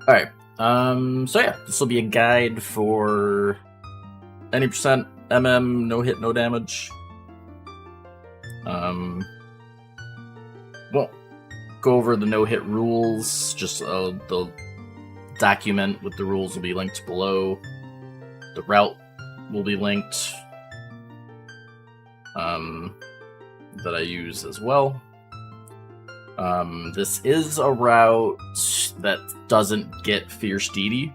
Alright, so yeah, this will be a guide for 90% MM, no hit, no damage. Well, go over the no hit rules, just the document with the rules will be linked below. The route will be linked, that I use as well. This is a route that doesn't get Fierce DD,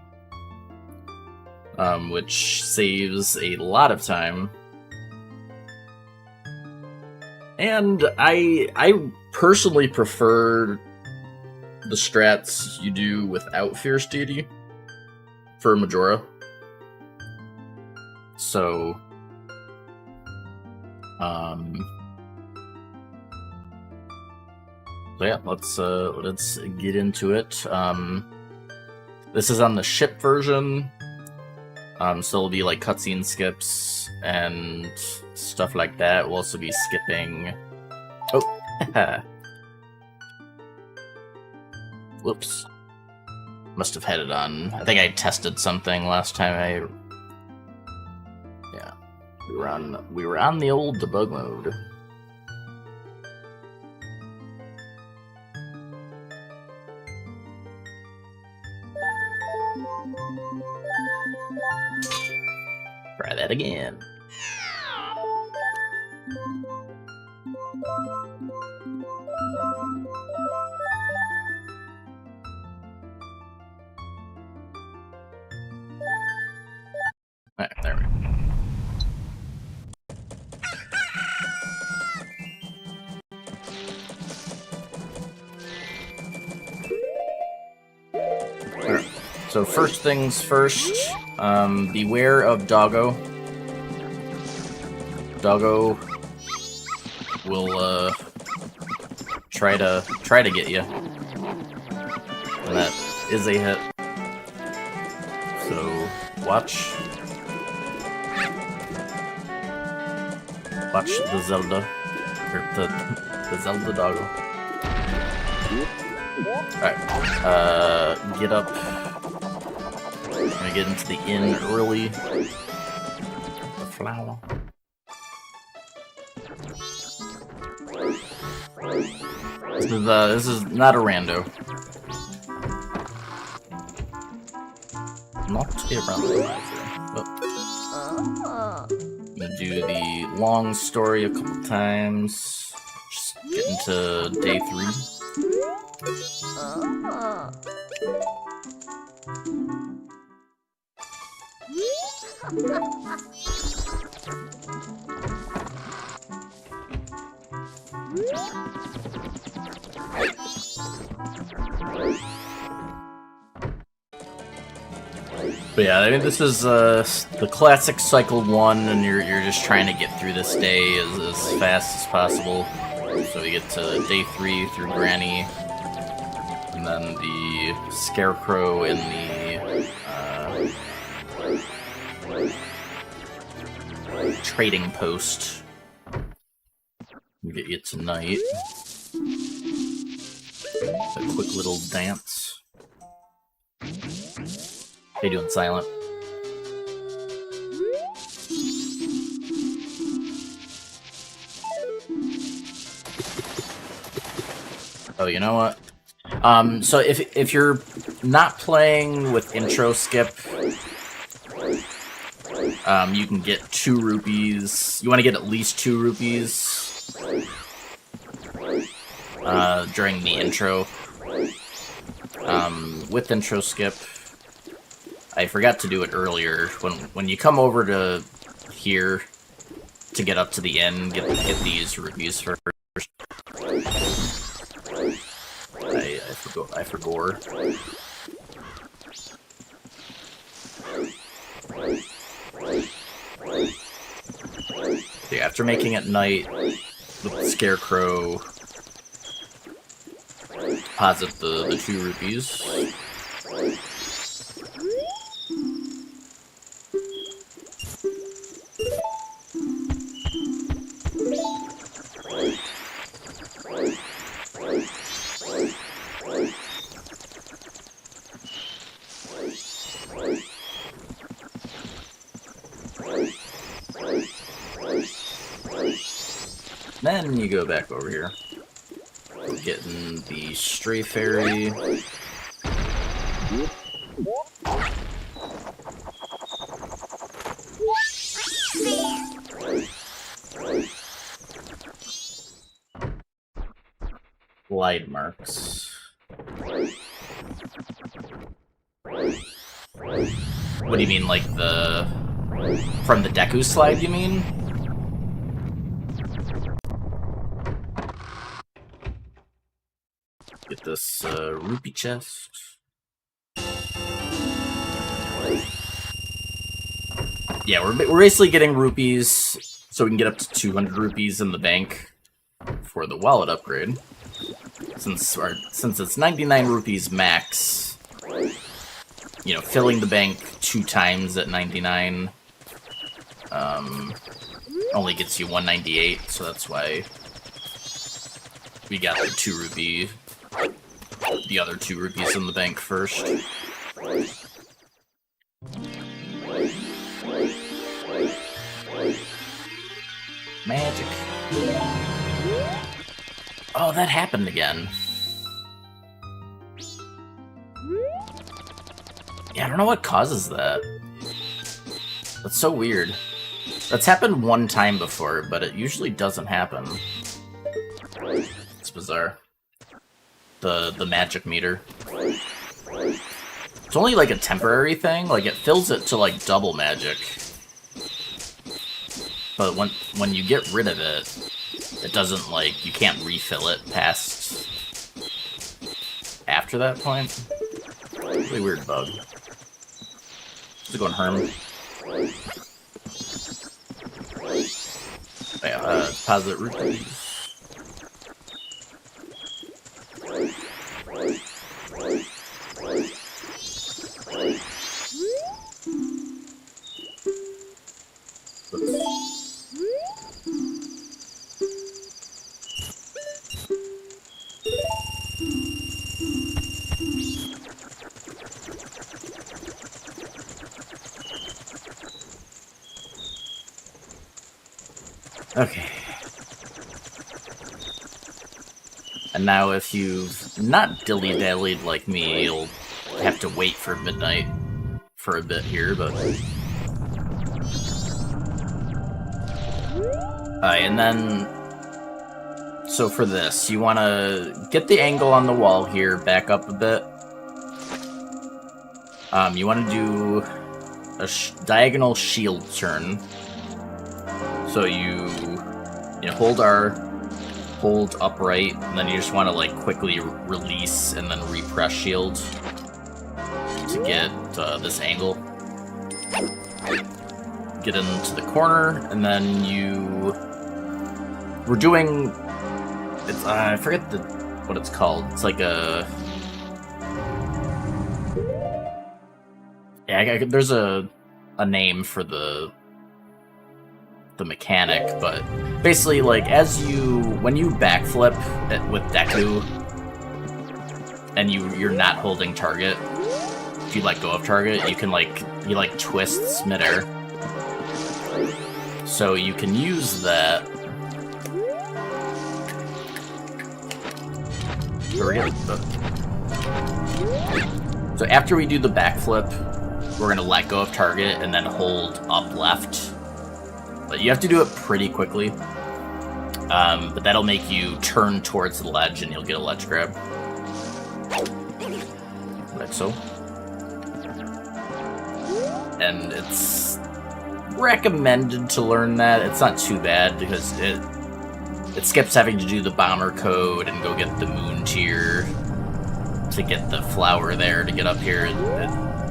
which saves a lot of time. And I personally prefer the strats you do without Fierce DD for Majora. So, so yeah, let's get into it. This is on the ship version, so there'll be like cutscene skips and stuff like that. We'll also be skipping. Oh, whoops! Must have had it on. I think I tested something last time. Yeah, we were on the old debug mode. Try that again. Alright, there we go. Alright, so first things first, beware of Doggo. Doggo will try to get you, and that is a hit. So watch the Zelda, or the Zelda Doggo. Alright, get up. I'm gonna get into the inn early. The flower. This is not a rando. Not a rando either. Oh. I'm gonna do the long story a couple times. Just get into day 3. But yeah, I mean, this is the classic cycle 1, and you're just trying to get through this day as fast as possible. So we get to day 3 through Granny, and then the Scarecrow in the trading post. We get you tonight. A quick little dance. How you doing, Silent? Oh, you know what? So if you're not playing with intro skip, you can get 2 rupees. You want to get at least 2 rupees during the intro. With intro skip, I forgot to do it earlier. When you come over to here to get up to the end, get these rupees first. I forgot. Yeah, after making it night with the Scarecrow, deposit the 2 rupees. Then you go back over here. Getting the Stray Fairy. Glide marks. What do you mean, like the... From the Deku slide, you mean? Get this rupee chest. Yeah, we're basically getting rupees so we can get up to 200 rupees in the bank for the wallet upgrade. Since it's 99 rupees max, you know, filling the bank 2 times at 99 only gets you 198, so that's why we got the 2 rupee, the other 2 rupees in the bank first. Magic. Oh, that happened again. Yeah, I don't know what causes that. That's so weird. That's happened one time before, but it usually doesn't happen. It's bizarre. The magic meter. It's only like a temporary thing, like it fills it to like double magic. But when you get rid of it, it doesn't, like, you can't refill it past after that point. Really weird bug. How's it going, Herm? Yeah, deposit rupees. Okay. And now if you've not dilly-dallied like me, you'll have to wait for midnight for a bit here, but... Alright, and then... So for this, you want to get the angle on the wall here, back up a bit. You want to do a diagonal shield turn. So you hold R, hold upright, and then you just want to like quickly release and then repress shield to get this angle. Get into the corner, and then we're doing. It's I forget what it's called. It's like a. Yeah, there's a name for the mechanic, but basically, like, when you backflip with Deku, and you're not holding target, if you let go of target, you can, he twists midair. So you can use that. So after we do the backflip, we're gonna let go of target and then hold up left. But you have to do it pretty quickly. But that'll make you turn towards the ledge and you'll get a ledge grab. Like so. And it's recommended to learn that. It's not too bad because it skips having to do the bomber code and go get the moon tier to get the flower there to get up here.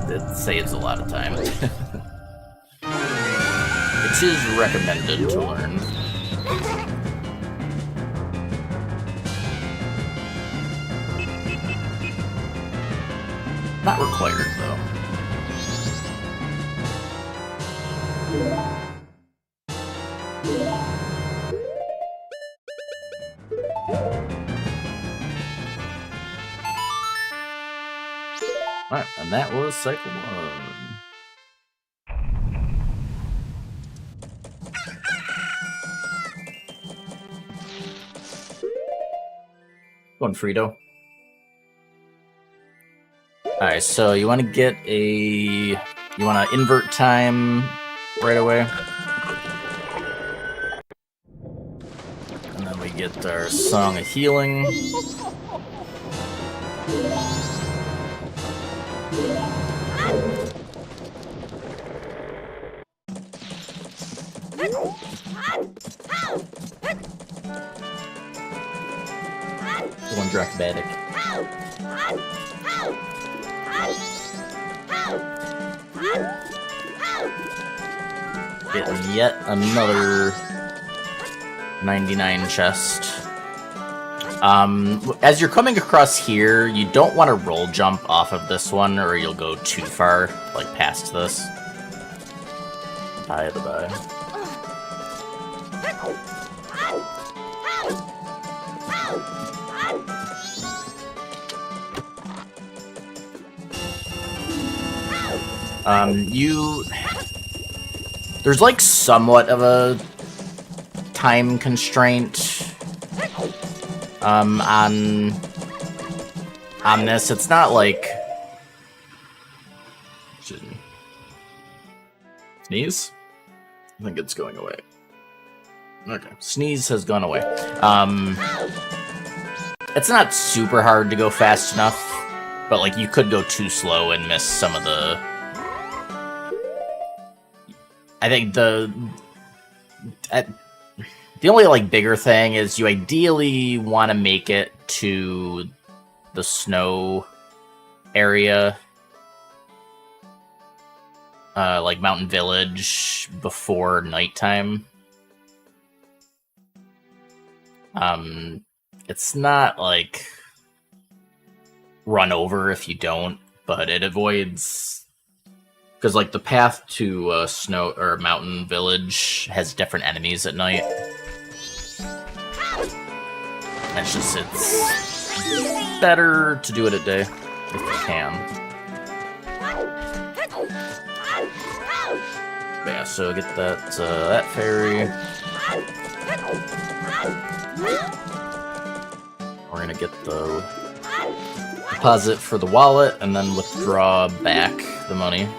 It saves a lot of time. It is recommended to learn. Not required, though. Alright, and that was Cycle 1. Going Frito. Alright, so you want to get a... You want to invert time right away. And then we get our Song of Healing. One Dracbatic. Getting yet another 99 chest. As you're coming across here, you don't want to roll jump off of this one, or you'll go too far, like past this. Bye, bye. There's like somewhat of a time constraint on this. It's not like... Excuse me. Sneeze? I think it's going away. Okay, sneeze has gone away. It's not super hard to go fast enough, but like you could go too slow and miss some of the... I think the only like bigger thing is you ideally want to make it to the snow area, like Mountain Village, before nighttime. It's not like run over if you don't, but it avoids... Because, like, the path to Snow or Mountain Village has different enemies at night. It's just, it's better to do it at day, if you can. But yeah, so get that fairy. We're gonna get the deposit for the wallet, and then withdraw back the money.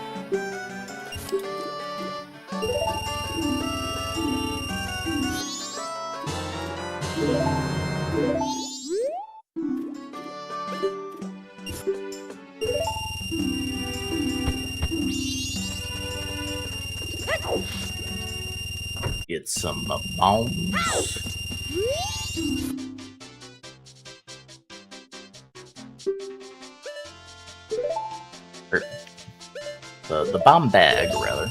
Get some bombs. The bomb bag, rather.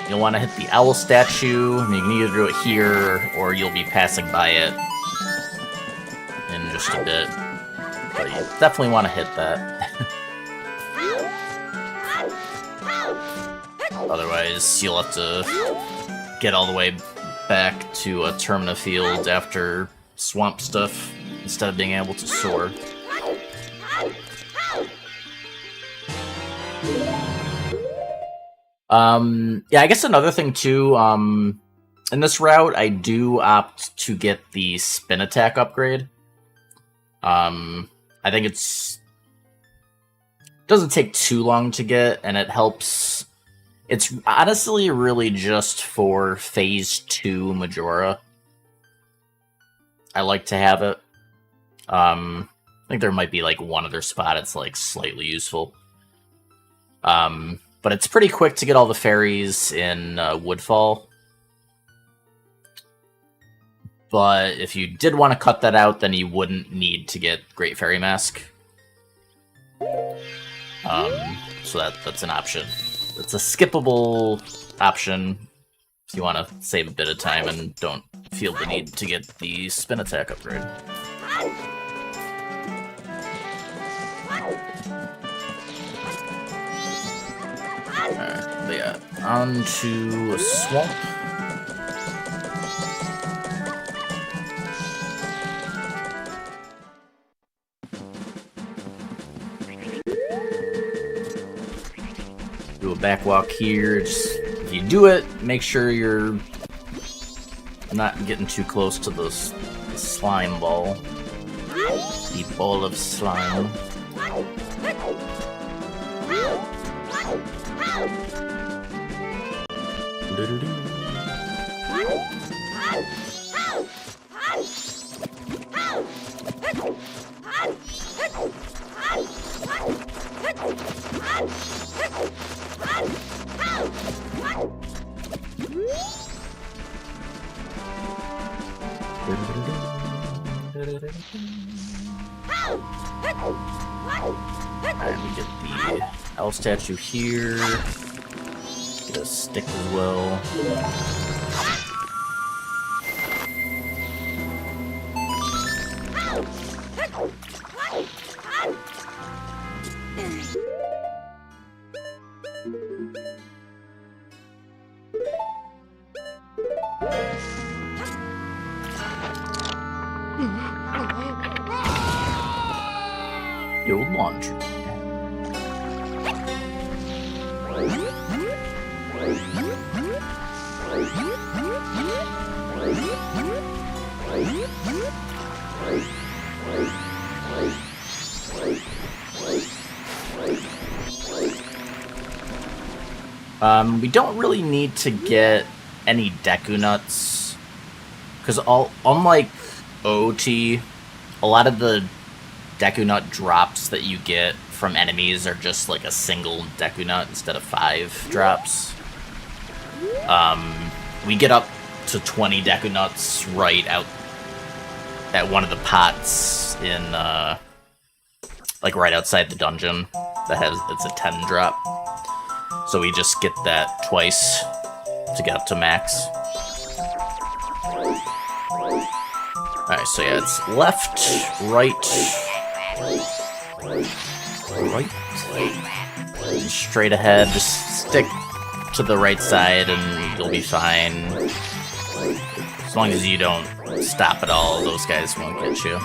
You'll want to hit the owl statue. I mean, you can either do it here, or you'll be passing by it in just a bit. But you definitely want to hit that. Otherwise, you'll have to get all the way back to a Termina Field after swamp stuff, instead of being able to soar. Yeah, I guess another thing too, in this route, I do opt to get the spin attack upgrade. I think doesn't take too long to get, and it helps. It's honestly really just for Phase 2 Majora. I like to have it. I think there might be like one other spot it's like slightly useful. But it's pretty quick to get all the fairies in Woodfall. But if you did want to cut that out, then you wouldn't need to get Great Fairy Mask. So that's an option. It's a skippable option if you want to save a bit of time and don't feel the need to get the spin attack upgrade. Alright, but yeah, on to a swamp. back walk here. Just, if you do it, make sure you're not getting too close to the slime ball. The ball of slime. Alright, we get the owl statue here. Get a stick as well. The old laundry. We don't really need to get any Deku Nuts, because unlike OT, a lot of the Deku Nut drops that you get from enemies are just like a single Deku Nut instead of 5 drops. We get up to 20 Deku Nuts right out at one of the pots in, like right outside the dungeon it's a 10 drop. So we just get that twice to get up to max. Alright, so yeah, it's left, right, straight ahead. Just stick to the right side and you'll be fine. As long as you don't stop at all, those guys won't get you.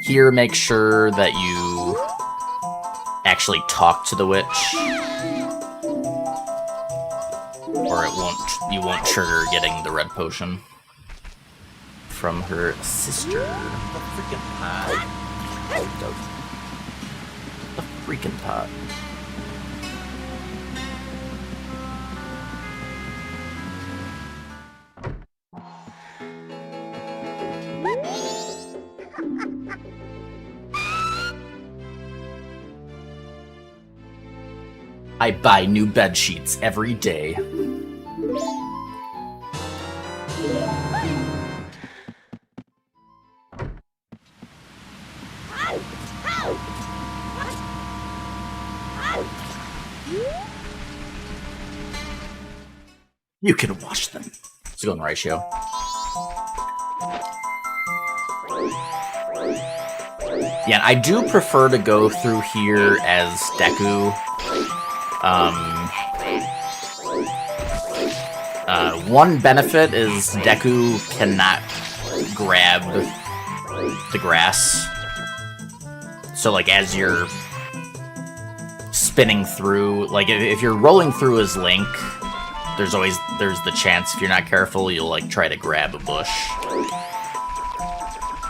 Here, make sure that you actually talk to the witch, or you won't trigger getting the red potion from her sister. The freaking pot. The freaking pot. I buy new bed sheets every day. You can wash them. Let's go in ratio. Yeah, I do prefer to go through here as Deku. One benefit is Deku cannot grab the grass. So, like, as you're spinning through, like, if you're rolling through as Link, there's the chance, if you're not careful, you'll, like, try to grab a bush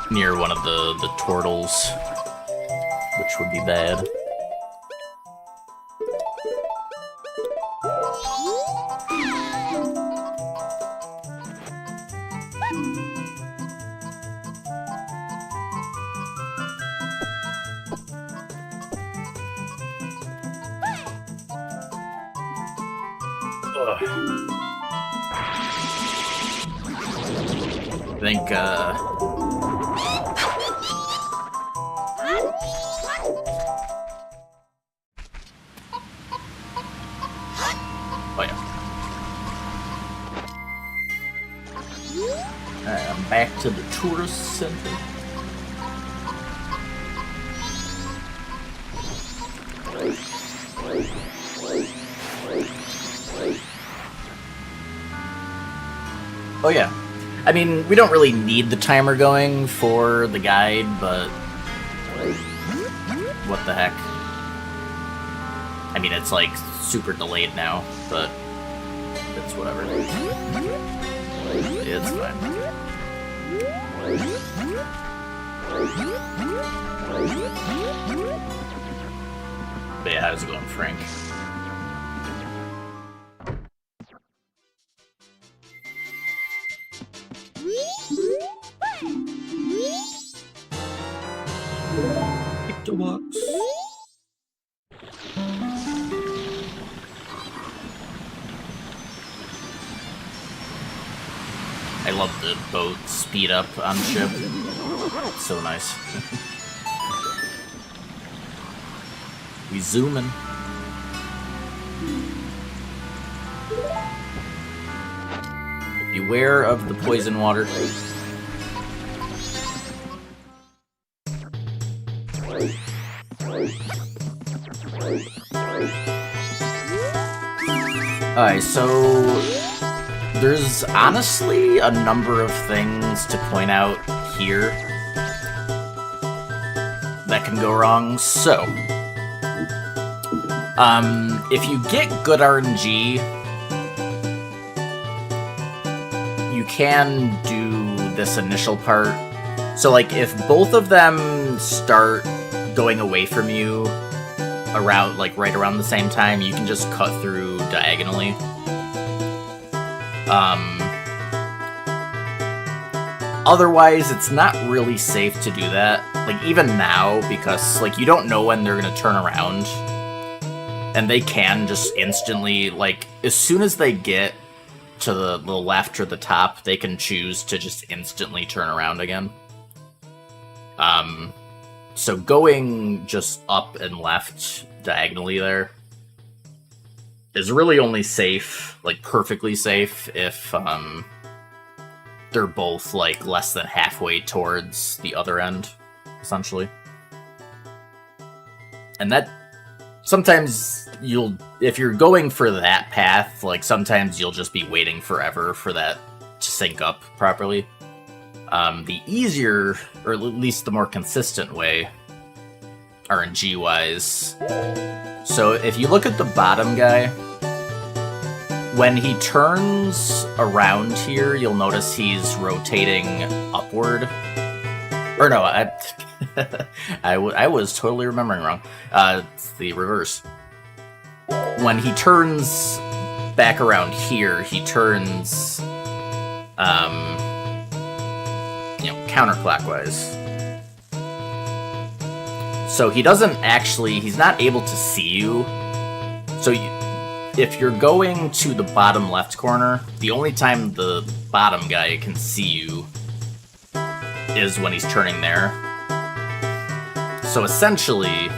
near one of the turtles, which would be bad. I think, oh yeah. Alright, I'm back to the tourist center. Oh yeah. I mean, we don't really need the timer going for the guide, but what the heck. mean, it's like super delayed now, but it's whatever. It's fine. But yeah, how's it going, Frank? Pictowalks. I love the boat speed up on the ship. It's so nice. We zooming. Beware of the poison water. Alright, so there's honestly a number of things to point out here that can go wrong. So, if you get good RNG, you can do this initial part. So, like, if both of them start going away from you around, like, right around the same time, you can just cut through diagonally. Otherwise, it's not really safe to do that. Like, even now, because, like, you don't know when they're gonna turn around. And they can just instantly, like, as soon as they get to the left or the top, they can choose to just instantly turn around again. So going just up and left diagonally there is really only safe, like perfectly safe, if they're both like less than halfway towards the other end, essentially. And that sometimes if you're going for that path, like sometimes you'll just be waiting forever for that to sync up properly. The easier, or at least the more consistent way, RNG-wise. So if you look at the bottom guy, when he turns around here, you'll notice he's rotating upward. Or no, I was totally remembering wrong. It's the reverse. When he turns back around here, he turns, counterclockwise. So he doesn't actually, he's not able to see you. So if you're going to the bottom left corner, the only time the bottom guy can see you is when he's turning there. So essentially,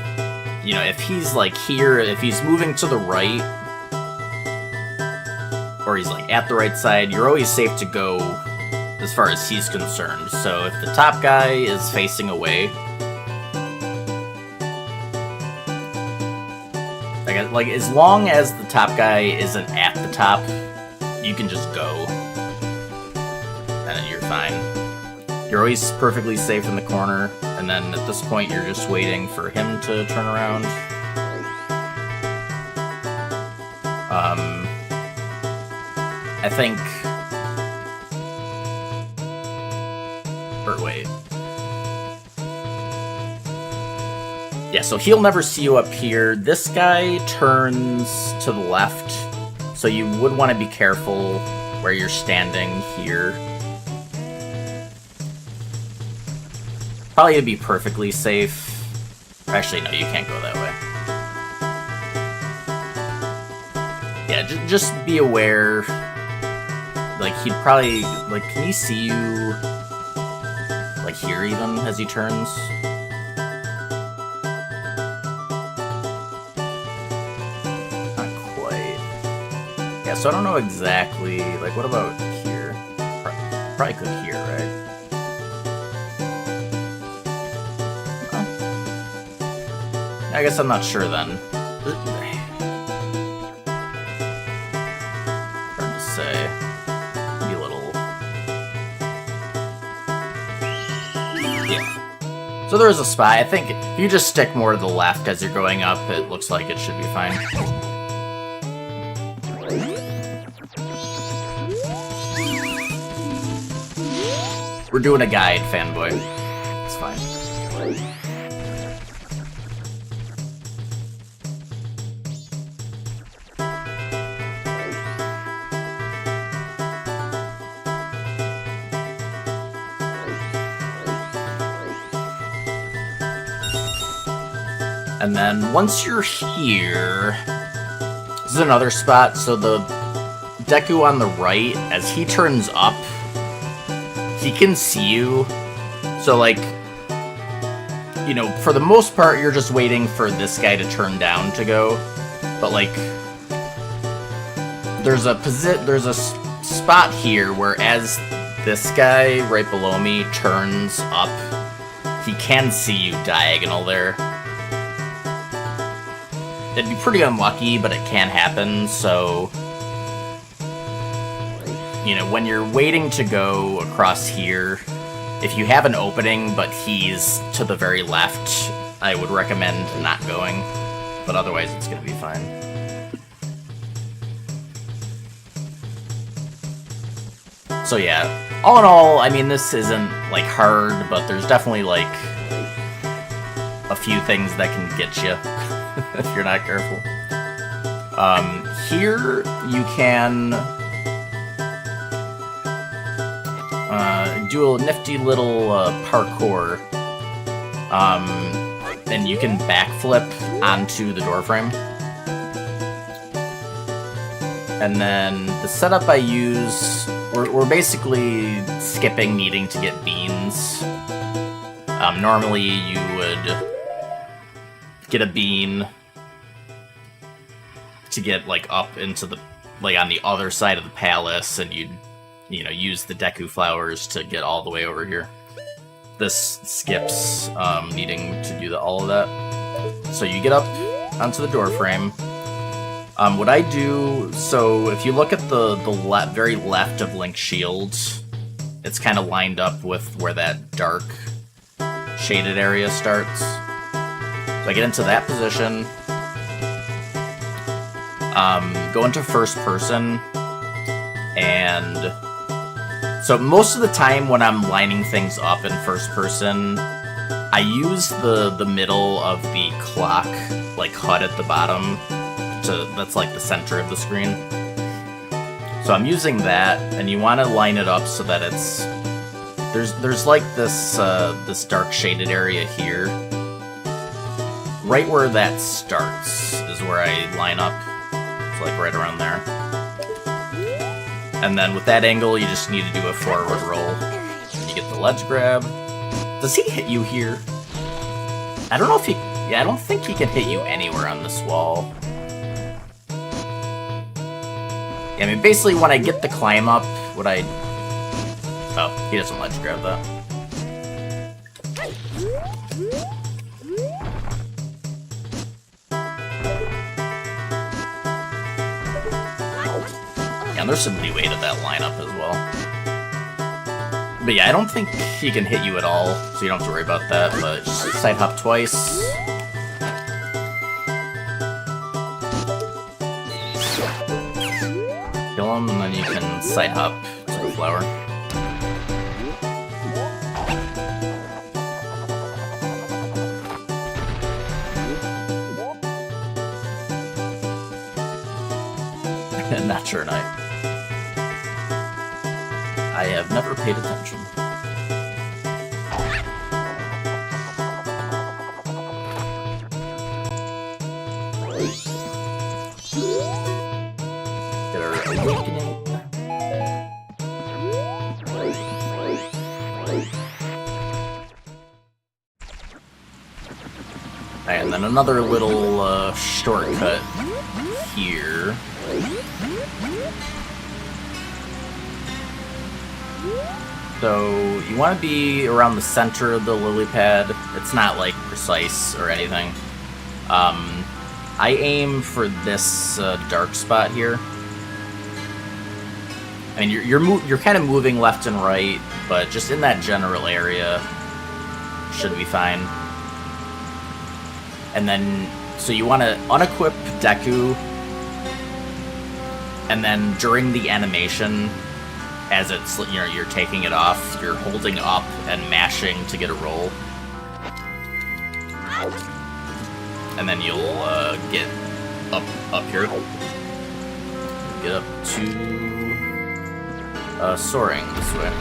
if he's like here, if he's moving to the right, or he's like at the right side, you're always safe to go as far as he's concerned. So if the top guy is facing away, like as long as the top guy isn't at the top, you can just go, and you're fine. You're always perfectly safe in the corner, and then at this point you're just waiting for him to turn around. I think... Or wait. Yeah, so he'll never see you up here. This guy turns to the left, so you would want to be careful where you're standing here. Probably to be perfectly safe. Actually, no, you can't go that way. Yeah, just be aware. Like, he'd probably... Like, can he see you... Like, here even, as he turns? Not quite. Yeah, so I don't know exactly... Like, what about here? Probably could here, right? I guess I'm not sure then. Hard to say. Maybe a little... Yeah. So there is a spot. I think if you just stick more to the left as you're going up, it looks like it should be fine. We're doing a guide, fanboy. It's fine. And then once you're here, this is another spot. So the Deku on the right, as he turns up, he can see you. So like, you know, for the most part, you're just waiting for this guy to turn down to go. But like, there's a spot here where as this guy right below me turns up, he can see you diagonal there. It'd be pretty unlucky, but it can happen, so... You know, when you're waiting to go across here, if you have an opening, but he's to the very left, I would recommend not going. But otherwise, it's gonna be fine. So yeah, all in all, I mean, this isn't, like, hard, but there's definitely, like, a few things that can get you. If you're not careful. Here you can do a nifty little parkour, and you can backflip onto the doorframe. And then the setup I use, we're basically skipping needing to get beans. Normally you would get a bean to get, like, up into the, like, on the other side of the palace, and you'd, you know, use the Deku flowers to get all the way over here. This skips needing to do all of that. So you get up onto the door frame. What I do, so if you look at the very left of Link's shield, it's kind of lined up with where that dark shaded area starts. So I get into that position, go into first person, and so most of the time when I'm lining things up in first person, I use the middle of the clock, like HUD at the bottom, that's like the center of the screen. So I'm using that, and you want to line it up so that it's, there's like this dark shaded area here. Right where that starts is where I line up. It's like right around there. And then with that angle, you just need to do a forward roll. You get the ledge grab. Does he hit you here? I don't know if he... Yeah, I don't think he can hit you anywhere on this wall. Yeah, I mean, basically when I get the climb up, what I... Oh, he doesn't ledge grab that. And there's some leeway to that lineup as well. But yeah, I don't think he can hit you at all, so you don't have to worry about that, but just side hop twice. Kill him, and then you can side hop to the flower. Not sure, Knight. I have never paid attention. Get our awakening. And then another little shortcut here. So you want to be around the center of the lily pad. It's not like precise or anything. I aim for this dark spot here. I mean, you're kind of moving left and right, but just in that general area should be fine. And then, so you want to unequip Deku, and then during the animation, as it's, you know, you're taking it off, you're holding up and mashing to get a roll. And then you'll get up here. Get up to soaring this way.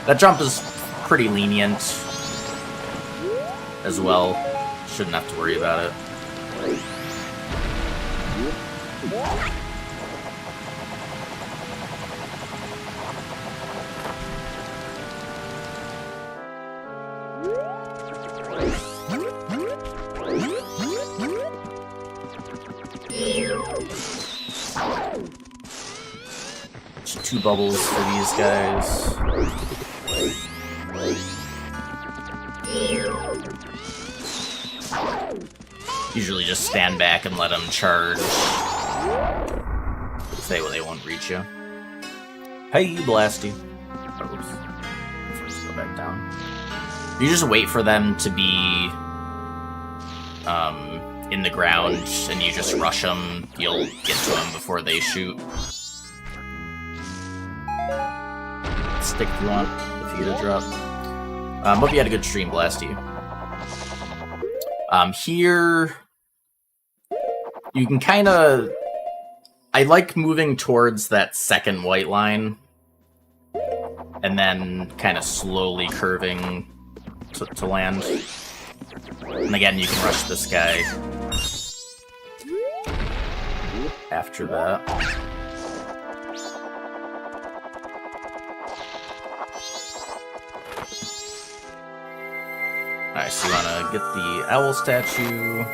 That jump is pretty lenient as well. Shouldn't have to worry about it. Two bubbles for these guys. Usually just stand back and let them charge. They won't reach you. Hey, Blasty. Oh, oops. First, go back down. You just wait for them to be in the ground, and you just rush them. You'll get to them before they shoot. Stick if you want, if you get a drop. Hope you had a good stream, Blasty. Here, you can kind of... I like moving towards that second white line, and then kind of slowly curving to land. And again, you can rush this guy after that. Alright, so you want to get the owl statue.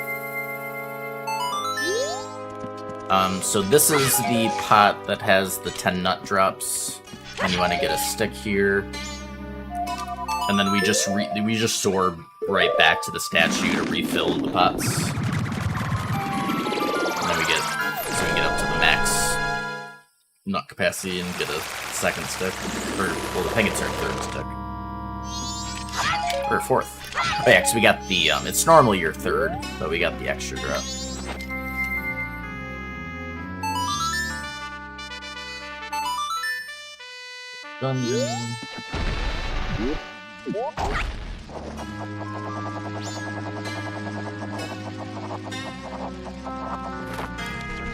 So this is the pot that has the 10 nut drops, and you want to get a stick here. And then we just soar right back to the statue to refill the pots. And then we get up to the max nut capacity and get a second stick. Or, well, I think it's our third stick. Or fourth. Oh yeah, because we got the, it's normally your third, but we got the extra drop. Dungeon.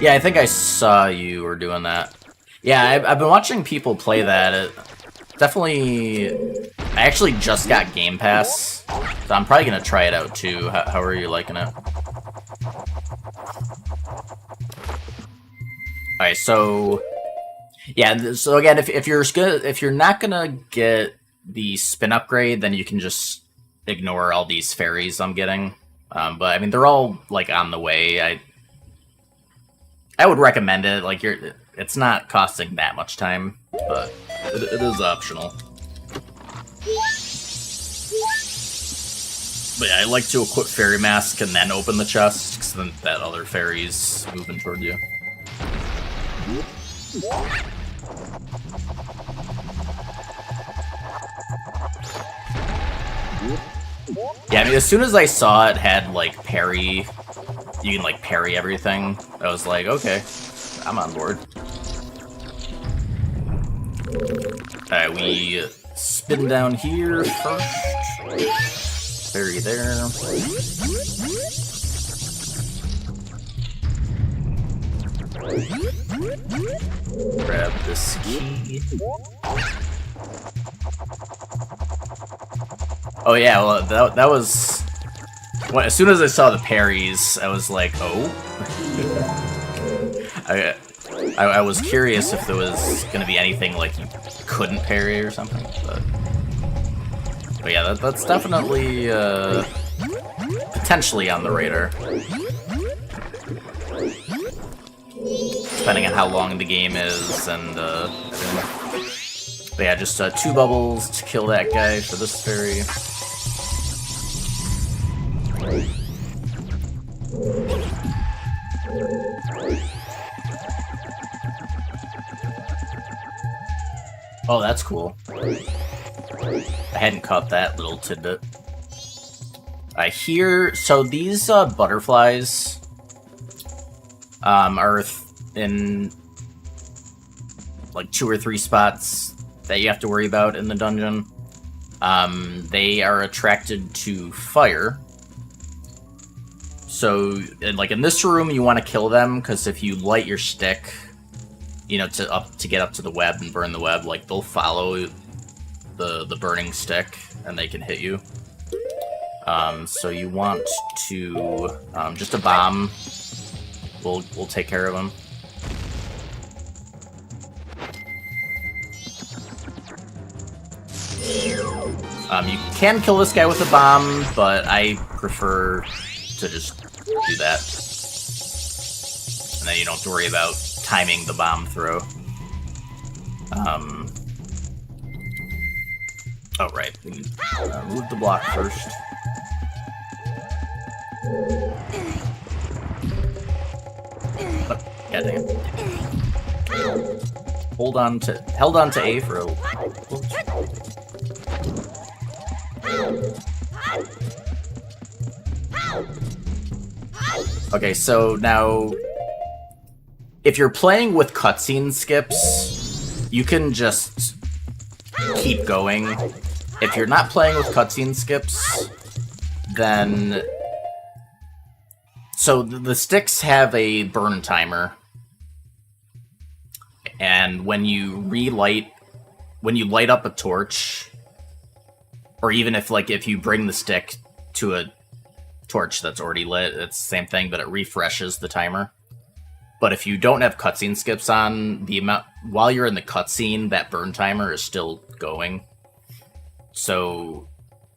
Yeah, I think I saw you were doing that. Yeah, I've been watching people play that. It definitely... I actually just got Game Pass, so I'm probably going to try it out too. How are you liking it? Alright, so... Yeah, so again, if you're not gonna get the spin upgrade, then you can just ignore all these fairies I'm getting. But I mean, they're all like on the way. I would recommend it. Like it's not costing that much time, but it is optional. But yeah, I like to equip Fairy Mask and then open the chest, because then that other fairy's moving toward you. Yeah, I mean, as soon as I saw it had, like, parry, you can, like, parry everything, I was like, okay, I'm on board. Alright, we spin down here first. Parry there. Grab this key. Oh yeah, well that was... Well, as soon as I saw the parries, I was like, oh. I was curious if there was going to be anything like you couldn't parry or something, but yeah, that's definitely potentially on the radar. Depending on how long the game is and everything. But yeah, just 2 bubbles to kill that guy for this fairy. Oh, that's cool. I hadn't caught that little tidbit. I hear... So these butterflies are in like 2 or 3 spots that you have to worry about in the dungeon. They are attracted to fire. So, like in this room, you want to kill them, because if you light your stick, you know, to get up to the web and burn the web, like they'll follow the burning stick and they can hit you. So you want to just a bomb. We'll take care of them. You can kill this guy with a bomb, but I prefer to just do that. And then you don't have to worry about timing the bomb throw. Oh, right. We need to move the block first. Oh, God dang it. Held on to A for a... Oops. Okay, so now, if you're playing with cutscene skips, you can just keep going. If you're not playing with cutscene skips, then... So the sticks have a burn timer, and when you light up a torch, or even if you bring the stick to a torch that's already lit, it's the same thing, but it refreshes the timer. But if you don't have cutscene skips on, while you're in the cutscene, that burn timer is still going. So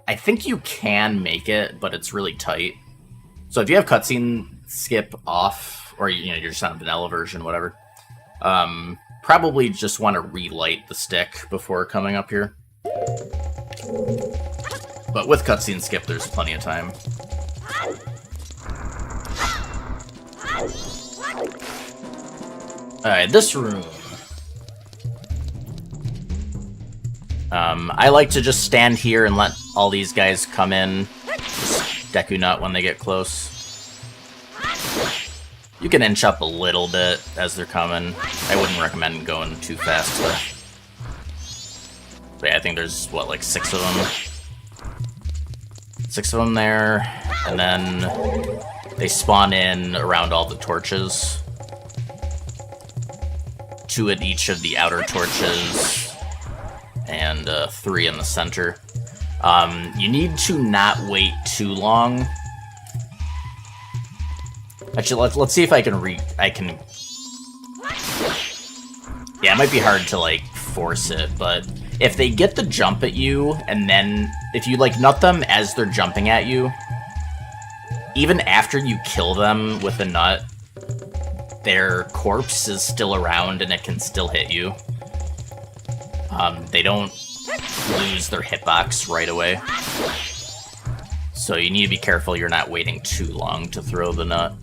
I think you can make it, but it's really tight. So if you have cutscene skip off, or you're just on a vanilla version, whatever, probably just want to relight the stick before coming up here. But with cutscene skip, there's plenty of time. Alright, this room. I like to just stand here and let all these guys come in. Just Deku Nut when they get close. You can inch up a little bit as they're coming. I wouldn't recommend going too fast though. But yeah, I think there's, what, like 6 of them? 6 of them there, and then they spawn in around all the torches. 2 at each of the outer torches, and 3 in the center. You need to not wait too long. Actually, let's see if I can Yeah, it might be hard to, like, force it, but if they get the jump at you, and then if you, like, nut them as they're jumping at you, even after you kill them with a nut, their corpse is still around and it can still hit you. They don't lose their hitbox right away. So you need to be careful you're not waiting too long to throw the nut.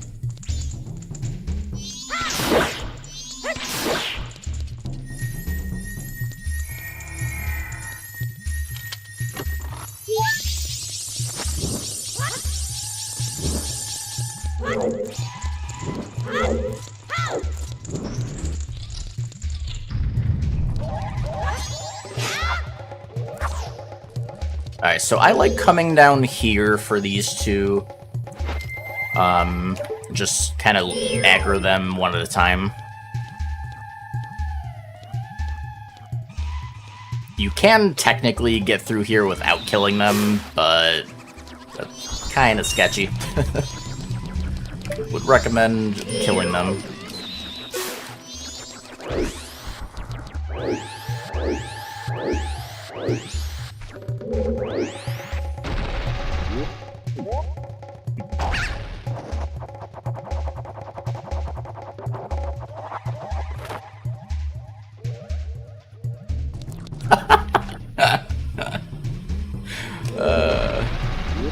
Alright, so I like coming down here for these 2. Just kind of aggro them one at a time. You can technically get through here without killing them, but that's kind of sketchy. Would recommend killing them.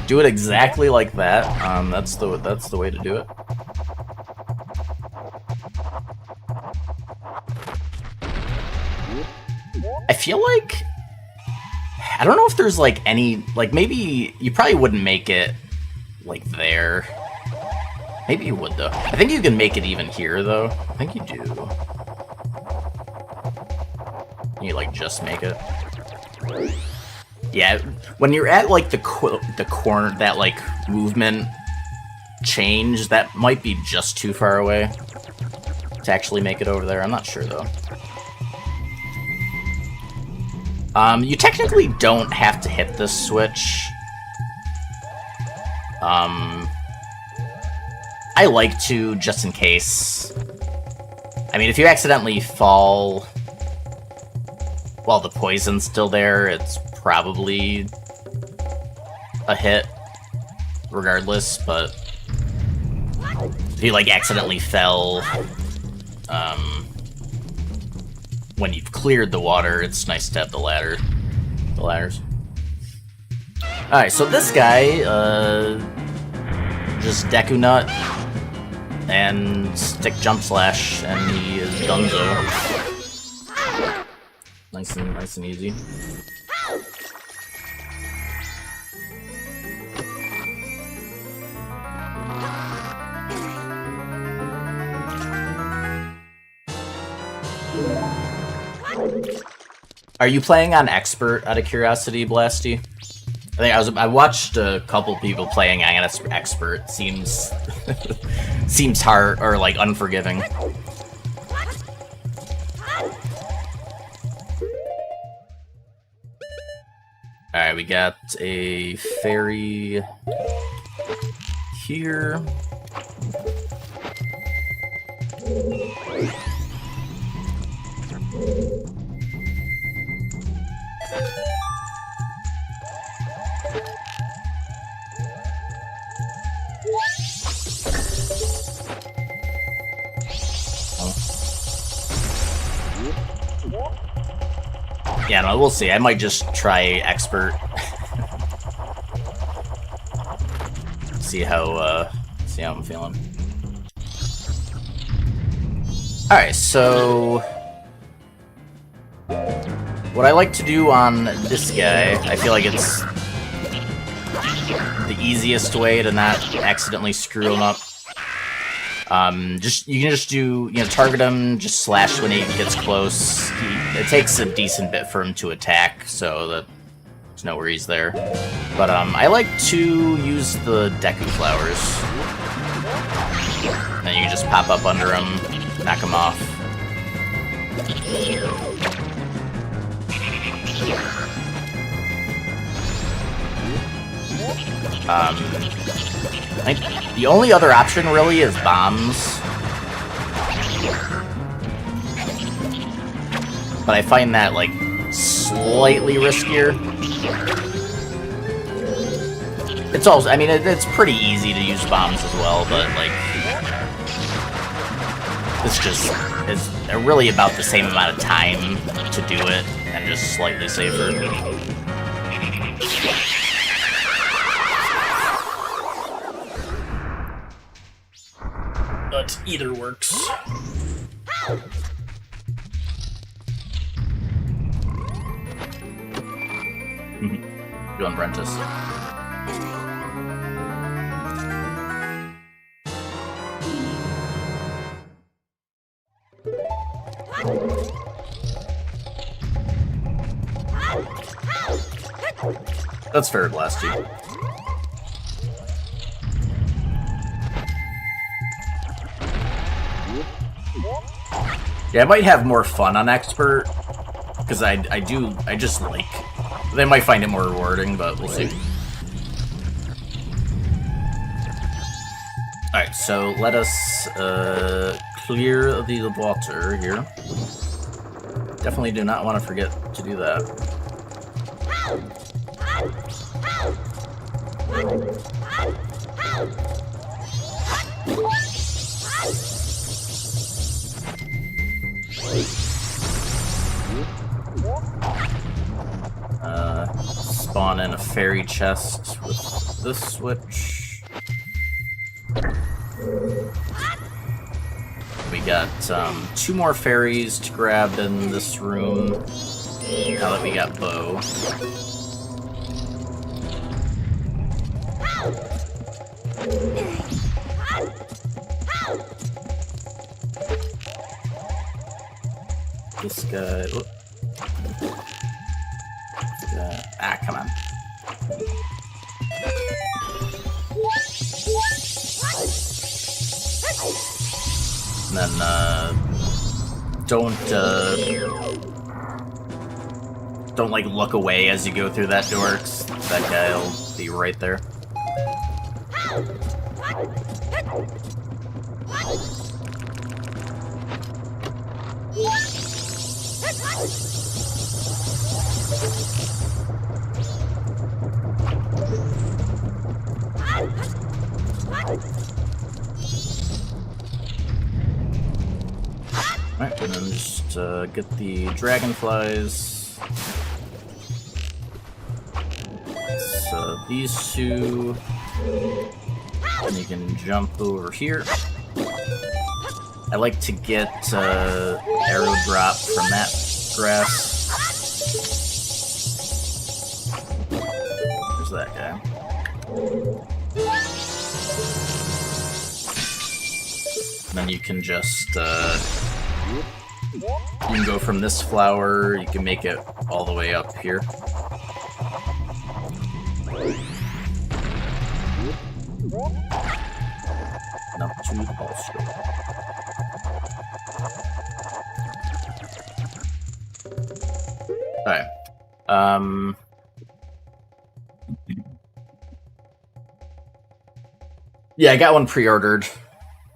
Do it exactly like that. That's the way to do it. I feel like I don't know if there's like any, like maybe you probably wouldn't make it like there. Maybe you would though. I think you can make it even here though. I think you do. You like just make it. Yeah, when you're at like the corner, that like movement change, that might be just too far away to actually make it over there. I'm not sure though. You technically don't have to hit this switch. I like to, just in case. I mean, if you accidentally fall while the poison's still there, it's probably a hit, regardless, but if you, like, accidentally fell when you've cleared the water, it's nice to have the ladders. Alright, so this guy, just Deku Nut and stick jump slash, and he is donezo. Nice and easy. Are you playing on expert out of curiosity, Blasty? I watched a couple people playing on expert. Seems seems hard or like unforgiving. Alright, we got a fairy here. Yeah, no, we'll see. I might just try expert. see how I'm feeling. Alright, so what I like to do on this guy, I feel like it's the easiest way to not accidentally screw him up. You can just do, target him, just slash when he gets close. It takes a decent bit for him to attack, so there's no worries there. But I like to use the Deku Flowers. And you can just pop up under him, knock him off. The only other option really is bombs. But I find that, like, slightly riskier. It's also, I mean, it's pretty easy to use bombs as well, but, like, it's really about the same amount of time to do it, and just slightly safer. But either works. Going Brentus. That's fair, Blasty. Yeah, I might have more fun on expert, because I just like, they might find it more rewarding, but we'll see. Alright, so let us clear the water here. Definitely do not want to forget to do that. Spawn in a fairy chest with this switch. We got 2 more fairies to grab in this room, now that we got Bow. this guy. Whoop. Ah, come on. And then, don't like look away as you go through that door, 'cause that guy'll be right there. Alright, and then just get the dragonflies. So these two, and you can jump over here. I like to get arrow drop from that grass. There's that guy. And then you can just you can go from this flower, you can make it all the way up here. And up to the ball stroke. Alright. Yeah, I got one pre-ordered.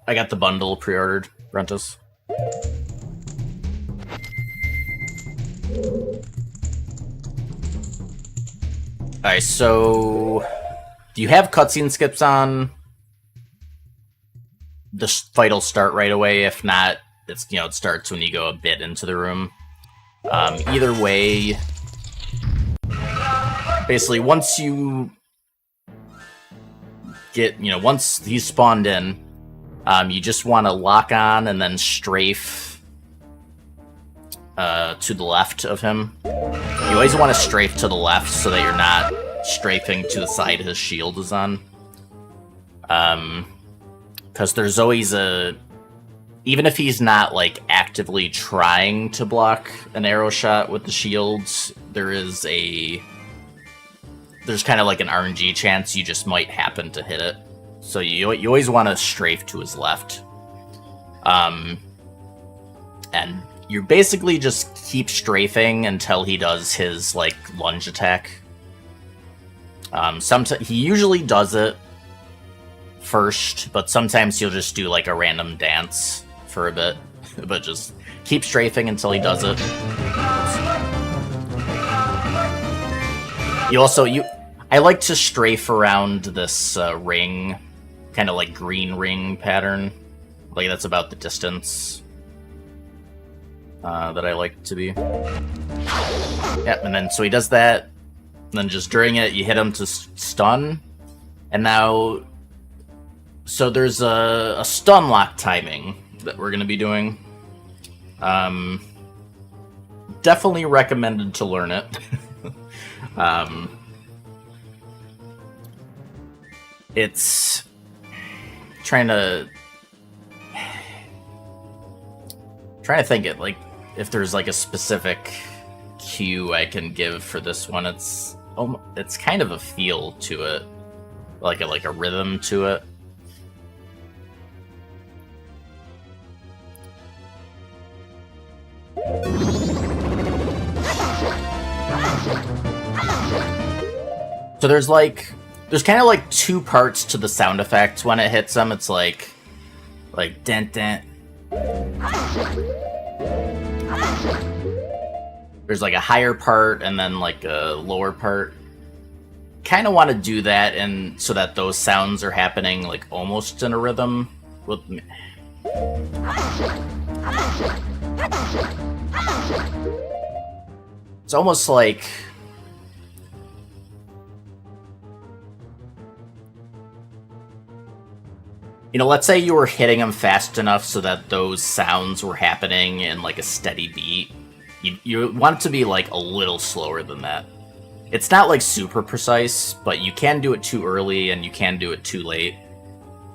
I got the bundle pre-ordered, Rentus. Alright, so do you have cutscene skips on? The fight will start right away. If not, it's it starts when you go a bit into the room. Either way, basically once you get once he's spawned in, you just want to lock on and then strafe to the left of him. You always want to strafe to the left so that you're not strafing to the side his shield is on. Because there's always even if he's not like actively trying to block an arrow shot with the shields, there's kind of like an RNG chance you just might happen to hit it. So you always want to strafe to his left. And you basically just keep strafing until he does his like lunge attack. Sometimes he usually does it first, but sometimes he'll just do like a random dance for a bit. But just keep strafing until he does it. I like to strafe around this ring, kind of like green ring pattern. Like that's about the distance that I like to be. Yep, and then so he does that, and then just during it, you hit him to stun, and now, so there's a stun lock timing that we're gonna be doing. Definitely recommended to learn it. It's trying to think it like if there's like a specific cue I can give for this one. It's kind of a feel to it, like a rhythm to it. So there's kind of like two parts to the sound effect when it hits them. It's like dent dent. There's like a higher part and then like a lower part. Kind of want to do that and so that those sounds are happening like almost in a rhythm with me. It's almost like let's say you were hitting them fast enough so that those sounds were happening in like a steady beat. You want it to be like a little slower than that. It's not like super precise, but you can do it too early and you can do it too late.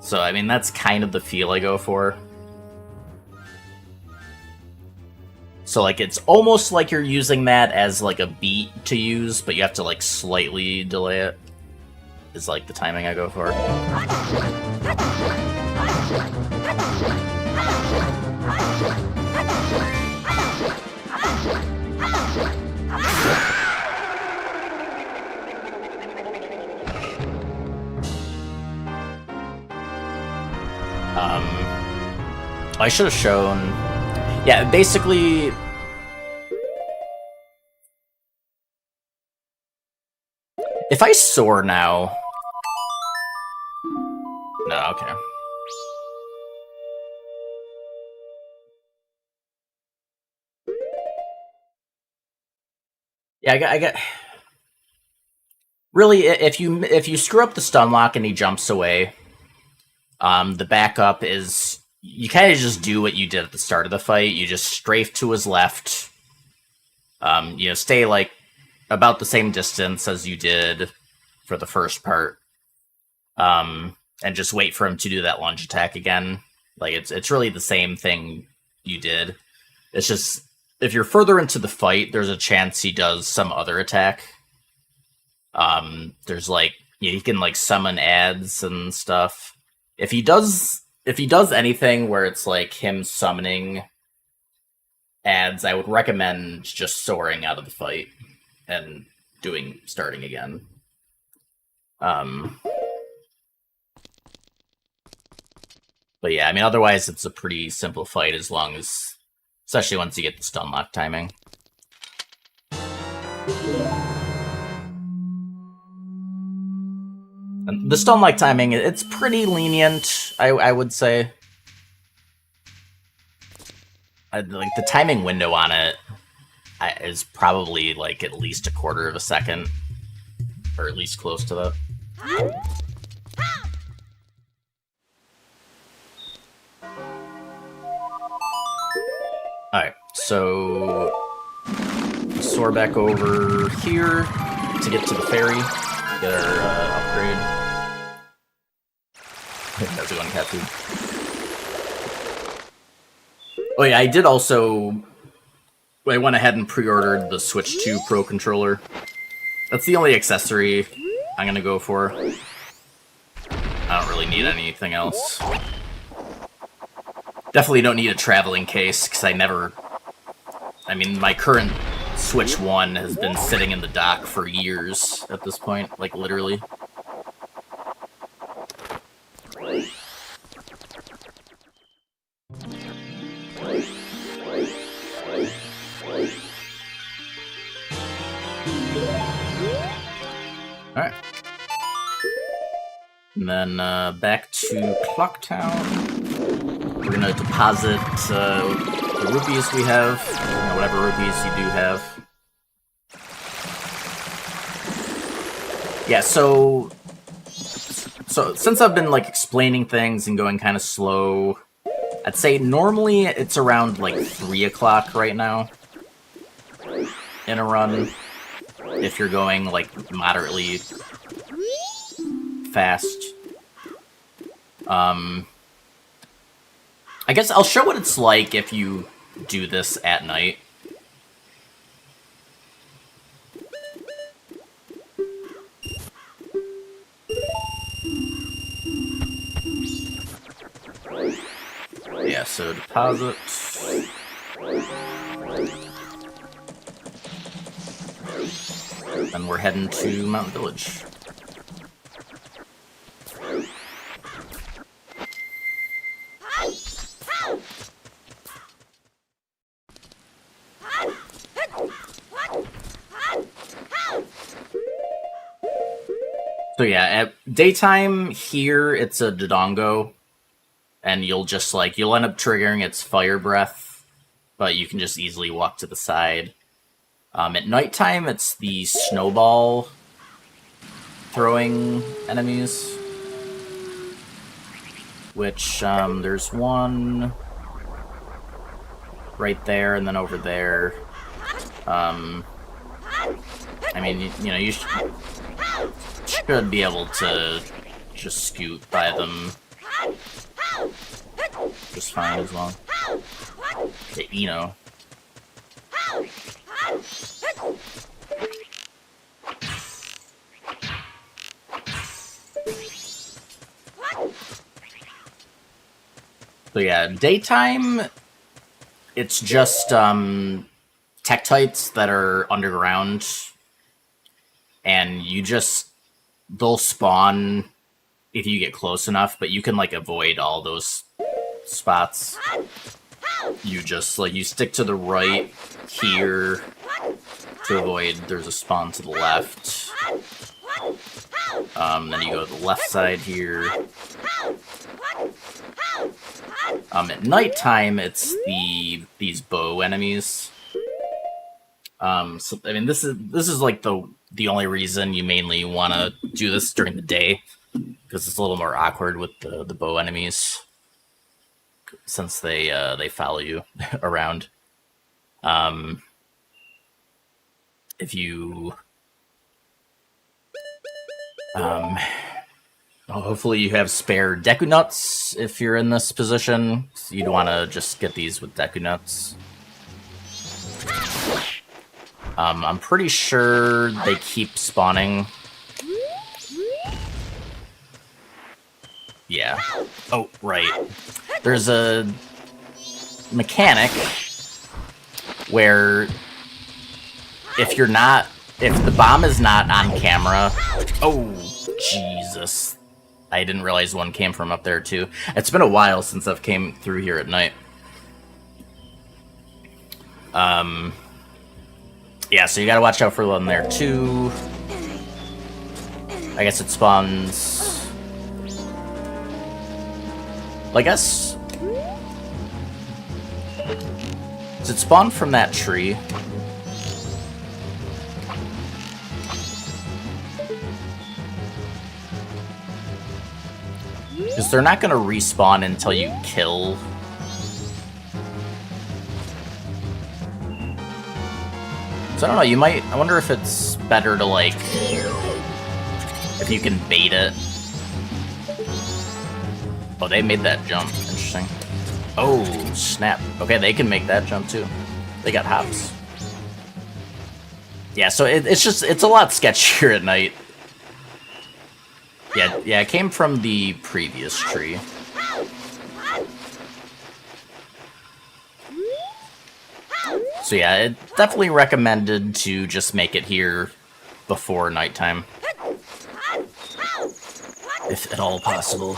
So, I mean, that's kind of the feel I go for. So, like, it's almost like you're using that as, like, a beat to use, but you have to, like, slightly delay it. Is, like, the timing I go for. I should have shown... Yeah, basically... If I soar now... No, okay. Yeah, I got... Really, if you screw up the stun lock and he jumps away, the backup is... You kind of just do what you did at the start of the fight. You just strafe to his left. You know, stay, like, about the same distance as you did for the first part. And just wait for him to do that lunge attack again. Like, it's really the same thing you did. It's just, if you're further into the fight, there's a chance he does some other attack. There's, like, yeah, he can, like, summon ads and stuff. If he does anything where it's, like, him summoning ads, I would recommend just soaring out of the fight and starting again. But yeah, I mean, otherwise it's a pretty simple fight as long as... Especially once you get the stun lock timing. And the stun lock timing, it's pretty lenient, I would say. Like, the timing window on it is probably, like, at least a quarter of a second. Or at least close to that. Alright, so... soar back over here to get to the ferry. Get our upgrade. How's it going, cat food? Oh yeah, I did also... I went ahead and pre-ordered the Switch 2 Pro Controller. That's the only accessory I'm gonna go for. I don't really need anything else. Definitely don't need a traveling case, because I mean, my current Switch 1 has been sitting in the dock for years at this point, like, literally. Alright. And then, back to Clocktown. We're gonna deposit, the rupees we have, you know, whatever rupees you do have. Yeah, so since I've been, like, explaining things and going kind of slow, I'd say normally it's around, like, 3 o'clock right now in a run, if you're going, like, moderately fast. I guess I'll show what it's like if you do this at night. Yeah, so deposit. And we're heading to Mountain Village. So yeah, at daytime here, it's a Dodongo, and you'll just, like, you'll end up triggering its fire breath, but you can just easily walk to the side. At nighttime, it's the snowball throwing enemies, which, there's one right there, and then over there. I mean, you know, you should be able to just scoot by them just fine as well. Okay, Eno. So yeah, daytime, it's just Tektites that are underground, and they'll spawn if you get close enough, but you can like avoid all those spots. You just you stick to the right here to avoid there's a spawn to the left. Then you go to the left side here. At nighttime, it's these bow enemies. So I mean, this is like the only reason you mainly want to do this during the day, because it's a little more awkward with the bow enemies, since they follow you around. If you hopefully you have spare Deku Nuts if you're in this position. So you'd want to just get these with Deku Nuts. I'm pretty sure they keep spawning. Yeah. Oh, right. There's a mechanic where if the bomb is not on camera... Oh, Jesus. I didn't realize one came from up there, too. It's been a while since I've came through here at night. Yeah, so you gotta watch out for one there, too. I guess it spawns... Well, I guess... Does it spawn from that tree? Because they're not gonna respawn until you kill... So I don't know, I wonder if it's better to if you can bait it. Oh, they made that jump. Interesting. Oh, snap. Okay, they can make that jump too. They got hops. Yeah, so it's a lot sketchier at night. Yeah, it came from the previous tree. So yeah, it's definitely recommended to just make it here before nighttime. If at all possible.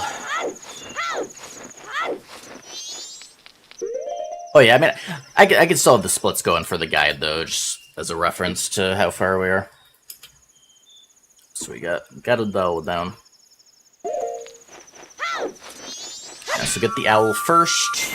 Oh yeah, I mean, I can still have the splits going for the guide though, just as a reference to how far we are. So we got a owl down. Yeah, so get the owl first.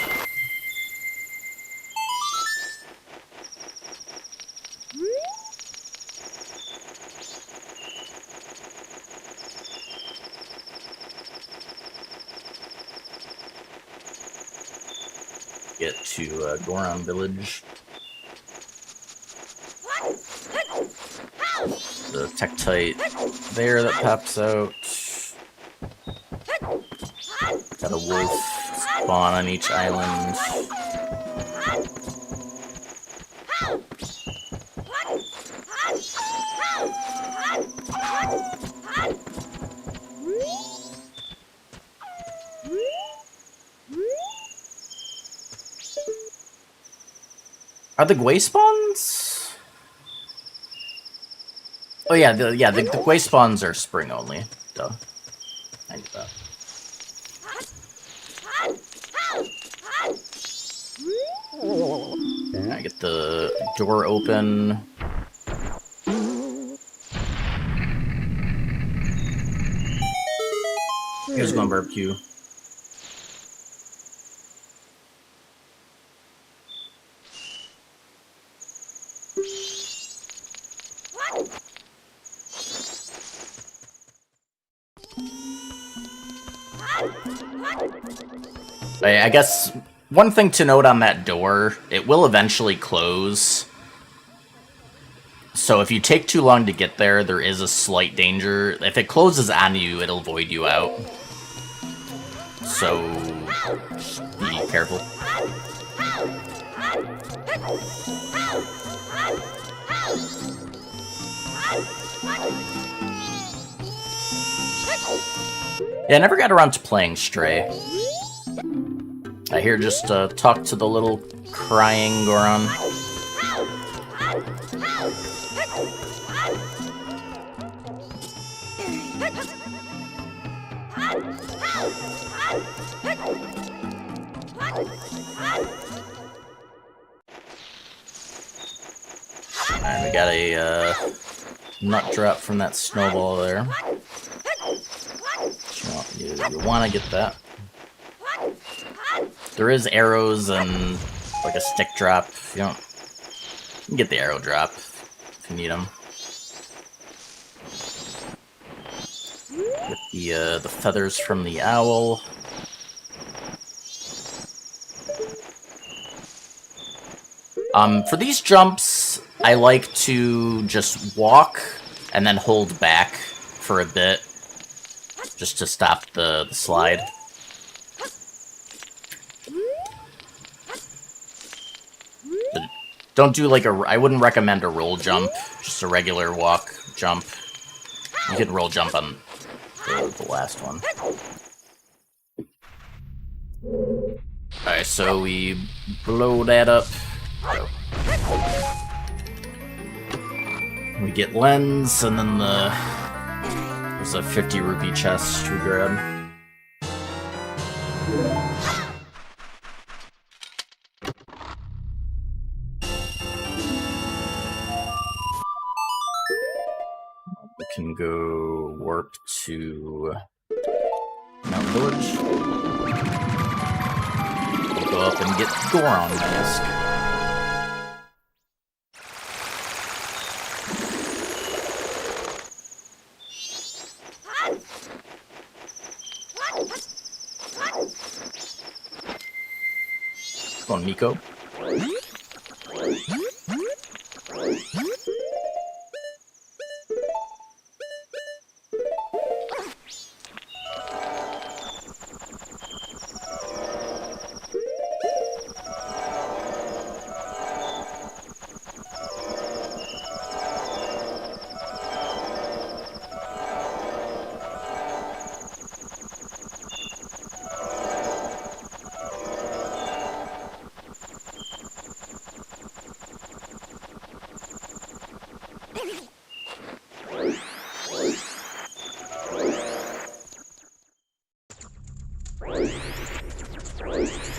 Get to Goron Village. The Tektite there that pops out. Got a wolf spawn on each island. Are the Gwei spawns? Oh yeah, the Gwei spawns are spring only. Duh. I knew that. Yeah, I get the door open. Here's going barbecue. I guess one thing to note on that door, it will eventually close. So if you take too long to get there, there is a slight danger. If it closes on you, it'll void you out. So be careful. Yeah, I never got around to playing Stray. I hear just talk to the little crying Goron. Alright, we got a nut drop from that snowball there. You want to get that. There is arrows and like a stick drop. If you don't, you can get the arrow drop if you need them. Get the feathers from the owl. For these jumps, I like to just walk and then hold back for a bit, just to stop the slide. But don't do like I wouldn't recommend a roll jump, just a regular walk jump. You could roll jump on the last one. Alright, so we blow that up. We get lens, and then there's a 50 rupee chest we grab. We can go warp to Mount Village. We'll go up and get Goron Mask. Come on, Miko.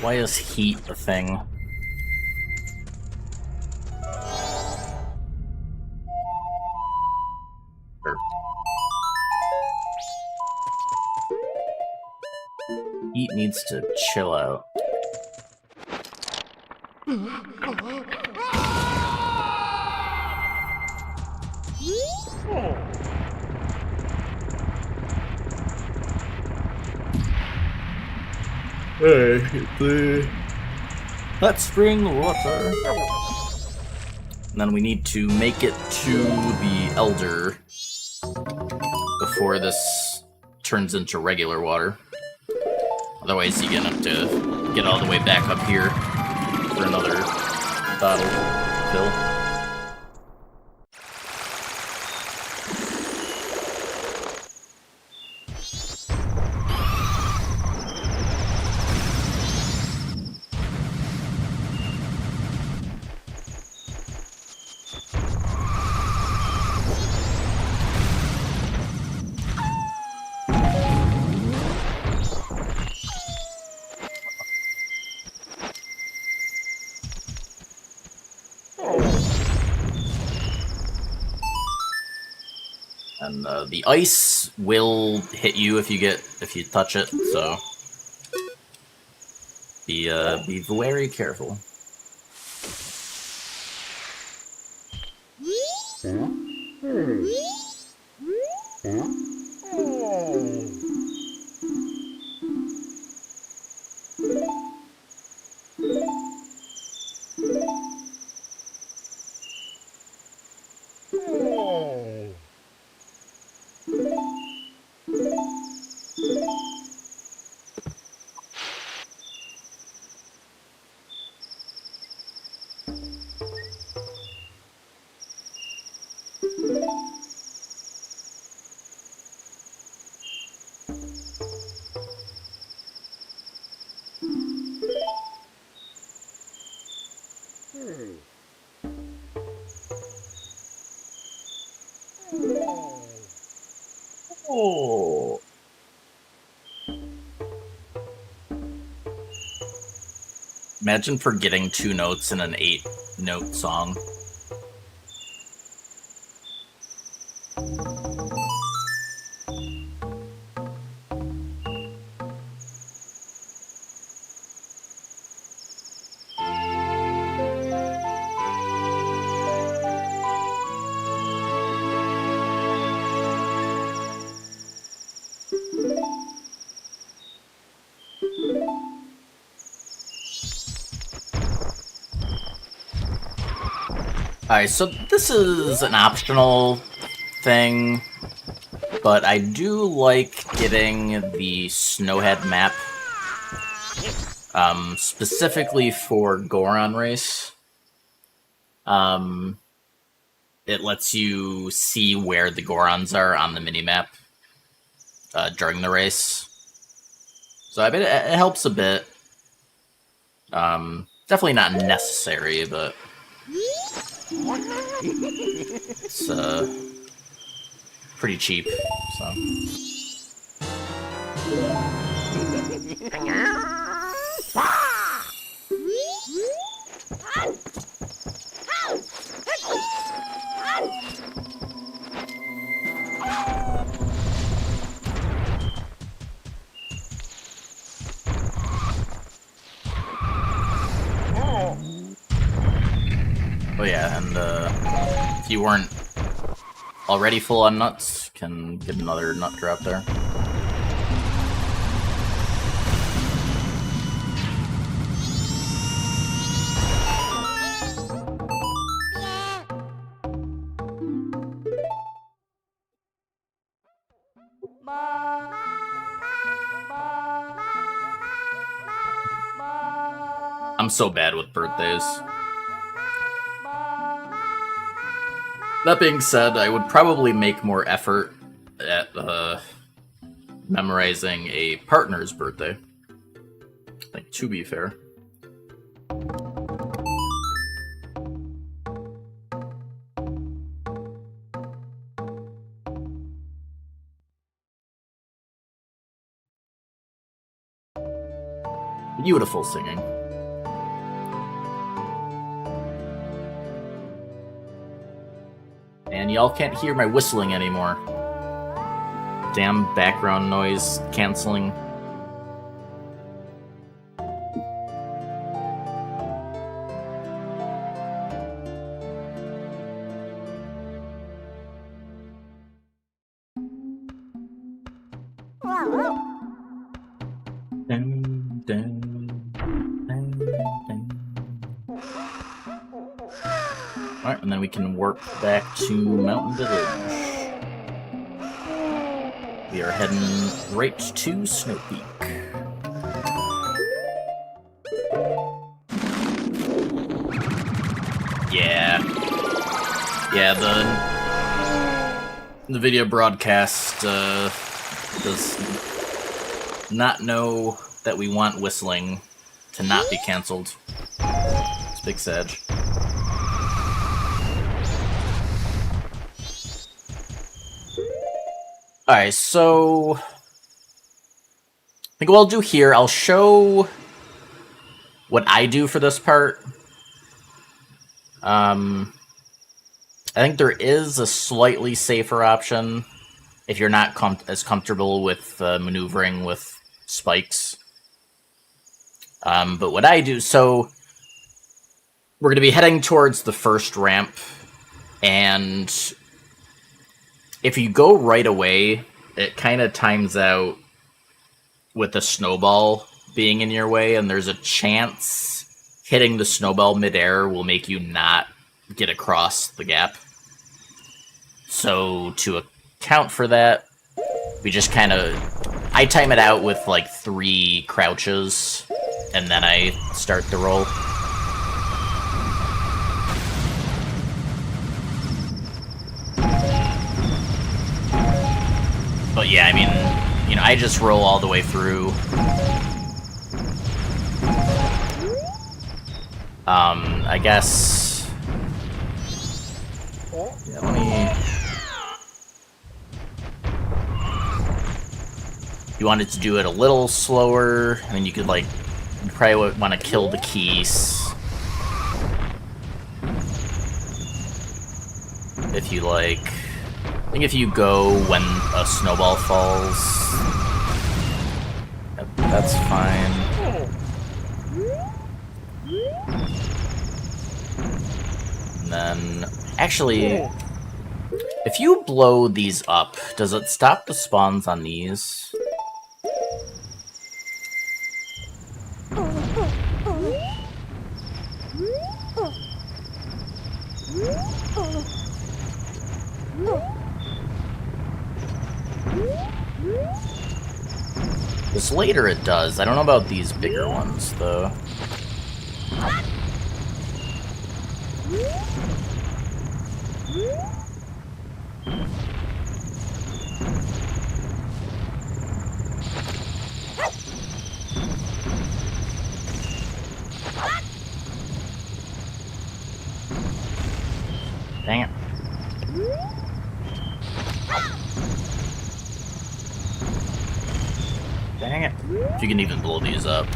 Why is heat a thing? Heat needs to chill out. Hey, the hot spring water. And then we need to make it to the Elder before this turns into regular water. Otherwise, you're gonna have to get all the way back up here for another bottle fill. And the ice will hit you if you touch it, so be very careful. Imagine forgetting 2 notes in an 8-note song. Alright, so this is an optional thing, but I do like getting the Snowhead map, specifically for Goron Race. It lets you see where the Gorons are on the minimap during the race. So I mean, it helps a bit. Definitely not necessary, but it's pretty cheap, so. Oh yeah, and if you weren't already full on nuts, can get another nut drop there. I'm so bad with birthdays. That being said, I would probably make more effort at memorizing a partner's birthday. Like, to be fair. Beautiful singing. And y'all can't hear my whistling anymore. Damn background noise canceling. Alright, and then we can warp back to Mountain Village. We are heading right to Snow Peak. Yeah, the video broadcast does not know that we want whistling to not be cancelled. It's big Sag. Alright, so I think what I'll do here, I'll show what I do for this part. I think there is a slightly safer option if you're not as comfortable with maneuvering with spikes. But what I do, so we're going to be heading towards the first ramp, and if you go right away, it kind of times out with the snowball being in your way, and there's a chance hitting the snowball midair will make you not get across the gap. So to account for that, we just kind of... I time it out with like 3 crouches, and then I start the roll. But yeah, I mean, you know, I just roll all the way through. I guess... Yeah, let me... You wanted to do it a little slower, and then you could, like, you probably would want to kill the keys. If you like... I think if you go when a snowball falls... That's fine. And then... Actually... If you blow these up, does it stop the spawns on these? This later it does. I don't know about these bigger ones, though. Dang it. Dang it. If you can even blow these up.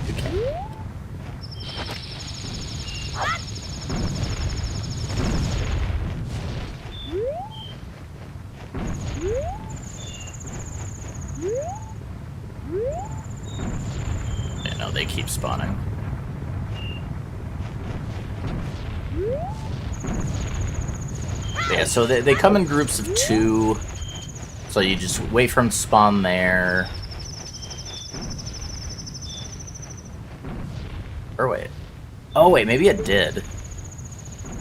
Okay. Yeah, no, they keep spawning. Yeah, so they come in groups of 2, so you just wait for them to spawn there. Or wait. Oh wait, maybe it did.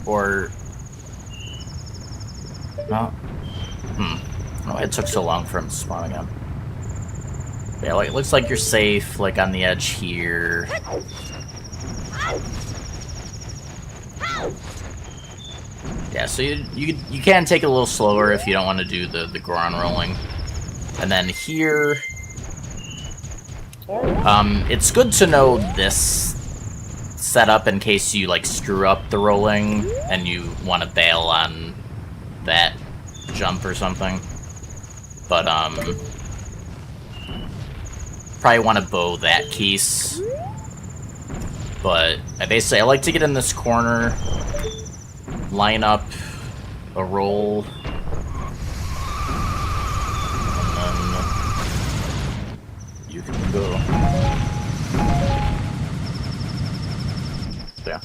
Or... No. Oh, it took so long for them to spawn again. Yeah, like, it looks like you're safe, like, on the edge here. Yeah, so you can take it a little slower if you don't want to do the Goron rolling. And then here... it's good to know this setup in case you, like, screw up the rolling and you want to bail on that jump or something. But, probably want to bow that keys. But, I like to get in this corner, line up a roll, and then you can go. Yeah.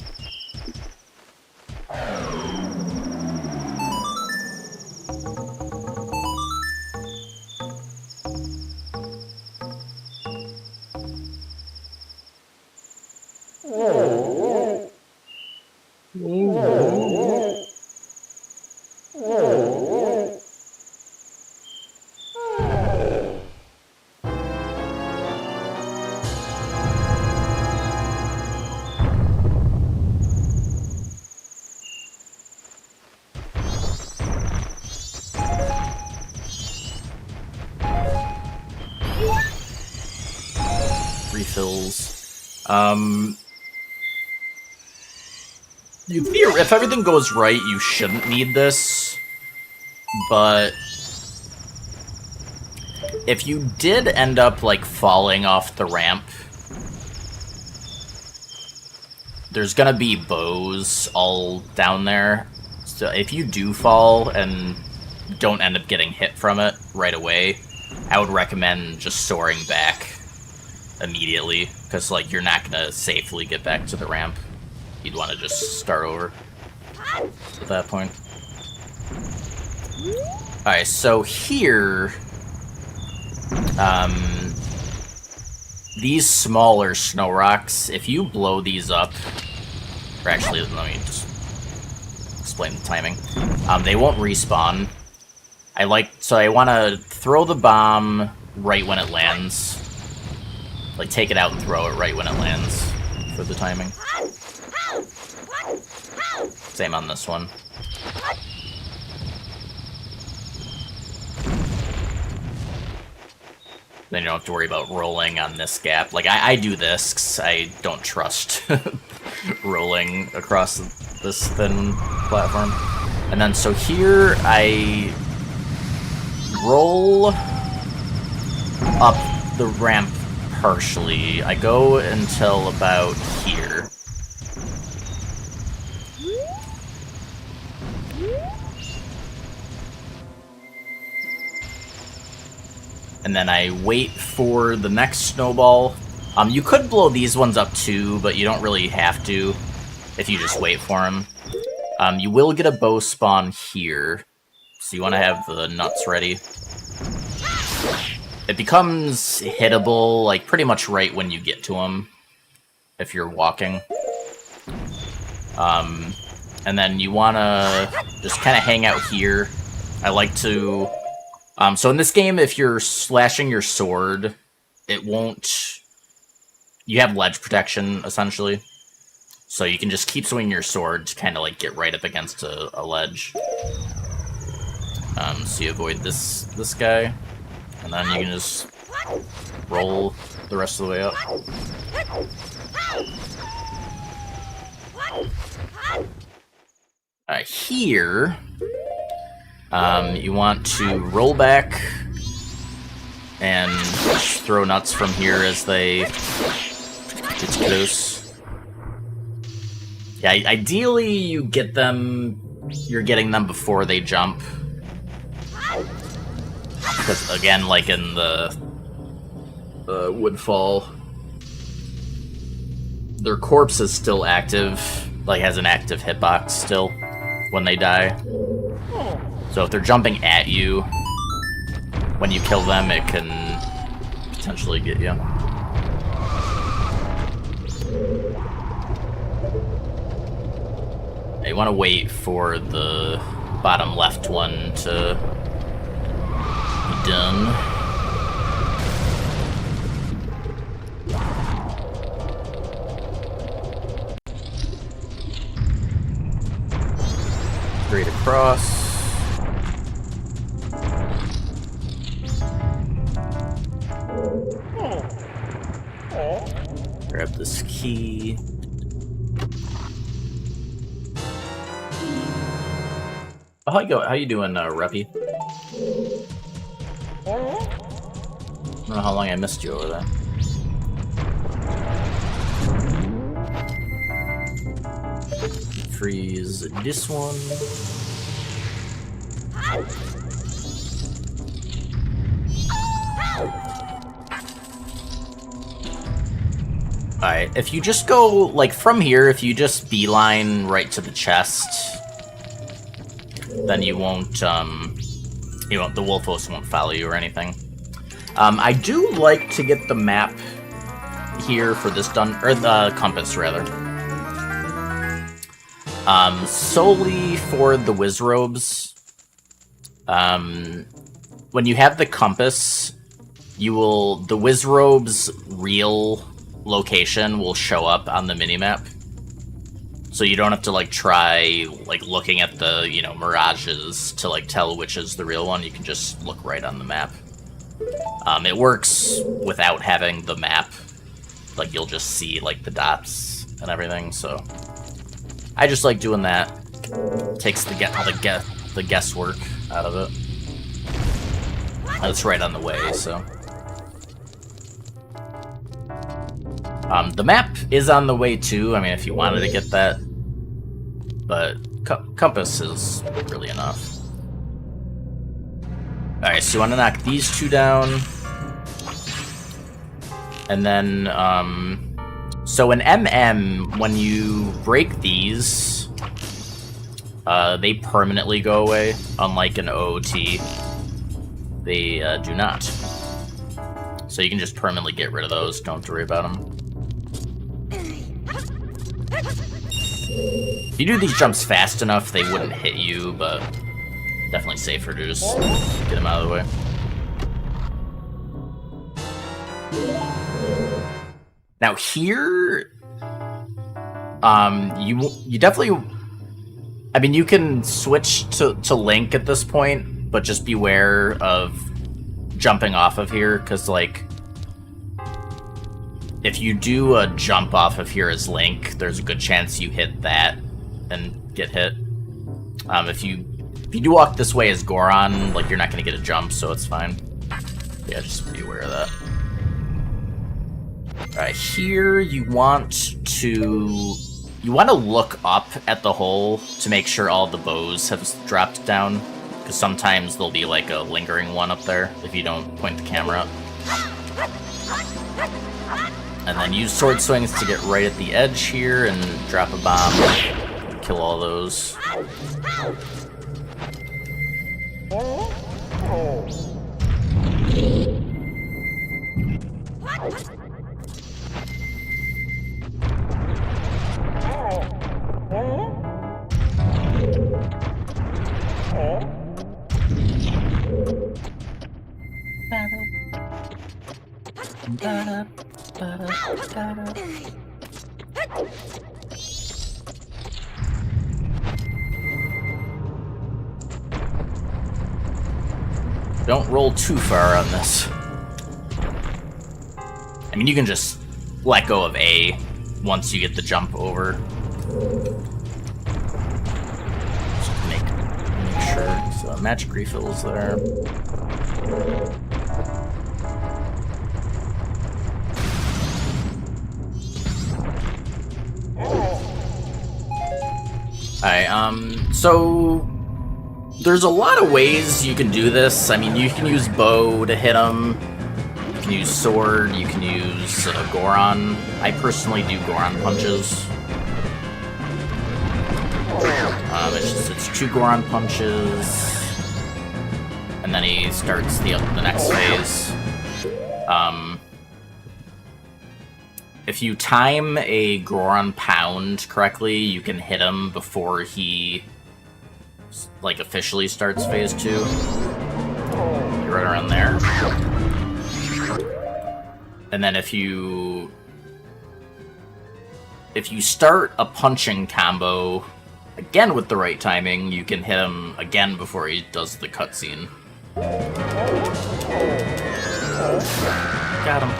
Refills. If everything goes right, you shouldn't need this, but if you did end up, like, falling off the ramp, there's gonna be bows all down there, so if you do fall and don't end up getting hit from it right away, I would recommend just soaring back immediately, because, like, you're not gonna safely get back to the ramp. You'd want to just start over at that point. Alright, so here, these smaller snow rocks, if you blow these up, or actually, let me just explain the timing. They won't respawn. I want to throw the bomb right when it lands. Like, take it out and throw it right when it lands for the timing. Same on this one. Then you don't have to worry about rolling on this gap. Like, I do this because I don't trust rolling across this thin platform. And then, so here, I roll up the ramp partially. I go until about here. And then I wait for the next snowball. You could blow these ones up too, but you don't really have to if you just wait for them. You will get a bow spawn here, so you want to have the nuts ready. It becomes hittable, like, pretty much right when you get to them, if you're walking. And then you want to just kind of hang out here. I like to... so in this game, if you're slashing your sword, it won't... You have ledge protection, essentially. So you can just keep swinging your sword to kind of, like, get right up against a ledge. So you avoid this guy. And then you can just roll the rest of the way up. Here, you want to roll back and throw nuts from here as they get close. Yeah, ideally you get them, you're getting them before they jump. Because, again, like in the Woodfall, their corpse is still active, like has an active hitbox still when they die. So if they're jumping at you, when you kill them, it can potentially get you. You want to wait for the bottom left one to be done. Straight across. Grab this key. Oh, how you doing, Reppy? I don't know how long I missed you over there. Freeze this one. Alright, if you just go, like, from here, if you just beeline right to the chest, then you won't, the wolf host won't follow you or anything. I do like to get the map here for this done, or the compass, rather. Solely for the Wizrobes. When you have the compass, the Wizrobe's real location will show up on the minimap. So you don't have to, like, try, like, looking at the, mirages to, like, tell which is the real one. You can just look right on the map. It works without having the map. Like, you'll just see, like, the dots and everything, so... I just like doing that. Takes the guesswork out of it. And it's right on the way, so... the map is on the way, too. I mean, if you wanted to get that. But compass is really enough. Alright, so you want to knock these two down. And then, so in MM, when you break these, they permanently go away, unlike an OOT. They do not. So you can just permanently get rid of those, don't have to worry about them. If you do these jumps fast enough, they wouldn't hit you, but definitely safer to just get them out of the way. Now here, you definitely, I mean, you can switch to Link at this point, but just beware of jumping off of here, because, like, if you do a jump off of here as Link, there's a good chance you hit that and get hit. If you do walk this way as Goron, like, you're not going to get a jump, so it's fine. Yeah, just be aware of that. Alright, here you want to look up at the hole to make sure all the bows have dropped down, because sometimes there'll be like a lingering one up there if you don't point the camera up. And then use sword swings to get right at the edge here and drop a bomb. Kill all those. Don't roll too far on this. I mean, you can just let go of A once you get the jump over. Just make sure. So magic refills there. Alright, so there's a lot of ways you can do this. I mean, you can use bow to hit them. You can use sword. You can use Goron. I personally do Goron punches. It's 2 Goron punches, and then he starts the next phase. If you time a Goron pound correctly, you can hit him before he like officially starts phase 2. You're right around there. And then if you start a punching combo again with the right timing, you can hit him again before he does the cutscene. Got him.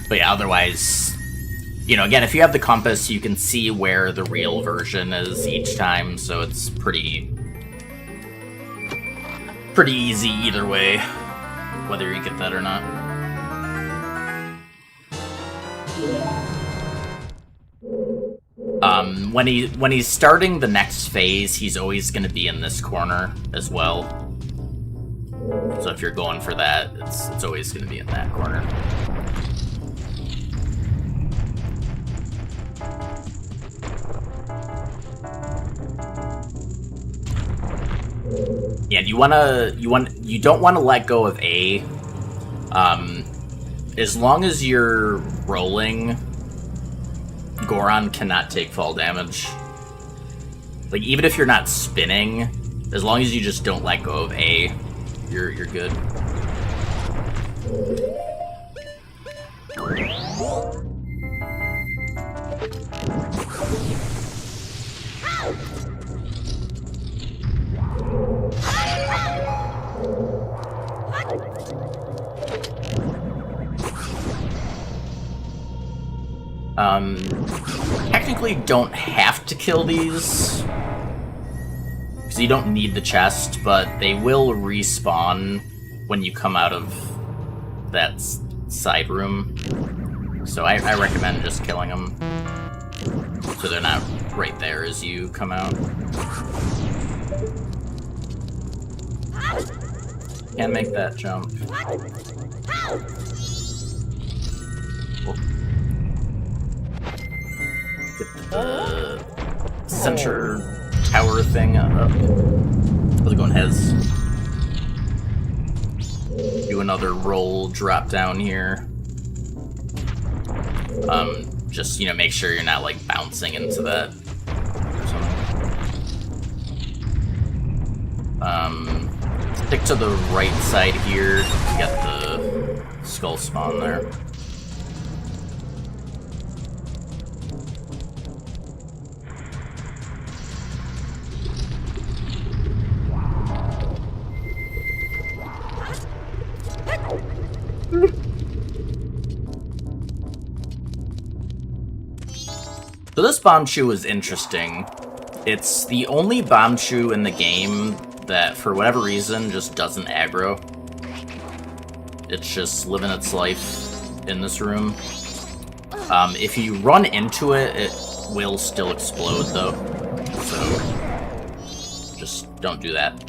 But yeah, otherwise, you know, again, if you have the compass, you can see where the real version is each time, so it's pretty easy either way, whether you get that or not. When he's starting the next phase, he's always going to be in this corner as well. So if you're going for that, it's always going to be in that corner. Yeah, you don't want to let go of A. As long as you're rolling, Goron cannot take fall damage. Like, even if you're not spinning, as long as you just don't let go of A, you're good. Technically don't have to kill these, because you don't need the chest, but they will respawn when you come out of that side room. So I recommend just killing them, so they're not right there as you come out. Can't make that jump. Whoa. Get the center tower thing up. How's it going, Hez? Do another roll drop down here. Just, you know, make sure you're not, like, bouncing into that or something. Stick to the right side here to get the skull spawn there. So this bomb shoe is interesting. It's the only Bombchu in the game that, for whatever reason, just doesn't aggro. It's just living its life in this room. If you run into it, it will still explode, though. So, just don't do that.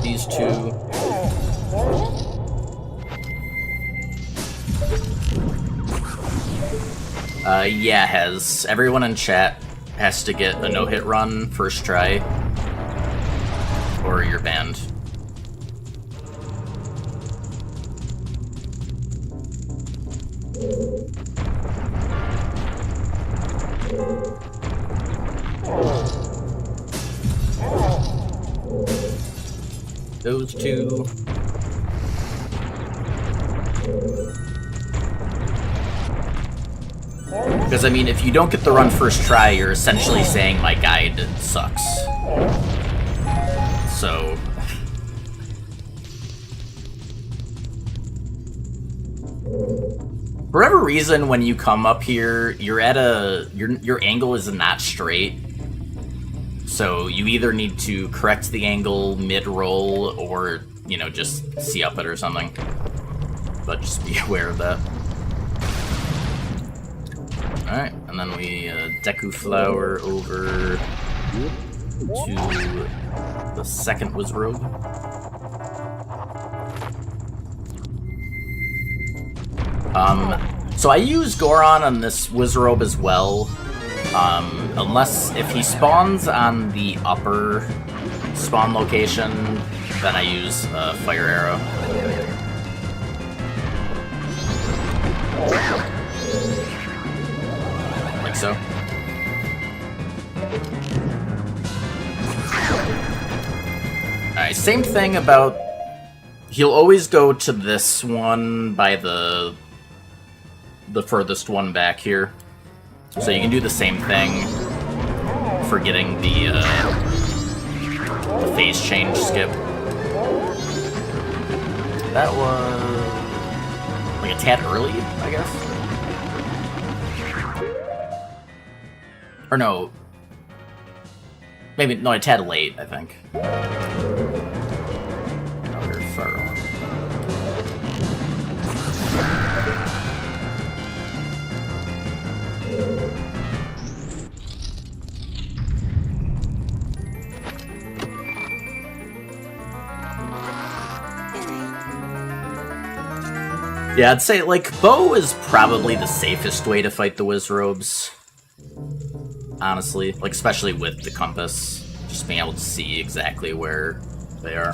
These two. Yeah, everyone in chat has to get a no-hit run first try, or you're banned. Those two. Because, I mean, if you don't get the run first try, you're essentially saying my guide sucks. So... for whatever reason, when you come up here, you're at your angle is not straight. So you either need to correct the angle mid-roll, or, you know, just see up it or something. But just be aware of that. Alright, and then we Deku Flower over to the second Wizrobe. So I use Goron on this Wizrobe as well, unless if he spawns on the upper spawn location, then I use Fire Arrow. Like so. Alright, same thing about... he'll always go to this one by the furthest one back here. So you can do the same thing for getting the phase change skip. That was like a tad early, I guess? Or no. Maybe, no, a tad late, I think. No, we're far on. Yeah, I'd say, like, bow is probably the safest way to fight the Wizrobes. Honestly. Like, especially with the compass. Just being able to see exactly where they are.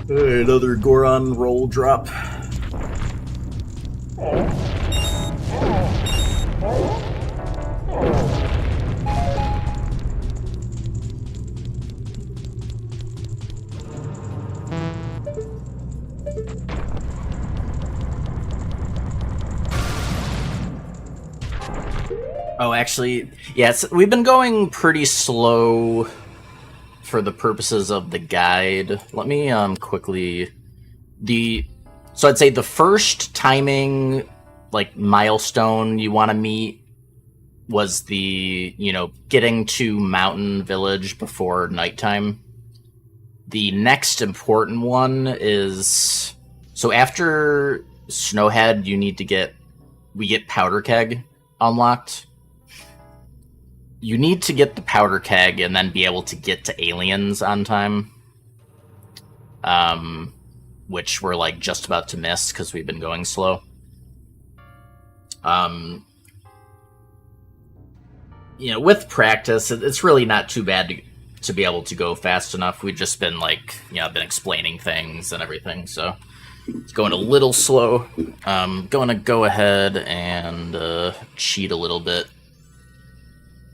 Hey, another Goron roll drop. Oh, actually, yes, we've been going pretty slow for the purposes of the guide. Let me quickly... So I'd say the first timing, like, milestone you want to meet was the, you know, getting to Mountain Village before nighttime. The next important one is... so after Snowhead, you need to get... we get Powder Keg unlocked. You need to get the Powder Keg and then be able to get to Aliens on time. Which we're, like, just about to miss because we've been going slow. You know, with practice, it's really not too bad to be able to go fast enough. We've just been, like, you know, been explaining things and everything, so it's going a little slow. Going to go ahead and cheat a little bit,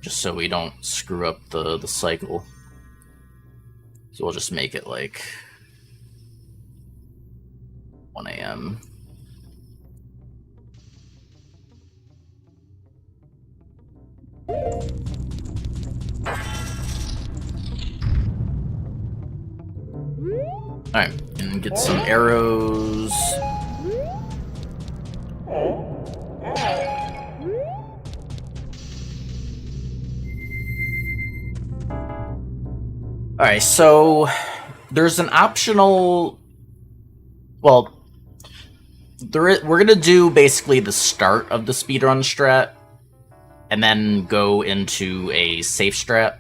just so we don't screw up the cycle. So we'll just make it like 1 a.m. Alright, and get some arrows. Alright, so there's an optional... Well, we're gonna do basically the start of the speedrun strat, and then go into a safe strat.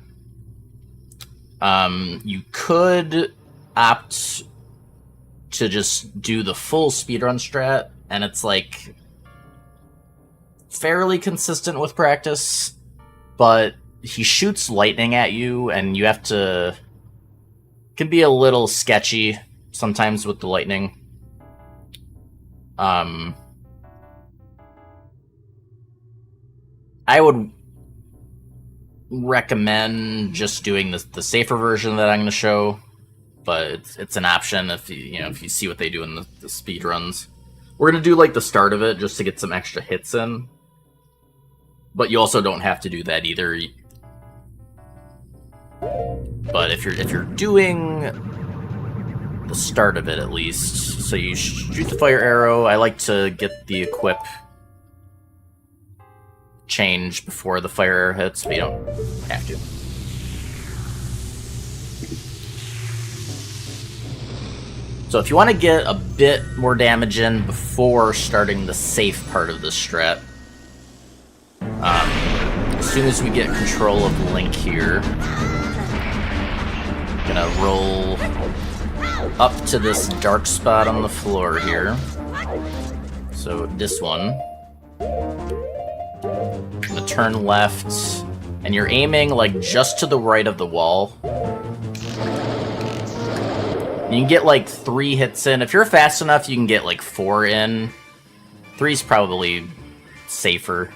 You could opt to just do the full speedrun strat, and it's like fairly consistent with practice, but he shoots lightning at you, and you have to... It can be a little sketchy sometimes with the lightning. I would recommend just doing the safer version that I'm going to show, but it's an option if if you see what they do in the speed runs. We're going to do like the start of it just to get some extra hits in, but you also don't have to do that either. But if you're doing the start of it at least, so you shoot the fire arrow. I like to get the equip change before the fire arrow hits, but you don't have to. So if you want to get a bit more damage in before starting the safe part of the strat, as soon as we get control of Link here, I'm gonna roll up to this dark spot on the floor here. So this one. Gonna turn left, and you're aiming like just to the right of the wall. You can get like 3 hits in. If you're fast enough, you can get like 4 in. 3's probably safer.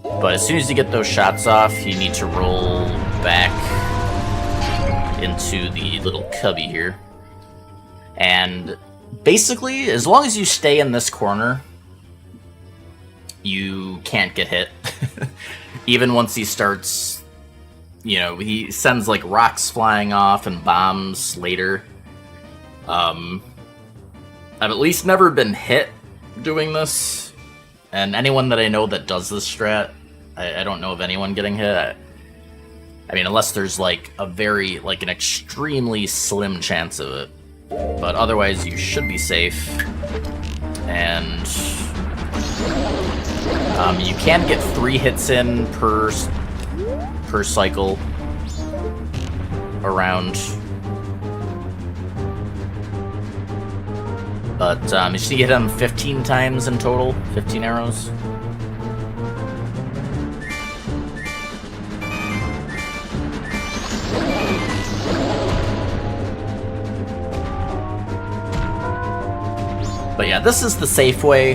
But as soon as you get those shots off, you need to roll back into the little cubby here. And basically, as long as you stay in this corner, you can't get hit. Even once he starts, he sends like rocks flying off and bombs later. I've at least never been hit doing this, and anyone that I know that does this strat, I don't know of anyone getting hit. I mean, unless there's like an extremely slim chance of it. But otherwise, you should be safe. And you can get 3 hits in per cycle around. But you should hit him 15 times in total, 15 arrows. But yeah, this is the safe way.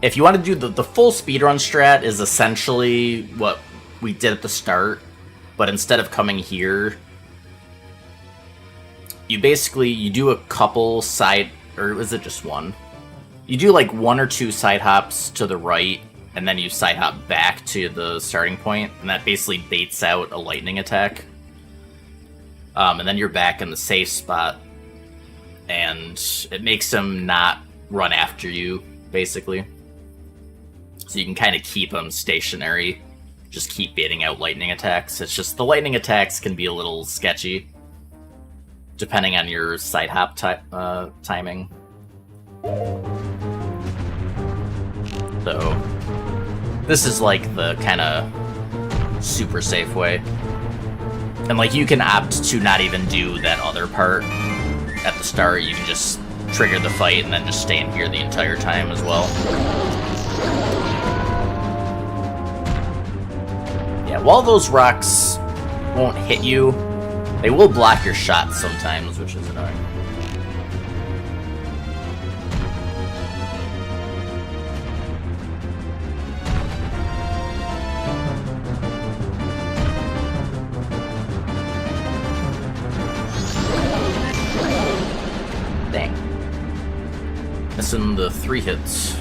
If you want to do the full speedrun strat is essentially what we did at the start, but instead of coming here, you do a couple side, or is it just one? You do like 1 or 2 side hops to the right, and then you side hop back to the starting point, and that basically baits out a lightning attack. And then you're back in the safe spot, and it makes him not run after you, basically. So you can kind of keep him stationary, just keep baiting out lightning attacks. It's just the lightning attacks can be a little sketchy, depending on your side hop timing. So this is like the kind of super safe way. And like you can opt to not even do that other part at the start. You can just trigger the fight and then just stay in here the entire time as well. Yeah, while those rocks won't hit you, they will block your shots sometimes, which is annoying. Dang. Missing the 3 hits.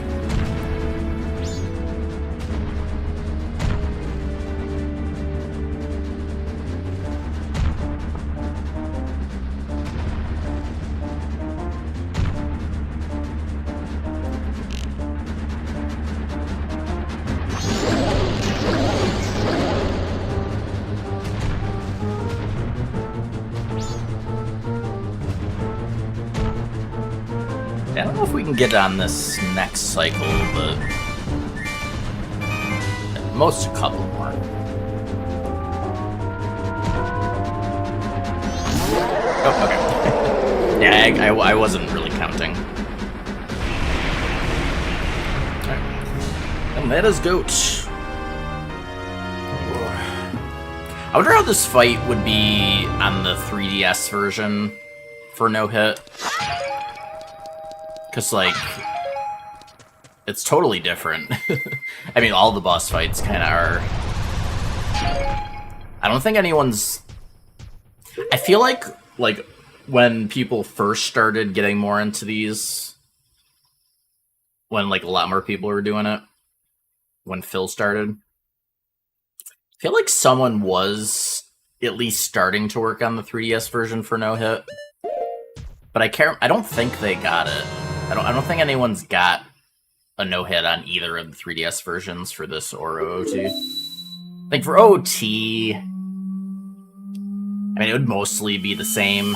I don't know if we can get on this next cycle, but at most a couple more. Oh, okay. Yeah, I wasn't really counting. Alright. And that is Goat. I wonder how this fight would be on the 3DS version for no hit. Because, like, it's totally different. I mean, all the boss fights kind of are. I don't think anyone's... I feel like, when people first started getting more into these, when, like, a lot more people were doing it, when Phil started, I feel like someone was at least starting to work on the 3DS version for no hit. But I don't think they got it. I don't think anyone's got a no-hit on either of the 3DS versions for this or OOT. I think for OOT, I mean, it would mostly be the same.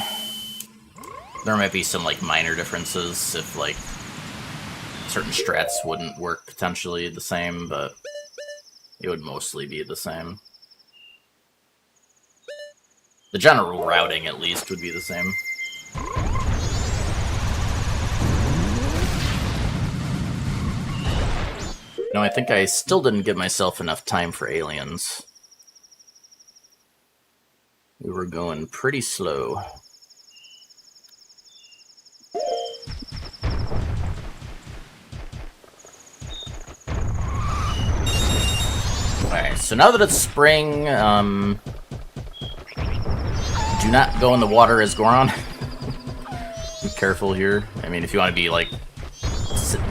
There might be some, like, minor differences if, like, certain strats wouldn't work potentially the same, but it would mostly be the same. The general routing, at least, would be the same. No, I think I still didn't give myself enough time for aliens. We were going pretty slow. Alright, so now that it's spring, do not go in the water as Goron. Be careful here. I mean, if you want to be, like,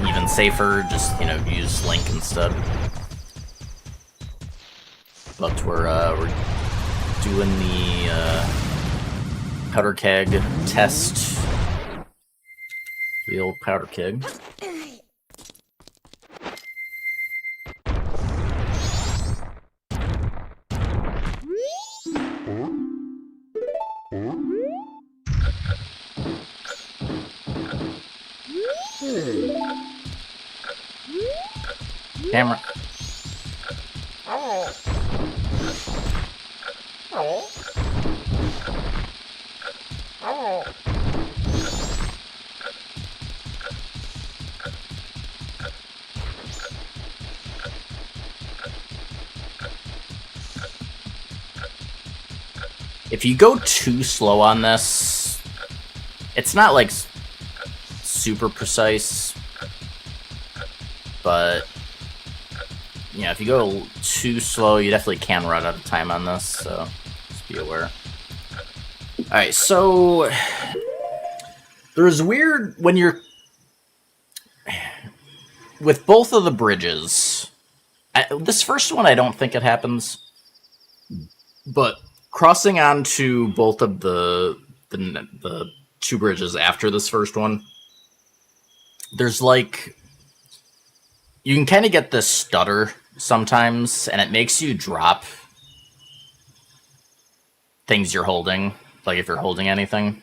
even safer, just, you know, use Link instead. But we're doing the powder keg test. The old powder keg. Camera. If you go too slow on this, it's not like super precise, but you know, if you go too slow, you definitely can run out of time on this, so just be aware. Alright, so there's weird when you're with both of the bridges. This first one, I don't think it happens, but crossing onto both of the 2 bridges after this first one, there's like, you can kind of get this stutter sometimes, and it makes you drop things you're holding, like if you're holding anything.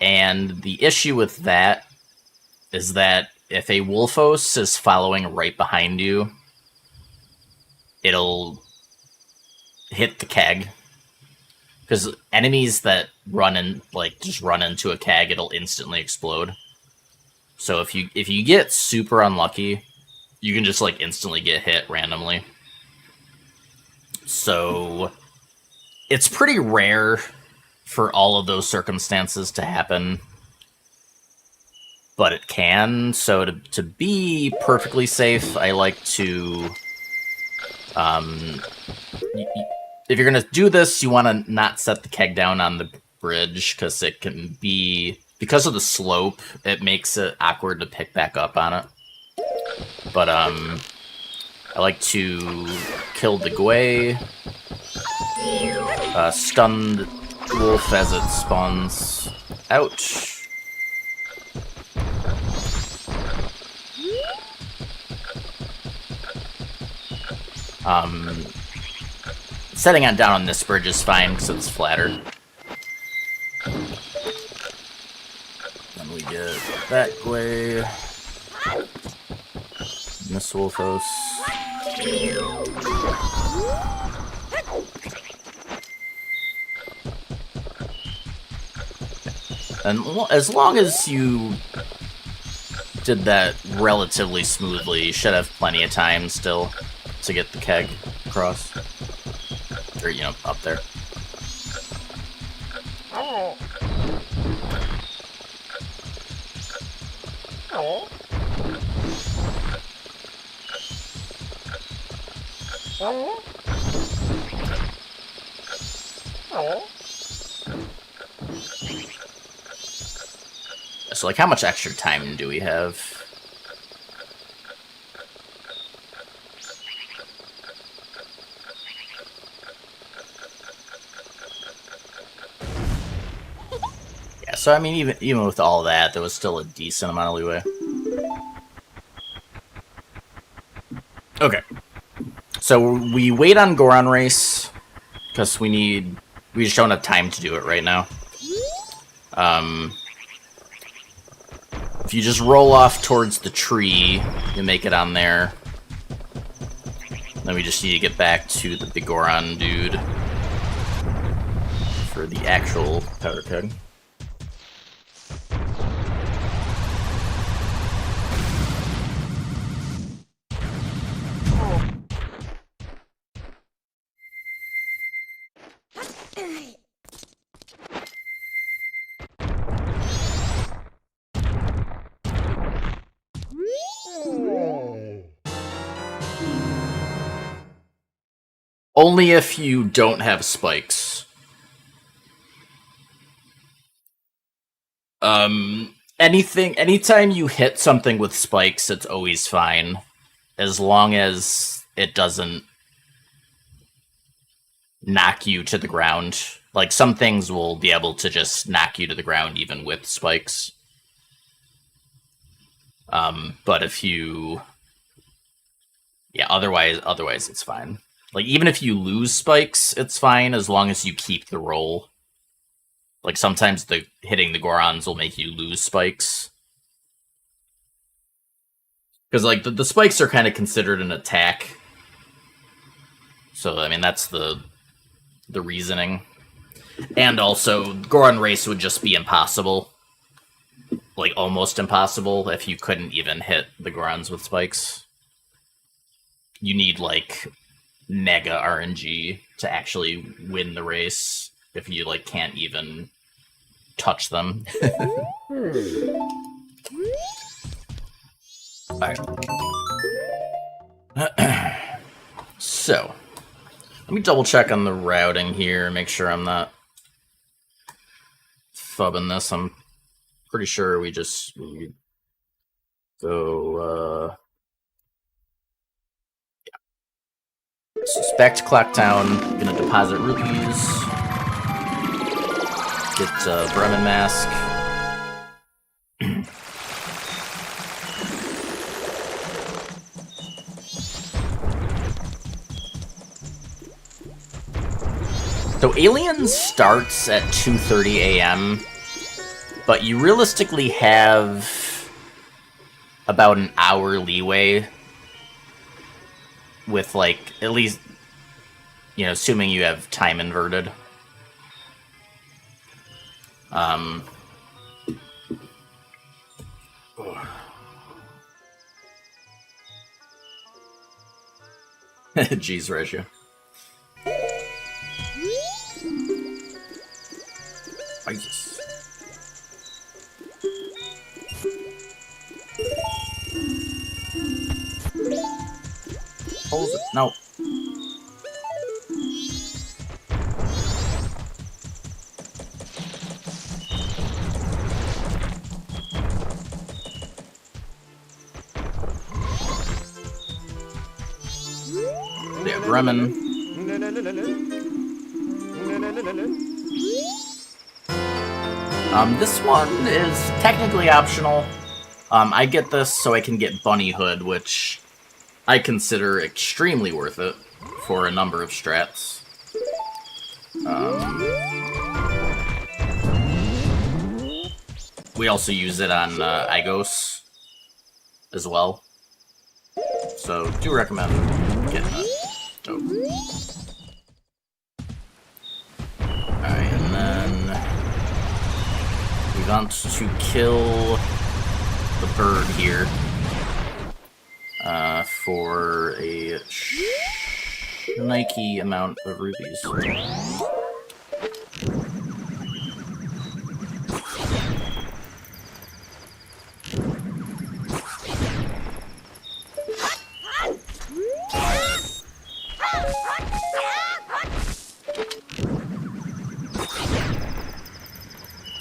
And the issue with that is that if a Wolfos is following right behind you, it'll hit the keg. Because enemies that run in, like, just run into a keg, it'll instantly explode. So if you get super unlucky, you can just, like, instantly get hit randomly. So it's pretty rare for all of those circumstances to happen, but it can. So to be perfectly safe, I like to, if you're gonna do this, you want to not set the keg down on the bridge, because it can be because of the slope, it makes it awkward to pick back up on it. But, I like to kill the Gwei, stun the wolf as it spawns out. Setting it down on this bridge is fine because it's flatter. Then we get that Gwei. Miss Wolfos. And as long as you did that relatively smoothly, you should have plenty of time still to get the keg across. Or, you know, up there. So, like, how much extra time do we have? Yeah, so I mean, even with all that, there was still a decent amount of leeway. Okay. So we wait on Goron Race, because we just don't have time to do it right now. If you just roll off towards the tree, you make it on there. Then we just need to get back to the big Goron dude for the actual powder keg. Only if you don't have spikes. Anytime you hit something with spikes, it's always fine. As long as it doesn't knock you to the ground. Like, some things will be able to just knock you to the ground even with spikes. But if you... Yeah, otherwise it's fine. Like, even if you lose spikes, it's fine, as long as you keep the roll. Like, sometimes hitting the Gorons will make you lose spikes. Because, like, the spikes are kind of considered an attack. So, I mean, that's the reasoning. And also, Goron Race would just be impossible. Like, almost impossible if you couldn't even hit the Gorons with spikes. You need, like, mega RNG to actually win the race if you, like, can't even touch them. Alright. So, let me double check on the routing here, make sure I'm not fubbing this. I'm pretty sure we go, So it's back to Clocktown, gonna deposit rupees, get Bremen Mask. So Aliens starts at 2:30 a.m., but you realistically have about an hour leeway with, like, at least, you know, assuming you have time inverted. G's ratio. Jesus. Hold it. No. Bremen. This one is technically optional. I get this so I can get Bunny Hood, which I consider extremely worth it for a number of strats. We also use it on Igos as well. So, do recommend getting it. Dope. Alright, and then we want to kill the bird here for a Nike amount of rubies.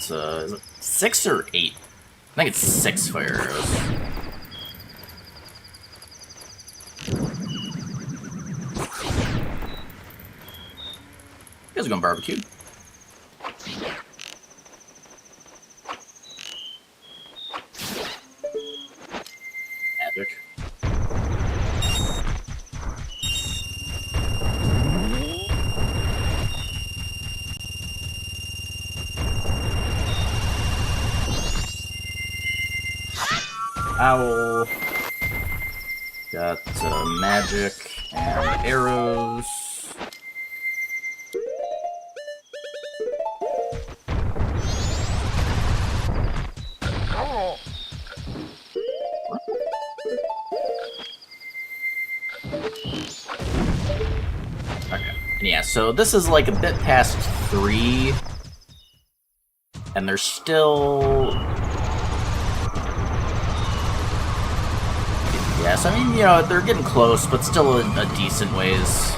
Is it 6 or 8? I think it's 6 fire arrows. You guys are going barbecue. Magic. Owl. Got magic and arrows. Okay. Yeah, so this is like a bit past 3. And there's still... Yes, I mean, you know, they're getting close, but still a decent ways.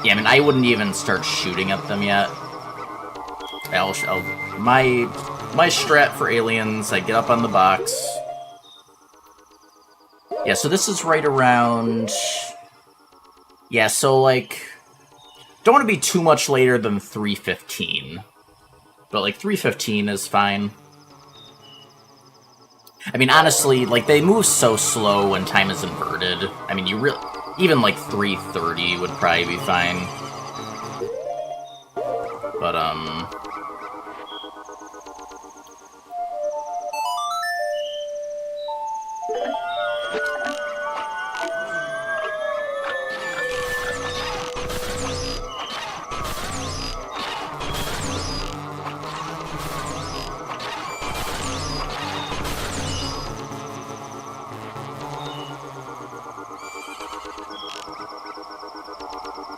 Yeah, I mean, I wouldn't even start shooting at them yet. My strat for aliens, I get up on the box. Yeah, so this is right around... Yeah, so, like... Don't want to be too much later than 3:15. But, like, 3:15 is fine. I mean, honestly, like, they move so slow when time is inverted. I mean, you really... Even, like, 3:30 would probably be fine. But,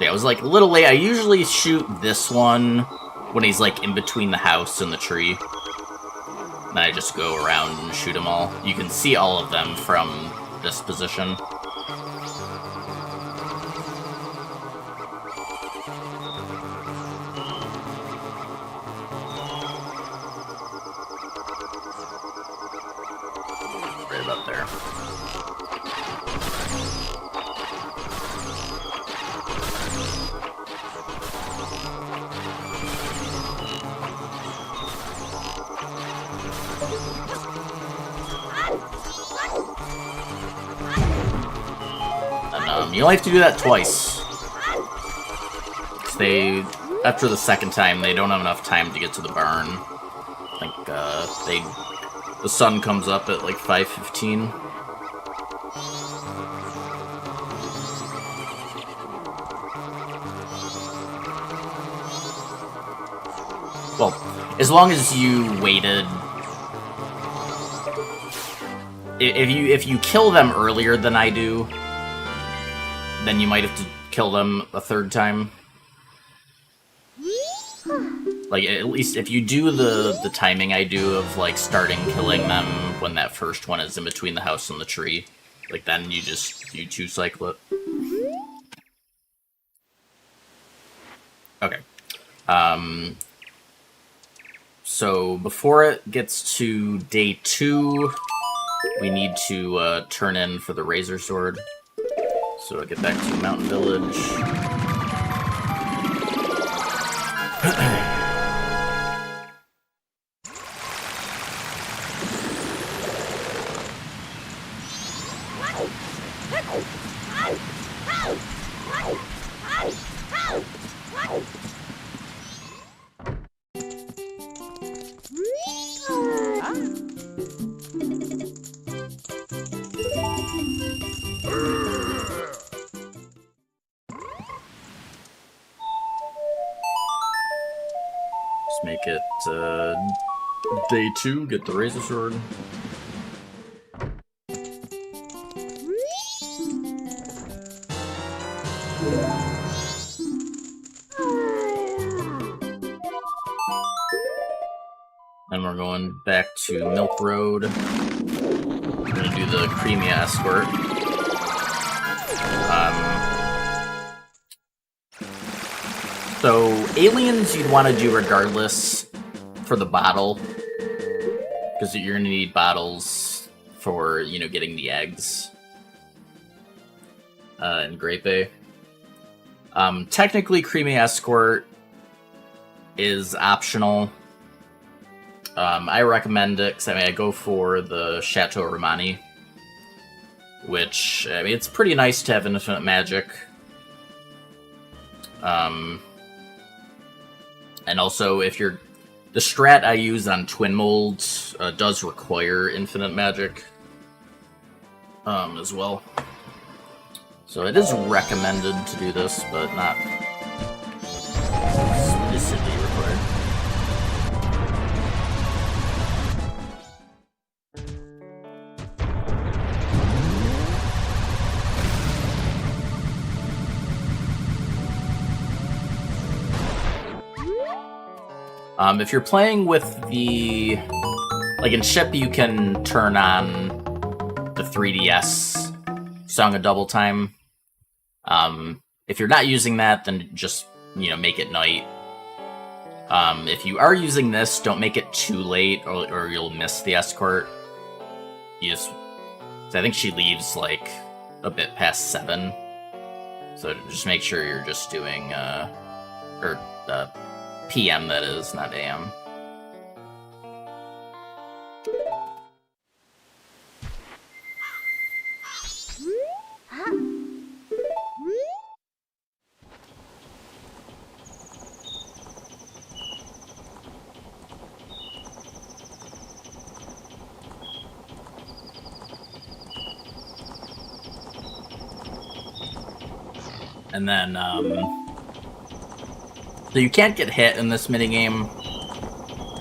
yeah, it was, like, a little late. I usually shoot this one when he's, like, in between the house and the tree. Then I just go around and shoot them all. You can see all of them from this position. Right about there. And, you only have to do that twice. 'Cause they, after the second time, they don't have enough time to get to the barn. I think, the sun comes up at, like, 5:15. Well, as long as you waited... If you kill them earlier than I do, then you might have to kill them a third time. Like, at least if you do the timing I do of, like, starting killing them when that first one is in between the house and the tree, like, then you two-cycle it. Okay. So, before it gets to day 2, we need to turn in for the Razor Sword. So I'll get back to Mountain Village. Just make it day 2, get the Razor Sword. Then we're going back to Milk Road. We're gonna do the Creamia Escort. So, aliens you'd want to do regardless for the bottle, because you're going to need bottles for, you know, getting the eggs in Great Bay. Technically, Creamy Escort is optional. I recommend it because I go for the Chateau Romani, which, I mean, it's pretty nice to have infinite magic. And also, if you're... The strat I use on Twin Molds does require infinite magic as well. So it is recommended to do this, but not specifically required. If you're playing with the... Like in Ship, you can turn on the 3DS Song of Double Time. If you're not using that, then just, you know, make it night. If you are using this, don't make it too late, or you'll miss the escort. You just... I think she leaves, like, a bit past 7. So just make sure you're just doing, PM, that is, not AM. And then, so you can't get hit in this minigame,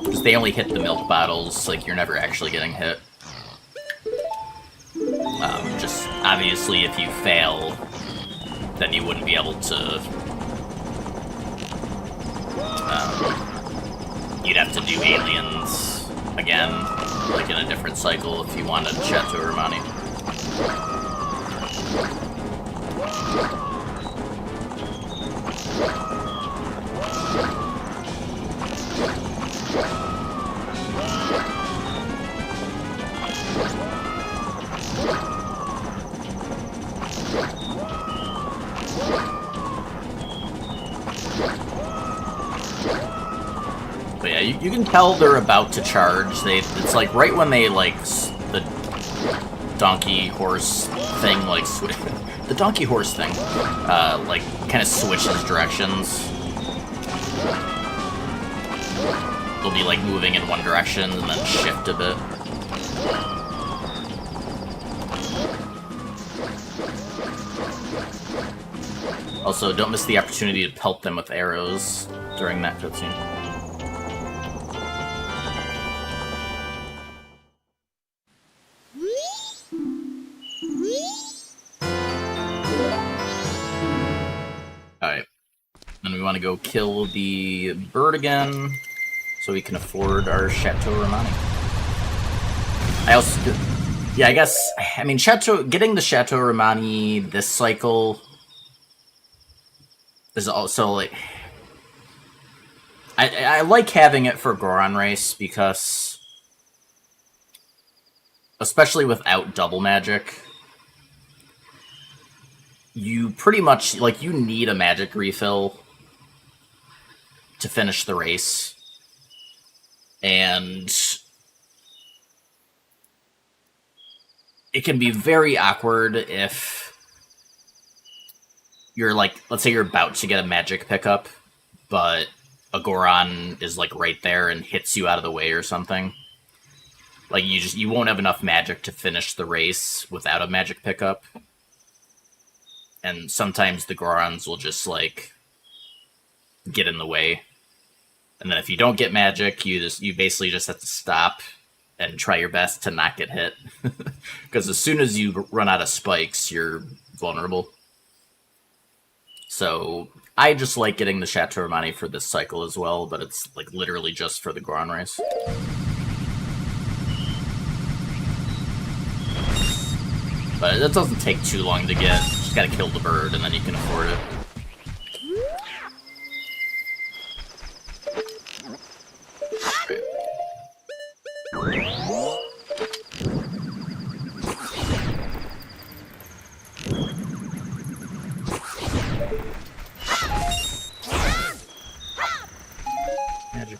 because they only hit the milk bottles, like, you're never actually getting hit. Just, obviously, if you fail, then you wouldn't be able to... you'd have to do aliens again, like in a different cycle if you wanted Chateau Romani. But yeah, you can tell they're about to charge. It's like right when they, like, the donkey horse thing, like, the donkey horse thing, like, kind of switches directions. They'll be, like, moving in one direction and then shift a bit. Also, don't miss the opportunity to pelt them with arrows during that cutscene. Alright. Then we want to go kill the bird again, so we can afford our Chateau Romani. I also... Yeah, I guess... I mean, getting the Chateau Romani this cycle is also, like... I like having it for Goron Race, because... Especially without double magic... you pretty much, like, you need a magic refill to finish the race. And it can be very awkward if you're, like, let's say you're about to get a magic pickup, but a Goron is, like, right there and hits you out of the way or something. Like, you won't have enough magic to finish the race without a magic pickup. And sometimes the Gorons will just, like, get in the way. And then if you don't get magic, you basically just have to stop and try your best to not get hit. Because as soon as you run out of spikes, you're vulnerable. So I just like getting the Chateau Romani for this cycle as well, but it's, like, literally just for the Goron race. But it doesn't take too long to get. You just gotta kill the bird, and then you can afford it. Magic.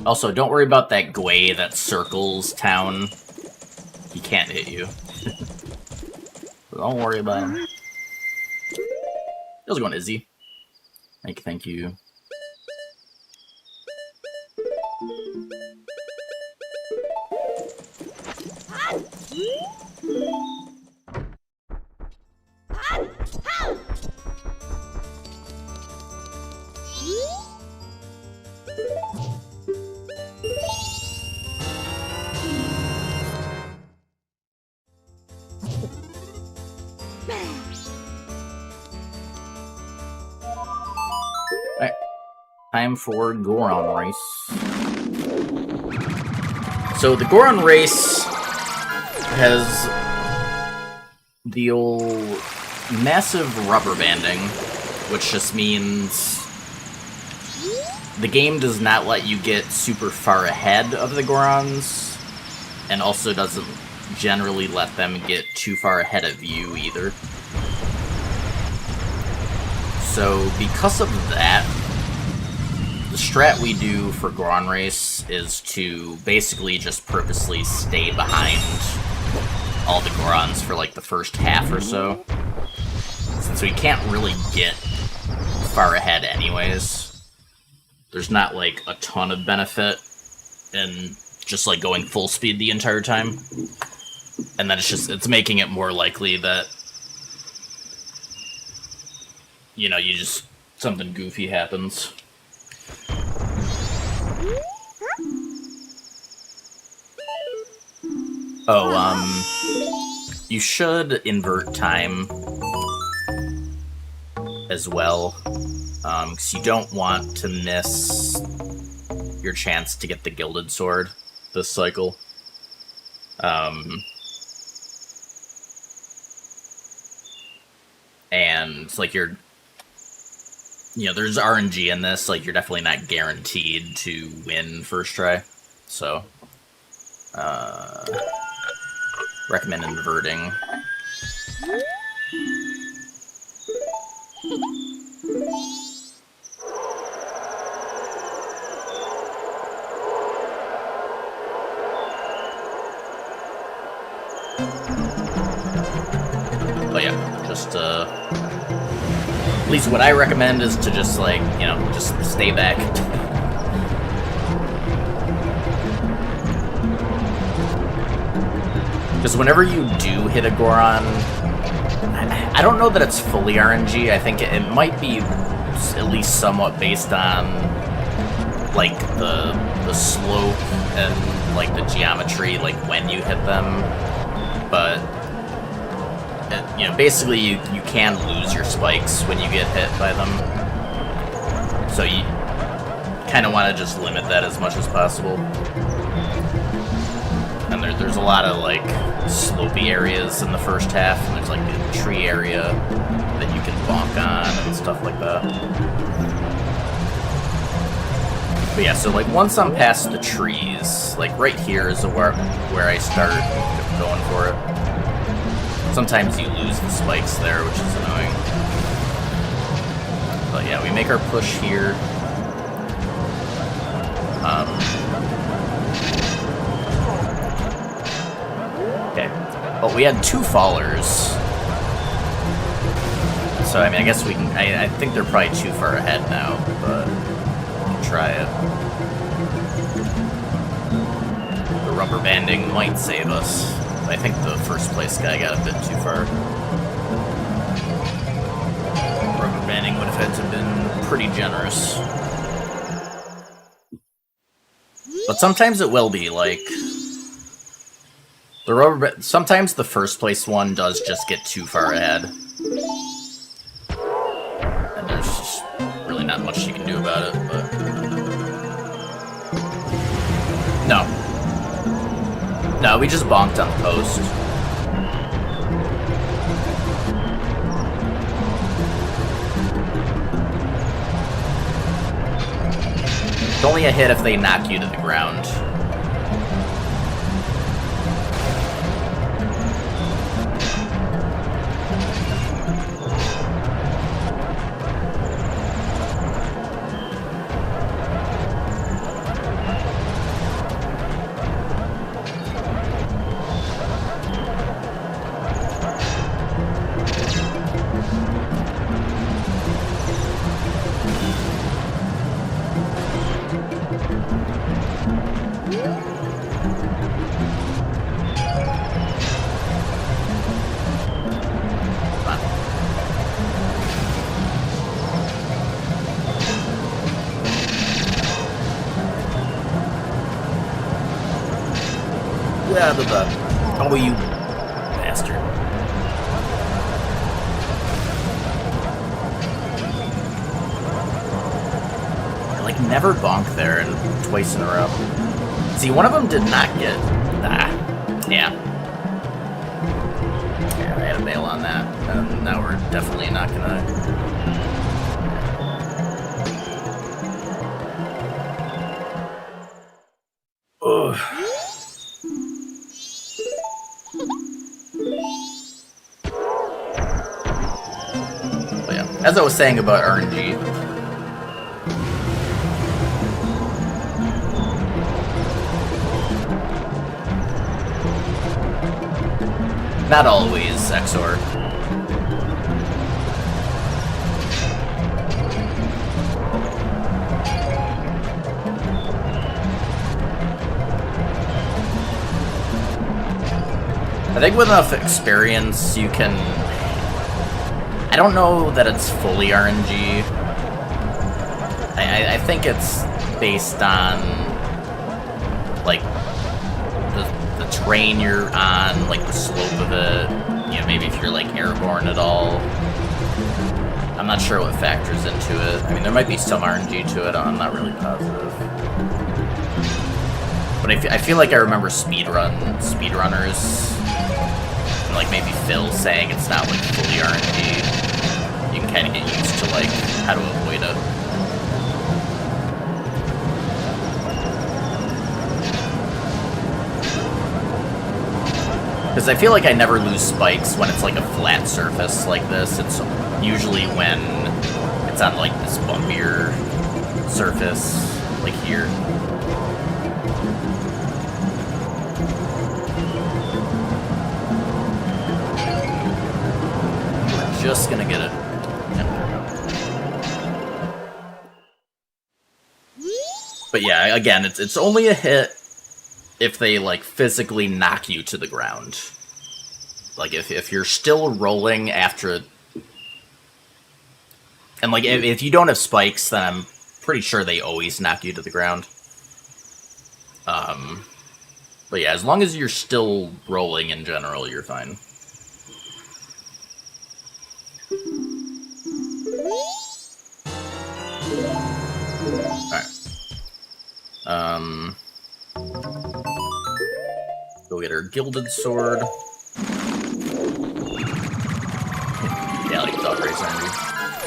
Also, don't worry about that Gwei that circles town. He can't hit you. Don't worry about him. How's it going, Izzy? Thank you. Alright, time for Goron race. So the Goron race has the old massive rubber banding, which just means the game does not let you get super far ahead of the Gorons, and also doesn't generally let them get too far ahead of you either. So because of that, the strat we do for Goron race is to basically just purposely stay behind all the Gorons for like the first half or so, since we can't really get far ahead anyways. There's not like a ton of benefit in just like going full speed the entire time, and then it's making it more likely that, you know, something goofy happens. You should invert time as well, because you don't want to miss your chance to get the Gilded Sword this cycle. And, like, there's RNG in this, like, you're definitely not guaranteed to win first try, so, recommend inverting. But yeah, just, at least what I recommend is to just, like, you know, just stay back. Because whenever you do hit a Goron, I don't know that it's fully RNG. I think it might be at least somewhat based on like the slope and like the geometry, like when you hit them, but you know, basically you can lose your spikes when you get hit by them, so you kind of want to just limit that as much as possible. And there's a lot of like slopey areas in the first half, and there's like a tree area that you can bonk on and stuff like that. But yeah, so like once I'm past the trees, like right here is where I start going for it. Sometimes you lose the spikes there, which is annoying. But yeah, we make our push here. Okay. Well, we had 2 fallers. So, I mean, I guess we can... I think they're probably too far ahead now, but we can try it. The rubber banding might save us. I think the first place guy got a bit too far. Rubber banding would have had to have been pretty generous. But sometimes it will be, like... sometimes the first place one does just get too far ahead. And there's just really not much you can do about it, but... No, we just bonked on the post. It's only a hit if they knock you to the ground. Oh, you bastard. I, like, never bonk there and twice in a row. See, one of them did not get... yeah. Yeah, I had a bail on that. And now we're definitely not gonna... Ugh. As I was saying about RNG, not always XOR. I think with enough experience, you can... I don't know that it's fully RNG. I think it's based on, like, the terrain you're on, like, the slope of it. You know, maybe if you're, like, airborne at all. I'm not sure what factors into it. I mean, there might be some RNG to it. I'm not really positive. But I feel like I remember speedrunners, and, like, maybe Phil saying it's not, like, fully RNG. You can kind of get used to, like, how to avoid it. Because I feel like I never lose spikes when it's, like, a flat surface like this. It's usually when it's on, like, this bumpier surface, like here. We're just gonna get it. But yeah, again, it's only a hit if they, like, physically knock you to the ground. Like, if you're still rolling after... And, like, if you don't have spikes, then I'm pretty sure they always knock you to the ground. But yeah, as long as you're still rolling in general, you're fine. Alright. Go get our gilded sword. Yeah, like dog race energy.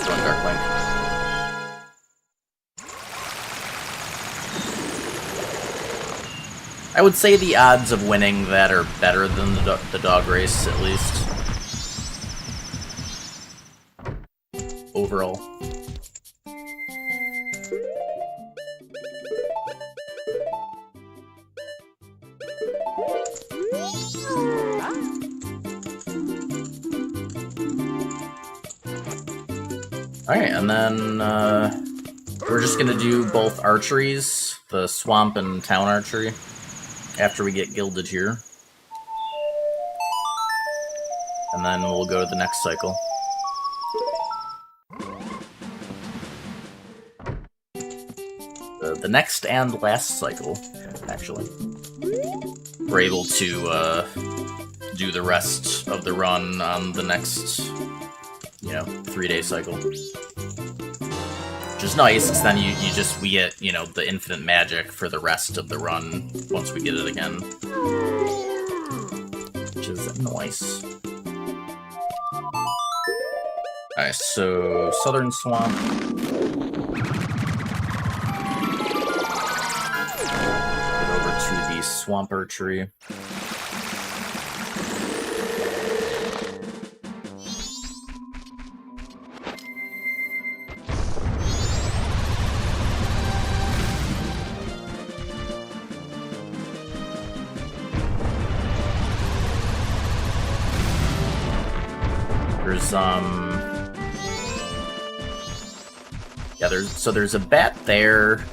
Run Dark Link. I would say the odds of winning that are better than the dog race, at least. Overall. Alright, and then we're just gonna do both archeries, the swamp and town archery, after we get gilded here. And then we'll go to the next cycle. The next and last cycle, actually. We're able to do the rest of the run on the next, 3-day cycle. Which is nice, because then we get, the infinite magic for the rest of the run once we get it again. Which is nice. Alright, so Southern Swamp. Get over to the Swamp Archery. There's a bat there.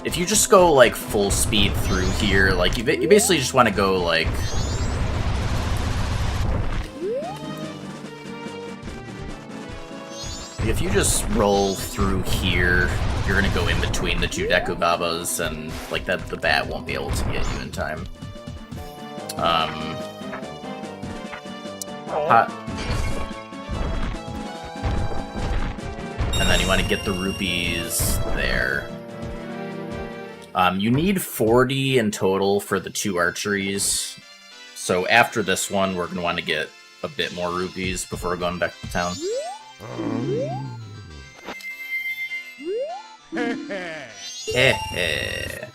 If you just go, like, full speed through here, like, you basically just want to go, like... If you just roll through here, you're gonna go in between the two Dekubabas, and, like, the bat won't be able to get you in time. And then you want to get the rupees there. You need 40 in total for the 2 archeries. So after this one, we're going to want to get a bit more rupees before going back to town. Heh.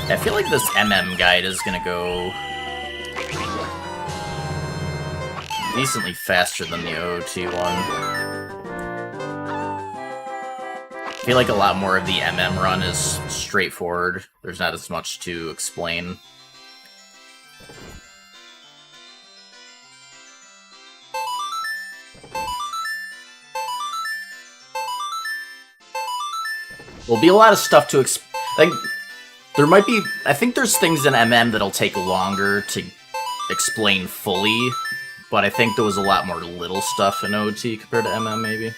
I feel like this MM guide is gonna go decently faster than the OOT one. I feel like a lot more of the MM run is straightforward. There's not as much to explain. There'll be a lot of stuff to explain. There might be... I think there's things in MM that'll take longer to explain fully, but I think there was a lot more little stuff in OT compared to MM, maybe.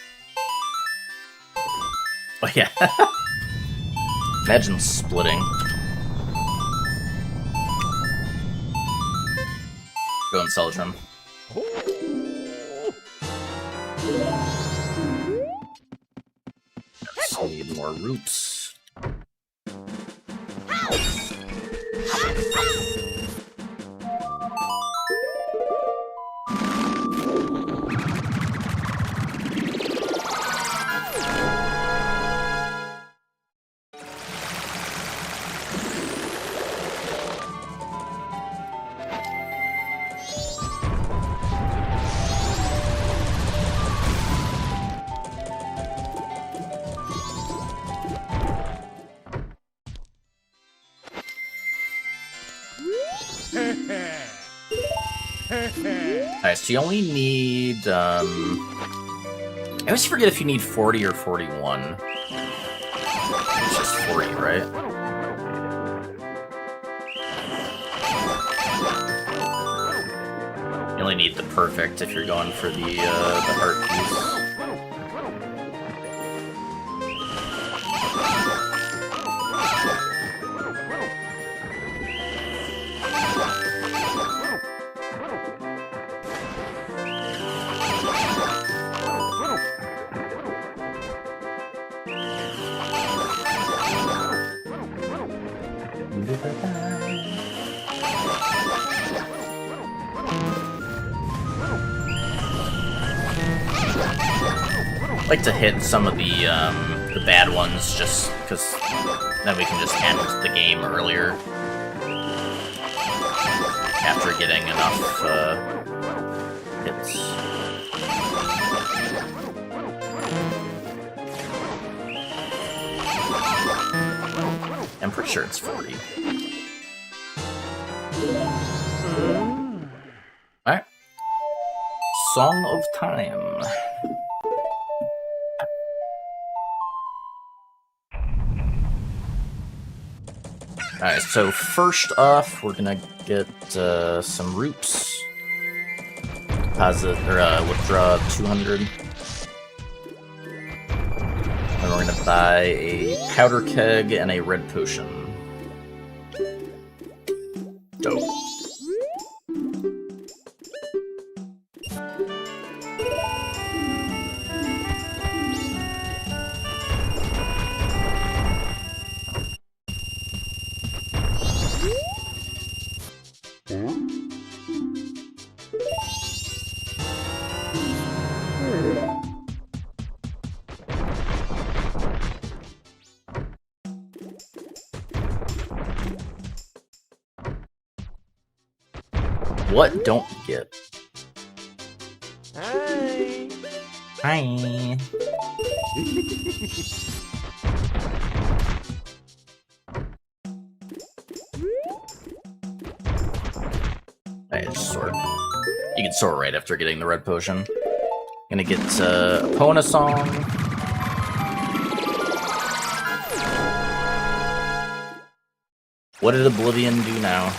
Oh, yeah. Imagine splitting. Go and Celadrum. Just need more roots. Alright, so you only need, I always forget if you need 40 or 41. It's just 40, right? You only need the perfect if you're going for the heart piece. I like to hit some of the bad ones just because then we can just end the game earlier after getting enough hits. I'm pretty sure it's 40. Alright. Song of Time. Alright, so first off, we're gonna get some roops. Deposit, or withdraw 200. And we're gonna buy a powder keg and a red potion. Dope. What don't get? Hi. Hi. Alright, sword. You can sword right after getting the red potion. Gonna get Epona Song. What did Oblivion do now?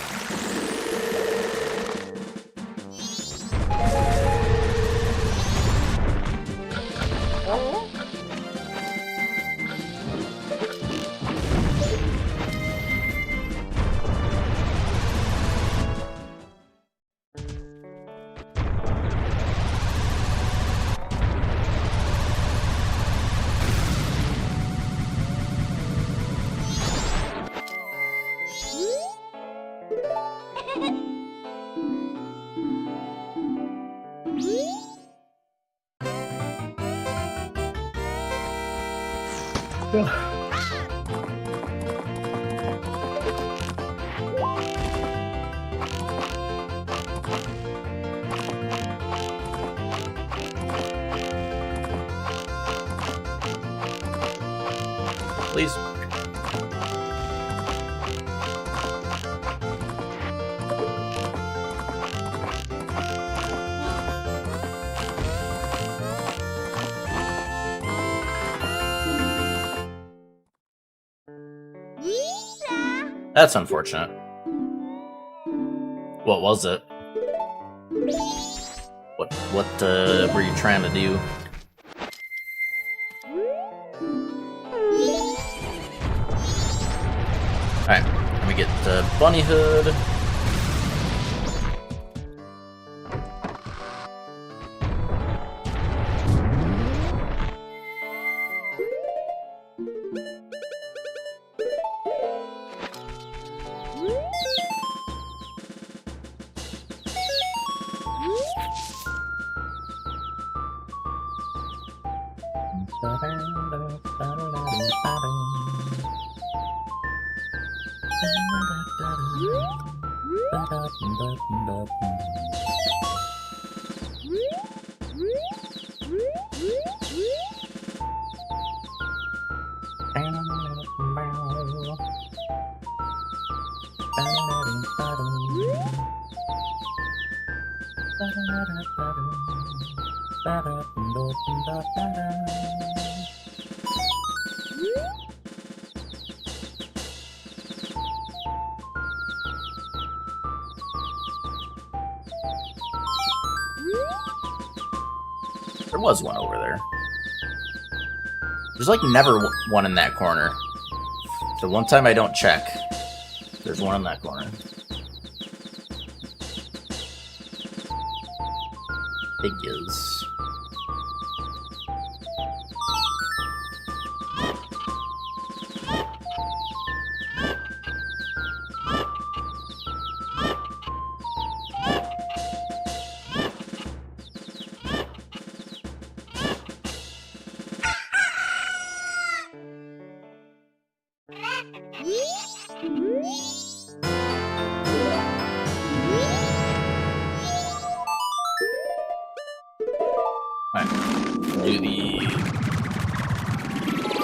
Please. That's unfortunate. What was it? What were you trying to do? Alright, let me get the bunny hood. There was one over there. There's like never one in that corner. The one time I don't check, there's one in that corner. Figures. Do the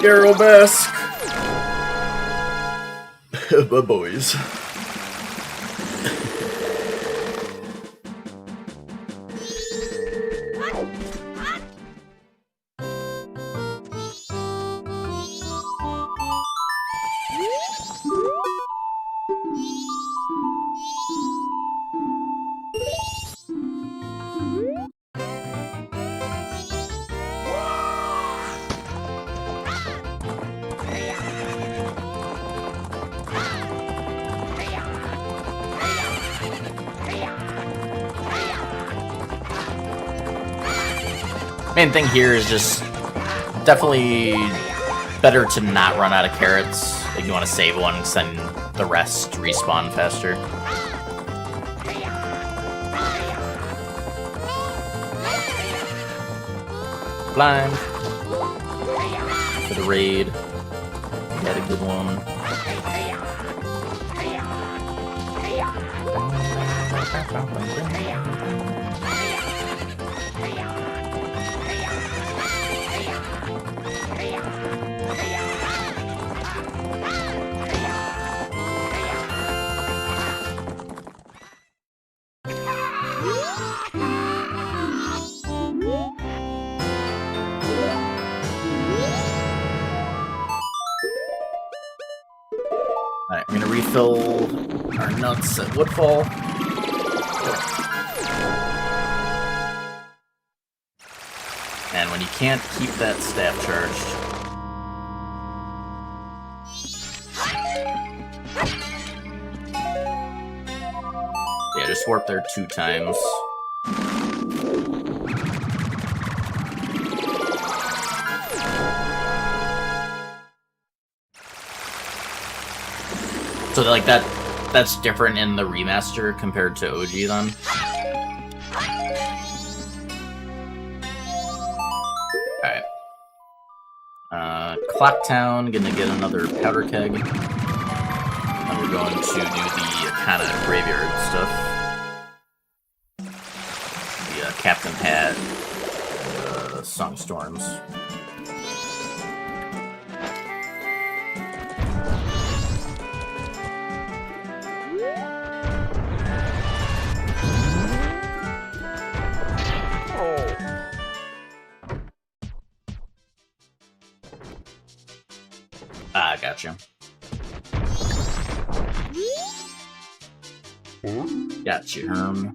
Arabesque. My boys. Main thing here is just definitely better to not run out of carrots. Like you want to save one, because then the rest respawn faster. Blind for the raid. Got a good one. Alright, I'm gonna refill our nuts at Woodfall. And when you can't keep that staff charged, yeah, just warp there 2 times. So like that's different in the remaster compared to OG then. Alright. Clocktown, gonna get another powder keg. And we're going to do the kind of graveyard stuff. The Captain Hat, Songstorms. Ah, gotcha. Gotcha, Herm.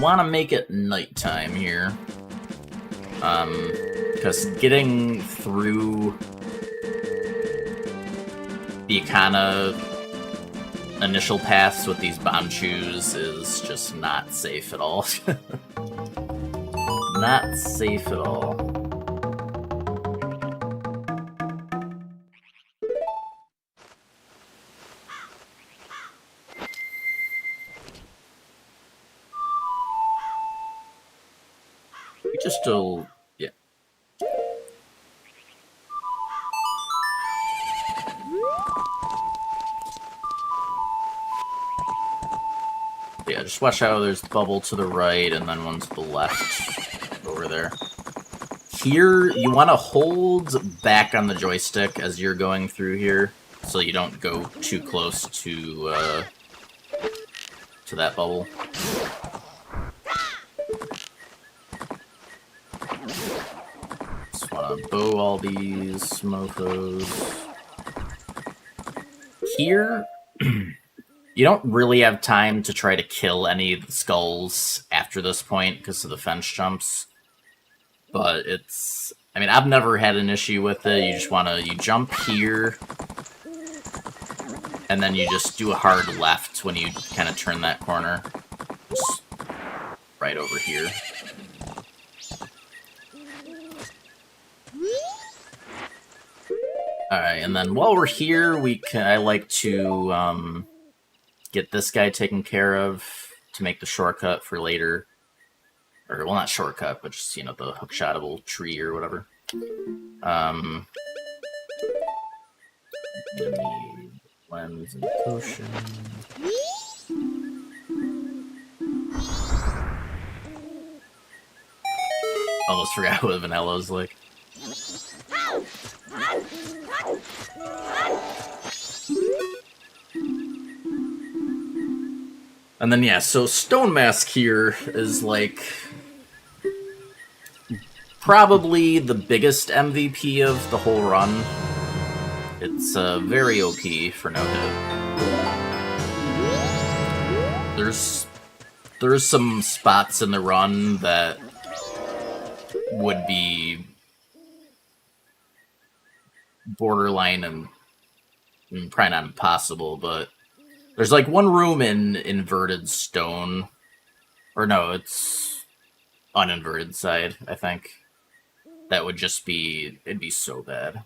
Want to make it nighttime here, because getting through the kind of initial paths with these Bonchus is just not safe at all. Not safe at all. Just still, yeah. Yeah, just watch out. There's bubble to the right, and then one to the left over there. Here, you want to hold back on the joystick as you're going through here, so you don't go too close to that bubble. Just want to bow all these mofos. Here, you don't really have time to try to kill any of the skulls after this point because of the fence jumps. But it's... I mean, I've never had an issue with it. You just want to... You jump here, and then you just do a hard left when you kind of turn that corner. Just right over here. Alright, and then while we're here, I like to get this guy taken care of to make the shortcut for later. Or, well, not shortcut, but just, you know, the hookshotable tree or whatever. Lens and potion. Almost forgot what Vanillo's like. And then, yeah, so Stone Mask here is, like, probably the biggest MVP of the whole run. It's very OP for no hit. There's some spots in the run that would be borderline and probably not impossible, but there's like one room in inverted stone, or no, it's uninverted side, I think. That would just be, it'd be so bad.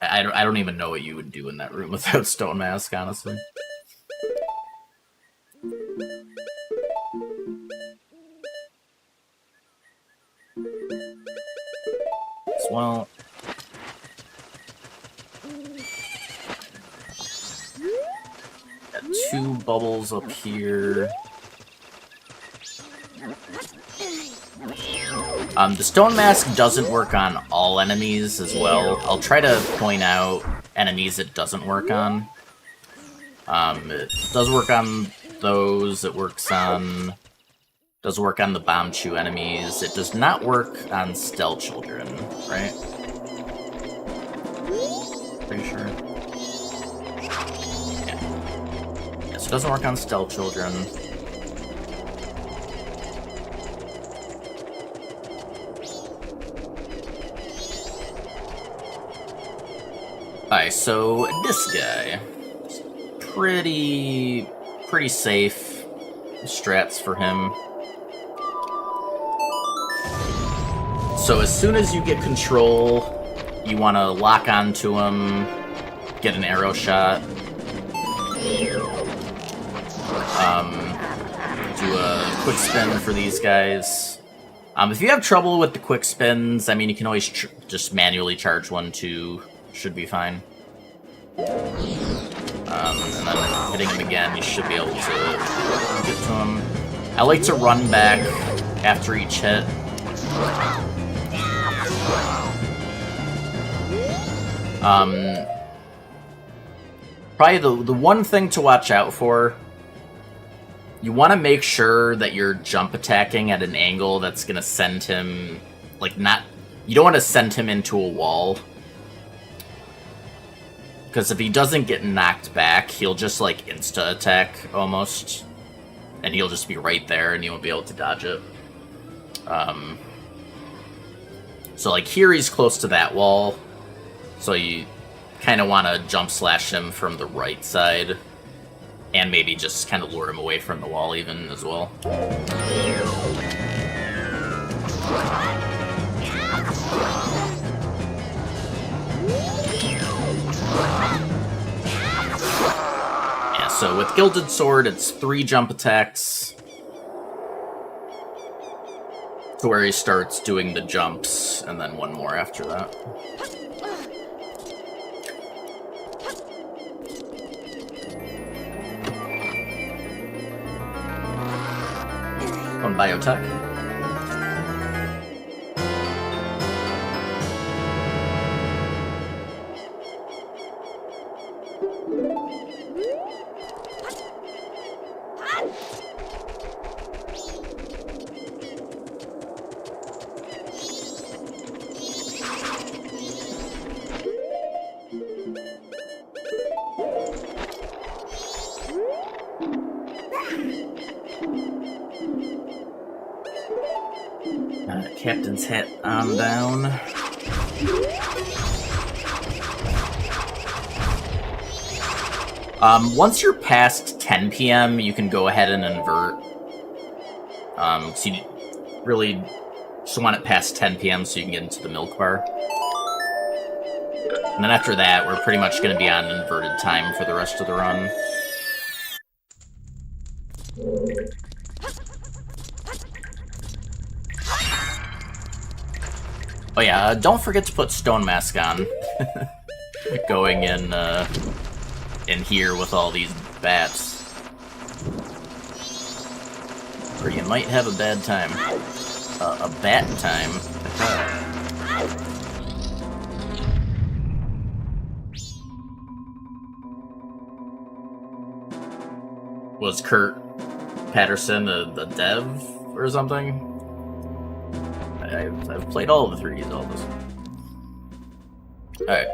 I don't even know what you would do in that room without Stone Mask, honestly. As well. Got 2 bubbles up here. The Stone Mask doesn't work on all enemies as well. I'll try to point out enemies it doesn't work on. It does work on those. It does work on the Bomb Chew enemies. It does not work on Stealth Children, right? Pretty sure. Yeah. So it doesn't work on Stealth Children. Alright, so this guy, pretty safe strats for him. So as soon as you get control, you want to lock onto him, get an arrow shot, do a quick spin for these guys. If you have trouble with the quick spins, I mean, you can always just manually charge 1, 2. Should be fine. And then hitting him again, you should be able to get to him. I like to run back after each hit. Probably the one thing to watch out for, you want to make sure that you're jump attacking at an angle that's going to send him, like, you don't want to send him into a wall. Because if he doesn't get knocked back, he'll just, like, insta-attack, almost. And he'll just be right there, and you won't be able to dodge it. So, like, here he's close to that wall. So you kind of want to jump slash him from the right side. And maybe just kind of lure him away from the wall, even, as well. Yeah, so with Gilded Sword, it's 3 jump attacks to where he starts doing the jumps, and then 1 more after that. on biotech. Captain's hat on down. Once you're past 10 p.m., you can go ahead and invert. So you really just want it past 10 p.m. so you can get into the milk bar. And then after that, we're pretty much going to be on inverted time for the rest of the run. Oh yeah, don't forget to put Stone Mask on. Going in here with all these bats. Or you might have a bad time. A bat time. Was Kurt Patterson the dev or something? I've played all of the 3Ds, all this. Alright,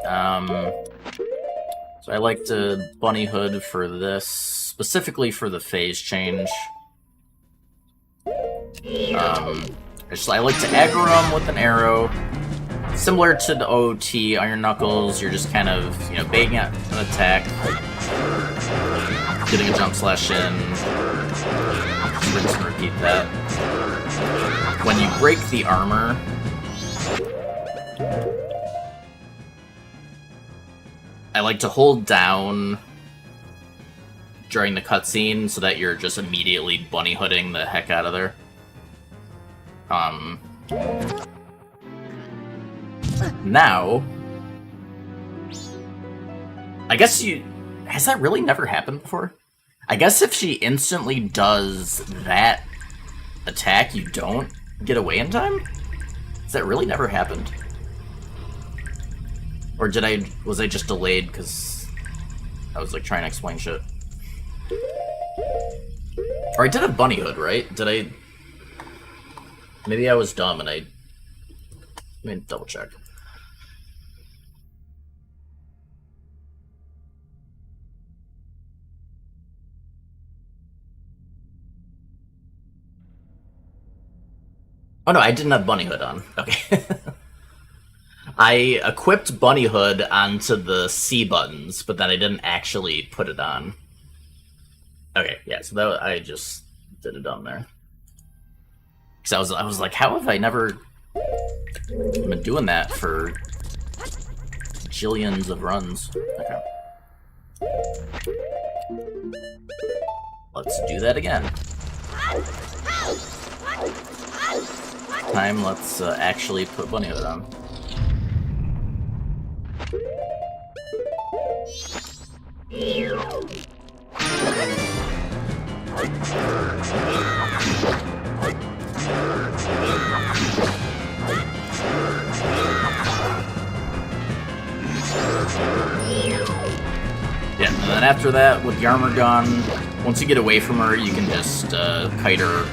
so I like to bunny hood for this, specifically for the phase change. I like to aggro them with an arrow. Similar to the OT Iron Knuckles, you're just kind of, baiting out an attack, getting a jump slash in, rinse and repeat that. When you break the armor, I like to hold down during the cutscene so that you're just immediately bunny hooding the heck out of there. Now, I guess has that really never happened before? I guess if she instantly does that attack, you don't get away in time? Has that really never happened? Or was I just delayed because I was like trying to explain shit? Or I did have bunny hood, right? Maybe I was dumb and let me double check. Oh no, I didn't have bunny hood on. Okay. I equipped bunny hood onto the C buttons, but then I didn't actually put it on. Okay, yeah, so I just did it on there. Because I was like, how have I never been doing that for jillions of runs? Okay. Let's do that again. Time, let's actually put bunny hood on. Yeah, and then after that, with the armor gone, once you get away from her, you can just kite her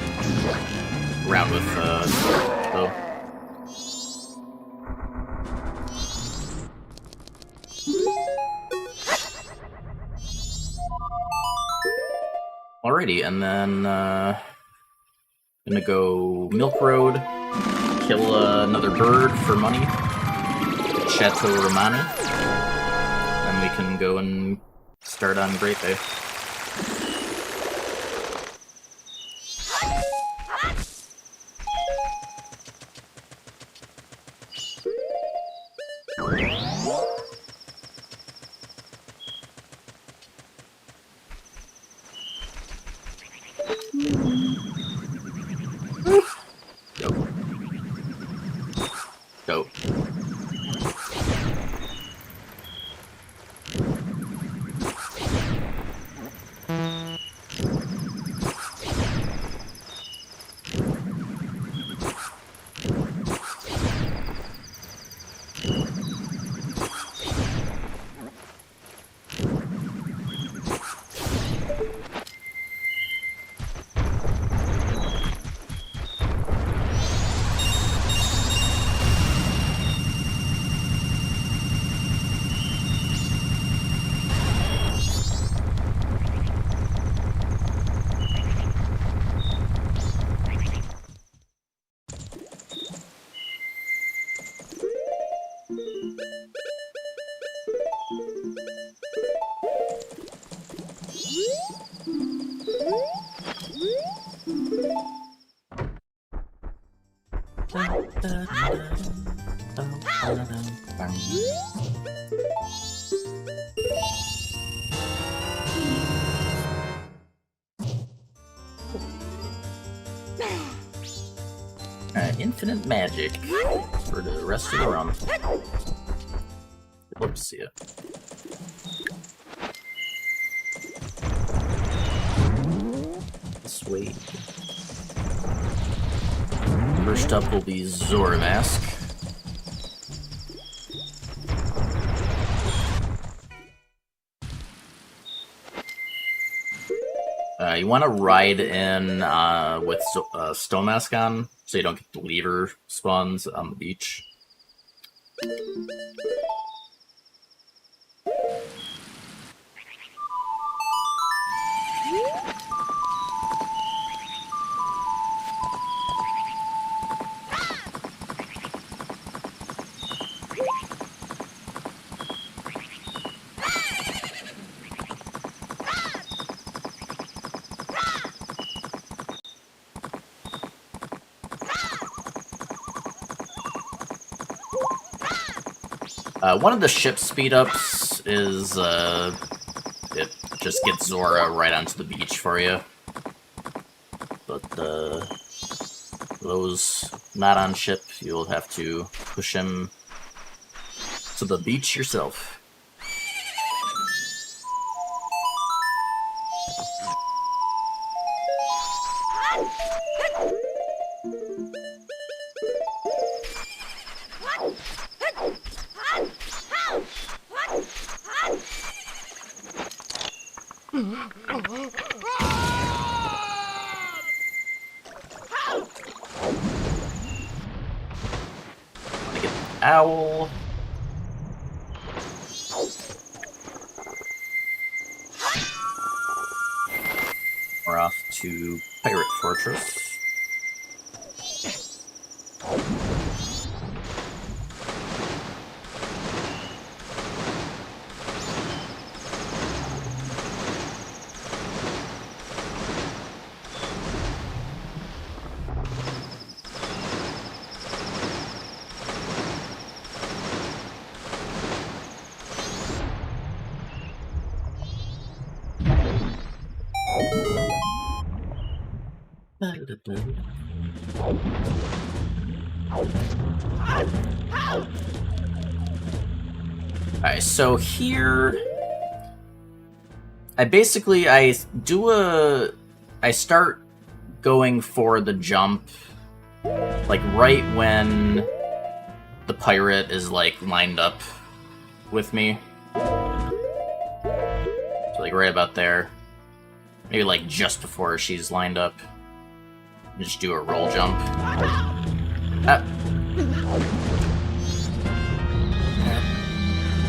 around with bow. Alrighty, and then gonna go Milk Road, kill another bird for money, Chateau Romani, then we can go and start on Great Bay. Go. infinite magic for the rest of the run. Love to see it. Sweet. First up will be Zora Mask. You want to ride in with Stone Mask on, so you don't get the leader spawns on the beach. One of the ship speed-ups is, it just gets Zora right onto the beach for you. But, those not on ship, you'll have to push him to the beach yourself. Owl. We're off to Pirate Fortress. Alright, so here I start going for the jump like right when the pirate is like lined up with me. So like right about there. Maybe like just before she's lined up. Just do a roll jump. Ah.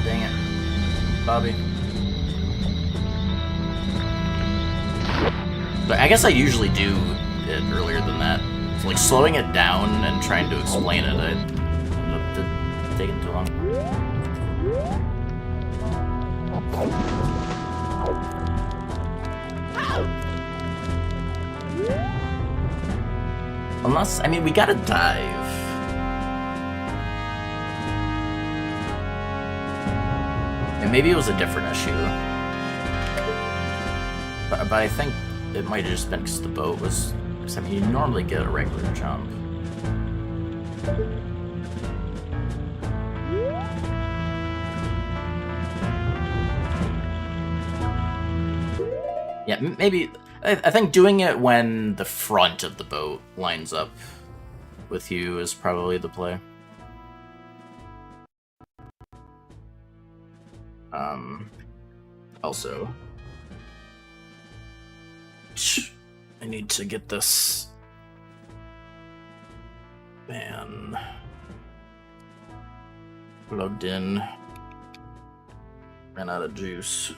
Dang it. Bobby. But I guess I usually do it earlier than that. So like slowing it down and trying to explain it, I ended up taking too long. Unless, I mean, we gotta dive. And maybe it was a different issue. But I think it might have just been because the boat was... Because, I mean, you normally get a regular jump. Yeah, maybe... I think doing it when the front of the boat lines up with you is probably the play. Also, I need to get this fan plugged in. Ran out of juice.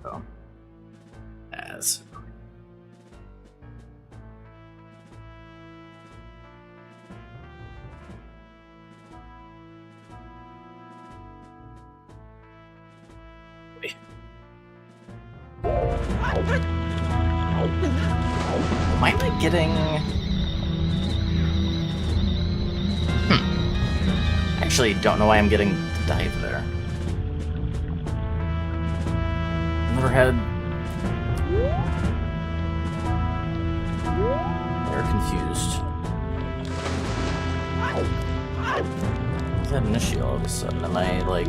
Oh. As. Why am I getting... Actually, don't know why I'm getting the dive there. Never had... They're confused. Is that an issue all of a sudden? Am I, like...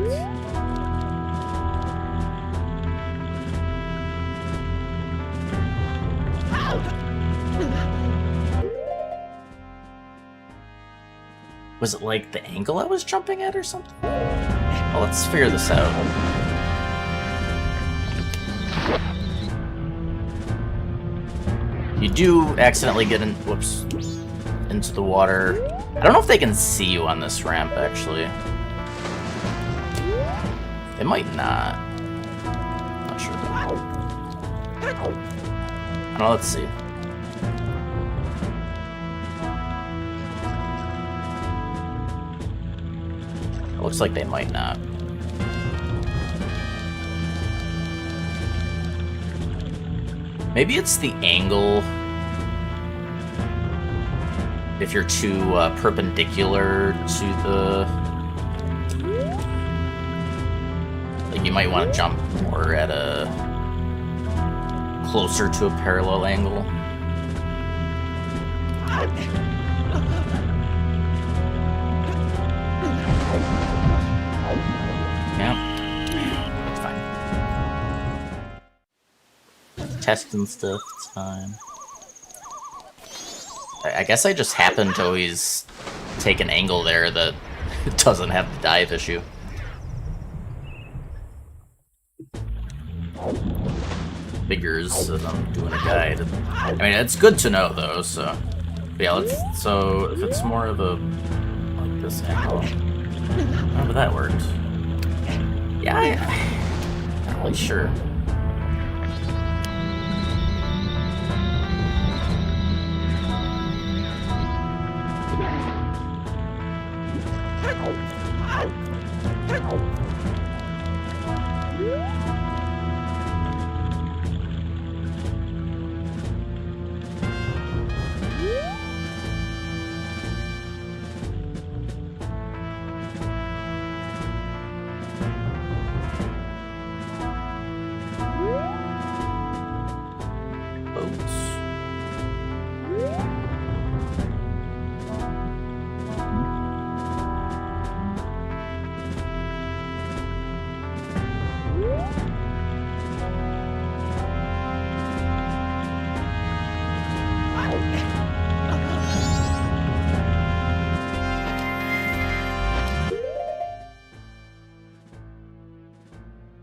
Was it like the angle I was jumping at or something? Well, let's figure this out. You do accidentally get in, whoops, into the water. I don't know if they can see you on this ramp, actually. They might not. I'm not sure. I don't know, let's see. It looks like they might not. Maybe it's the angle. If you're too perpendicular to the... Like, you might want to jump more at a... closer to a parallel angle. Test and stuff, it's fine. I guess I just happen to always take an angle there that doesn't have the dive issue. Figures that I'm doing a guide. I mean, it's good to know though, so... But yeah, let's... So, if it's more of a... like this angle... How that worked? Yeah, I'm not really sure.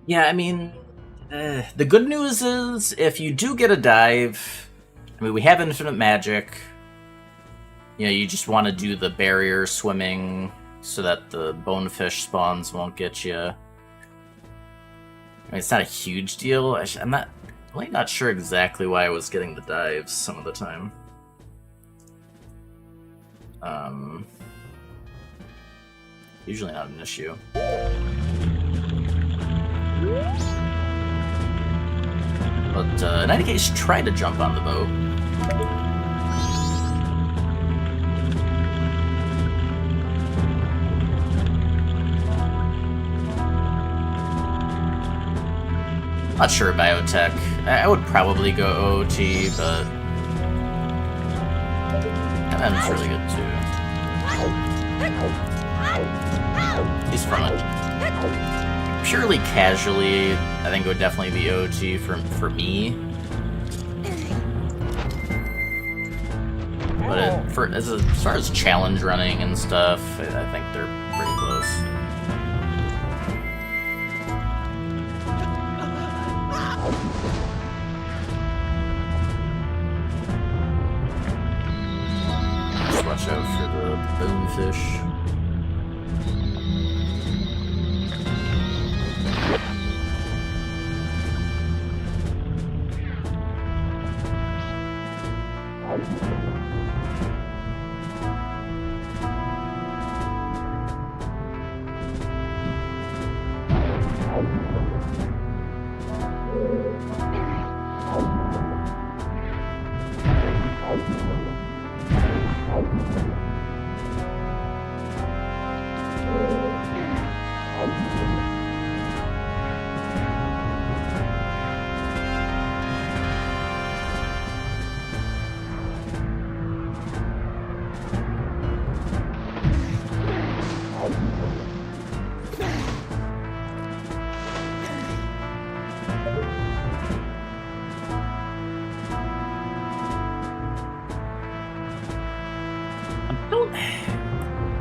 Yeah, I mean, the good news is, if you do get a dive, I mean, we have infinite magic. You know, you just want to do the barrier swimming so that the bonefish spawns won't get you. I mean, it's not a huge deal. I'm really not sure exactly why I was getting the dives some of the time. Usually not an issue. But in any case, try to jump on the boat. Not sure biotech. I would probably go OOT, but MM's really good too. He's from it. Purely casually, I think it would definitely be OT for me. But as far as challenge running and stuff, I think they're pretty close. Just watch out for the bonefish.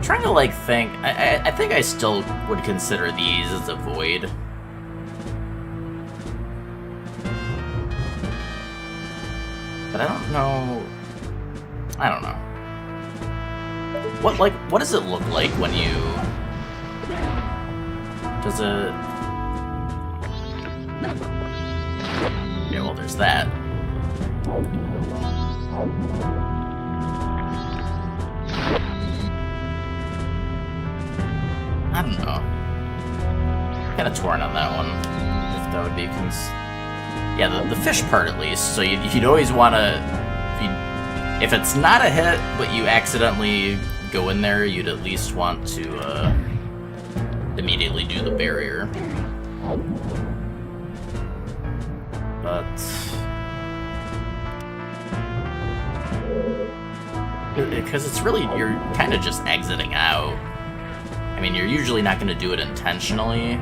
Trying to like think. I think I still would consider these as a void. But I don't know. I don't know. What does it look like when you? Does it? Yeah, well, there's that. I don't know. Kind of torn on that one. If that would be yeah, the fish part at least. So you'd always want to, if it's not a hit, but you accidentally go in there, you'd at least want to immediately do the barrier. But because it's really, you're kind of just exiting out. I mean, you're usually not going to do it intentionally.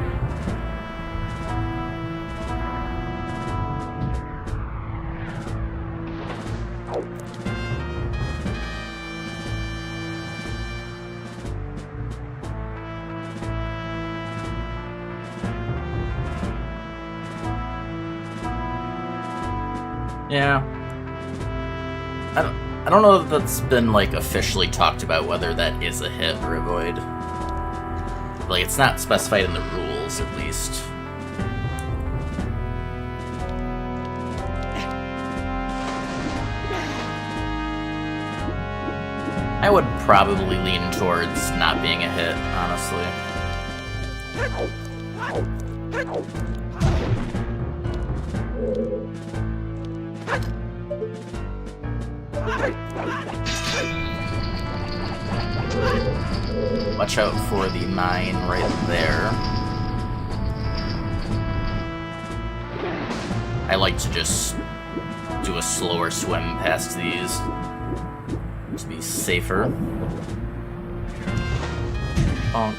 Yeah. I don't know if that's been, like, officially talked about whether that is a hit or a void. Like, it's not specified in the rules, at least. I would probably lean towards not being a hit, honestly. Watch out for the mine right there. I like to just do a slower swim past these to be safer. Bonk.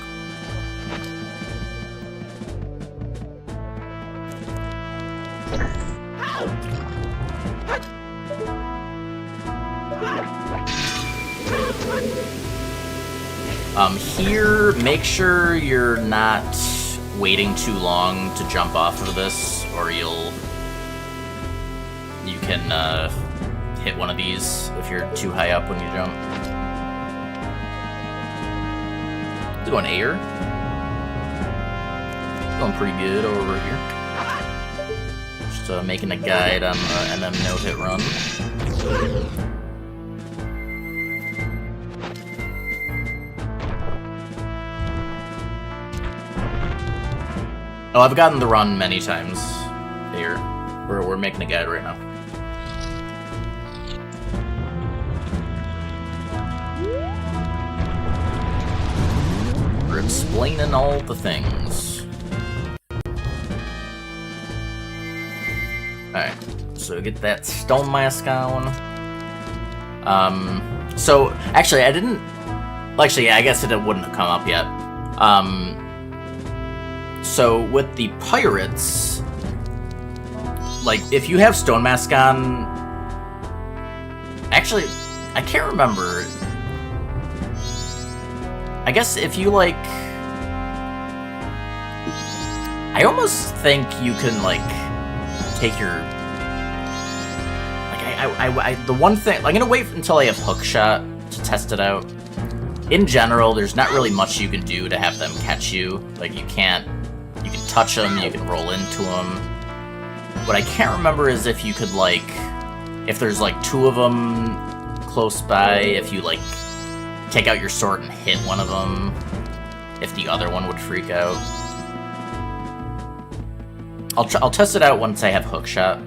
Here, make sure you're not waiting too long to jump off of this, or you can hit one of these if you're too high up when you jump. It's going air. Going pretty good over here. Just making a guide on the MM no-hit run. Oh, I've gotten the run many times here. We're making a guide right now. We're explaining all the things. Alright, so get that stone mask on. So, actually, I didn't... Well, actually, yeah, I guess it wouldn't have come up yet. So, with the pirates, like, if you have Stone Mask on... Actually, I can't remember. I guess if you, like... I almost think you can, like, take your... Like, the one thing... I'm gonna wait until I have Hookshot to test it out. In general, there's not really much you can do to have them catch you. Like, you can't... You can touch them, you can roll into them. What I can't remember is if you could, like... If there's, like, two of them close by, if you, like, take out your sword and hit one of them, if the other one would freak out. I'll test it out once I have Hookshot.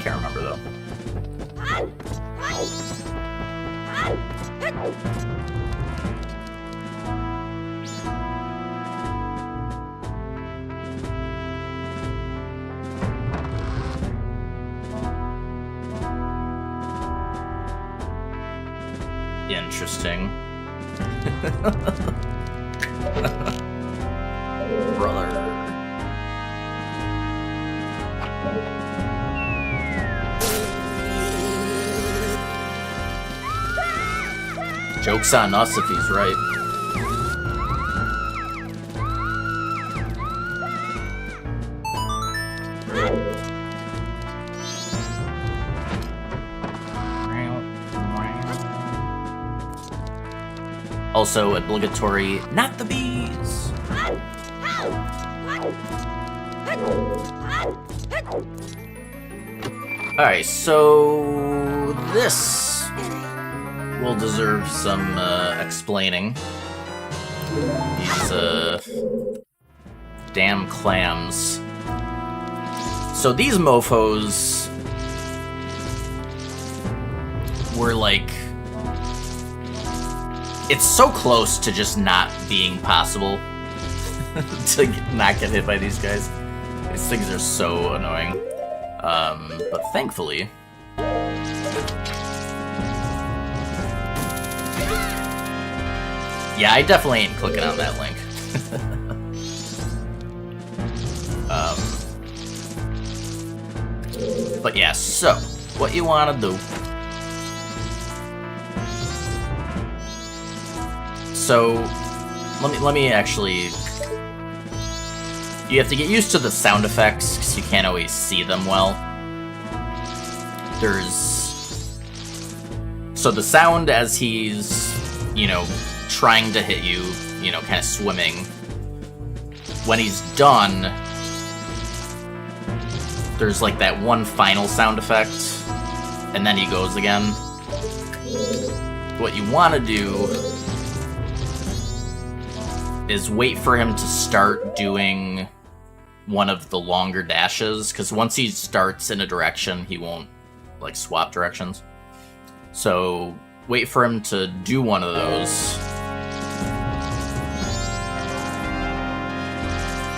Can't remember though. Interesting. Brother. Joke's on us if he's right. Also obligatory, not the bees! Alright, so this will deserve some explaining. These damn clams. So these mofos were like, it's so close to just not being possible to not get hit by these guys. These things are so annoying. But thankfully, yeah, I definitely ain't clicking on that link. But yeah, so what you want to do? So let me actually. You have to get used to the sound effects because you can't always see them well. So the sound as he's, you know, trying to hit you, you know, kind of swimming. When he's done, there's like that one final sound effect, and then he goes again. What you want to do is wait for him to start doing one of the longer dashes, because once he starts in a direction, he won't, like, swap directions. So, wait for him to do one of those.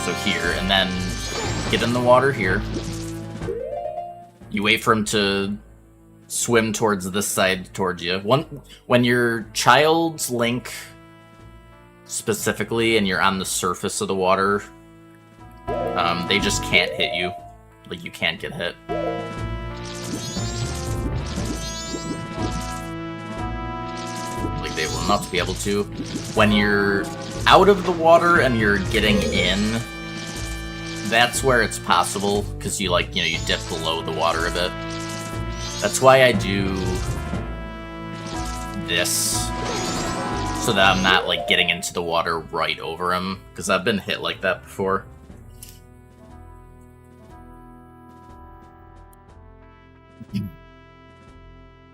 So here, and then get in the water here. You wait for him to swim towards this side towards you. When your child's Link specifically, and you're on the surface of the water, they just can't hit you. Like, you can't get hit. Like, they will not be able to. When you're out of the water and you're getting in, that's where it's possible, because you, like, you know, you dip below the water a bit. That's why I do this, so that I'm not, like, getting into the water right over him, because I've been hit like that before.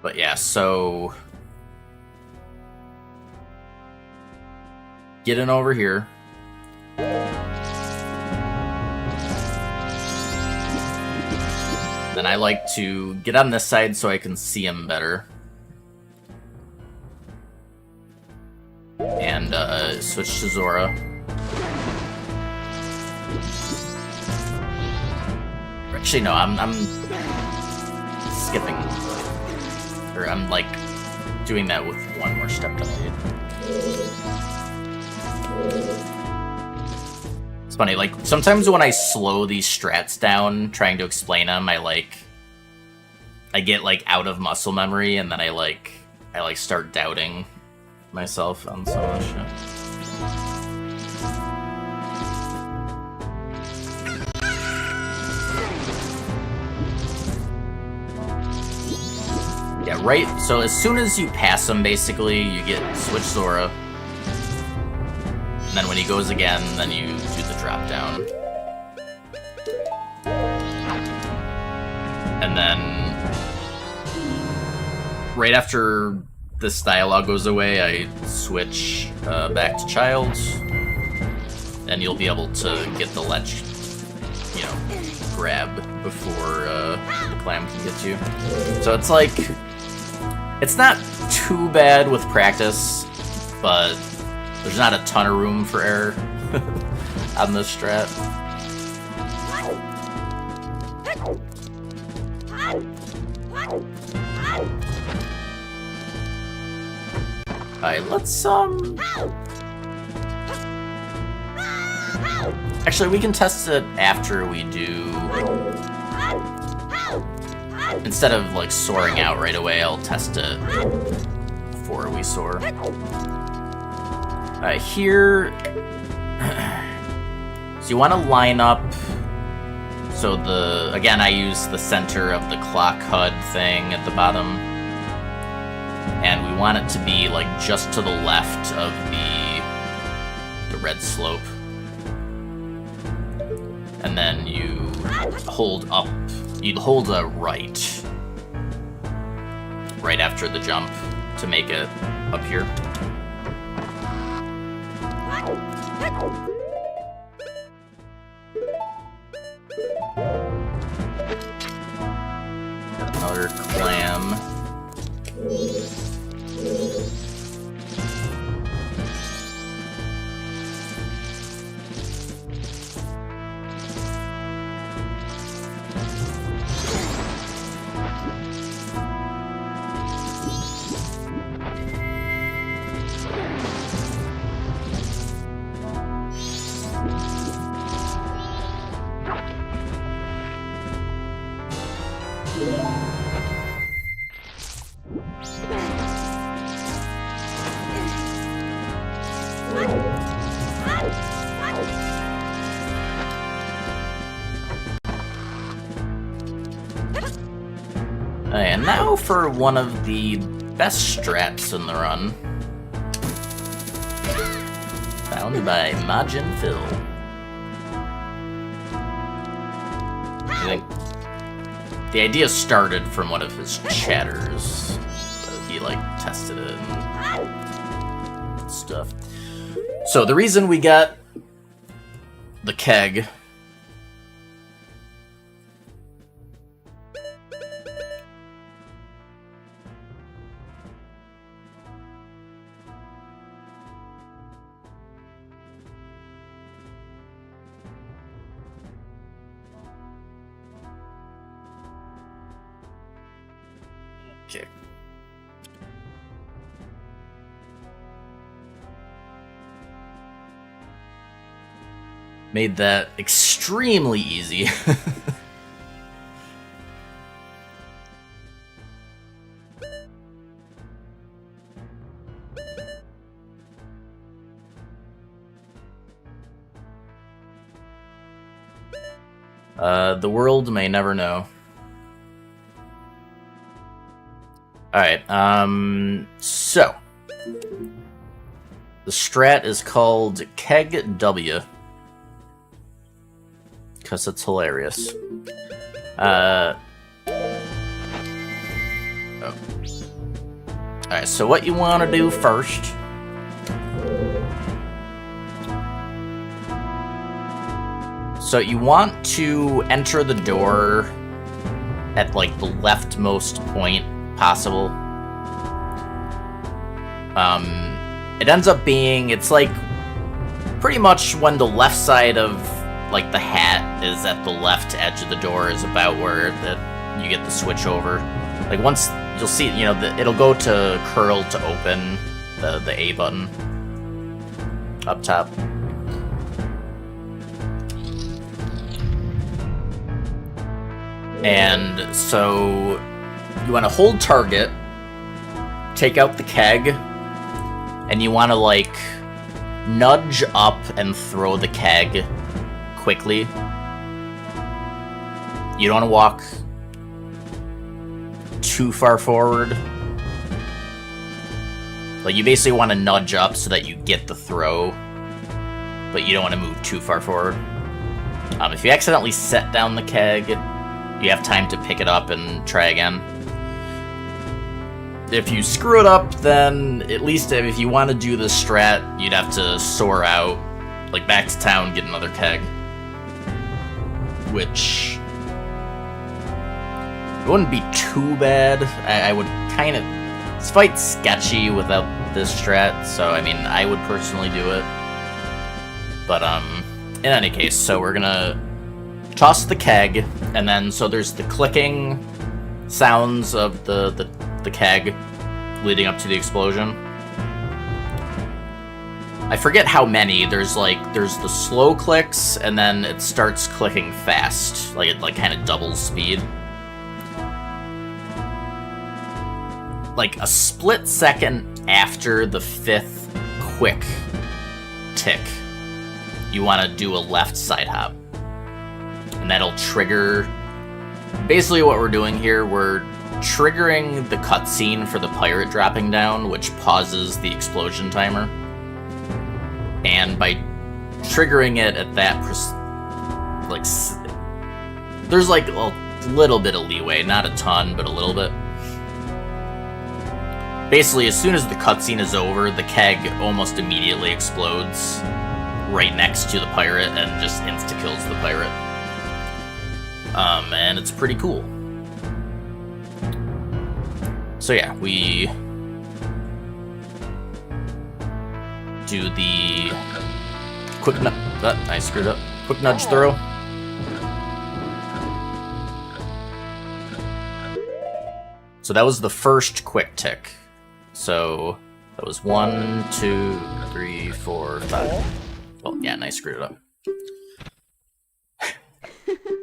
But yeah, so get in over here. Then I like to get on this side so I can see him better. And switch to Zora. Actually, no, I'm skipping. Or I'm, like, doing that with one more step than I did. It's funny, like, sometimes when I slow these strats down, trying to explain them, I get, like, out of muscle memory, and then I start doubting myself on some of this shit. Yeah, right, so as soon as you pass him, basically, you get switch Zora. And then when he goes again, then you do the drop down. And then right after this dialogue goes away, I switch back to Child, and you'll be able to get the ledge, you know, grab before the clam can get you. So it's like, it's not too bad with practice, but there's not a ton of room for error on this strat. Alright, let's, actually, we can test it after we do... Instead of, like, soaring out right away, I'll test it before we soar. Alright, here... So you want to line up... So the... Again, I use the center of the clock HUD thing at the bottom. And we want it to be, like, just to the left of the red slope. And then you hold up, you'd hold a right after the jump to make it up here. Got another clam. And now for one of the best strats in the run. Found by Majin Phil. I think the idea started from one of his chatters. He, like, tested it and stuff. So the reason we got the keg... Okay. Made that extremely easy. The world may never know. Alright, so the strat is called Keg W because it's hilarious. Oh. Alright, so what you want to do first so you want to enter the door at, like, the leftmost point possible. It ends up being, it's like pretty much when the left side of, like, the hat is at the left edge of the door is about where you get the switch over. Like, once you'll see, you know, it'll go to curl to open the A button up top. And so you want to hold target, take out the keg, and you want to, like, nudge up and throw the keg quickly. You don't want to walk too far forward. Like, you basically want to nudge up so that you get the throw, but you don't want to move too far forward. If you accidentally set down the keg, you have time to pick it up and try again. If you screw it up, then at least if you want to do the strat, you'd have to soar out, like, back to town, get another keg. Which wouldn't be too bad. I would kind of... This fight's sketchy without this strat, so, I mean, I would personally do it. But, in any case, so we're gonna toss the keg, and then, so there's the clicking sounds of the keg leading up to the explosion. I forget how many. There's the slow clicks, and then it starts clicking fast. Like, it, kind of doubles speed. Like, a split second after the 5th quick tick, you want to do a left side hop. And that'll trigger... Basically what we're doing here, we're triggering the cutscene for the pirate dropping down, which pauses the explosion timer. And by triggering it at that... there's like a little bit of leeway, not a ton, but a little bit. Basically, as soon as the cutscene is over, the keg almost immediately explodes right next to the pirate and just insta-kills the pirate. And it's pretty cool. So yeah, we do the quick nudge. I screwed up. Quick nudge throw. So that was the first quick tick. So that was 1, 2, 3, 4, 5. Well, yeah, and I screwed it up.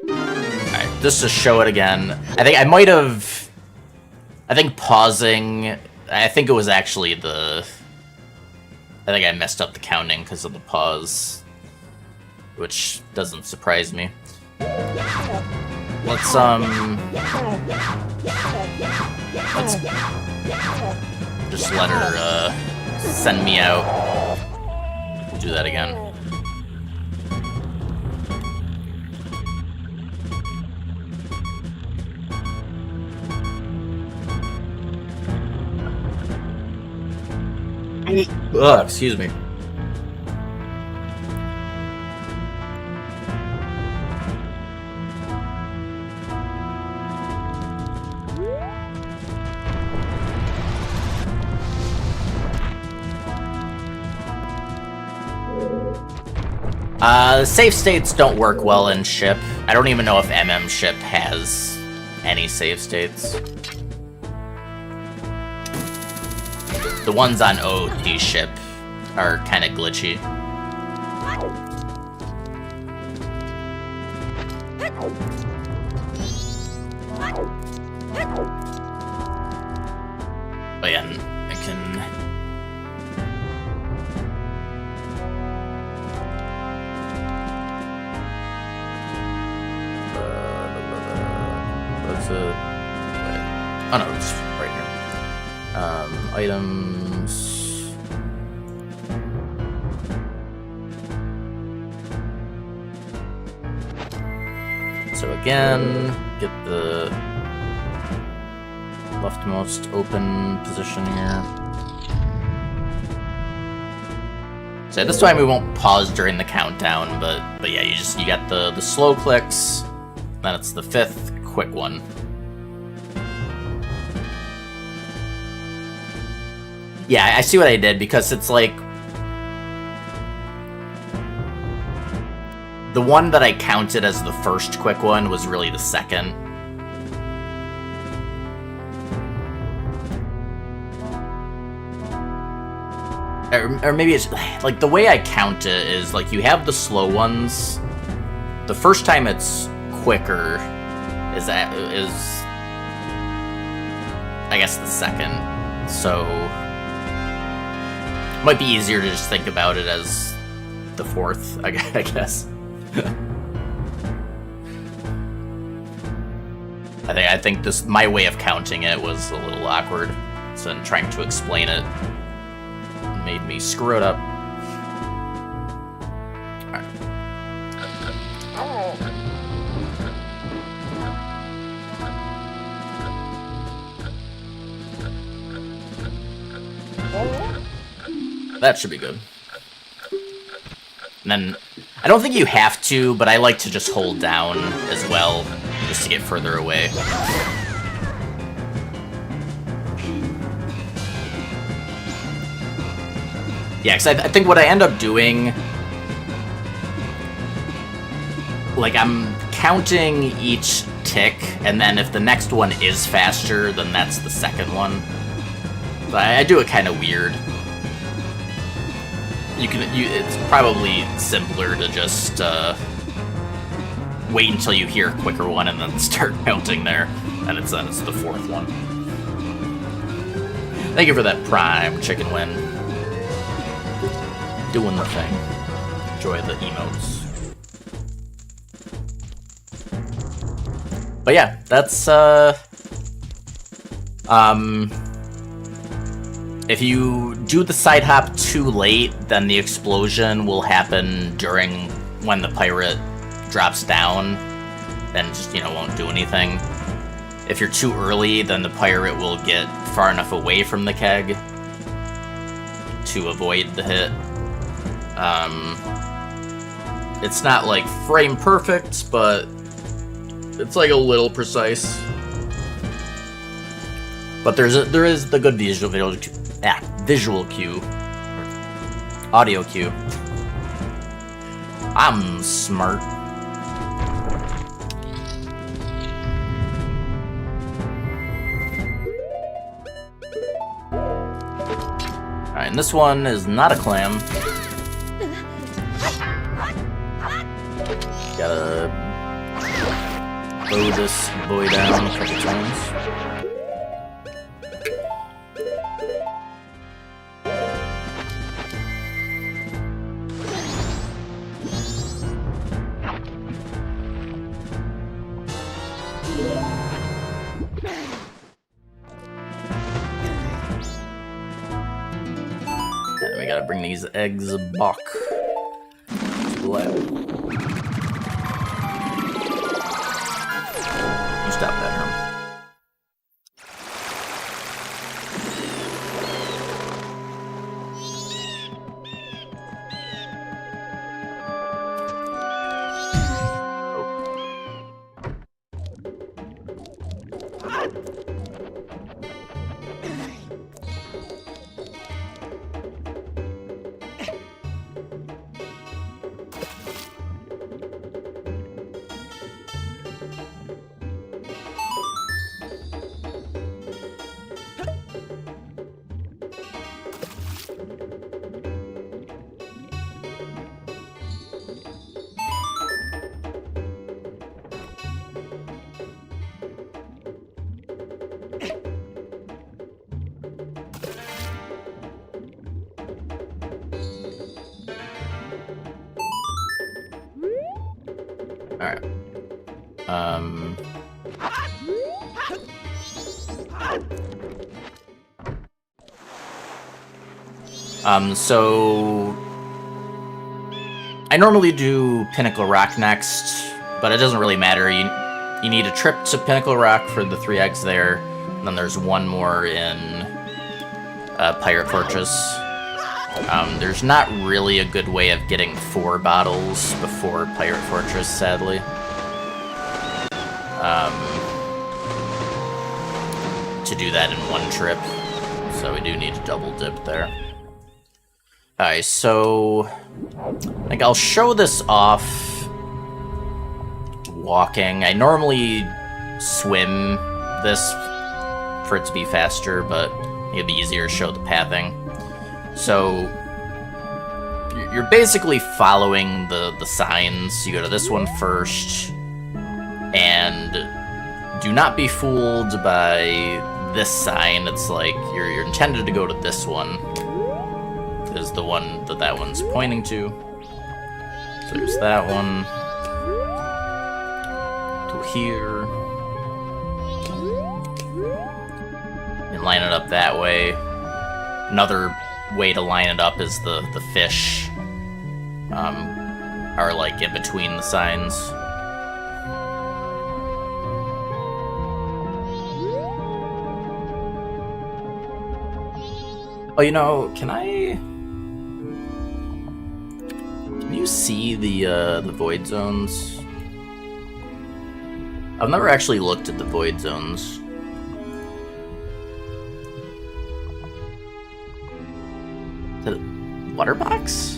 Alright, just to show it again. I think I might have... I think pausing... I think it was actually the... I think I messed up the counting because of the pause. Which doesn't surprise me. Let's just let her, send me out. We'll do that again. Ugh, excuse me. Save states don't work well in ship. I don't even know if MM ship has any save states. The ones on OD ship are kind of glitchy. But yeah, I can... Oh no, it's right here. Items... So again, get the leftmost open position here. So this time we won't pause during the countdown, but yeah, you got the slow clicks, then it's the 5th quick one. Yeah, I see what I did, because it's like... The one that I counted as the first quick one was really the second. Or maybe it's... Like, the way I count it is, like, you have the slow ones. The first time it's quicker is I guess the second. So... Might be easier to just think about it as the 4th, I guess. I think this, my way of counting it was a little awkward, so in trying to explain it made me screw it up. Alright. That should be good. And then, I don't think you have to, but I like to just hold down as well, just to get further away. Yeah, because I think what I end up doing, like, I'm counting each tick, and then if the next one is faster, then that's the second one. But I do it kind of weird. It's probably simpler to just wait until you hear a quicker one and then start counting there, and it's the fourth one. Thank you for that Prime Chicken Win. Doing the thing. Enjoy the emotes. But yeah, that's if you do the side hop too late, then the explosion will happen during when the pirate drops down and just, won't do anything. If you're too early, then the pirate will get far enough away from the keg to avoid the hit. It's not like frame perfect, but it's like a little precise. But there is the good visual cue, audio cue. I'm smart. Alright, and this one is not a clam. Gotta bow this boy down a couple times. And we gotta bring these eggs back to the lab. You stop that, Herm. Alright. So I normally do Pinnacle Rock next, but it doesn't really matter. You need a trip to Pinnacle Rock for the 3 eggs there, and then there's one more in Pirate Fortress. There's not really a good way of getting 4 bottles before Pirate Fortress, sadly. To do that in one trip, so we do need to double dip there. Alright, so like I'll show this off walking. I normally swim this for it to be faster, but it'd be easier to show the pathing. So you're basically following the signs. You go to this one first, and do not be fooled by this sign. It's like you're intended to go to this one, is the one that one's pointing to. So there's that one to here, and line it up that way. Another way to line it up is the fish are like in between the signs. Oh, can you see the void zones? I've never actually looked at the void zones. Water box?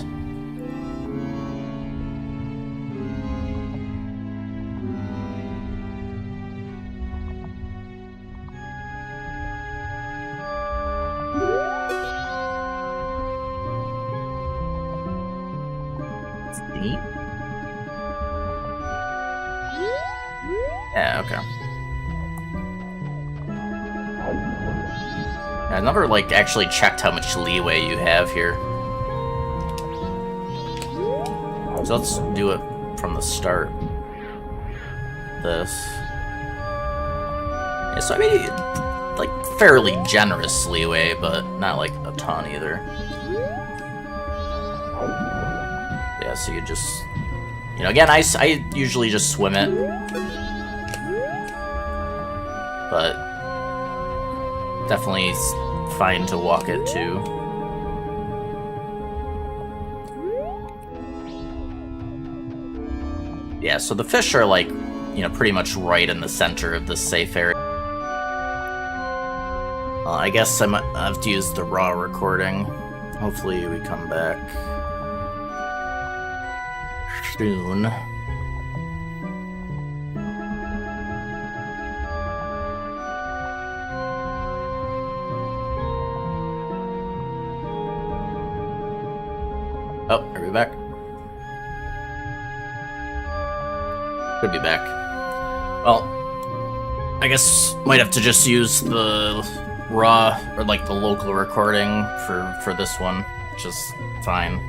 Deep? Yeah, okay. I never, like, actually checked how much leeway you have here. So let's do it from the start. This. Yeah, so I mean, like, fairly generous leeway, but not, like, a ton either. Yeah, so you just... You know, again, I usually just swim it. But... definitely fine to walk it, too. Yeah, so the fish are, like, you know, pretty much right in the center of the safe area. I guess I might have to use the raw recording. Hopefully we come back soon. Oh, are we back? Could be back. Well, I guess might have to just use the raw, or like the local recording for this one, which is fine.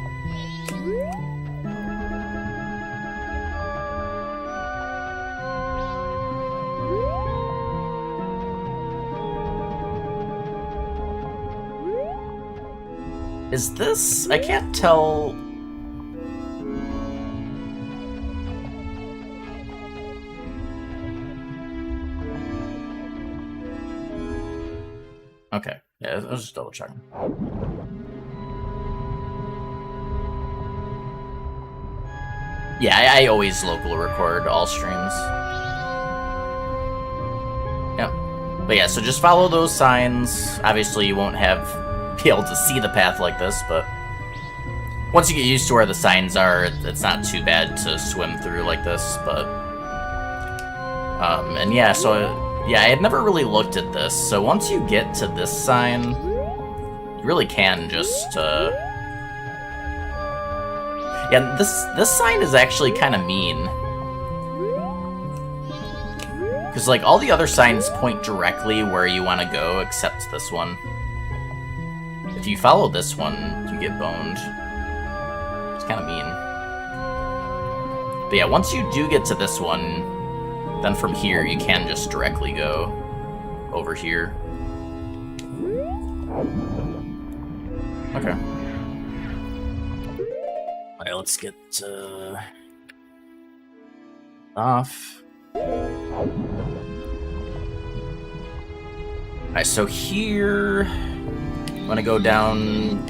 Is this... I can't tell... Okay, yeah, I was just double checking. Yeah, I always local record all streams. Yep. But yeah, so just follow those signs. Obviously, you won't be able to see the path like this, but once you get used to where the signs are, it's not too bad to swim through like this, but... and yeah, so... Yeah, I had never really looked at this, so once you get to this sign, you really can just, Yeah, this sign is actually kind of mean. Because, like, all the other signs point directly where you want to go, except this one. If you follow this one, you get boned. It's kind of mean. But yeah, once you do get to this one, then from here, you can just directly go over here. Okay. Alright, let's get off. Alright, so here, I'm gonna go down,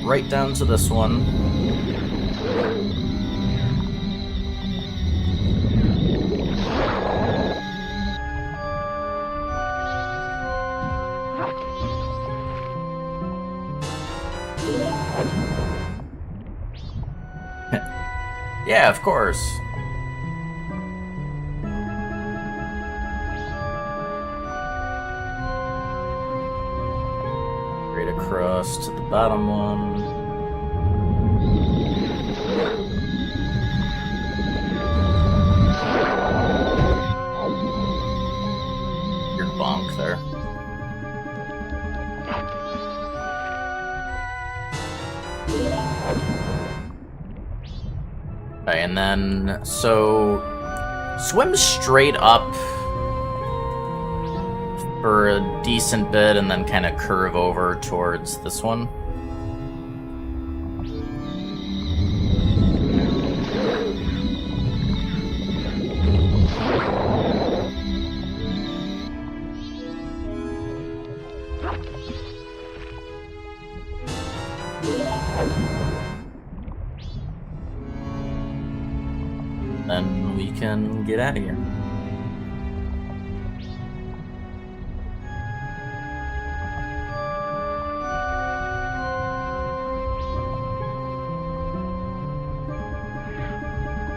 right down to this one. Yeah, of course. Straight across to the bottom one. You're bonk there. Okay, and then, so, swim straight up for a decent bit and then kind of curve over towards this one. Then we can get out of here.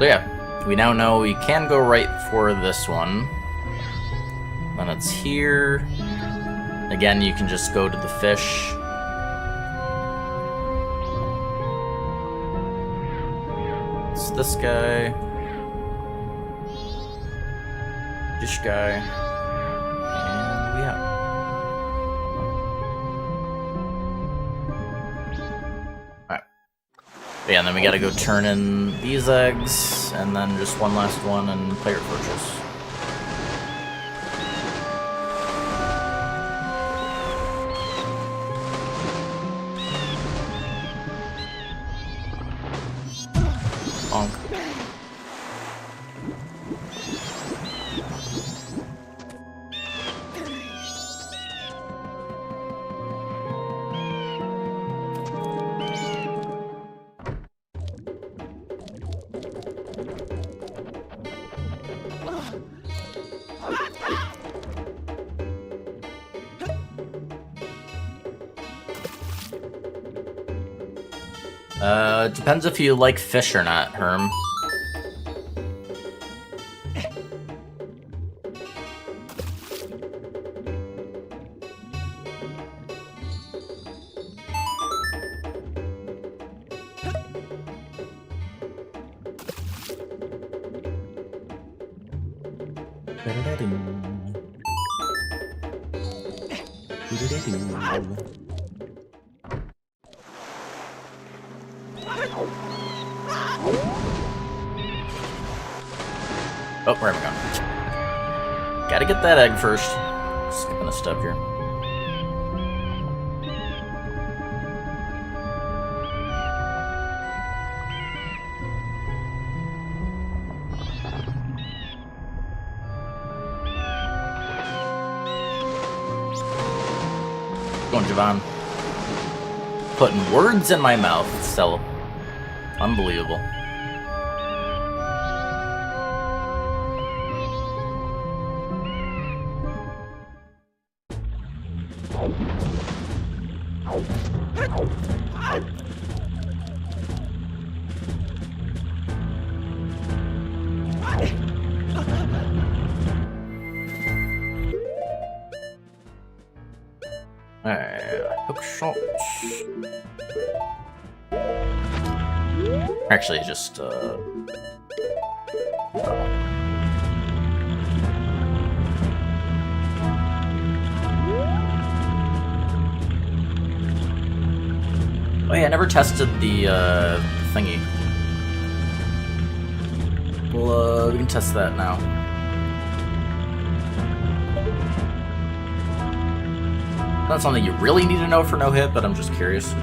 So yeah, we now know we can go right for this one. Then it's here. Again, you can just go to the fish. It's this guy. This guy. And we out. Alright. Yeah, and then we gotta go turn in these eggs, and then just one last one and Pirate Fortress. Bonk. Depends if you like fish or not, Herm. Oh, where am I going? Gotta get that egg first. Skipping a step here. Going, Javon. Putting words in my mouth. It's so unbelievable. Hook shots. Actually, just oh yeah, I never tested the thingy. Well, we can test that now. Not something you really need to know for no hit, but I'm just curious.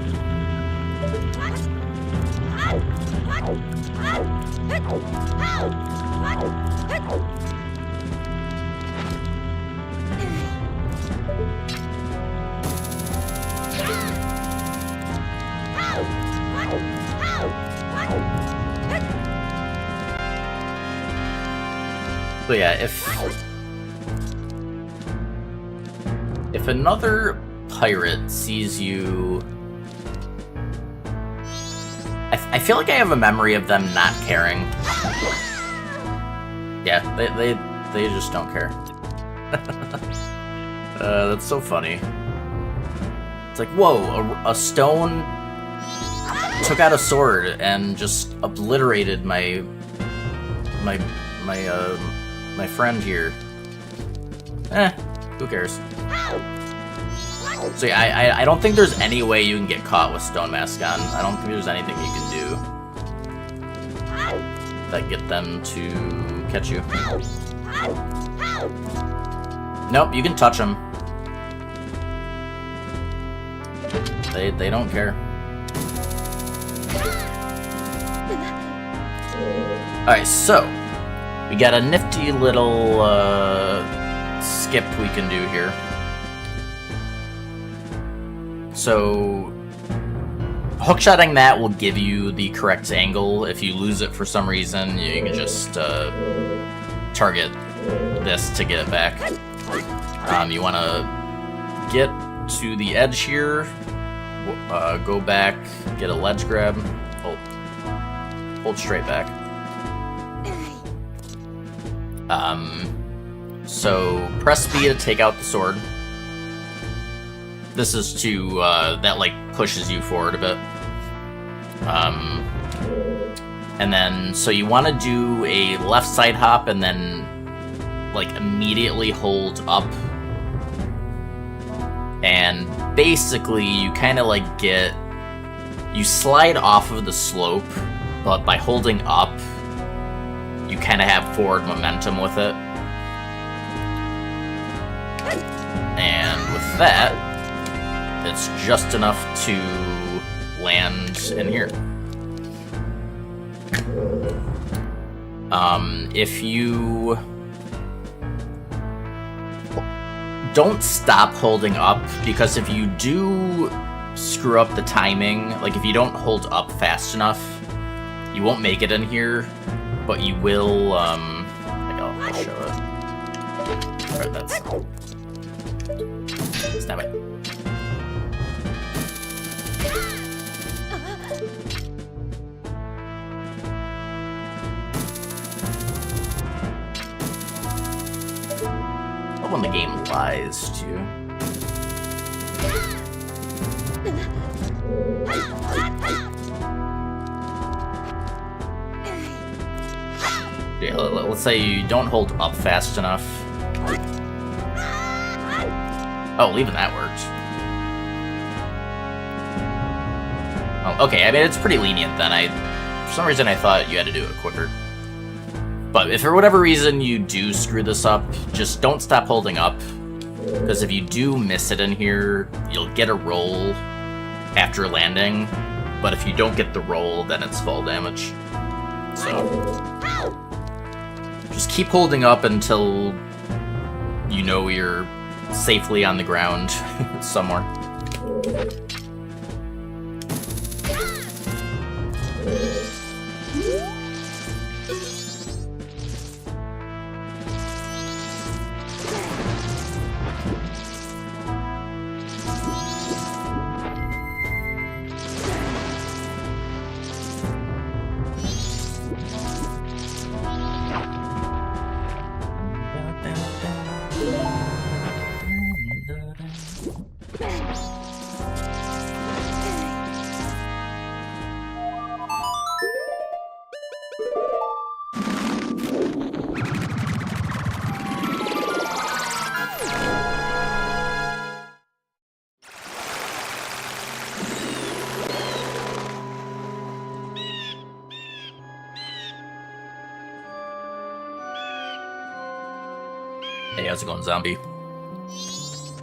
So yeah, if another pirate sees you, I feel like I have a memory of them not caring. Yeah, they just don't care. That's so funny. It's like, whoa, a stone took out a sword and just obliterated my friend here. Who cares? So yeah, I don't think there's any way you can get caught with Stone Mask on. I don't think there's anything you can do that get them to catch you. Nope, you can touch them. They don't care. Alright, so we got a nifty little skip we can do here. So hookshotting that will give you the correct angle. If you lose it for some reason, you can just target this to get it back. You want to get to the edge here, go back, get a ledge grab, hold straight back. So press B to take out the sword. This is to, that, like, pushes you forward a bit. And then, so you want to do a left side hop and then, like, immediately hold up. And basically, you kind of, like, you slide off of the slope, but by holding up, you kind of have forward momentum with it. And with that, it's just enough to land in here. If you don't stop holding up, because if you do screw up the timing, like if you don't hold up fast enough, you won't make it in here, but you will, I'll show it. Alright, that's... Snap it. When the game lies to you. Yeah, let's say you don't hold up fast enough. Oh, even that worked. Oh, okay, I mean, it's pretty lenient then. For some reason I thought you had to do it quicker. But if for whatever reason you do screw this up, just don't stop holding up. Because if you do miss it in here, you'll get a roll after landing. But if you don't get the roll, then it's fall damage. So just keep holding up until you know you're safely on the ground somewhere. Hey, how's it going, zombie?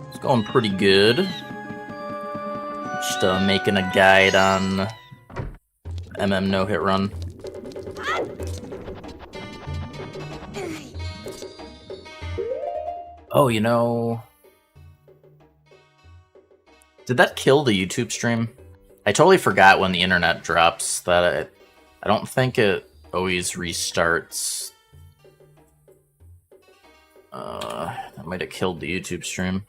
It's going pretty good. Just making a guide on MM no-hit run. Oh, you know... Did that kill the YouTube stream? I totally forgot when the internet drops that I don't think it always restarts. That might have killed the YouTube stream.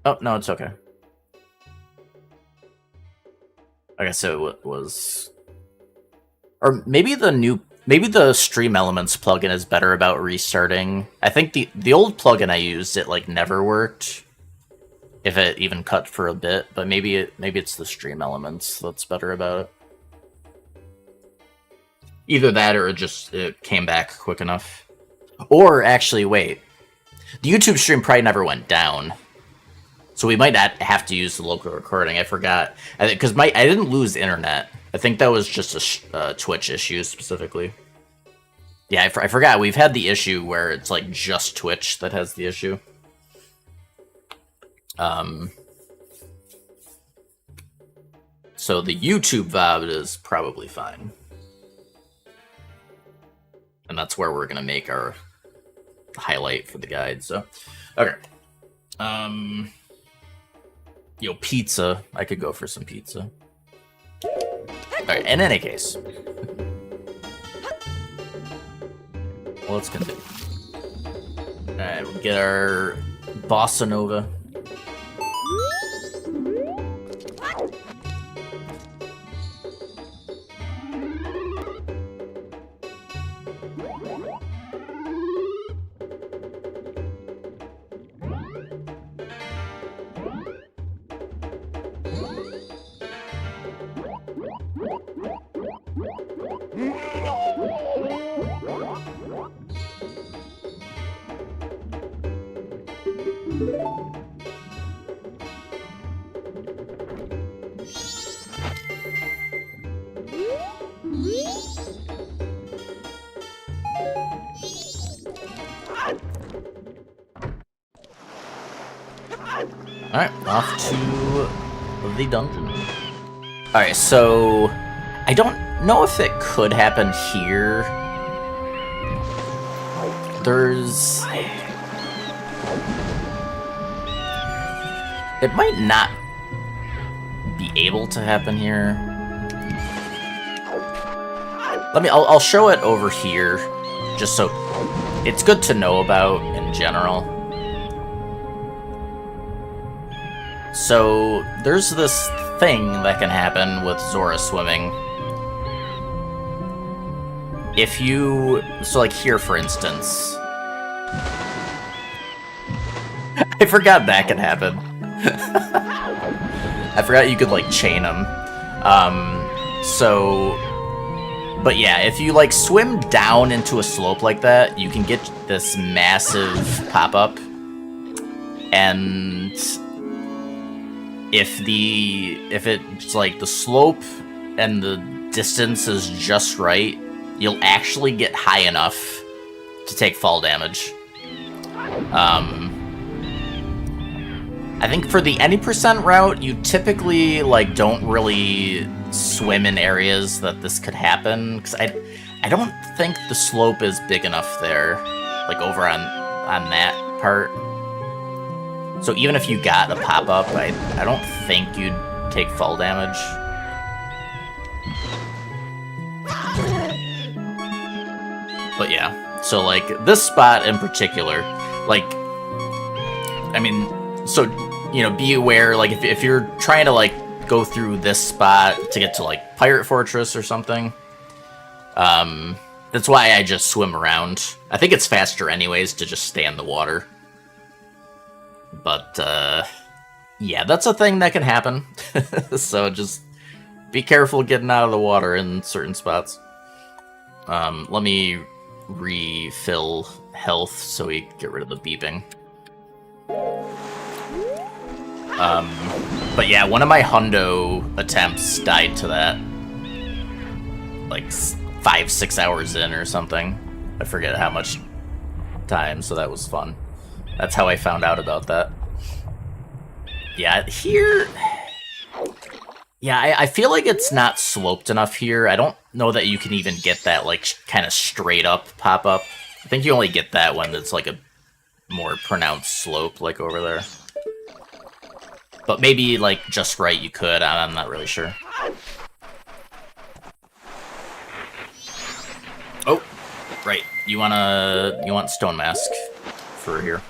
Oh, no, it's okay. Okay, so it was... Or maybe the Stream Elements plugin is better about restarting. I think the old plugin I used, it like never worked. If it even cut for a bit, but maybe it's the Stream Elements that's better about it. Either that or it came back quick enough. Or actually, wait. The YouTube stream probably never went down. So we might not have to use the local recording. I forgot. Because I didn't lose internet. I think that was just a Twitch issue specifically. Yeah, I forgot. We've had the issue where it's like just Twitch that has the issue. So the YouTube VOD is probably fine. And that's where we're going to make our highlight for the guide, so... Okay. Yo, pizza. I could go for some pizza. Alright, in any case. Let's continue. Alright, we'll get our Bossa Nova. Alright, off to the dungeon. Alright, so I don't know if it could happen here. There's... It might not be able to happen here. I'll show it over here, just so it's good to know about in general. So, there's this thing that can happen with Zora swimming. If you... So, like, here, for instance. I forgot that could happen. I forgot you could, like, chain them. But yeah, if you, like, swim down into a slope like that, you can get this massive pop-up. And... If it's like the slope and the distance is just right, you'll actually get high enough to take fall damage. I think for the any percent route, you typically like don't really swim in areas that this could happen, because I don't think the slope is big enough there, like over on that part. So even if you got a pop-up, I don't think you'd take fall damage. But yeah, so like this spot in particular, like, I mean, so, you know, be aware, like if you're trying to like go through this spot to get to like Pirate Fortress or something, that's why I just swim around. I think it's faster anyways to just stay in the water. But, yeah, that's a thing that can happen. So just be careful getting out of the water in certain spots. Let me refill health so we get rid of the beeping. But yeah, one of my hundo attempts died to that. Like 5-6 hours in or something. I forget how much time, so that was fun. That's how I found out about that. Yeah, here... Yeah, I feel like it's not sloped enough here. I don't know that you can even get that, like, kind of straight up pop-up. I think you only get that when it's, like, a more pronounced slope, like over there. But maybe, like, just right you could. I'm not really sure. Oh, right. You want Stone Mask for here.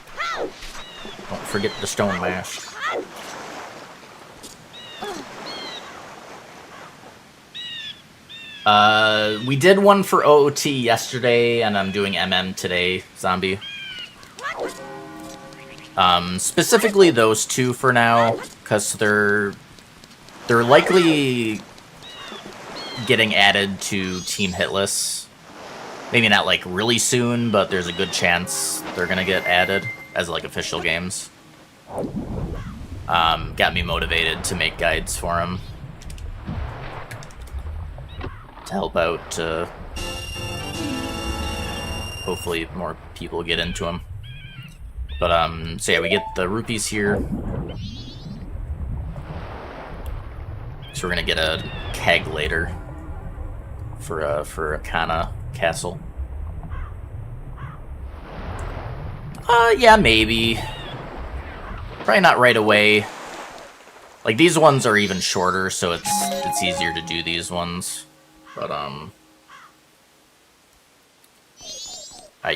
Don't forget the Stone Mask. We did one for OOT yesterday, and I'm doing MM today, Zombie. Specifically those two for now, because they're likely getting added to Team Hitless. Maybe not, like, really soon, but there's a good chance they're gonna get added as, like, official games. Got me motivated to make guides for them. To help out, hopefully more people get into them. But, so yeah, we get the rupees here. So we're gonna get a keg later for Akana Castle. Yeah, maybe. Probably not right away. Like, these ones are even shorter, so it's easier to do these ones. But,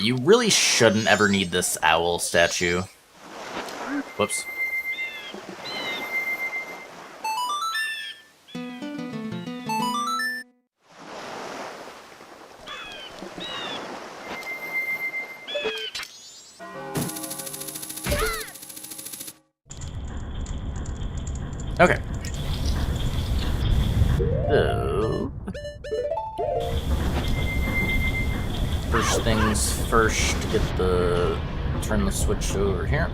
you really shouldn't ever need this owl statue. Whoops. Okay. So... First things first, turn the switch over here.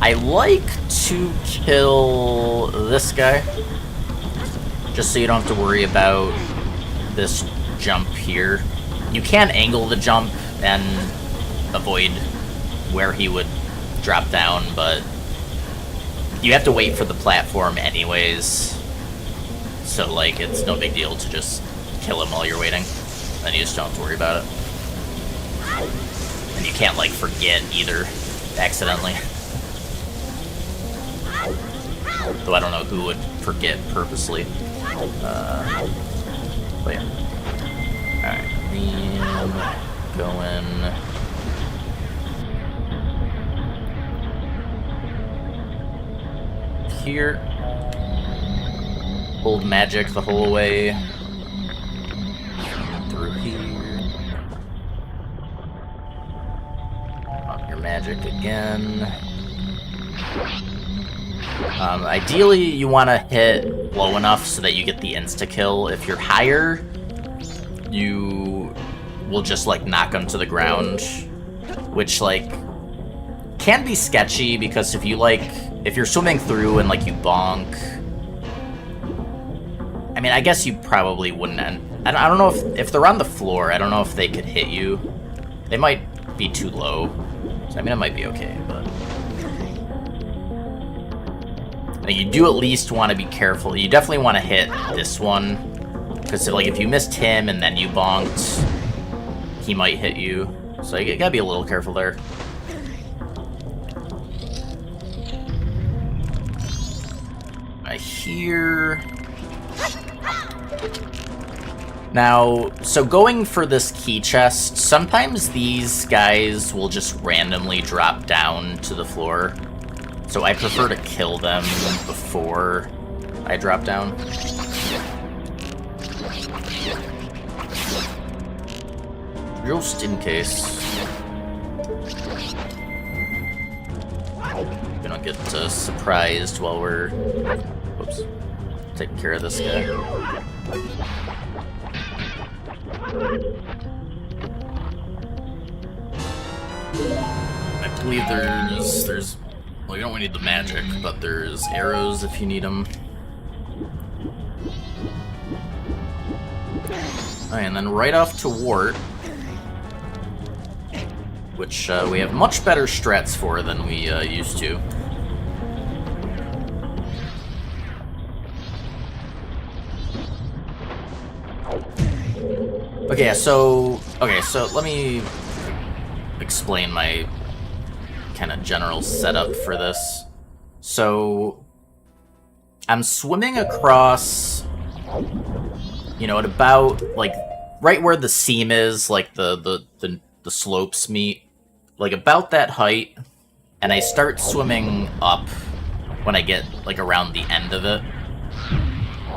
I like to kill this guy, just so you don't have to worry about this jump here. You can angle the jump and avoid where he would drop down, but you have to wait for the platform anyways. So, like, it's no big deal to just kill him while you're waiting. Then you just don't have to worry about it. And you can't, like, forget either, accidentally. Though I don't know who would forget purposely. But yeah. Alright, then going... here. Hold magic the whole way. Through here. Up your magic again. Ideally, you want to hit low enough so that you get the insta-kill. If you're higher, you will just, like, knock them to the ground. Which, like, can be sketchy, because if you, like... if you're swimming through and, like, you bonk... I mean, I guess you probably wouldn't end... I don't know if they're on the floor, I don't know if they could hit you. They might be too low. So, I mean, it might be okay, but... now, you do at least want to be careful. You definitely want to hit this one. Because, like, if you missed him and then you bonked, he might hit you. So, you gotta be a little careful there. Here. Now, so going for this key chest, sometimes these guys will just randomly drop down to the floor. So I prefer to kill them before I drop down. Just in case. We don't get surprised while we're... whoops. Taking care of this guy. I believe there's... well, you don't need the magic, but there's arrows if you need them. Alright, and then right off to Wart, which we have much better strats for than we used to. Okay, so let me explain my kind of general setup for this. So I'm swimming across, you know, at about like right where the seam is, like the slopes meet, like about that height, and I start swimming up when I get like around the end of it.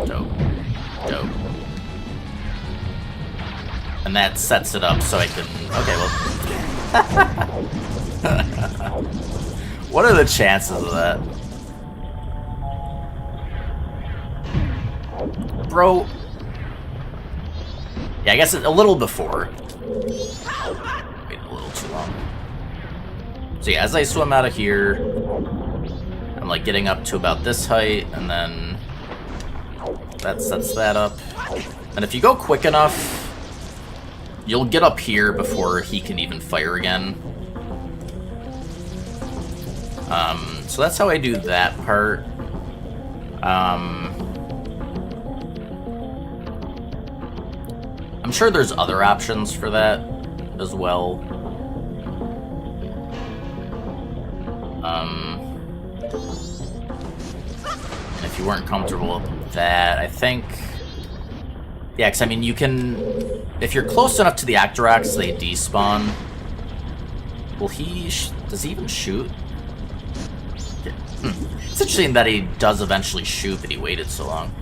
Dope. And that sets it up so I can... okay, well... what are the chances of that? Bro... yeah, I guess a little before. Wait a little too long. So yeah, as I swim out of here, I'm like getting up to about this height, and then that sets that up. And if you go quick enough, you'll get up here before he can even fire again. So that's how I do that part. I'm sure there's other options for that as well. And if you weren't comfortable with that, I think... yeah, because I mean, you can... if you're close enough to the Actorox, they despawn. Will he... does he even shoot? Yeah. It's interesting that he does eventually shoot, but he waited so long.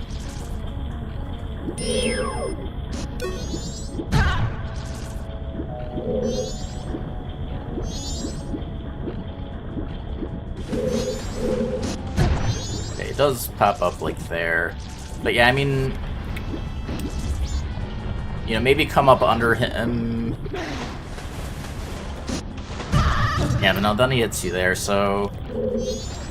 Okay, it does pop up like there. But yeah, I mean, you know, maybe come up under him. Yeah, but no, then he hits you there, so...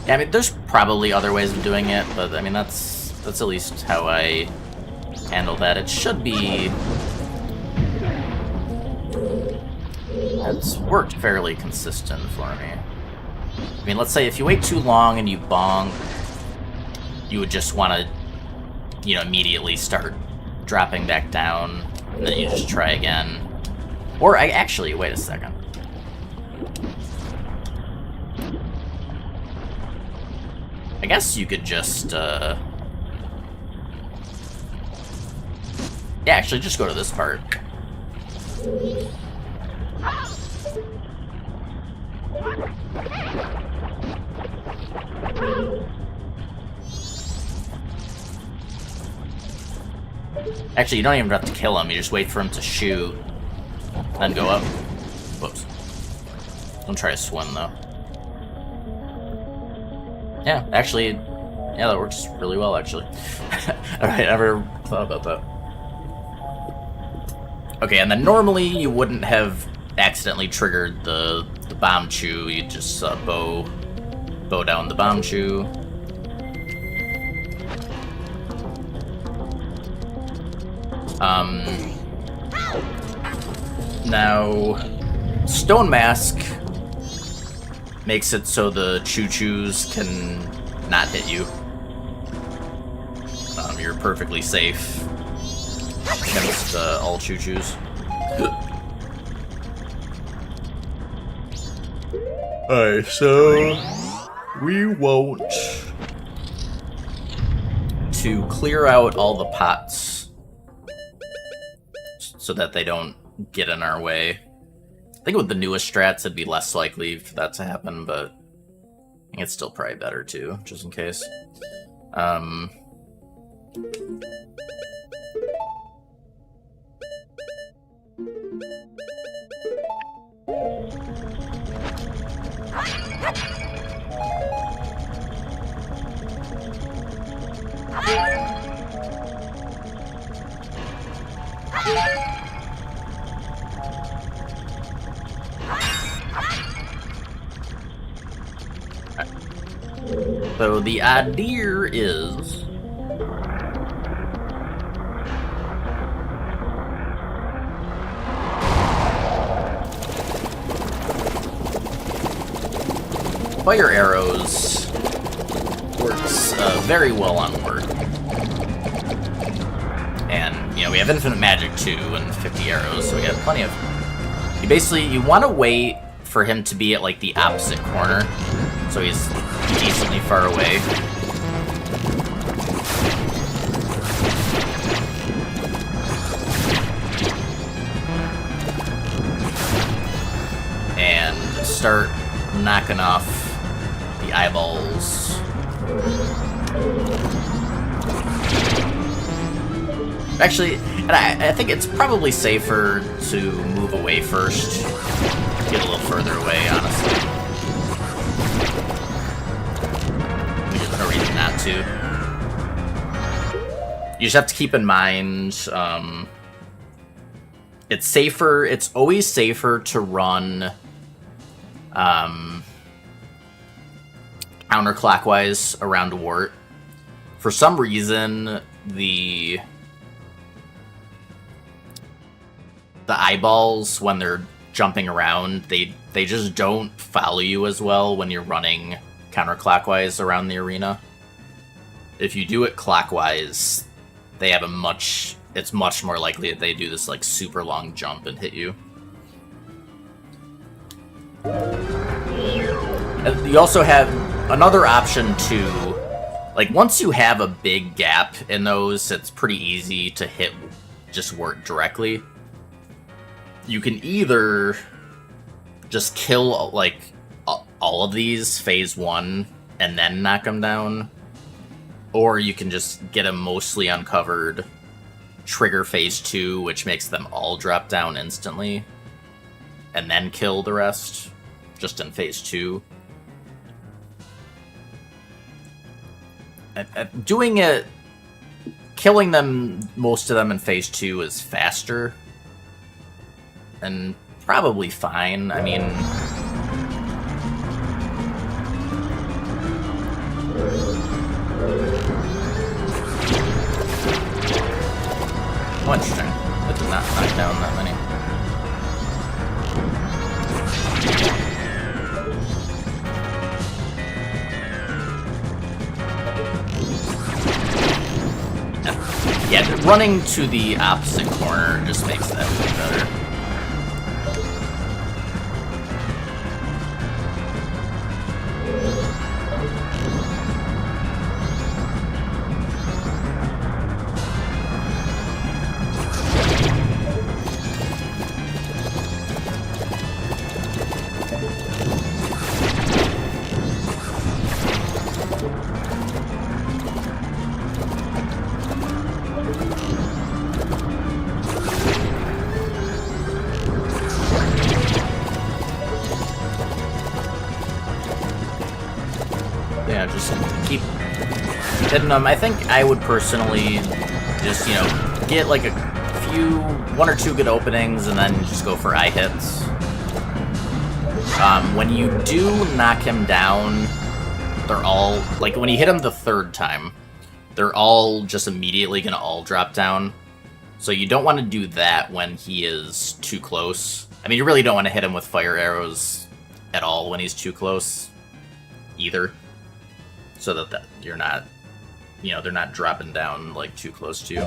Yeah, I mean, there's probably other ways of doing it, but I mean, that's at least how I handle that. It should be... It's worked fairly consistent for me. I mean, let's say if you wait too long and you bonk, you would just want to, you know, immediately start dropping back down, and then you just try again. Or, actually, wait a second. I guess you could just, yeah, actually, just go to this part. Actually, you don't even have to kill him, you just wait for him to shoot, then go up. Whoops. Don't try to swim, though. Yeah, actually, yeah, that works really well, actually. I never thought about that. Okay, and then normally you wouldn't have accidentally triggered the bomb chew. You just bow down the bomb chew. Now, Stone Mask makes it so the choo-choos can not hit you. You're perfectly safe against all choo-choos. Alright, so we want to clear out all the pots so that they don't get in our way. I think with the newest strats, it'd be less likely for that to happen, but I think it's still probably better too, just in case. So the idea is fire arrows works very well on word. And, you know, we have infinite magic too and 50 arrows, so we got plenty of... You want to wait for him to be at, like, the opposite corner, so he's decently far away. And start knocking off the eyeballs. Actually, and I think it's probably safer to move away first. Get a little further away, honestly. There's no reason not to. You just have to keep in mind, it's safer, it's always safer to run counterclockwise around a wart. For some reason, the eyeballs, when they're jumping around, they just don't follow you as well when you're running counterclockwise around the arena. If you do it clockwise, they have it's much more likely that they do this like super long jump and hit you. You also have another option too. Like, once you have a big gap in those, it's pretty easy to hit just wart directly. You can either just kill, like, all of these phase 1 and then knock them down, or you can just get them mostly uncovered, trigger phase 2, which makes them all drop down instantly, and then kill the rest just in phase 2. Doing it killing them, most of them in phase 2 is faster. And probably fine. I mean... Oh, interesting. That did not knock down that many. Yeah, running to the opposite corner just makes that way better. Yeah, just keep hitting them. I think I would personally just, you know, get like one or two good openings and then just go for eye hits. When you do knock him down, they're all, like when you hit him the third time, they're all just immediately gonna all drop down. So you don't want to do that when he is too close. I mean, you really don't want to hit him with fire arrows at all when he's too close either. So that you're not, you know, they're not dropping down like too close to you.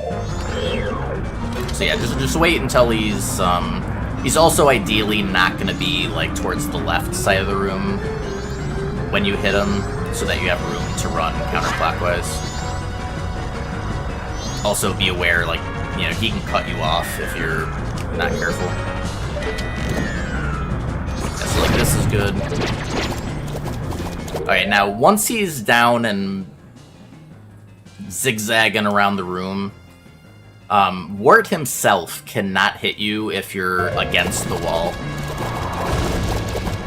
So yeah, just wait until he's also ideally not going to be like towards the left side of the room when you hit him, so that you have room to run counterclockwise. Also be aware, like, you know, he can cut you off if you're not careful. Yeah, so like this is good. Alright, now, once he's down and zigzagging around the room, Wart himself cannot hit you if you're against the wall.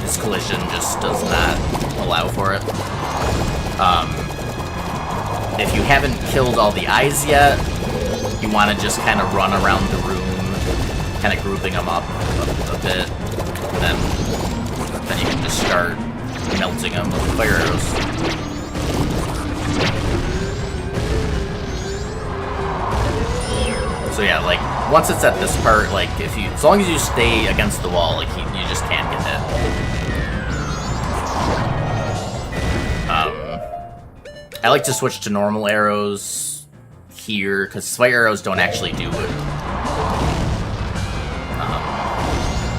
His collision just does not allow for it. If you haven't killed all the eyes yet, you want to just kind of run around the room, kind of grouping them up a bit, then you can just start melting them with fire arrows. So yeah, like, once it's at this part, like, as long as you stay against the wall, like, you just can't get hit. I like to switch to normal arrows here, because fire arrows don't actually do it.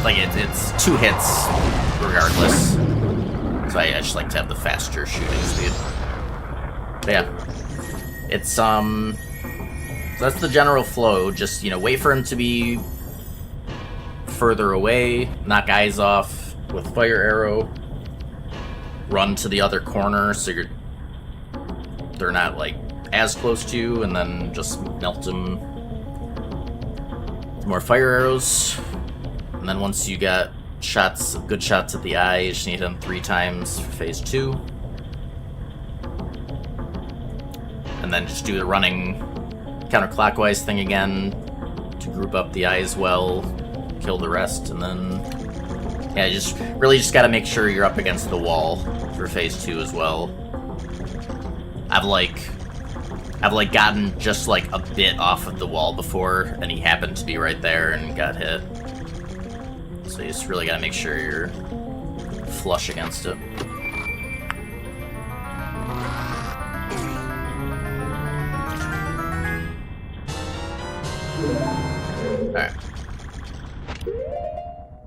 Like, it's 2 hits regardless. So I just like to have the faster shooting speed. But yeah. It's, so that's the general flow. Just, you know, wait for him to be further away, knock eyes off with fire arrow, run to the other corner so they're not, like, as close to you, and then just melt them. More fire arrows. And then once you got good shots at the eye, you just need them 3 times for phase 2. And then just do the running counterclockwise thing again to group up the eyes well, kill the rest, and then yeah, just gotta make sure you're up against the wall for phase 2 as well. I've gotten just like a bit off of the wall before, and he happened to be right there and got hit. So you just really gotta make sure you're flush against it. Alright.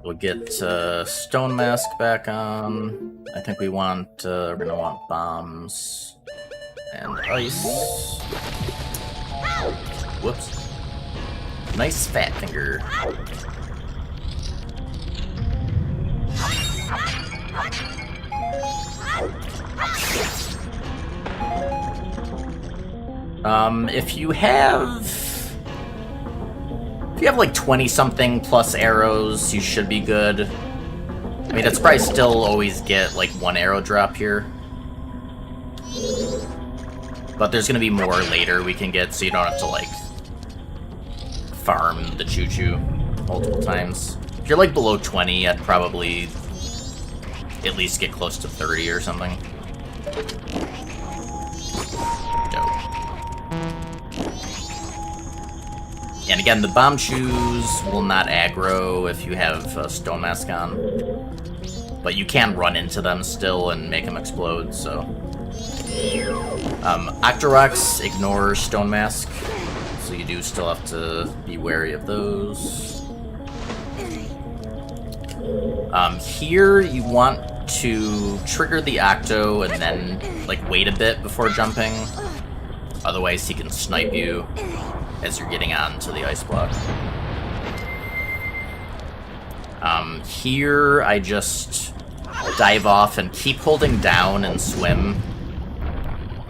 We'll get Stone Mask back on. I think we're gonna want bombs and ice. Whoops. Nice fat finger. If you have like 20-something plus arrows, you should be good. I mean, that's probably still always get like 1 arrow drop here. But there's gonna be more later we can get, so you don't have to, like, farm the choo-choo multiple times. If you're, like, below 20, I'd probably at least get close to 30 or something. Dope. And again, the bomb shoes will not aggro if you have a Stone Mask on. But you can run into them still and make them explode, so... Octoroks ignore Stone Mask, so you do still have to be wary of those. Here you want to trigger the Octo and then, like, wait a bit before jumping. Otherwise he can snipe you as you're getting onto the ice block. Here I just dive off and keep holding down and swim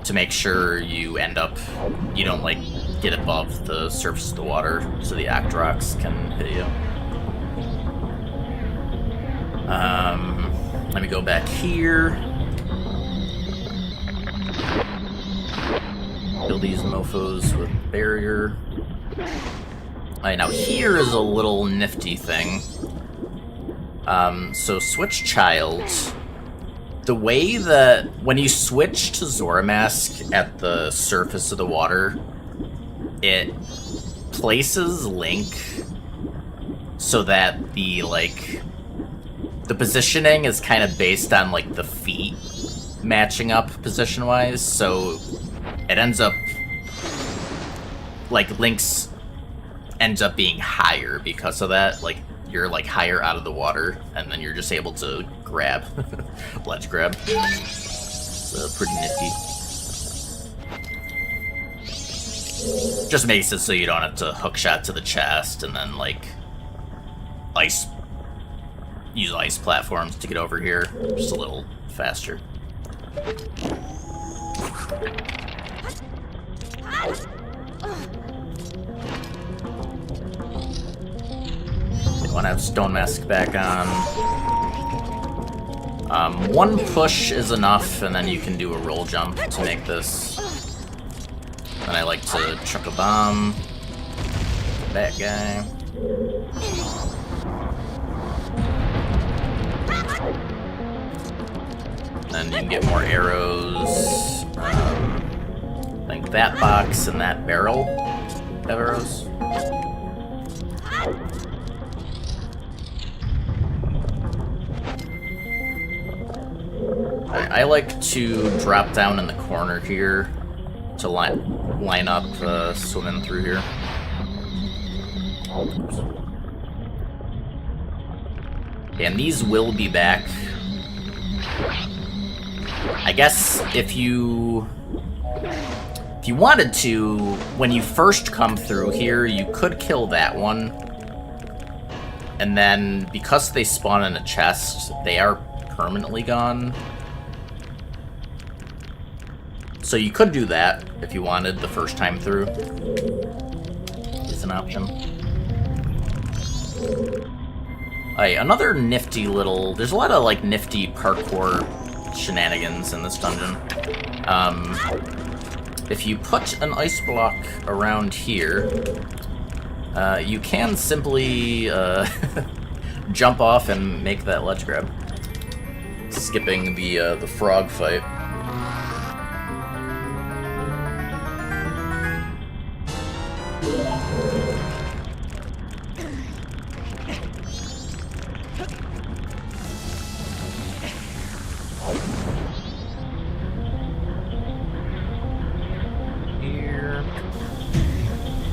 to make sure you end up, you don't, like, get above the surface of the water so the Octoroks can hit you. Let me go back here. Kill these mofos with barrier. Alright, now here is a little nifty thing. So switch child. The way that when you switch to Zoramask at the surface of the water, it places Link so that the, like, the positioning is kind of based on, like, the feet matching up position-wise, so it ends up, like, Link's ends up being higher because of that. Like, you're, like, higher out of the water, and then you're just able to grab, ledge grab. It's pretty nifty. Just makes it so you don't have to hook shot to the chest and then, like, use ice platforms to get over here. Just a little faster. You want to have Stone Mask back on. One push is enough, and then you can do a roll jump to make this. And I like to chuck a bomb. That guy. Then you can get more arrows. Like that box and that barrel have arrows. I like to drop down in the corner here to line up swimming through here. And these will be back. I guess if you wanted to, when you first come through here, you could kill that one. And then, because they spawn in a chest, they are permanently gone. So you could do that if you wanted the first time through. Is an option. Alright, another nifty little... There's a lot of, like, nifty parkour shenanigans in this dungeon. If you put an ice block around here, you can simply jump off and make that ledge grab, skipping the frog fight.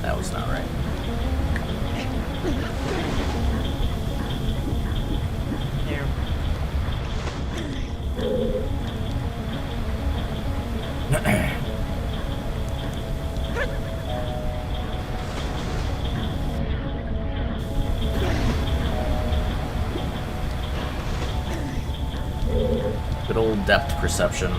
That was not right. There. Good old depth perception.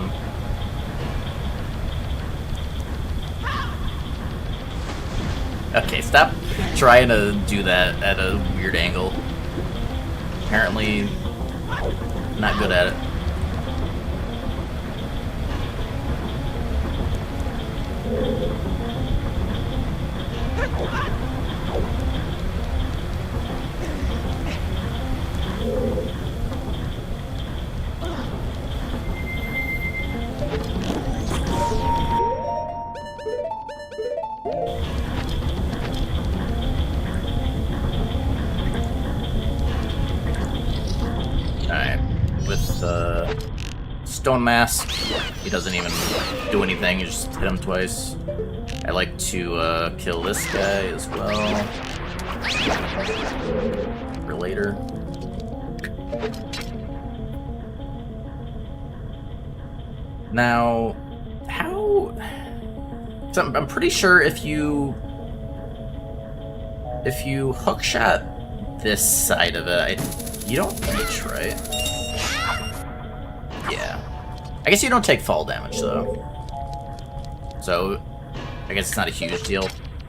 Okay, stop trying to do that at a weird angle. Apparently, not good at it. Stone Mask, he doesn't even do anything, you just hit him twice. I like to kill this guy as well. For later. Now, how... So I'm pretty sure if you hookshot this side of it, you don't reach, right? Yeah. I guess you don't take fall damage, though. So, I guess it's not a huge deal.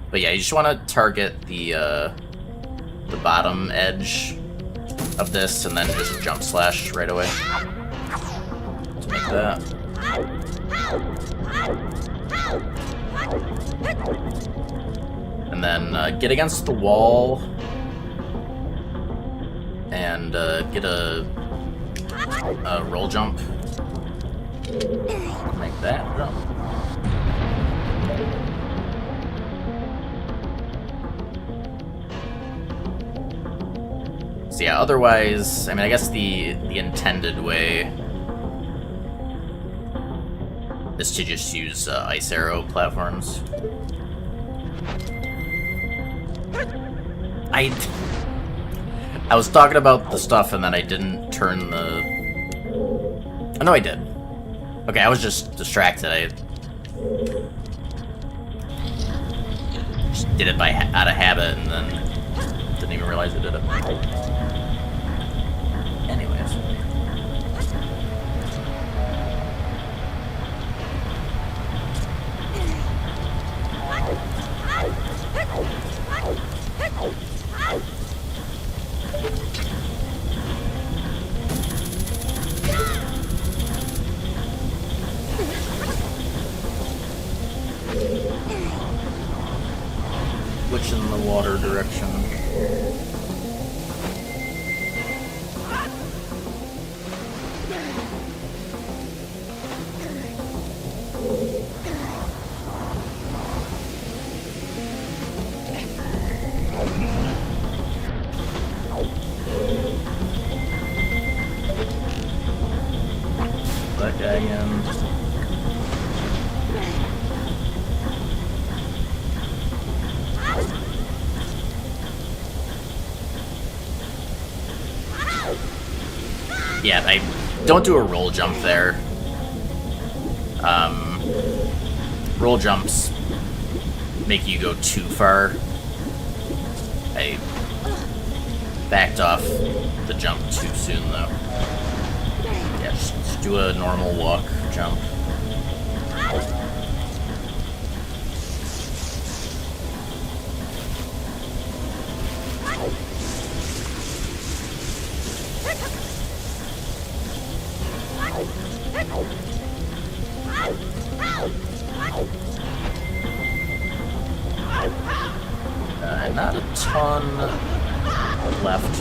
But yeah, you just want to target the bottom edge of this, and then just jump slash right away. So like that. And then get against the wall and get a roll jump. Make that jump. So yeah, otherwise, I mean, I guess the intended way is to just use ice arrow platforms. I was talking about the stuff and then I didn't turn the... Oh, no, I did. Okay, I was just distracted. I just did it out of habit and then didn't even realize I did it. Anyways. Which in the water direction? That guy again. Yeah, I don't do a roll jump there. Roll jumps make you go too far. I backed off the jump too soon, though. Yeah, just do a normal walk jump. Not a ton left.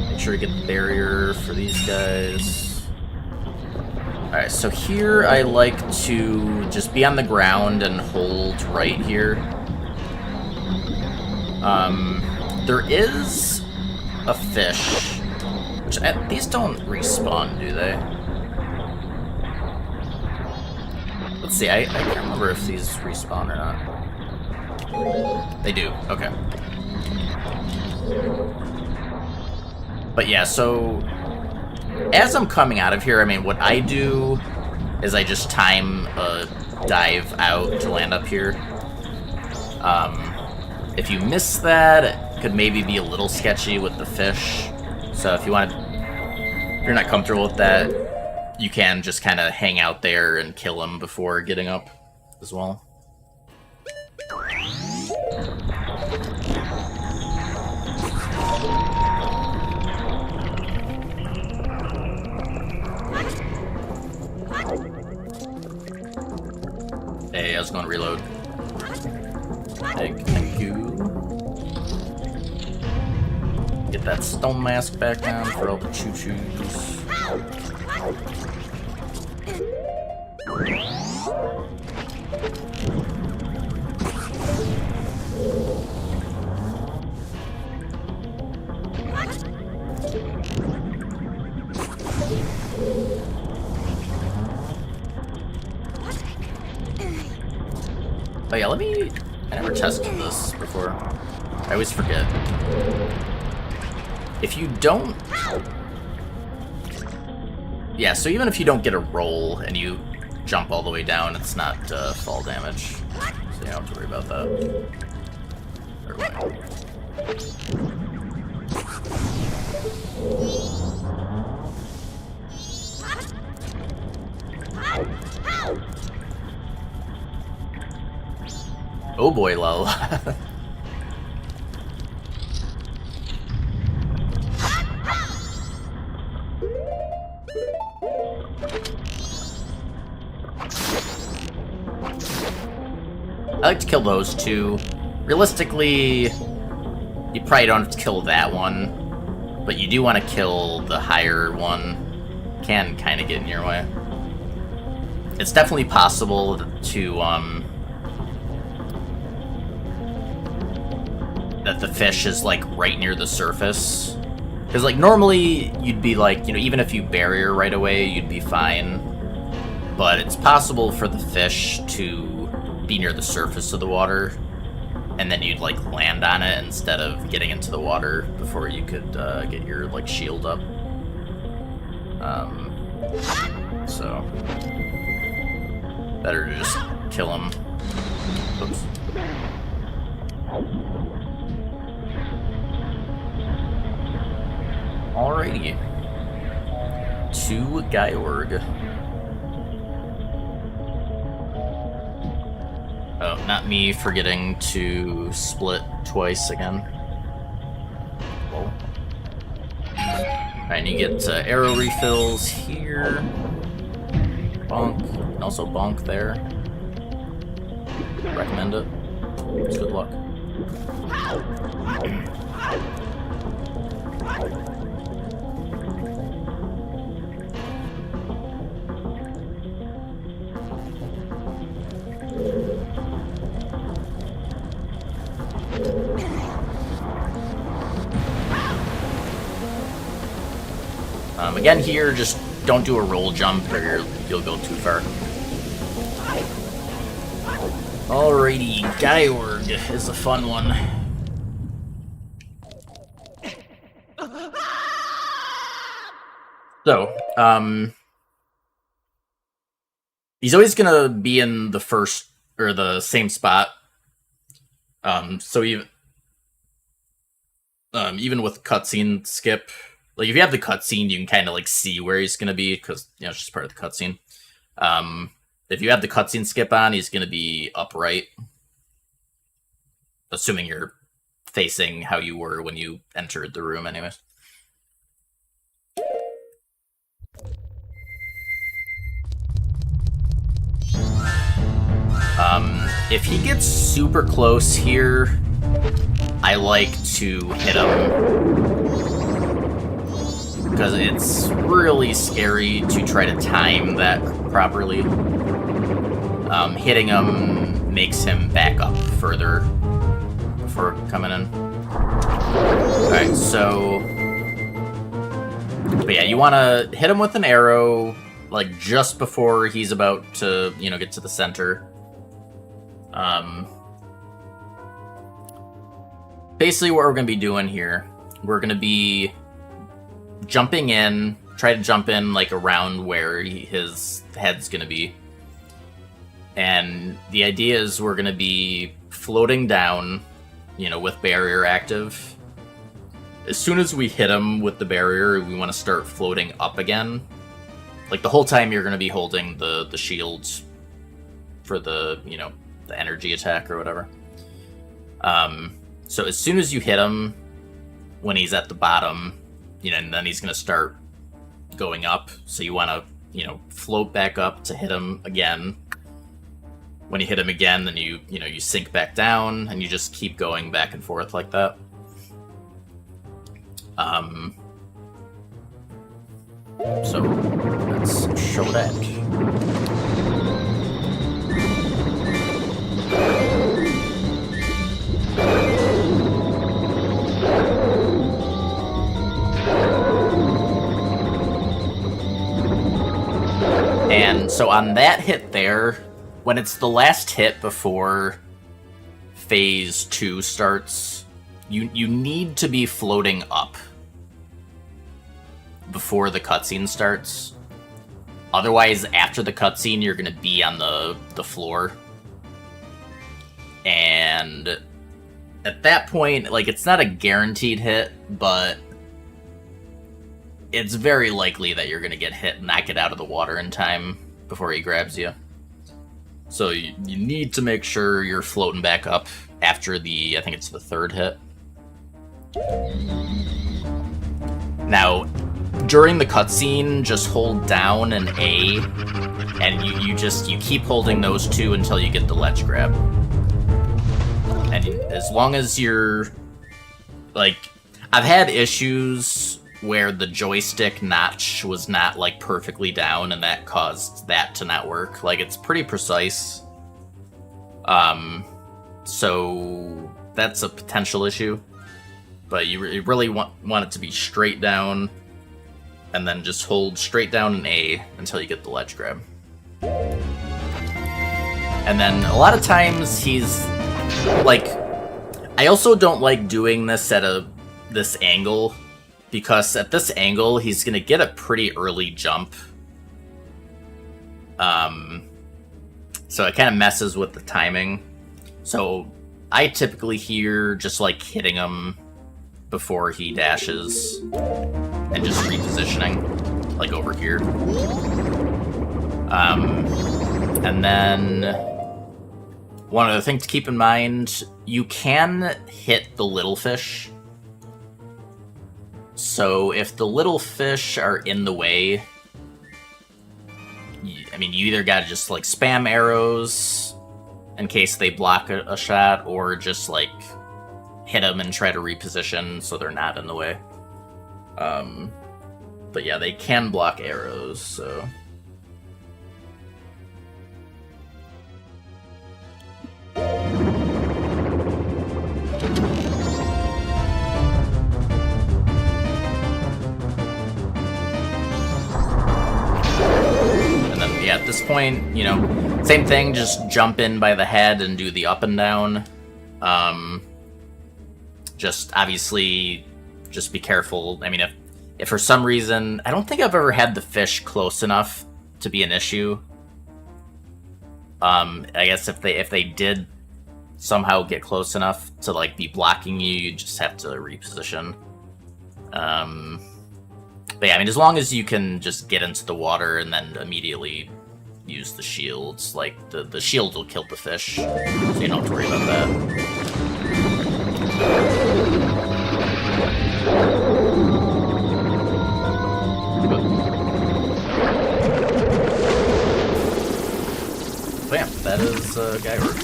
Make sure to get the barrier for these guys. Alright, so here I like to just be on the ground and hold right here. There is a fish, which these don't respawn, do they? Let's see, I can't remember if these respawn or not. They do, okay. But yeah, so as I'm coming out of here, I mean, what I do is I just time a dive out to land up here. If you miss that, it could maybe be a little sketchy with the fish. So if you're not comfortable with that, you can just kind of hang out there and kill him before getting up as well. Hey, I was going to reload. Thank you. Get that stone mask back down for all the choo-choos. Oh yeah, I never tested this before. I always forget. If you don't... Yeah, so even if you don't get a roll and you jump all the way down, it's not fall damage. So you don't have to worry about that. Oh boy, lol. I like to kill those two. Realistically, you probably don't have to kill that one, but you do want to kill the higher one. Can kind of get in your way. It's definitely possible to, that the fish is, like, right near the surface. Because, like, normally you'd be like, you know, even if you barrier right away, you'd be fine. But it's possible for the fish to be near the surface of the water, and then you'd, like, land on it instead of getting into the water before you could get your, like, shield up. So... better to just kill him. Oops. Alrighty. To Gyorg. Oh, not me forgetting to split twice again. Whoa. Alright, and you get arrow refills here. Bonk. And also bonk there. Recommend it. It's good luck. Again here, just don't do a roll jump or you'll go too far. Alrighty, Gyorg is a fun one. So, he's always gonna be in the first, or the same spot. So even with cutscene skip, like, if you have the cutscene, you can kind of, like, see where he's going to be, because, you know, it's just part of the cutscene. If you have the cutscene skip on, he's going to be upright. Assuming you're facing how you were when you entered the room, anyways. If he gets super close here, I like to hit him. Because it's really scary to try to time that properly. Hitting him makes him back up further before coming in. Alright, so... But yeah, you want to hit him with an arrow, like, just before he's about to, you know, get to the center. Basically what we're going to be doing here, we're going to be jumping in, try to jump in, like, around where his head's gonna be. And the idea is we're gonna be floating down, you know, with barrier active. As soon as we hit him with the barrier, we want to start floating up again. Like, the whole time you're gonna be holding the shields for the, you know, the energy attack or whatever. So as soon as you hit him, when he's at the bottom, you know, and then he's going to start going up. So you want to, you know, float back up to hit him again. When you hit him again, then you sink back down, and you just keep going back and forth like that. So let's show that. And so on that hit there, when it's the last hit before phase 2 starts, you need to be floating up before the cutscene starts. Otherwise, after the cutscene, you're going to be on the floor. And at that point, like, it's not a guaranteed hit, but it's very likely that you're going to get hit and not get out of the water in time before he grabs you. So you need to make sure you're floating back up after the, I think it's the third hit. Now, during the cutscene, just hold down an A, and you keep holding those two until you get the ledge grab. And as long as you're, like, I've had issues where the joystick notch was not, like, perfectly down, and that caused that to not work. Like, it's pretty precise. So that's a potential issue. But you really want it to be straight down, and then just hold straight down an A until you get the ledge grab. And then a lot of times he's, like, I also don't like doing this at this angle, because at this angle he's gonna get a pretty early jump. So it kind of messes with the timing. So I typically hear just like hitting him before he dashes and just repositioning, like over here. And then one other thing to keep in mind, you can hit the little fish. So if the little fish are in the way, I mean, you either gotta just like spam arrows in case they block a shot, or just like hit them and try to reposition so they're not in the way. But yeah, they can block arrows, so. And then, yeah, at this point, you know, same thing, just jump in by the head and do the up and down. Just obviously, just be careful. I mean, if for some reason, I don't think I've ever had the fish close enough to be an issue. I guess if they did somehow get close enough to like be blocking you, you just have to reposition. But yeah, I mean, as long as you can just get into the water and then immediately use the shields, like the shield will kill the fish, so you don't have to worry about that. Bam, that is Gyro.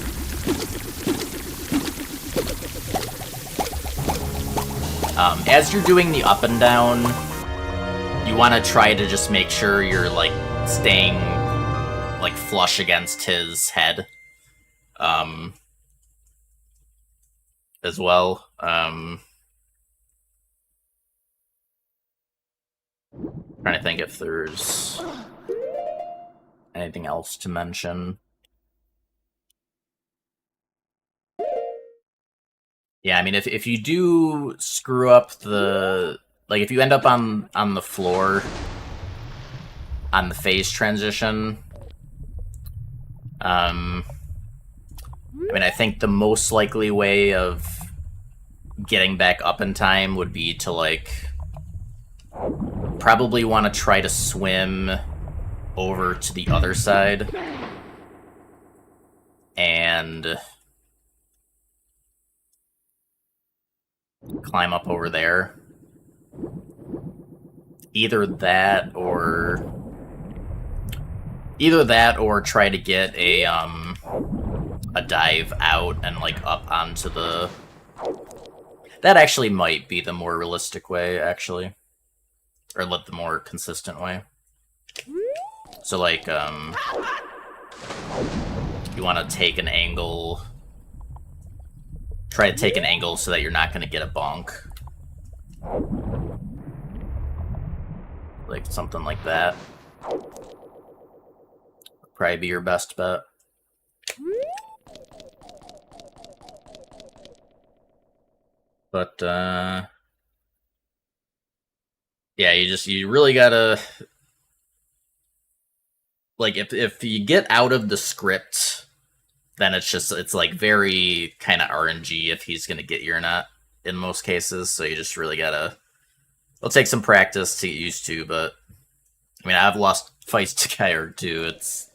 As you're doing the up and down, you want to try to just make sure you're like staying like flush against his head. As well. Trying to think if there's anything else to mention. Yeah, I mean, if you do screw up the, like, if you end up on the floor on the phase transition, I mean, I think the most likely way of getting back up in time would be to, like, probably want to try to swim over to the other side and climb up over there. Either that or try to get a dive out and like up onto the... That actually might be the more realistic way, actually. Or the more consistent way. So like, you want to take an angle... Try to take an angle so that you're not going to get a bonk. Like something like that. probably be your best bet. But, yeah, you really gotta... Like, if you get out of the script, then it's like very kind of RNG if he's gonna get you or not in most cases. So you just really gotta. It'll take some practice to get used to, but I mean, I've lost fights to Kyogre too. It's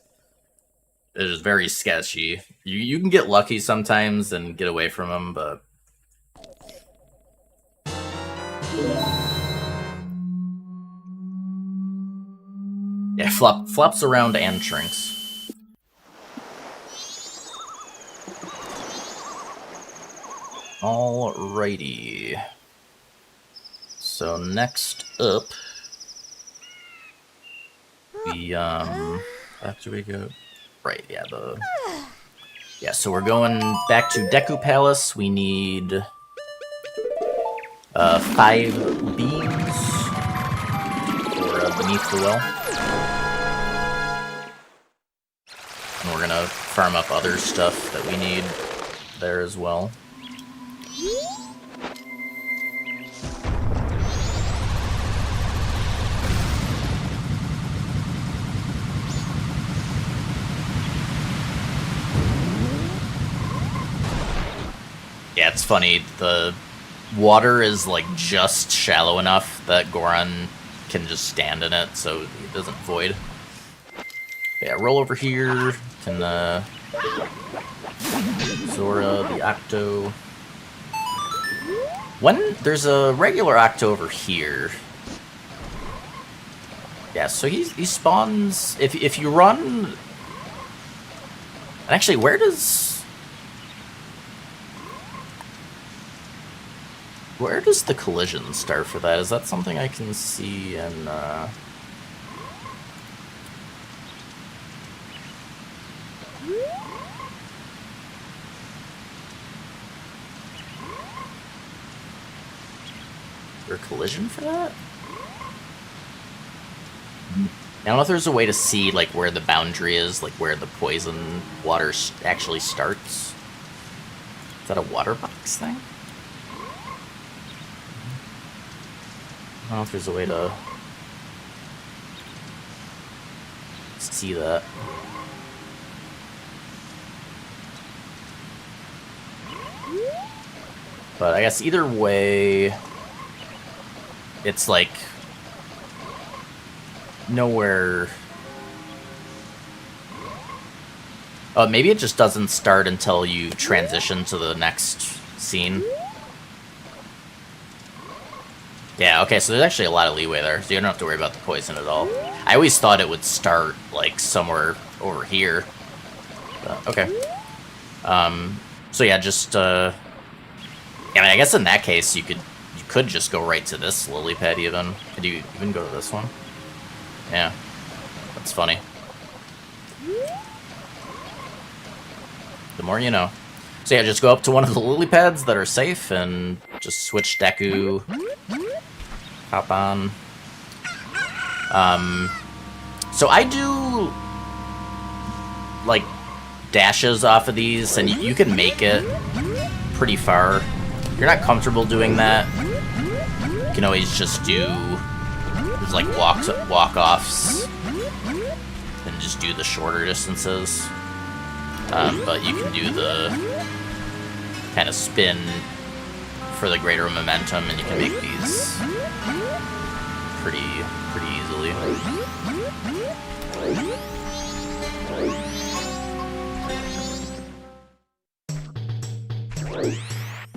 just very sketchy. You can get lucky sometimes and get away from him, but yeah, flops around and shrinks. Alrighty. So next up, after we go, right? Yeah. So we're going back to Deku Palace. We need 5 beams for Beneath the Well, and we're gonna farm up other stuff that we need there as well. Yeah, it's funny, the water is like just shallow enough that Goron can just stand in it, so he doesn't void. Yeah, roll over here, can Zora, the Octo. When there's a regular Octo over here. Yeah, so he spawns if you run. Actually, where does the collision start for that? Is that something I can see in or collision for that? I don't know if there's a way to see like where the boundary is, like where the poison water actually starts. Is that a water box thing? I don't know if there's a way to see that. But I guess either way, it's like nowhere. Oh, maybe it just doesn't start until you transition to the next scene. Yeah, okay, so there's actually a lot of leeway there, so you don't have to worry about the poison at all. I always thought it would start, like, somewhere over here. But, okay. So yeah, just, I mean, I guess in that case, you could just go right to this lily pad even. Could you even go to this one? Yeah. That's funny. The more you know. So yeah, just go up to one of the lily pads that are safe and just switch Deku. Hop on. So I do like dashes off of these, and you can make it pretty far. If you're not comfortable doing that, you can always just do there's like walk-offs and just do the shorter distances. But you can do the kind of spin for the greater momentum, and you can make these pretty easily.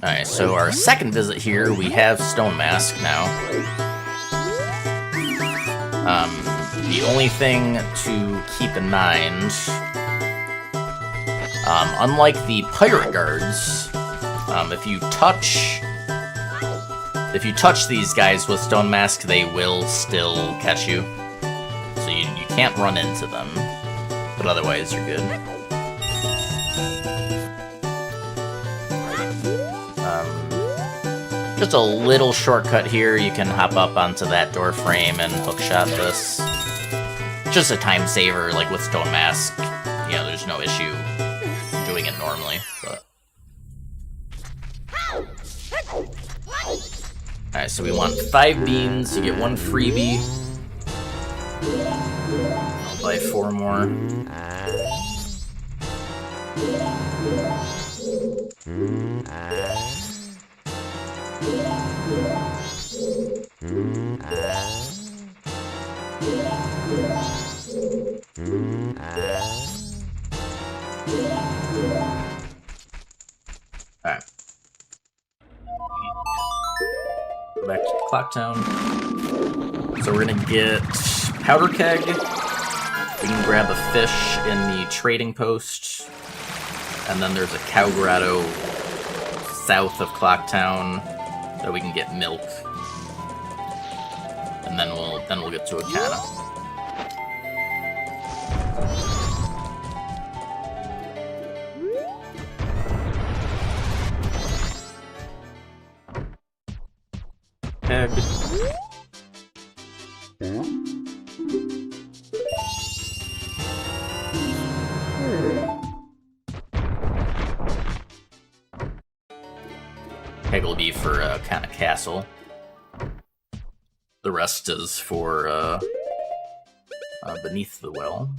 Alright, so our second visit here, we have Stone Mask now. The only thing to keep in mind, unlike the Pirate Guards, if you touch these guys with Stone Mask, they will still catch you. So you can't run into them, but otherwise you're good. Just a little shortcut here, you can hop up onto that door frame and hookshot this just a time saver, like with Stone Mask. You know, there's no issue doing it normally, but... Alright, so we want 5 beans, you get 1 freebie. I'll buy 4 more. Alright. Go back to Clock Town. So we're gonna get Powder Keg. We can grab a fish in the trading post. And then there's a Cow Grotto south of Clock Town that we can get milk. And then we'll get to Akana. Egg. Egg will be for Akana Castle. The rest is for Beneath the Well.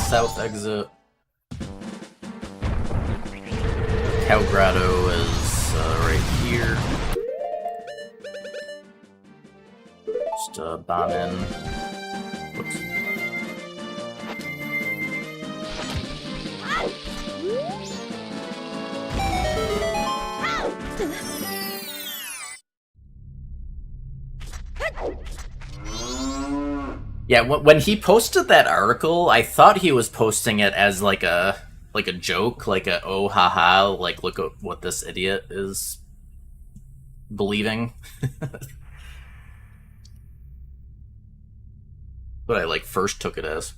South exit. Cow Grotto is right here. Just bomb in. Whoops. Yeah, when he posted that article, I thought he was posting it as like a joke, like a oh haha, like look at what this idiot is believing. But I like first took it as.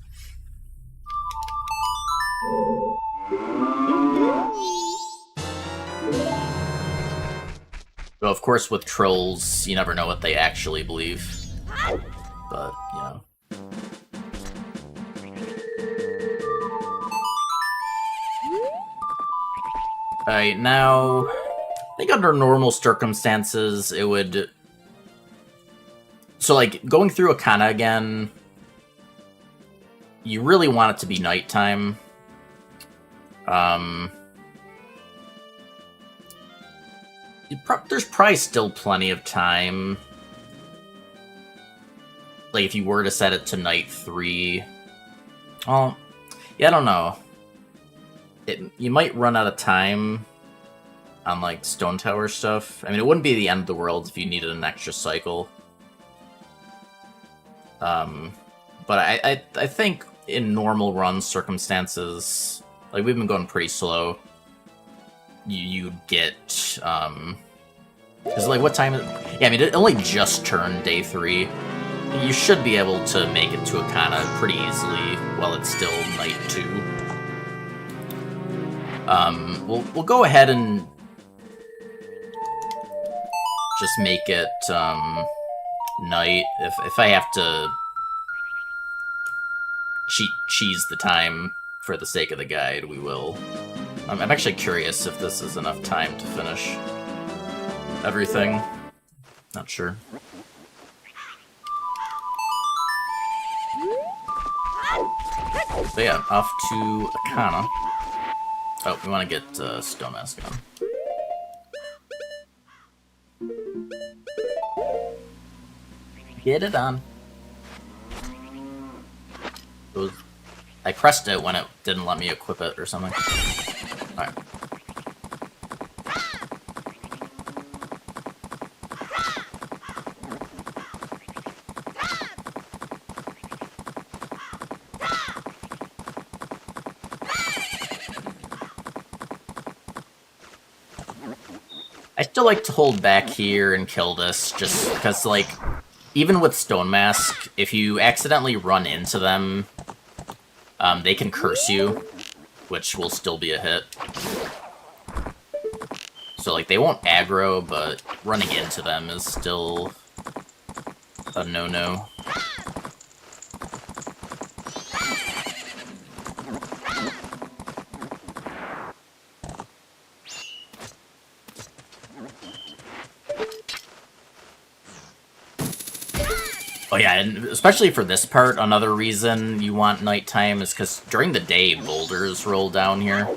Well, of course, with trolls, you never know what they actually believe. But, you know. Alright, now, I think under normal circumstances, it would... So, like, going through Akana again, you really want it to be nighttime. There's probably still plenty of time. Like, if you were to set it to night 3... Well, yeah, I don't know. You might run out of time on, like, Stone Tower stuff. I mean, it wouldn't be the end of the world if you needed an extra cycle. But I think in normal run circumstances, like, we've been going pretty slow. You'd get, because, like, what time is it? Yeah, I mean, it only just turned day 3. You should be able to make it to Akana pretty easily while it's still night 2. We'll go ahead and just make it night. If I have to cheese the time for the sake of the guide, we will. I'm actually curious if this is enough time to finish everything. Not sure. But yeah, off to Akana. Oh, we want to get Stone Mask on. Get it on. I pressed it when it didn't let me equip it or something. Alright. I still like to hold back here and kill this, just because, like, even with Stone Mask, if you accidentally run into them, they can curse you, which will still be a hit. So, like, they won't aggro, but running into them is still a no-no. Oh yeah, and especially for this part, another reason you want nighttime is because during the day, boulders roll down here.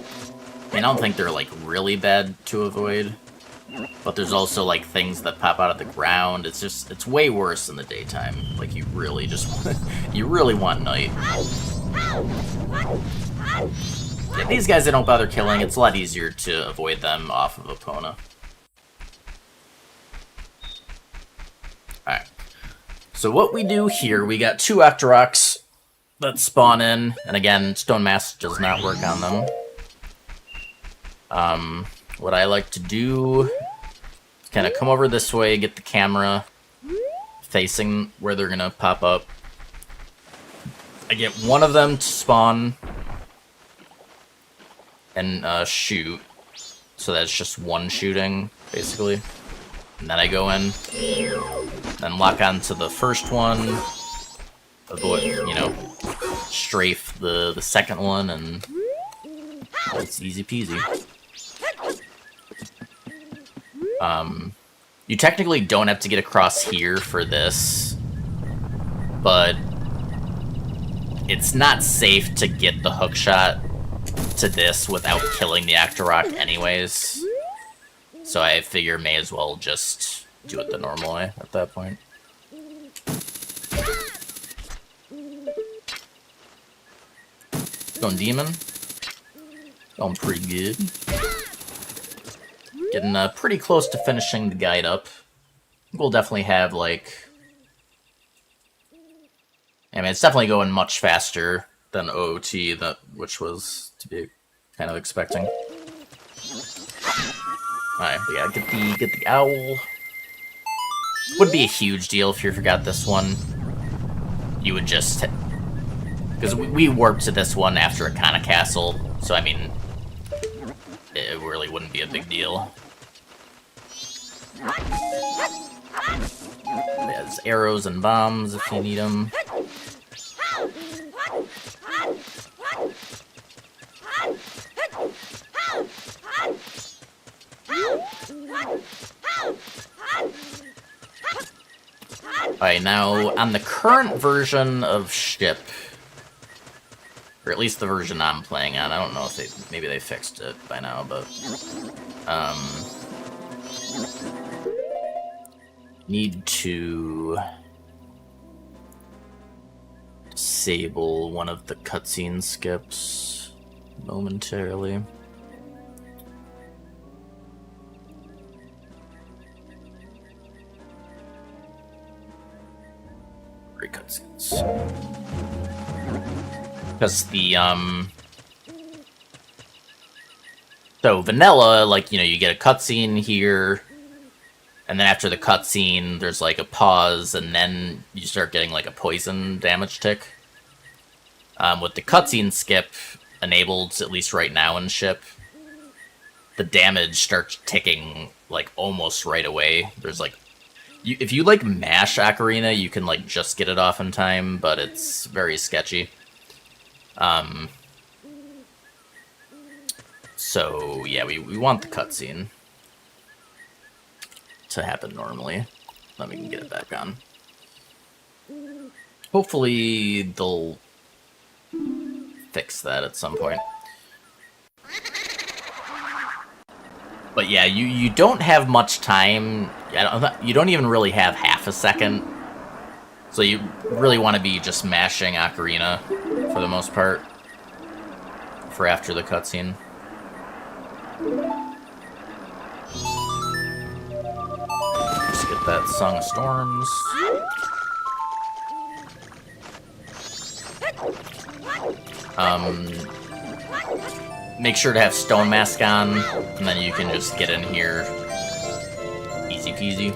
I don't think they're, like, really bad to avoid. But there's also, like, things that pop out of the ground. It's just, it's way worse in the daytime. Like, you really just want, you really want night. Yeah, these guys I don't bother killing. It's a lot easier to avoid them off of Epona. Alright. So what we do here, we got 2 Octoroks that spawn in. And again, Stone Mask does not work on them. What I like to do is kind of come over this way, get the camera facing where they're gonna pop up. I get one of them to spawn and shoot, so that's just one shooting, basically. And then I go in, then lock onto the first one, avoid, you know, strafe the second one, and it's easy peasy. You technically don't have to get across here for this, but it's not safe to get the hook shot to this without killing the Octorok anyways. So I figure may as well just do it the normal way at that point. Going Demon. Going pretty good. Getting pretty close to finishing the guide up. We'll definitely have, like... I mean, it's definitely going much faster than OOT, which was to be kind of expecting. Alright, but yeah, get the owl. Would be a huge deal if you forgot this one. You would just... Because we warped to this one after Akana Castle, so I mean... It really wouldn't be a big deal. There's arrows and bombs if you need them. Alright, now, on the current version of Ship, or at least the version I'm playing on, I don't know if maybe they fixed it by now, but, need to disable one of the cutscene skips momentarily. Cutscenes. Because the, So, vanilla, like, you know, you get a cutscene here, and then after the cutscene, there's, like, a pause, and then you start getting, like, a poison damage tick. With the cutscene skip enabled, at least right now in Ship, the damage starts ticking, like, almost right away. There's, like, if you, like, mash Ocarina, you can, like, just get it off in time, but it's very sketchy. So, yeah, we want the cutscene to happen normally. Then we can get it back on. Hopefully, they'll fix that at some point. But yeah, you don't have much time. You don't even really have half a second. So you really want to be just mashing Ocarina for the most part for after the cutscene. Just get that Song of Storms. Make sure to have Stone Mask on, and then you can just get in here. Easy peasy.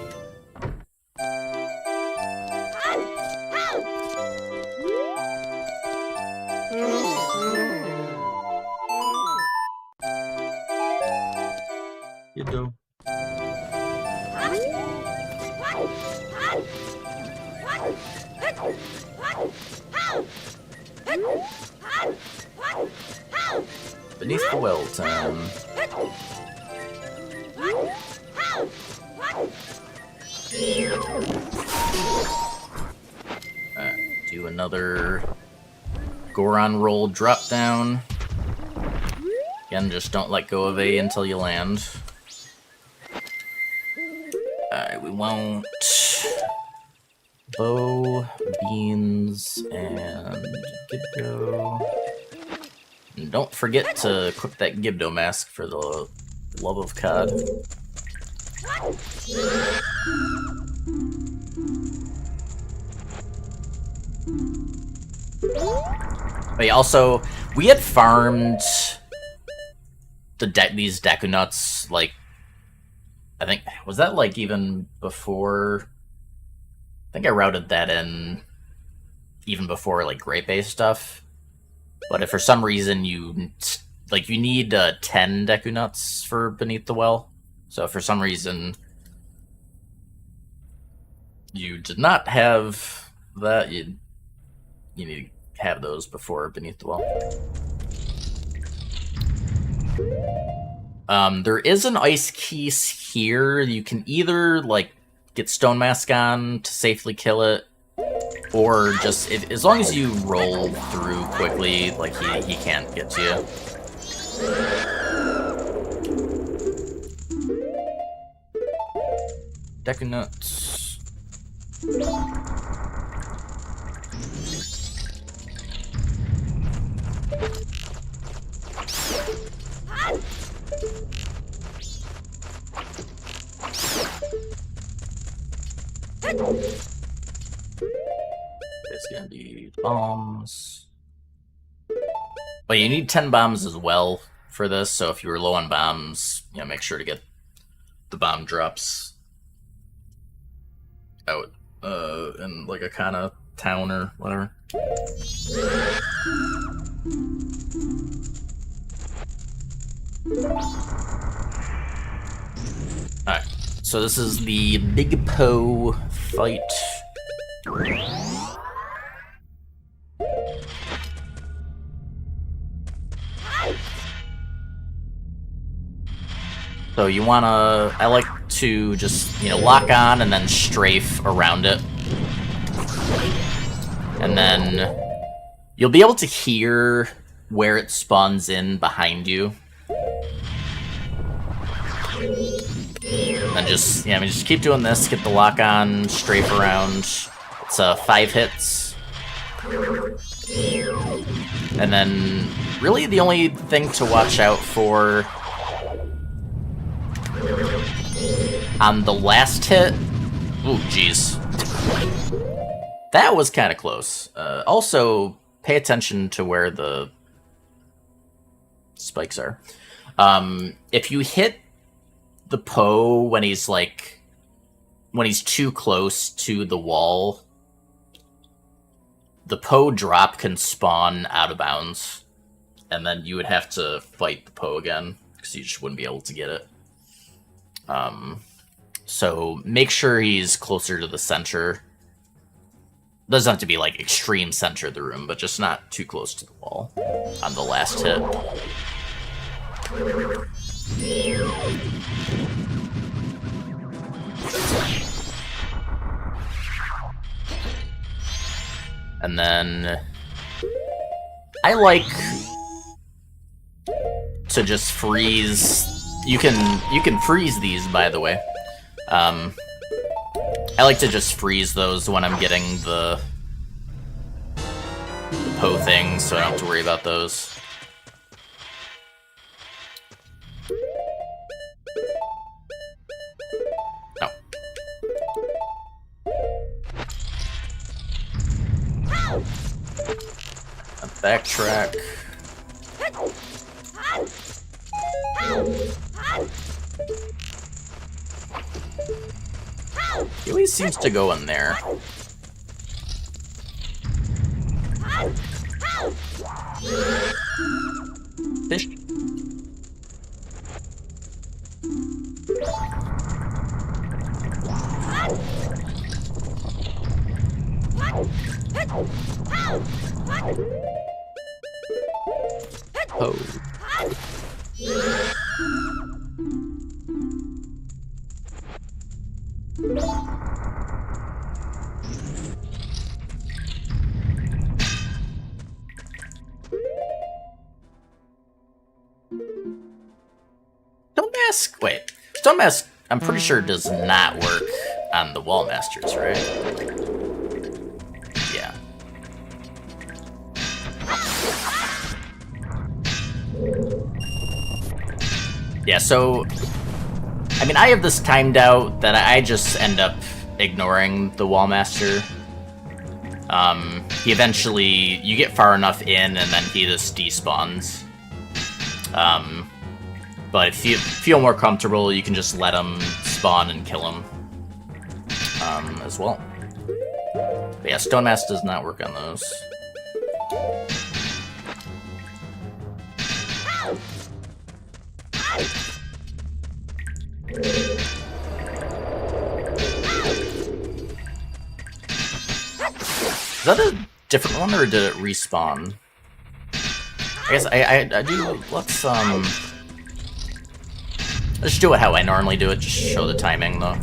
Beneath the well time. Do another Goron roll drop down. Again, just don't let go of A until you land. We won't. Bow, beans, and Gibdo. And don't forget to equip that Gibdo mask for the love of COD. But yeah, also, we had farmed these Deku Nuts, like, I think, was that like even before? I think I routed that in even before like Great Base stuff. But if for some reason you need 10 Deku Nuts for Beneath the Well, so if for some reason you did not have that, you need to have those before Beneath the Well. There is an ice keys here. You can either like get Stone Mask on to safely kill it, or just as long as you roll through quickly, like he can't get to you. Deku Nuts. It's gonna be bombs. But you need 10 bombs as well for this, so if you were low on bombs, make sure to get the bomb drops out in like a kind of town or whatever. Alright, so this is the Big Poe fight. So you wanna, I like to just, lock on and then strafe around it. And then you'll be able to hear where it spawns in behind you. And just, just keep doing this, get the lock on, strafe around. It's 5 hits. And then really the only thing to watch out for on the last hit, ooh, jeez. That was kind of close. Also, pay attention to where the spikes are. If you hit the Poe when he's too close to the wall, the Poe drop can spawn out of bounds, and then you would have to fight the Poe again, because you just wouldn't be able to get it. So make sure he's closer to the center. Doesn't have to be like extreme center of the room, but just not too close to the wall on the last hit. And then I like to just freeze. You can freeze these, by the way. I like to just freeze those when I'm getting the Poe things, so I don't have to worry about those. No. Backtrack. He always seems to go in there. Fish. Oh. Mask... Wait. Stone Mask, I'm pretty sure, does not work on the Wall Masters, right? Yeah. Yeah, so... I mean, I have this timed out that I just end up ignoring the Wall Master. He eventually... You get far enough in, and then he just despawns. But if you feel more comfortable, you can just let him spawn and kill him. As well. But yeah, Stone Mask does not work on those. Is that a different one, or did it respawn? I guess I do. Let's do it how I normally do it. Just show the timing, though.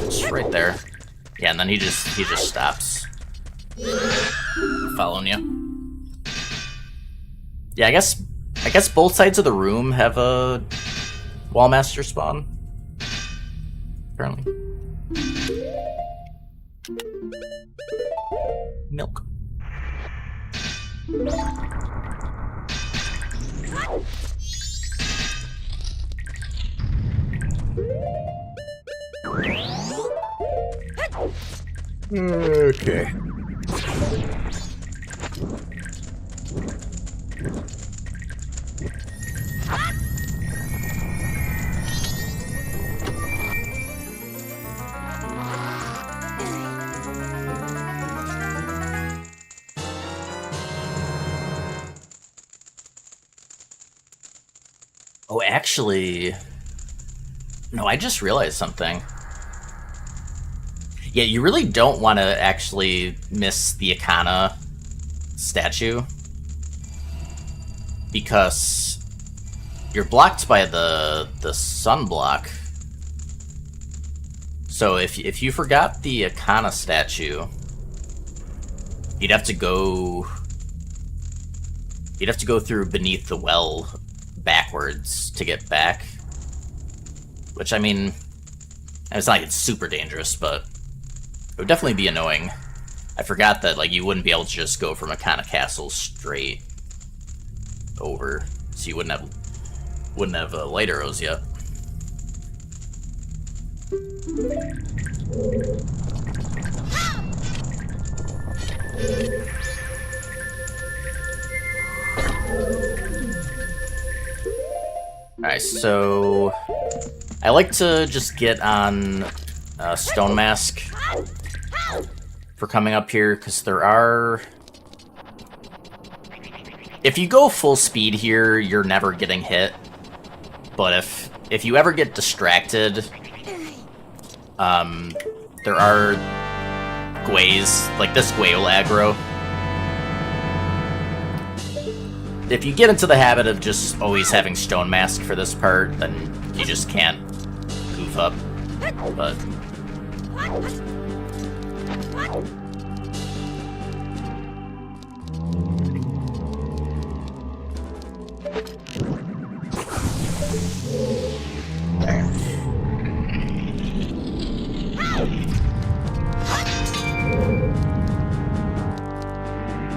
It's right there. Yeah, and then he just stops. Following you. Yeah, I guess both sides of the room have a Wall Master spawn. Apparently. Milk. Okay. Oh, actually... No, I just realized something. Yeah, you really don't want to actually miss the Akana statue. Because you're blocked by the sunblock. So if you forgot the Akana statue, you'd have to go through beneath the well backwards to get back. Which, I mean, it's not like it's super dangerous, but it would definitely be annoying. I forgot that, like, you wouldn't be able to just go from Akana Castle straight over, so you wouldn't have light arrows yet. Alright, so I like to just get on Stone Mask for coming up here, because there are... If you go full speed here, you're never getting hit. But if you ever get distracted, there are Gways, like this Gway will aggro. If you get into the habit of just always having Stone Mask for this part, then you just can't goof up. But...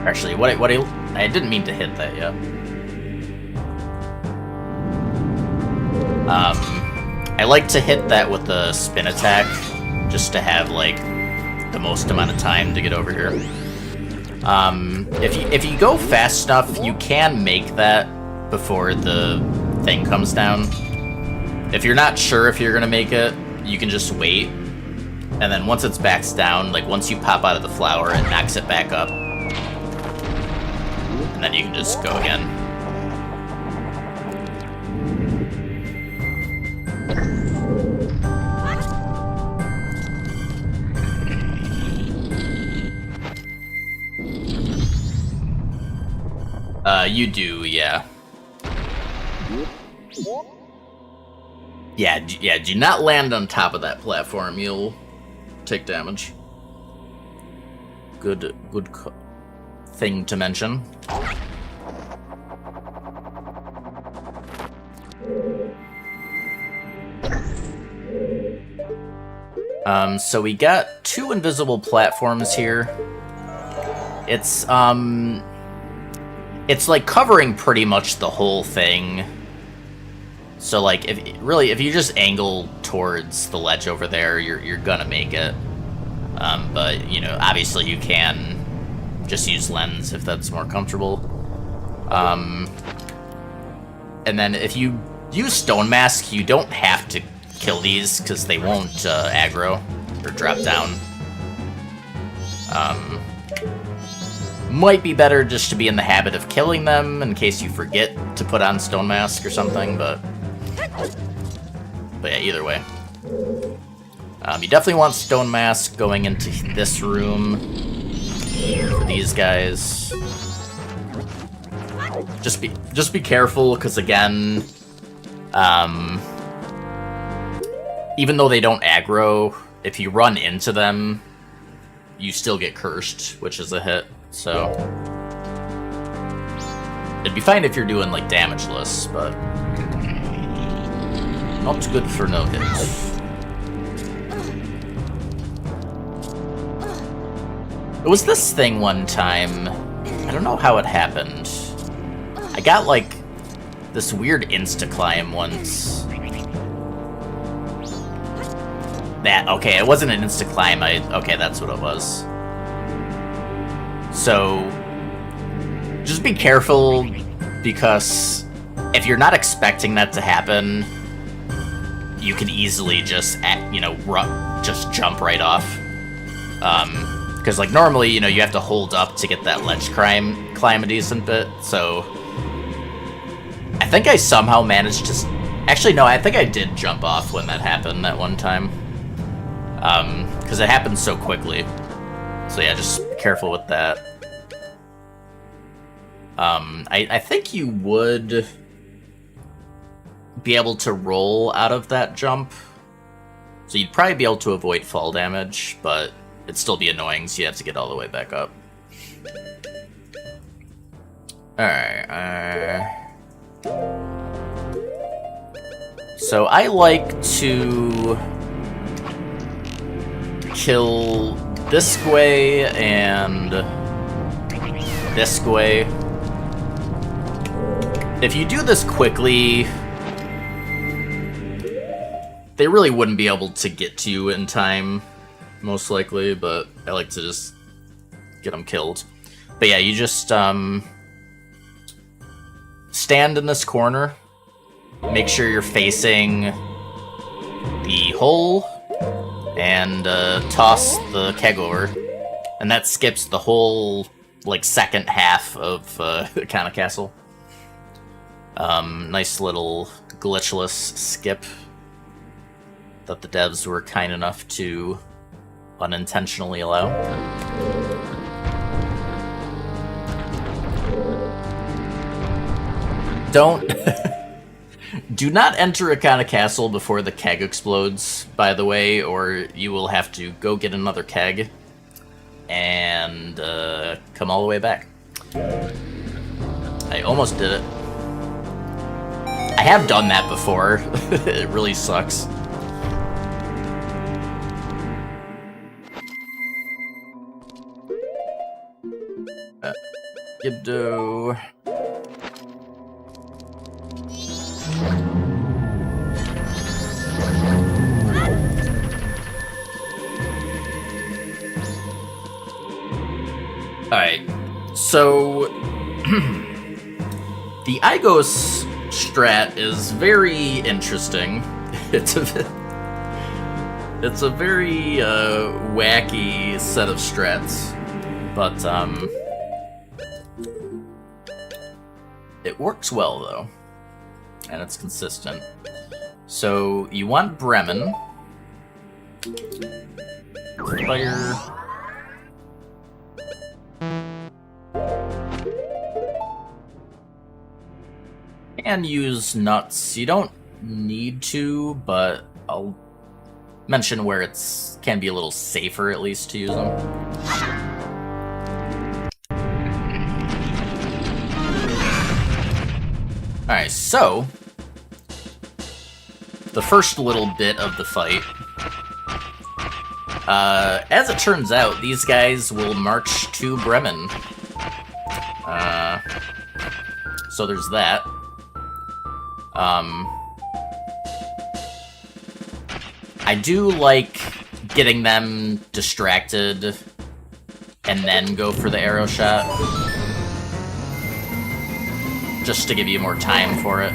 Actually, I didn't mean to hit that yet. I like to hit that with the spin attack, just to have, like, the most amount of time to get over here. If you go fast enough, you can make that before the thing comes down. If you're not sure if you're gonna make it, you can just wait. And then once it's backs down, like, once you pop out of the flower, it knocks it back up. And then you can just go again. You do, yeah. Yeah, do not land on top of that platform, you'll take damage. Good thing to mention. So we got 2 invisible platforms here. It's like covering pretty much the whole thing. So like, if you just angle towards the ledge over there, you're gonna make it. But you know, obviously you can just use lens if that's more comfortable. And then if you use Stone Mask, you don't have to kill these because they won't aggro or drop down. Might be better just to be in the habit of killing them in case you forget to put on Stone Mask or something, but yeah, either way. You definitely want Stone Mask going into this room for these guys. Just be careful, because again, even though they don't aggro, if you run into them, you still get cursed, which is a hit. So it'd be fine if you're doing like damageless, but not good for no hits. It was this thing one time. I don't know how it happened. I got like this weird insta-climb once. Okay, it wasn't an insta-climb. Okay, that's what it was. So just be careful, because if you're not expecting that to happen, you can easily just, just jump right off. Because like normally, you have to hold up to get that ledge climb a decent bit. So I think I somehow managed to. Actually, no, I think I did jump off when that happened that one time. Because it happened so quickly. So yeah, just be careful with that. I think you would be able to roll out of that jump. So you'd probably be able to avoid fall damage, but it'd still be annoying, so you have to get all the way back up. Alright, so I like to kill this way and this way. If you do this quickly, they really wouldn't be able to get to you in time, most likely, but I like to just get them killed. But yeah, you just stand in this corner, make sure you're facing the hole, and toss the keg over. And that skips the whole like second half of Kana Castle. Nice little glitchless skip that the devs were kind enough to unintentionally allow. Do not enter a Kana Castle before the keg explodes, by the way, or you will have to go get another keg and come all the way back. I almost did it. I have done that before. It really sucks. Gibdo. Alright, so the Igos strat is very interesting. It's a very wacky set of strats, but it works well though, and it's consistent. So you want Bremen, fire. And use nuts. You don't need to, but I'll mention where it's can be a little safer at least to use them. Alright, so the first little bit of the fight. As it turns out, these guys will march to Bremen. So there's that. I do like getting them distracted and then go for the arrow shot. Just to give you more time for it.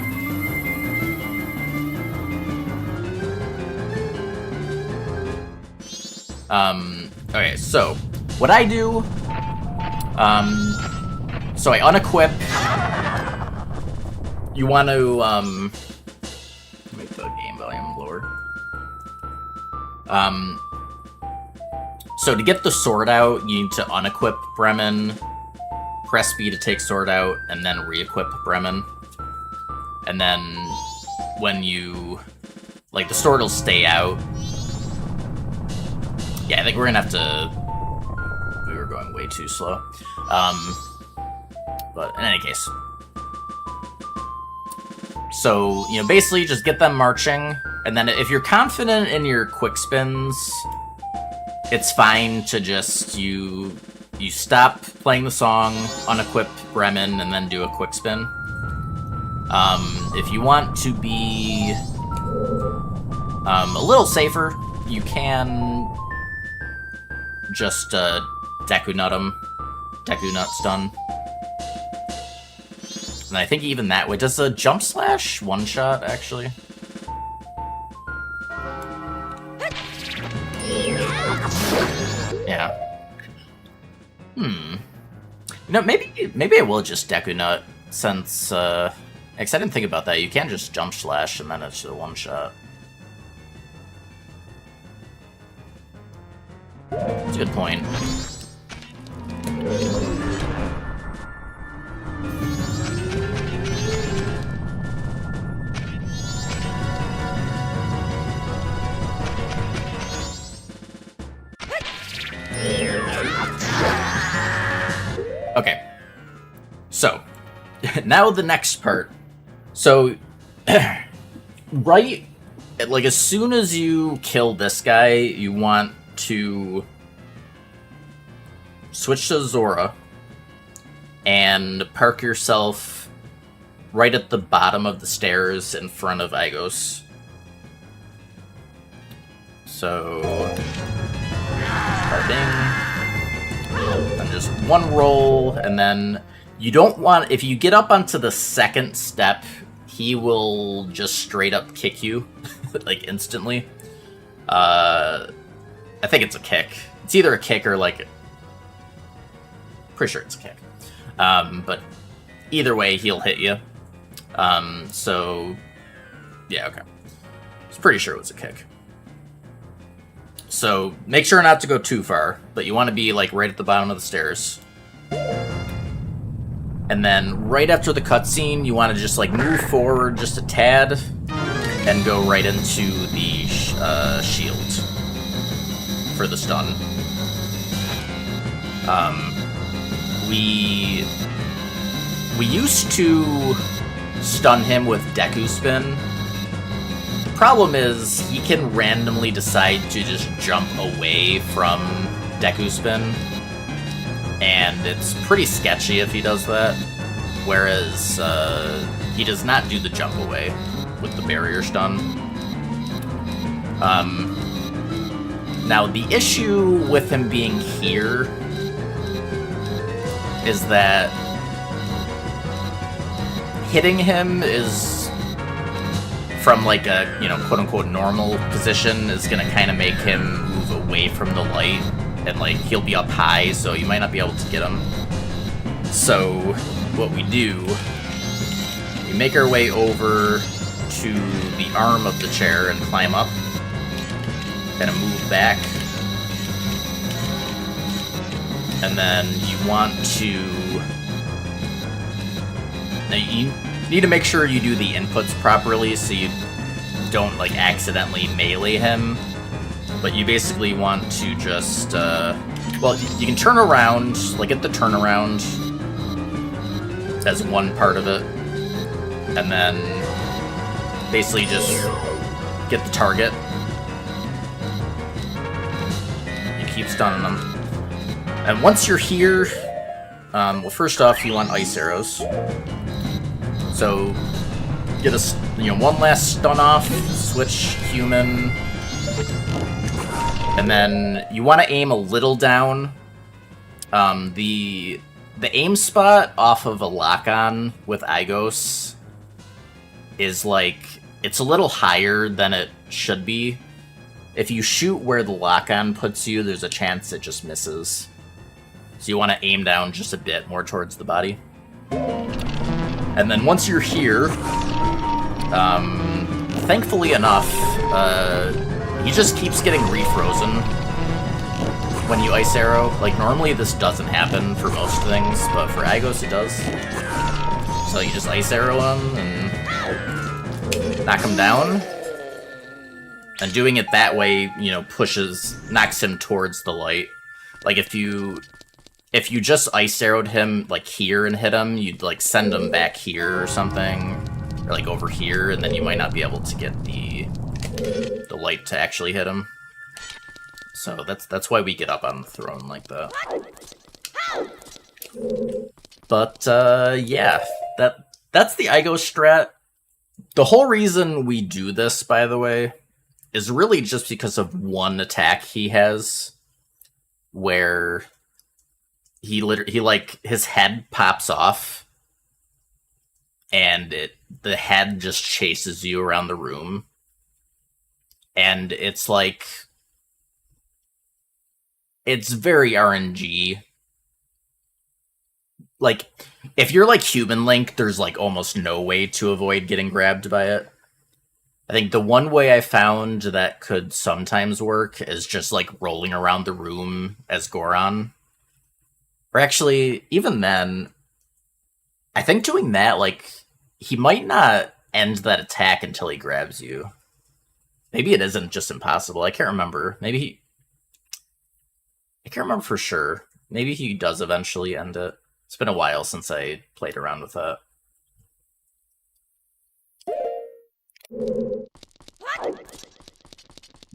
Okay, so what I do, so I unequip. You want to, make the game volume lower. So to get the sword out, you need to unequip Bremen, press B to take sword out, and then re-equip Bremen. And then when you, like, the sword will stay out. Yeah, I think we're gonna have to... We were going way too slow. But in any case. So, you know, basically just get them marching, and then if you're confident in your quick spins, it's fine to just, you stop playing the song, unequip Bremen, and then do a quick spin. If you want to be a little safer, you can just Deku Nut him. Deku Nut stun. And I think even that way, does a jump slash one-shot, actually? Yeah. You know, maybe I will just Deku Nut, since, because I didn't think about that. You can just jump slash, and then it's a one-shot. That's a good point. Okay. So, now the next part. So, right, like, as soon as you kill this guy, you want to switch to Zora and park yourself right at the bottom of the stairs in front of Aigos. So, parking. And just one roll, and then you don't want, if you get up onto the second step, he will just straight up kick you, like, instantly. I think it's a kick. It's either a kick or, like, pretty sure it's a kick. But either way, he'll hit you. So, yeah, okay. I was pretty sure it was a kick. So, make sure not to go too far, but you want to be, like, right at the bottom of the stairs. And then, right after the cutscene, you want to just, like, move forward just a tad, and go right into the shield for the stun. We used to stun him with Deku Spin. Problem is, he can randomly decide to just jump away from Deku Spin, and it's pretty sketchy if he does that, whereas he does not do the jump away with the barrier stun. Now, the issue with him being here is that hitting him is from, like, a, you know, quote-unquote normal position is gonna kind of make him move away from the light, and, like, he'll be up high, so you might not be able to get him. So, what we do, we make our way over to the arm of the chair and climb up, kind of move back, and then you want to, now you need to make sure you do the inputs properly so you don't, like, accidentally melee him, but you basically want to just, well, you can turn around, like, get the turnaround as one part of it, and then basically just get the target. You keep stunning them. And once you're here, well, first off, you want ice arrows. So get one last stun off, switch human, and then you want to aim a little down. The aim spot off of a lock-on with Igos is like, it's a little higher than it should be. If you shoot where the lock-on puts you, there's a chance it just misses. So you want to aim down just a bit more towards the body. And then once you're here, thankfully enough, he just keeps getting refrozen when you ice arrow. Like, normally this doesn't happen for most things, but for Igos it does. So you just ice arrow him and knock him down. And doing it that way, knocks him towards the light. Like, if you just ice arrowed him, like, here and hit him, you'd, like, send him back here or something. Or, like, over here, and then you might not be able to get the light to actually hit him. So that's why we get up on the throne like that. But, yeah, that's the Igos strat. The whole reason we do this, by the way, is really just because of one attack he has, where he like, his head pops off, and the head just chases you around the room. And it's like, it's very RNG. Like, if you're like Human Link, there's like almost no way to avoid getting grabbed by it. I think the one way I found that could sometimes work is just like rolling around the room as Goron. Or actually, even then, I think doing that, like, he might not end that attack until he grabs you. Maybe it isn't just impossible. I can't remember. I can't remember for sure. Maybe he does eventually end it. It's been a while since I played around with that.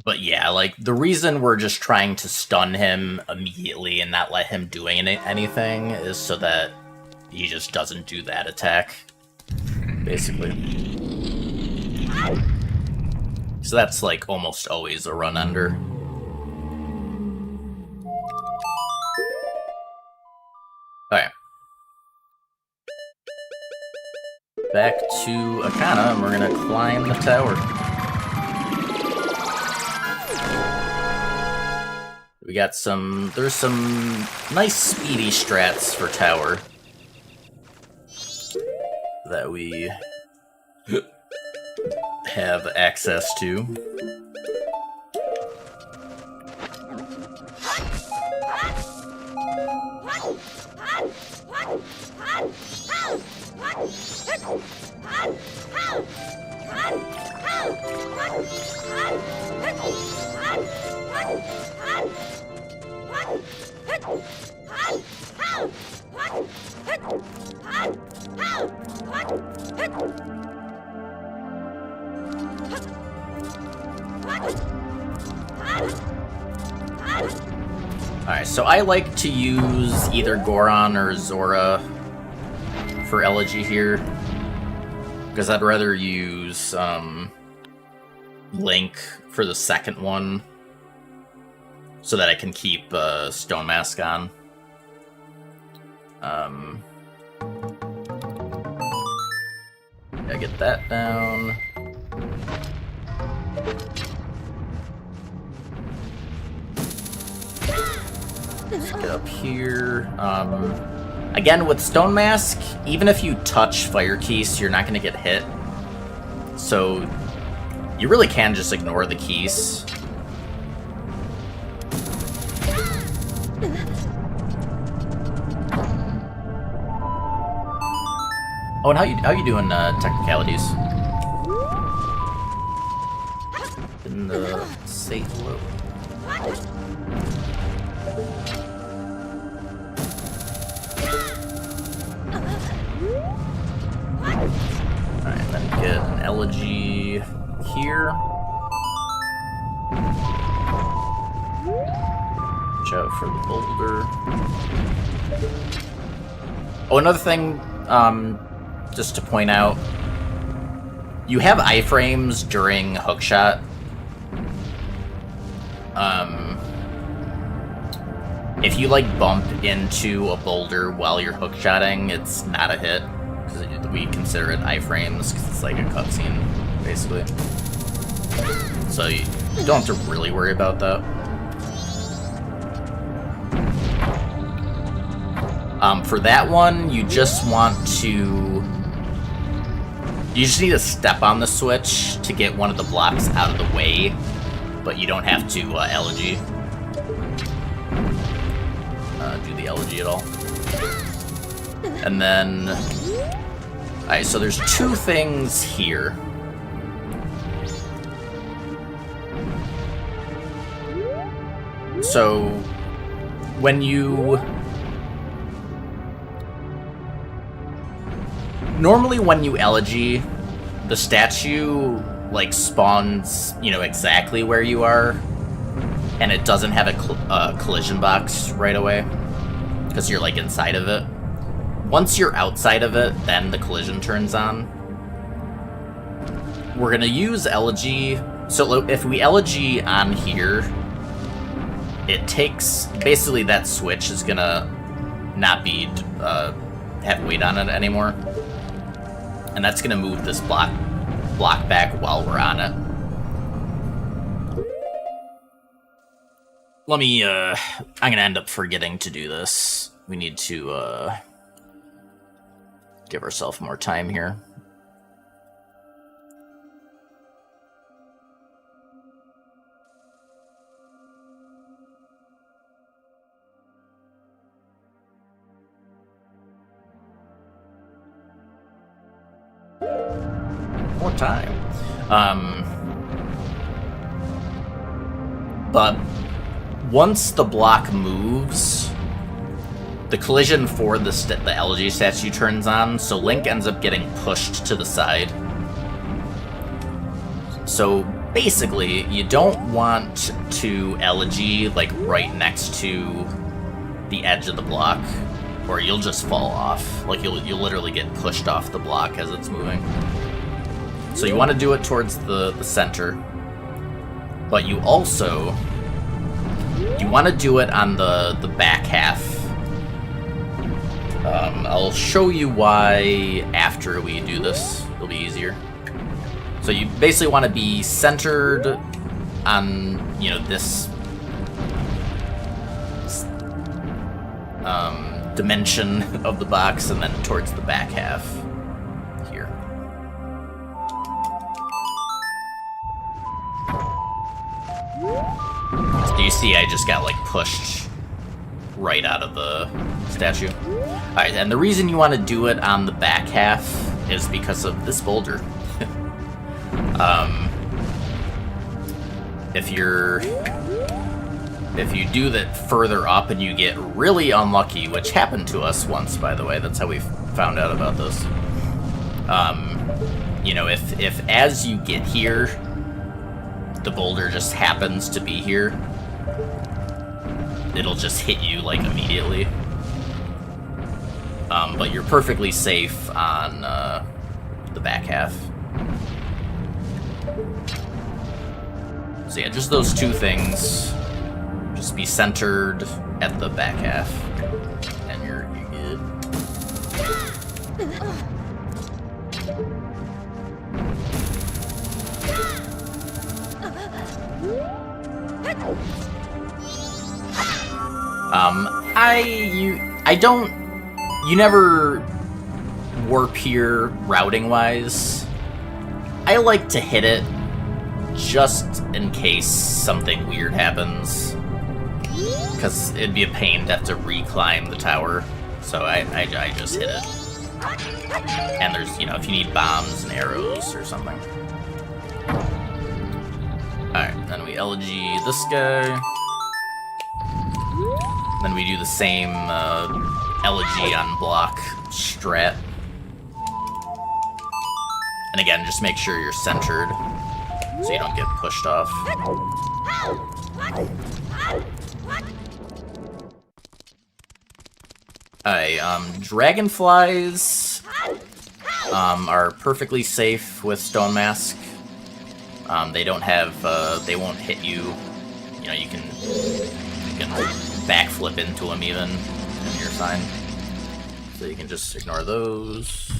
But yeah, like, the reason we're just trying to stun him immediately and not let him do anything is so that he just doesn't do that attack, basically. So that's, like, almost always a run-ender. Alright. Back to Akana, and we're gonna climb the tower. We got there's some nice speedy strats for tower that we have access to. Alright, so I like to use either Goron or Zora for Elegy here, because I'd rather use Link for the second one, so that I can keep Stone Mask on. Gotta get that down. Let's get up here. Again, with Stone Mask, even if you touch Fire Keys, you're not going to get hit. So, you really can just ignore the keys. Oh, and how you doing, technicalities? In the safe load. Alright, elegy here. Watch out for the boulder. Oh, another thing, just to point out, you have iframes during hookshot. If you, like, bump into a boulder while you're hookshotting, it's not a hit. Because we consider it iframes, because it's like a cutscene, basically. So you don't have to really worry about that. For that one, you just want to... You just need to step on the switch to get one of the blocks out of the way, but you don't have to elegy. Do the elegy at all. And then... Alright, so there's two things here. So, when you... Normally when you elegy, the statue, like, spawns, you know, exactly where you are, and it doesn't have a collision box right away, because you're, like, inside of it. Once you're outside of it, then the collision turns on. We're gonna use elegy. So if we elegy on here, it takes... Basically, that switch is gonna not be... have weight on it anymore. And that's gonna move this block back while we're on it. Let me, I'm gonna end up forgetting to do this. We need to, give ourselves more time here. More time. But once the block moves, the collision for the elegy statue turns on, so Link ends up getting pushed to the side. So basically, you don't want to elegy like right next to the edge of the block, or you'll just fall off. Like you'll literally get pushed off the block as it's moving. So you want to do it towards the center, but you also want to do it on the back half. I'll show you why after we do this. It'll be easier. So you basically want to be centered on, you know, this dimension of the box, and then towards the back half here. So you see I just got, like, pushed right out of the statue. Alright, and the reason you want to do it on the back half is because of this boulder. If you do that further up and you get really unlucky, which happened to us once, by the way, that's how we found out about this. You know, if as you get here, the boulder just happens to be here, it'll just hit you, like, immediately. But you're perfectly safe on the back half. So yeah, just those two things. Just be centered at the back half, and you're good. You never warp here routing-wise. I like to hit it just in case something weird happens, because it'd be a pain to have to re-climb the tower, so I just hit it. And there's, you know, if you need bombs and arrows or something. Alright, then we elegy this guy. Then we do the same elegy on block strat. And again, just make sure you're centered so you don't get pushed off. Alright, dragonflies are perfectly safe with Stone Mask. They don't have, they won't hit you. You know, you can backflip into them even, and you're fine. So you can just ignore those.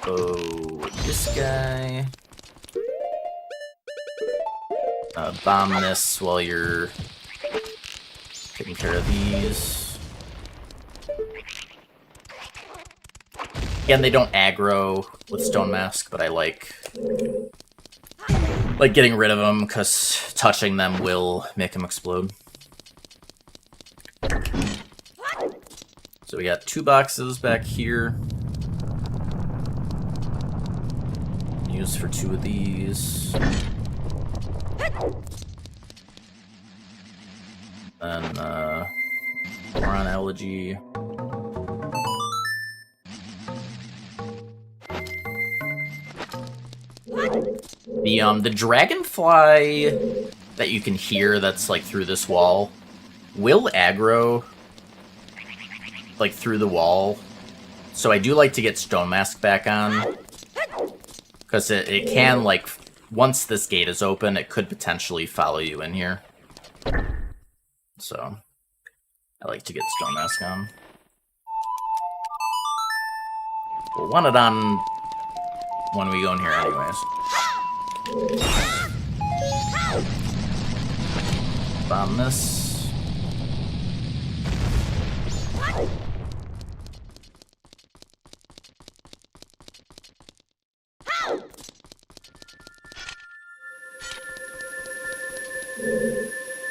Oh, this guy. Bomb this while you're taking care of these. Again, they don't aggro with Stone Mask, but I like getting rid of them because touching them will make them explode. So we got 2 boxes back here. Use for 2 of these. Then Boron Elegy. The dragonfly that you can hear that's like through this wall will aggro like through the wall. So I do like to get Stone Mask back on. Because it can, like, once this gate is open, it could potentially follow you in here. So, I like to get Stone Mask on. We'll want it on when we go in here anyways. Bomb this.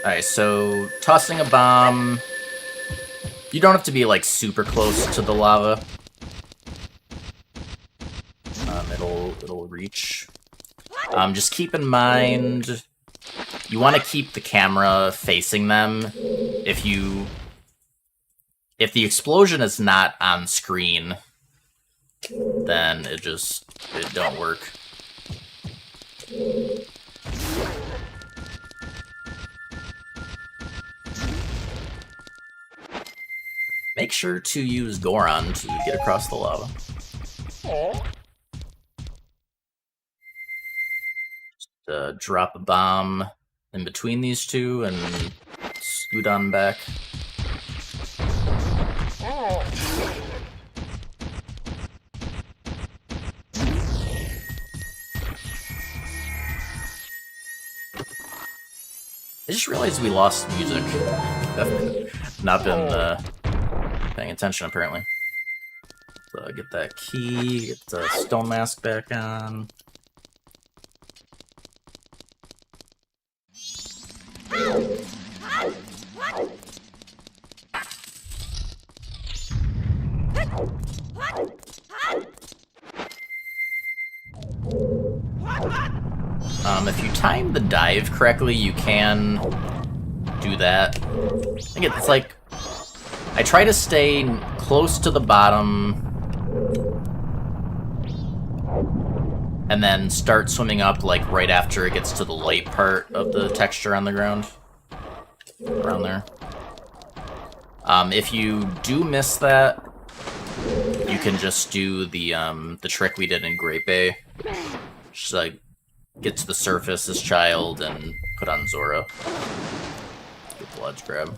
Alright, so tossing a bomb. You don't have to be like super close to the lava. It'll reach. Just keep in mind you want to keep the camera facing them. If the explosion is not on screen, then it don't work. Make sure to use Goron to get across the lava. Just drop a bomb in between these two and scoot on back. I just realized we lost music. I've not been paying attention, apparently. So get that key, get the Stone Mask back on. If you time the dive correctly, you can do that. I think it's like, I try to stay close to the bottom and then start swimming up like right after it gets to the light part of the texture on the ground. Around there. If you do miss that, you can just do the trick we did in Great Bay. Just like get to the surface as Child and put on Zora. Get the ledge grab.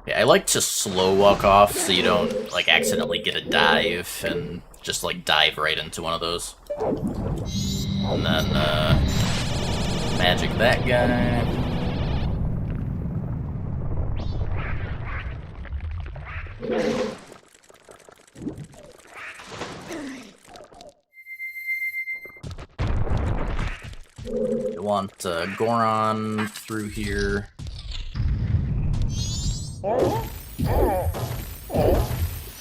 Yeah, I like to slow walk off so you don't like accidentally get a dive and just like dive right into one of those. And then magic that guy. You want Goron through here.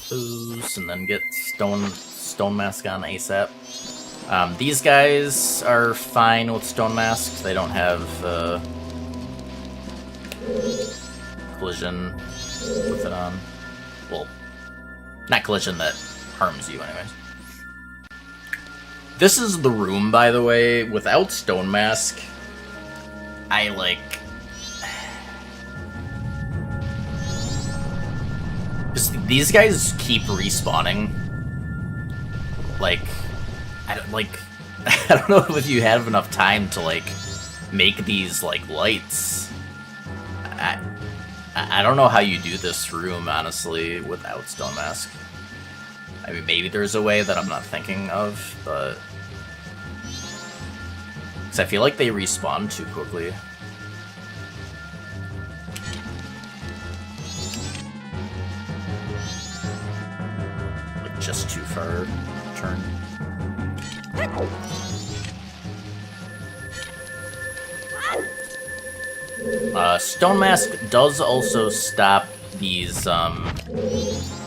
Boost, and then get Stone Mask on ASAP. These guys are fine with Stone Mask. They don't have collision with it on. Well, not collision that harms you, anyways. This is the room, by the way. Without Stone Mask, I like. These guys keep respawning. Like, I don't know if you have enough time to like make these like lights. I don't know how you do this room, honestly, without Stone Mask. I mean, maybe there's a way that I'm not thinking of, but... Because I feel like they respawn too quickly. Like, just too far turn. Stone Mask does also stop these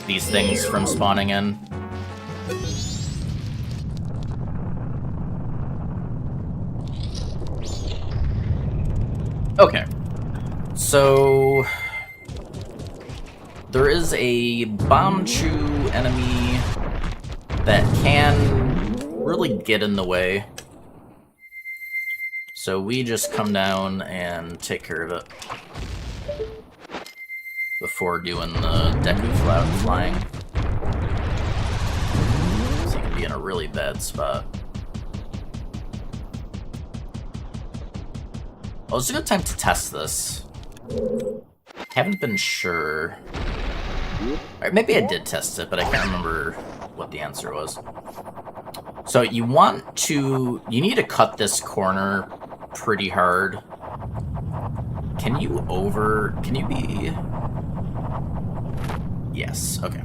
things from spawning in. Okay, so there is a Bomb Chew enemy that can really get in the way. So we just come down and take care of it before doing the Deku flying. So you can be in a really bad spot. Oh, it's a good time to test this. Haven't been sure. Or maybe I did test it, but I can't remember what the answer was. So you need to cut this corner pretty hard. Can you be... Yes, okay.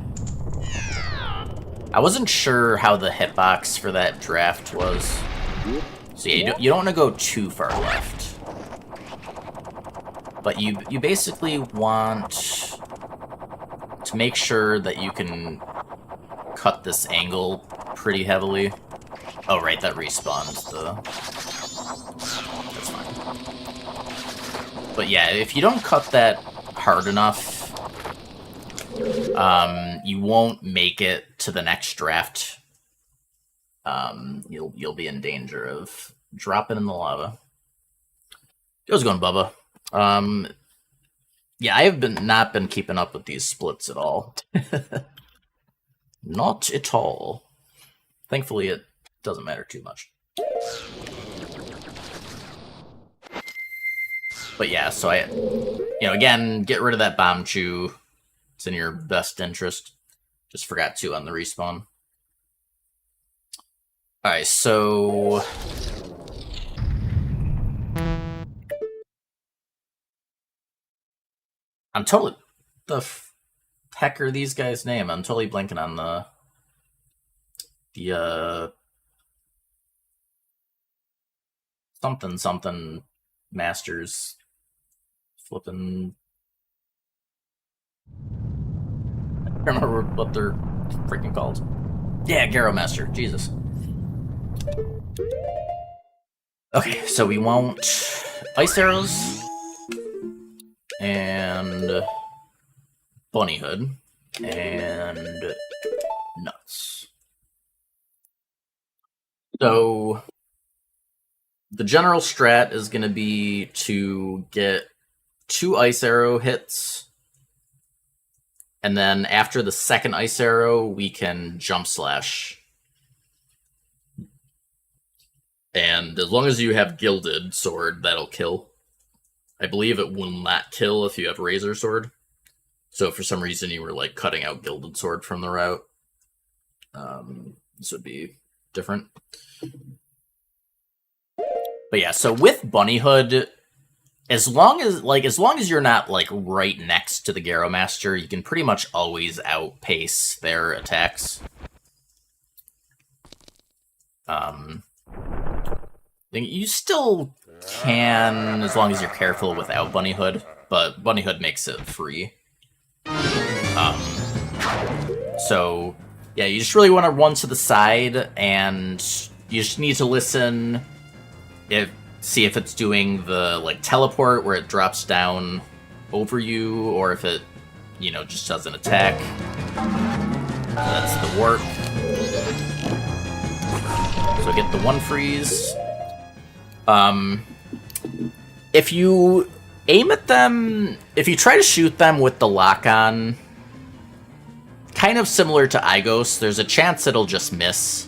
I wasn't sure how the hitbox for that draft was. So yeah, you don't want to go too far left. But you basically want to make sure that you can cut this angle pretty heavily. Oh right, that respawns that's fine. But yeah, if you don't cut that hard enough, you won't make it to the next draft. You'll be in danger of dropping in the lava. How's it going, Bubba? Yeah, I have not been keeping up with these splits at all. Not at all. Thankfully, it doesn't matter too much. But yeah, so again, get rid of that Bomb Chew. It's in your best interest. Just forgot to on the respawn. Alright, so... I'm totally... The heck are these guys' name? I'm totally blanking on the something masters flipping. I don't remember what they're freaking called. Yeah, Garo Master. Jesus. Okay, so we want ice arrows and bunny hood and nuts. So the general strat is going to be to get 2 ice arrow hits, and then after the second ice arrow, we can jump slash. And as long as you have Gilded Sword, that'll kill. I believe it will not kill if you have Razor Sword. So if for some reason you were like cutting out Gilded Sword from the route, this would be different. But yeah, so with Bunny Hood, as long as you're not like right next to the Garo Master, you can pretty much always outpace their attacks. You still can, as long as you're careful without Bunny Hood, but Bunny Hood makes it free. So yeah, you just really want to run to the side, and you just need to listen. See if it's doing the like teleport where it drops down over you, or if it, you know, just doesn't attack. That's the warp. So get the 1 freeze. If you aim at them, if you try to shoot them with the lock-on, kind of similar to Igos, there's a chance it'll just miss.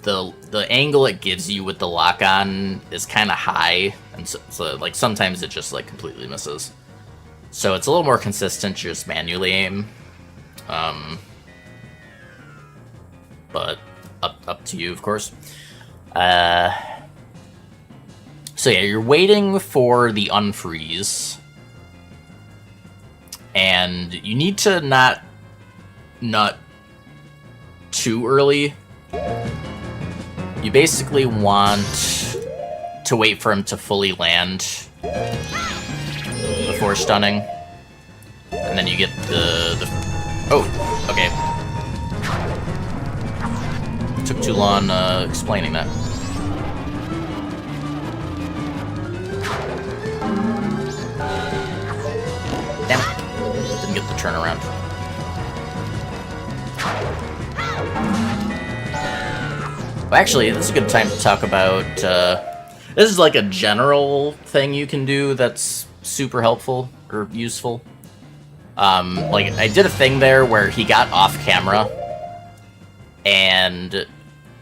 The angle it gives you with the lock-on is kind of high, and so like sometimes it just like completely misses. So it's a little more consistent to just manually aim. But up to you, of course. So yeah, you're waiting for the unfreeze, and you need to not nut too early. You basically want to wait for him to fully land before stunning, and then you get the oh, okay. Took too long explaining that. Damn it. Didn't get the turnaround. Well, actually, this is a good time to talk about... this is like a general thing you can do that's super helpful or useful. Like, I did a thing there where he got off camera, and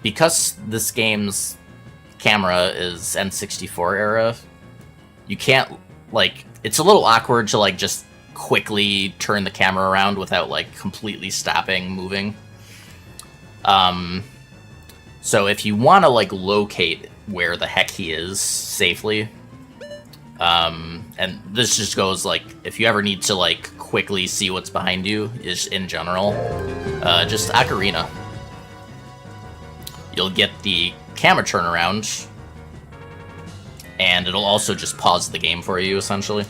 because this game's camera is N64 era, you can't, like, it's a little awkward to, like, just quickly turn the camera around without, like, completely stopping moving. So if you want to, like, locate where the heck he is safely, and this just goes, like, if you ever need to, like, quickly see what's behind you, is in general, just Ocarina. You'll get the camera turnaround, and it'll also just pause the game for you, essentially.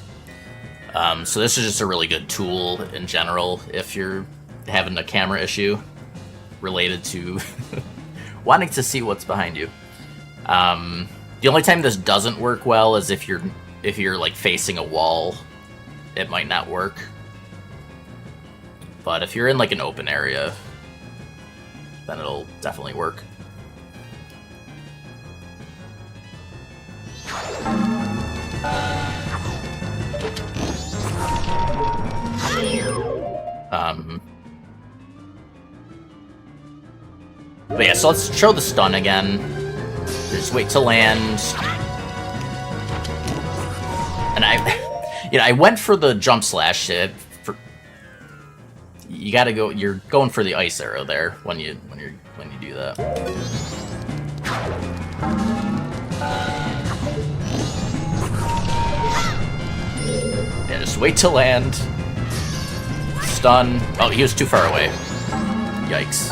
So this is just a really good tool in general if you're having a camera issue related to wanting to see what's behind you. The only time this doesn't work well is if you're like facing a wall, it might not work. But if you're in like an open area, then it'll definitely work. But yeah, so let's show the stun again. Just wait to land. And I went for the jump slash. You gotta go. You're going for the ice arrow there when you do that. Yeah, just wait to land. Stun. Oh, he was too far away. Yikes.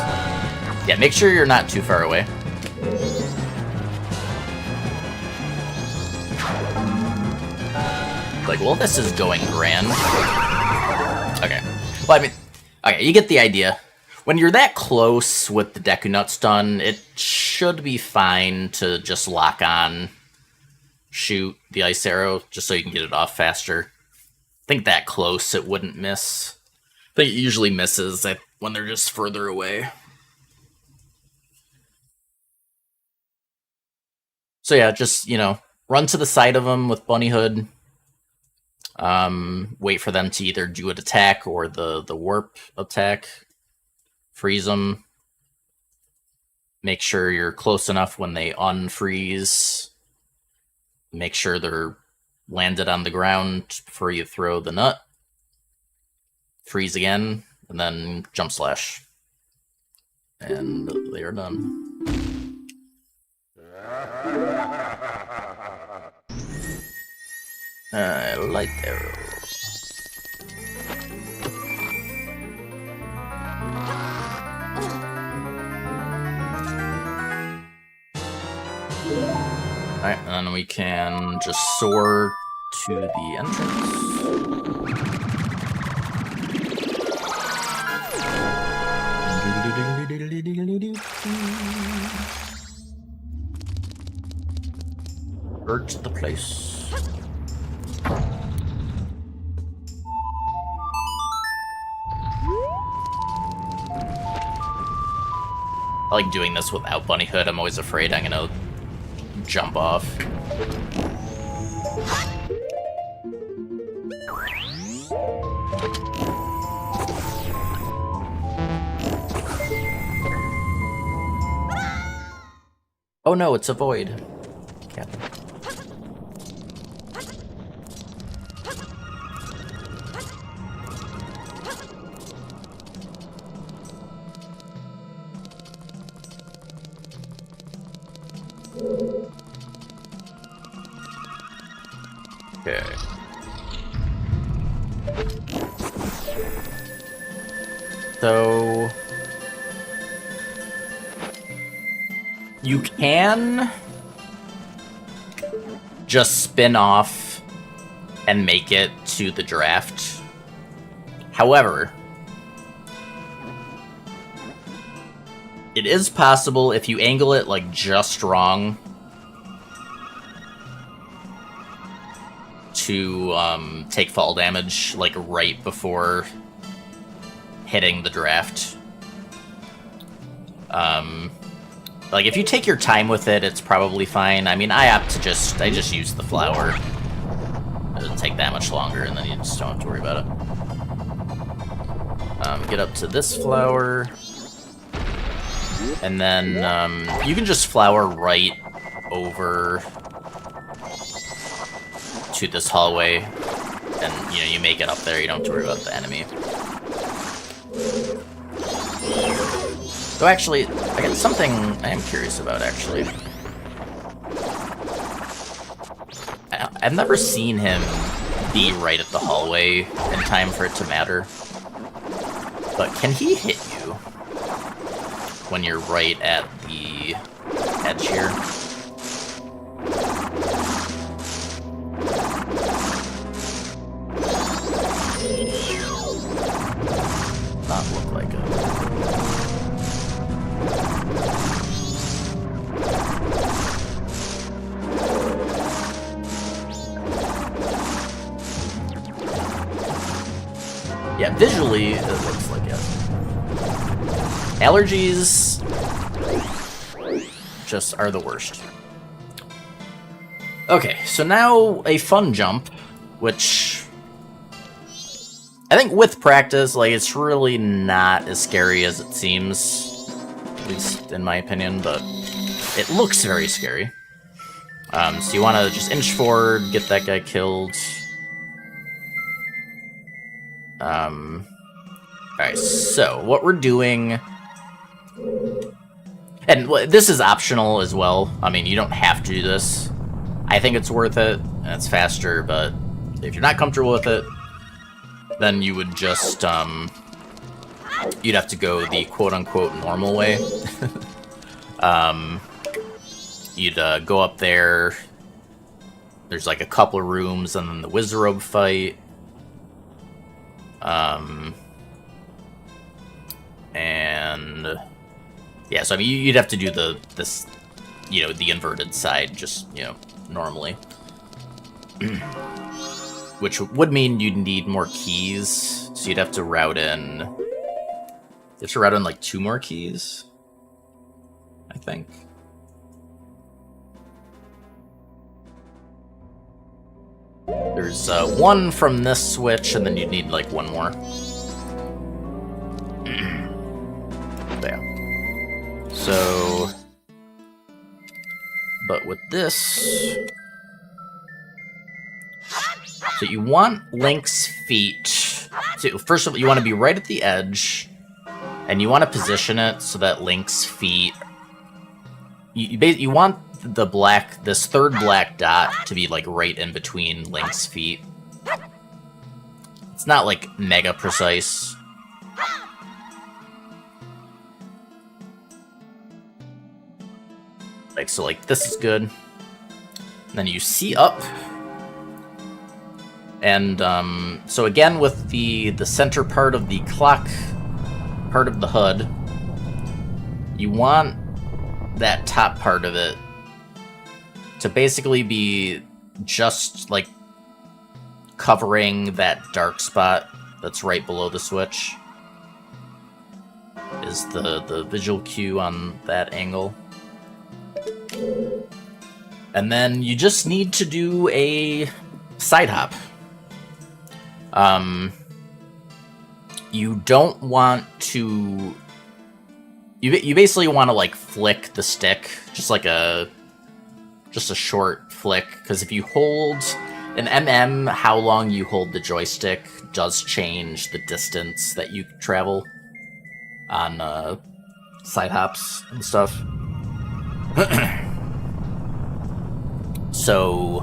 Yeah, make sure you're not too far away. Like, well, this is going grand. Okay. Well, I mean, okay, you get the idea. When you're that close with the Deku Nut stun, it should be fine to just lock on, shoot the ice arrow, just so you can get it off faster. I think that close, it wouldn't miss. I think it usually misses when they're just further away. So yeah, just, you know, run to the side of them with Bunny Hood. Wait for them to either do an attack or the warp attack. Freeze them. Make sure you're close enough when they unfreeze. Make sure they're landed on the ground before you throw the nut. Freeze again, and then jump slash. And they are done. Light arrow. Alright, and then we can just soar to the entrance. Urge the place. I like doing this without Bunny Hood. I'm always afraid I'm gonna jump off. Oh no, it's a void. Captain. Okay. So you can just spin off and make it to the draft. However, it is possible if you angle it like just wrong to take fall damage like right before hitting the draft. Like if you take your time with it, it's probably fine. I mean, I just use the flower. It doesn't take that much longer, and then you just don't have to worry about it. Get up to this flower, and then you can just flower right over to this hallway, and you make it up there. You don't have to worry about the enemy. So actually, I got something I am curious about, actually. I've never seen him be right at the hallway in time for it to matter. But can he hit you when you're right at the edge here? Not look like it. Yeah, visually, it looks like it. Allergies just are the worst. Okay, so now a fun jump, which I think with practice, like, it's really not as scary as it seems, at least in my opinion, but it looks very scary. So you want to just inch forward, get that guy killed. Alright, so what we're doing... And this is optional as well. I mean, you don't have to do this. I think it's worth it, and it's faster, but if you're not comfortable with it, then you would just, you'd have to go the quote-unquote normal way. You'd go up there, there's like a couple of rooms, and then the Wizrobe fight. And yeah, so I mean, you'd have to do the inverted side, just, normally. Which would mean you'd need more keys, so you'd have to route in... You have to route in, like, 2 more keys, I think. There's one from this switch, and then you'd need, like, 1 more. There. So... But with this... So you want Link's feet... So first of all, you want to be right at the edge, and you want to position it so that Link's feet... You want this third black dot to be, like, right in between Link's feet. It's not, like, mega precise. Like, so, like, this is good. And then you see up. And, so again, with the center part of the clock part of the HUD, you want that top part of it to basically be just, like, covering that dark spot that's right below the switch. is the visual cue on that angle. And then you just need to do a side hop. You don't want to... You basically want to, like, flick the stick, just a short flick, because if you hold an MM, how long you hold the joystick does change the distance that you travel on side hops and stuff. So,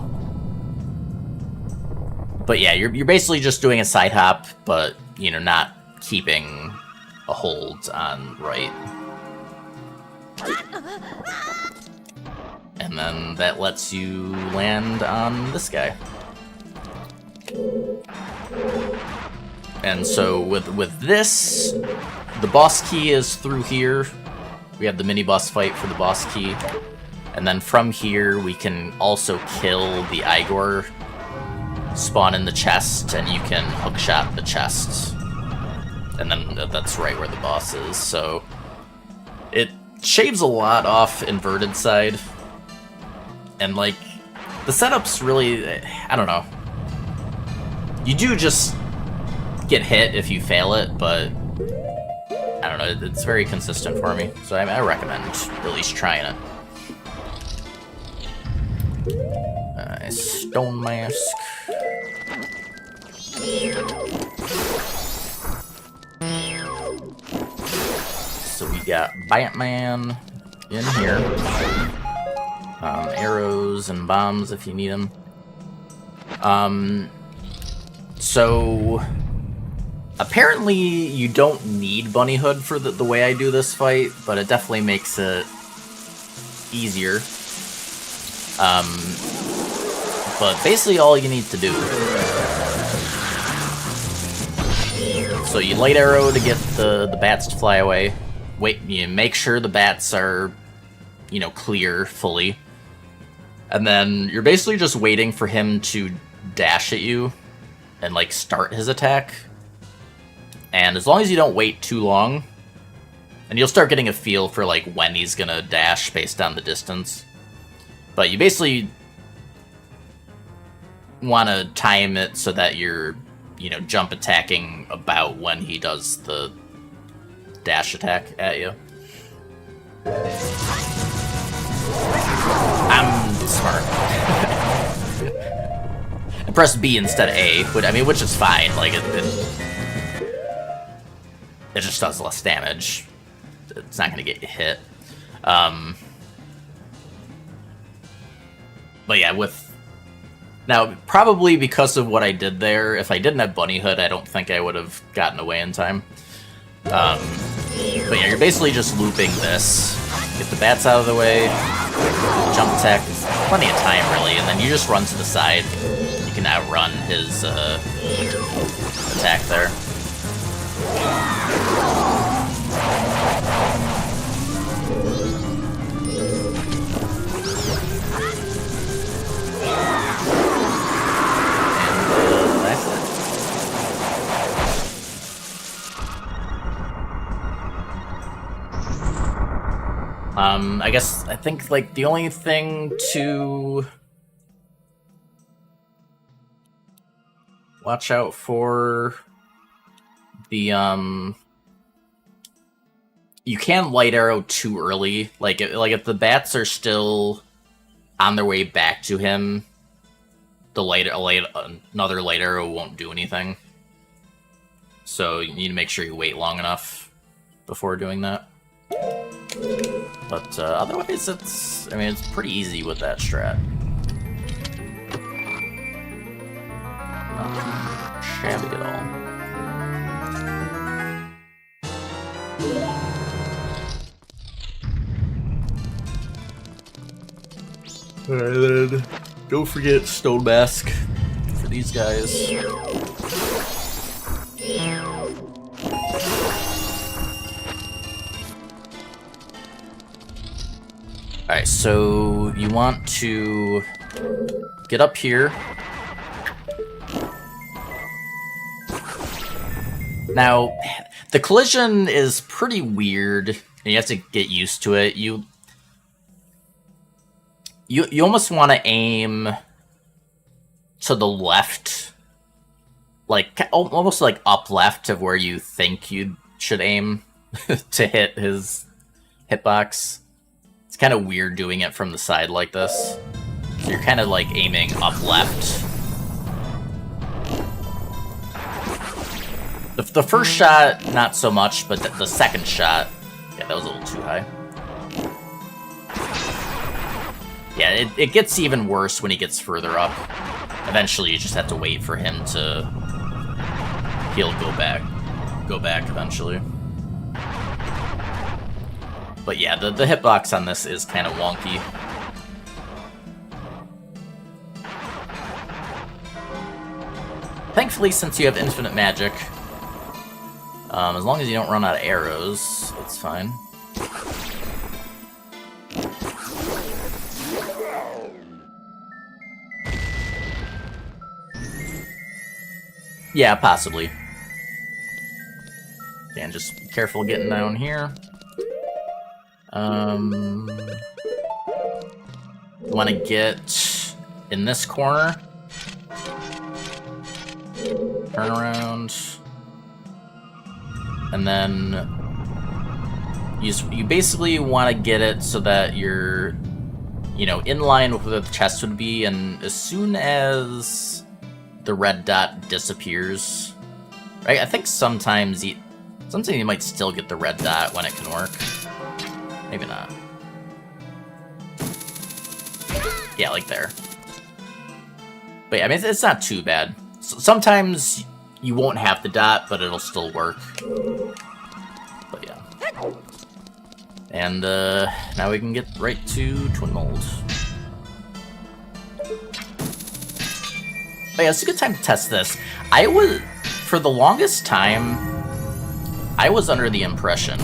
but yeah, you're basically just doing a side hop, but you know, not keeping a hold on right. And then that lets you land on this guy. And so with this, the boss key is through here. We have the mini boss fight for the boss key. And then from here, we can also kill the Igor, spawn in the chest, and you can hookshot the chest. And then that's right where the boss is. So it shaves a lot off inverted side. And, like, the setup's really, I don't know. You do just get hit if you fail it, but I don't know, it's very consistent for me. So I recommend at least trying it. Stone mask. So we got Batman in here. Arrows and bombs if you need them. So apparently you don't need Bunny Hood for the way I do this fight, but it definitely makes it easier. But basically all you need to do. So you light arrow to get the bats to fly away. Wait, you make sure the bats are, you know, clear fully. And then you're basically just waiting for him to dash at you and, like, start his attack. And as long as you don't wait too long, and you'll start getting a feel for, like, when he's gonna dash based on the distance. But you basically want to time it so that you're, you know, jump attacking about when he does the dash attack at you. I'm smart. I press B instead of A, which is fine. Like it just does less damage. It's not gonna get you hit. But yeah, now probably because of what I did there, if I didn't have Bunny Hood, I don't think I would have gotten away in time. But yeah, you're basically just looping this. Get the bats out of the way, jump attack, plenty of time really, and then you just run to the side. You can outrun his attack there. And that's it. I think, like, the only thing to watch out for, you can't light arrow too early. Like if the bats are still on their way back to him, another light arrow won't do anything. So you need to make sure you wait long enough before doing that. But otherwise, it's pretty easy with that strat. Not shabby at all. Alright, then don't forget Stone Mask for these guys. Alright, so you want to get up here. Now, The collision is pretty weird, and you have to get used to it. You almost want to aim to the left, like almost like up left of where you think you should aim to hit his hitbox. It's kind of weird doing it from the side like this. So you're kind of like aiming up left. The first shot, not so much, but the second shot, yeah, that was a little too high. Yeah, it gets even worse when he gets further up. Eventually, you just have to wait for him to... He'll go back eventually. But yeah, the hitbox on this is kind of wonky. Thankfully, since you have infinite magic, as long as you don't run out of arrows, that's fine. Yeah, possibly. And just be careful getting down here. Want to get in this corner. Turn around. And then you basically want to get it so that you're, you know, in line with where the chest would be, and as soon as the red dot disappears, right? I think sometimes you might still get the red dot when it can work. Maybe not. Yeah, like there. But yeah, I mean, it's not too bad. Sometimes you won't have the dot, but it'll still work. But yeah. And now we can get right to Twin Mold. But yeah, it's a good time to test this. For the longest time, I was under the impression...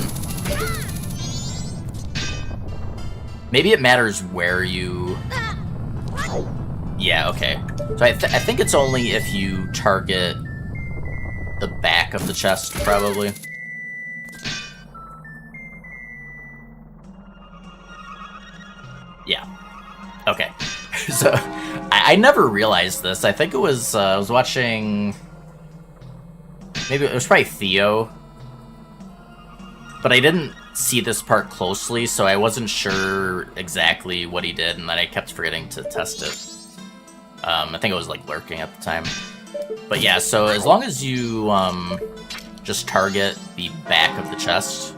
Maybe it matters where you... Yeah, okay. So I think it's only if you target the back of the chest, probably. Yeah. Okay. So, I never realized this. I think it was, I was watching... Maybe it was probably Theo. But I didn't see this part closely, so I wasn't sure exactly what he did, and then I kept forgetting to test it. I think it was like lurking at the time. But yeah, so as long as you just target the back of the chest,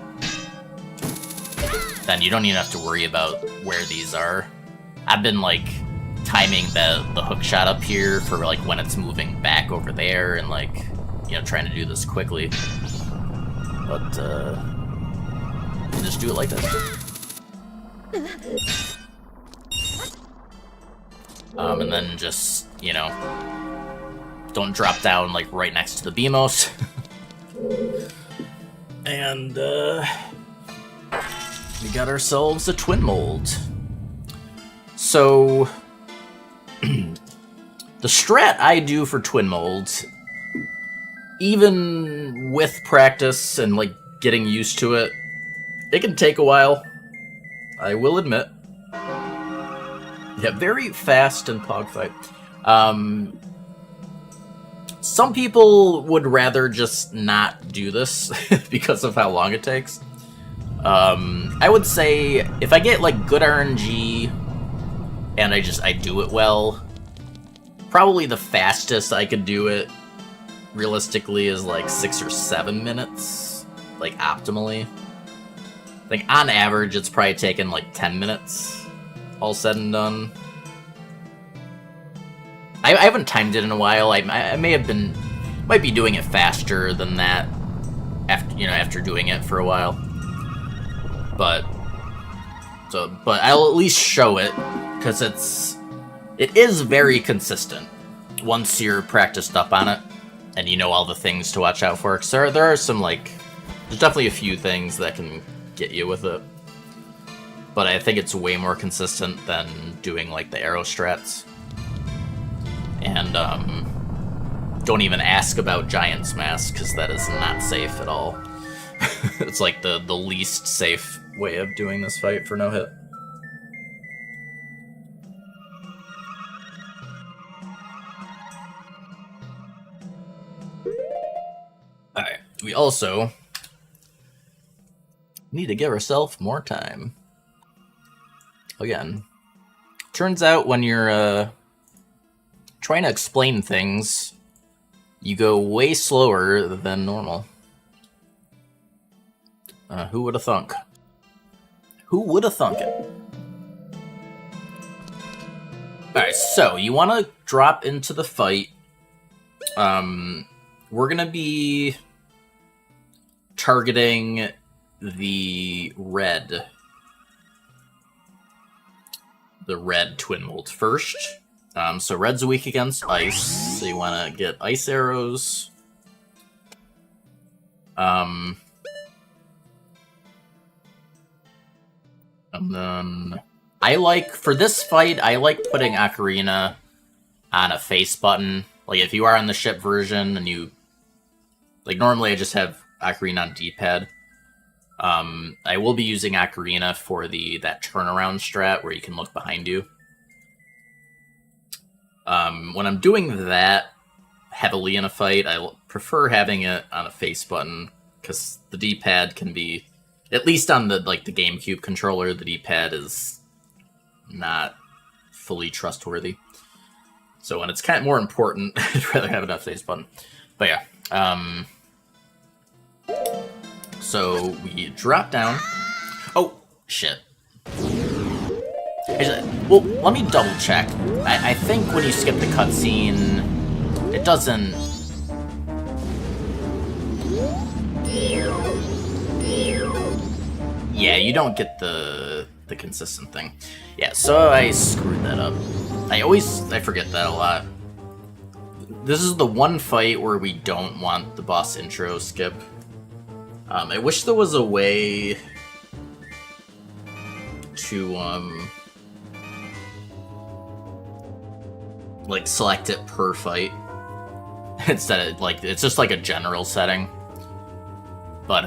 then you don't even have to worry about where these are. I've been like timing the hook shot up here for like when it's moving back over there, and like, you know, trying to do this quickly. But you just do it like this. And then just, you know, don't drop down like right next to the Beamos. And we got ourselves a Twin Mold. So the strat I do for Twin Molds, even with practice and like getting used to it, it can take a while, I will admit. Yeah, very fast in Pog Fight. Some people would rather just not do this because of how long it takes. I would say if I get like good RNG and I do it well, probably the fastest I could do it realistically is like 6 or 7 minutes, like optimally. Like on average, it's probably taken like 10 minutes. All said and done. I haven't timed it in a while. I might be doing it faster than that after doing it for a while. But I'll at least show it because it is very consistent once you're practiced up on it and you know all the things to watch out for. Because there are some there's definitely a few things that can get you with it. But I think it's way more consistent than doing like the arrow strats. And don't even ask about Giant's Mask, because that is not safe at all. It's like the least safe way of doing this fight for no hit. Alright, we also need to give ourselves more time. Again, turns out when you're trying to explain things, you go way slower than normal. Who would have thunk? Who would have thunk it? Alright, so you want to drop into the fight. We're going to be targeting the red twin molt first. So red's weak against ice, so you want to get ice arrows. And then for this fight, I like putting Ocarina on a face button. Like if you are on the ship version and you, like normally I just have Ocarina on D-pad. I will be using Ocarina for that turnaround strat where you can look behind you. When I'm doing that heavily in a fight, I prefer having it on a face button because the D-pad can be, at least on the GameCube controller, the D-pad is not fully trustworthy. So when it's kind of more important, I'd rather have it on a face button. But yeah, so we drop down. Oh, shit. Well, let me double check. I think when you skip the cutscene, it doesn't... Yeah, you don't get the consistent thing. Yeah, so I screwed that up. I forget that a lot. This is the one fight where we don't want the boss intro skip. I wish there was a way to, like, select it per fight. Instead of, like, it's just like a general setting. But,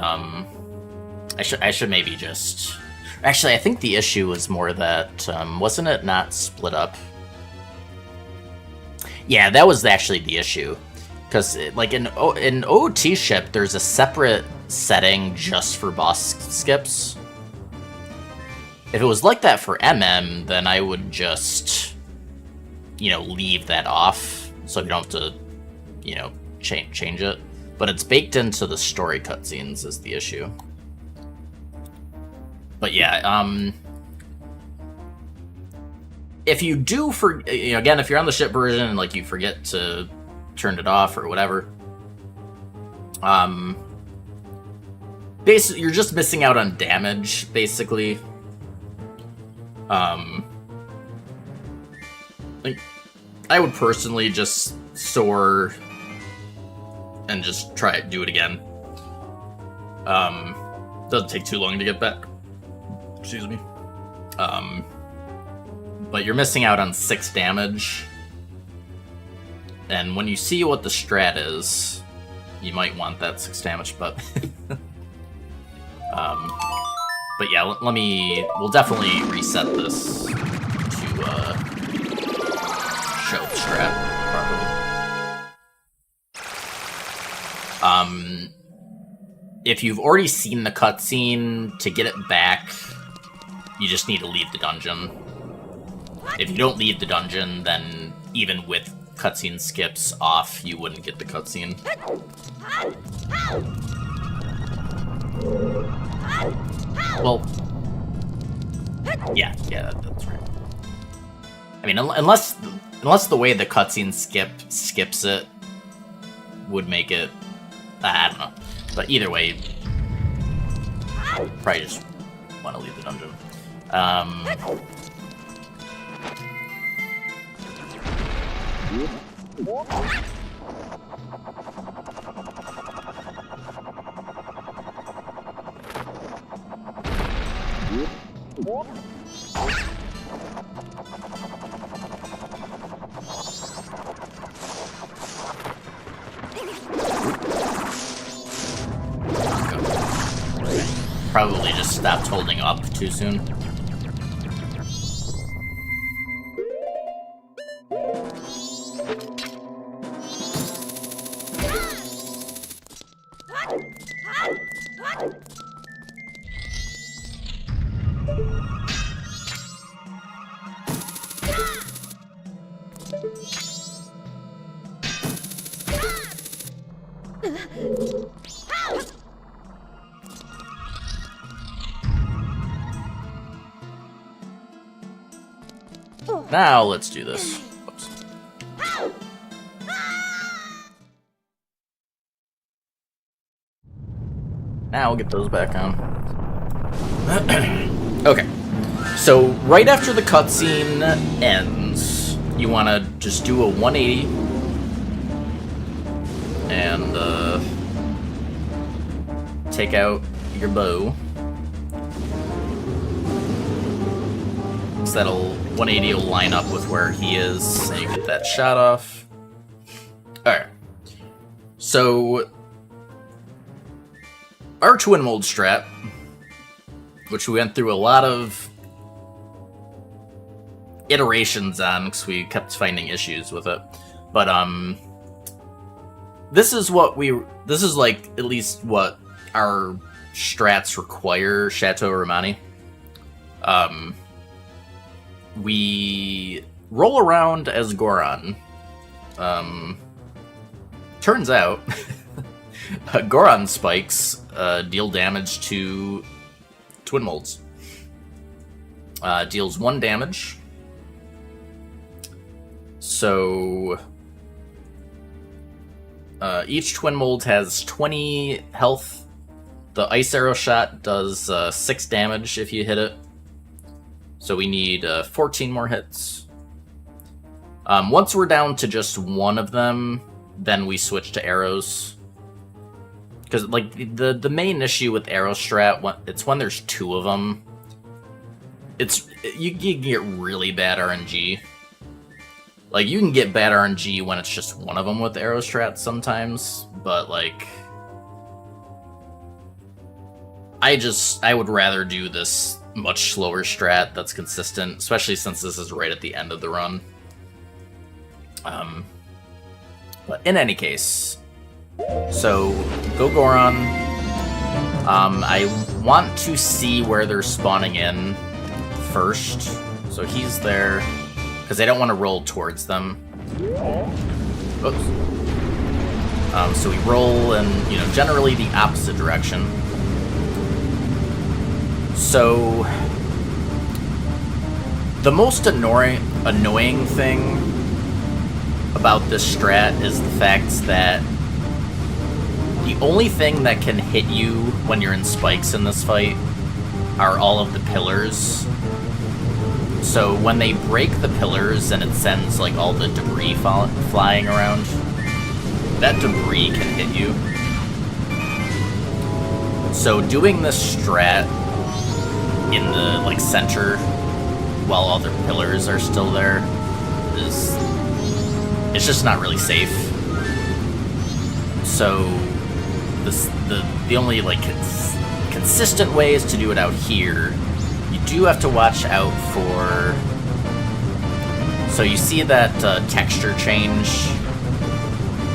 I should maybe just... Actually, I think the issue was more that, wasn't it not split up? Yeah, that was actually the issue. Because, like, in OOT ship, there's a separate setting just for boss skips. If it was like that for MM, then I would just, leave that off, so you don't have to, change it. But it's baked into the story cutscenes is the issue. But yeah, if you do again, if you're on the ship version and like you forget to turn it off or whatever, basically you're just missing out on damage, basically. Like, I would personally just soar and just do it again. Doesn't take too long to get back. Excuse me. But you're missing out on 6 damage. And when you see what the strat is, you might want that 6 damage, but... but yeah, we'll definitely reset this to, show the strat properly. If you've already seen the cutscene, to get it back, you just need to leave the dungeon. If you don't leave the dungeon, then even with cutscene skips off, you wouldn't get the cutscene. Well, yeah, that's right. I mean, unless the way the cutscene skips it would make it, I don't know. But either way, probably just want to leave the dungeon. probably just stopped holding up too soon. Now let's do this. Oops. Now we'll get those back on. Okay. So right after the cutscene ends, you want to just do a 180 and take out your bow. So that'll 180 will line up with where he is, and you get that shot off. Alright. So our twin mold strat, which we went through a lot of iterations on because we kept finding issues with it. But this is like at least what our strats require, Chateau Romani. We roll around as Goron. Turns out Goron spikes deal damage to twin molds. Deals 1 damage. So each twin mold has 20 health. The ice arrow shot does 6 damage if you hit it. So we need 14 more hits. Once we're down to just one of them, then we switch to arrows. Because like the main issue with arrow strat, it's when there's 2 of them. You can get really bad RNG. Like you can get bad RNG when it's just one of them with arrow strat sometimes, but like I would rather do this much slower strat that's consistent, especially since this is right at the end of the run. But in any case, so go Goron. I want to see where they're spawning in first. So he's there, because I don't want to roll towards them. Oops. So we roll in, generally the opposite direction. So the most annoying thing about this strat is the fact that the only thing that can hit you when you're in spikes in this fight are all of the pillars. So when they break the pillars and it sends like all the debris flying around, that debris can hit you. So doing this strat in the like center while all the pillars are still there it's just not really safe. So the only like consistent way is to do it out here. You do have to watch out for, so you see that texture change.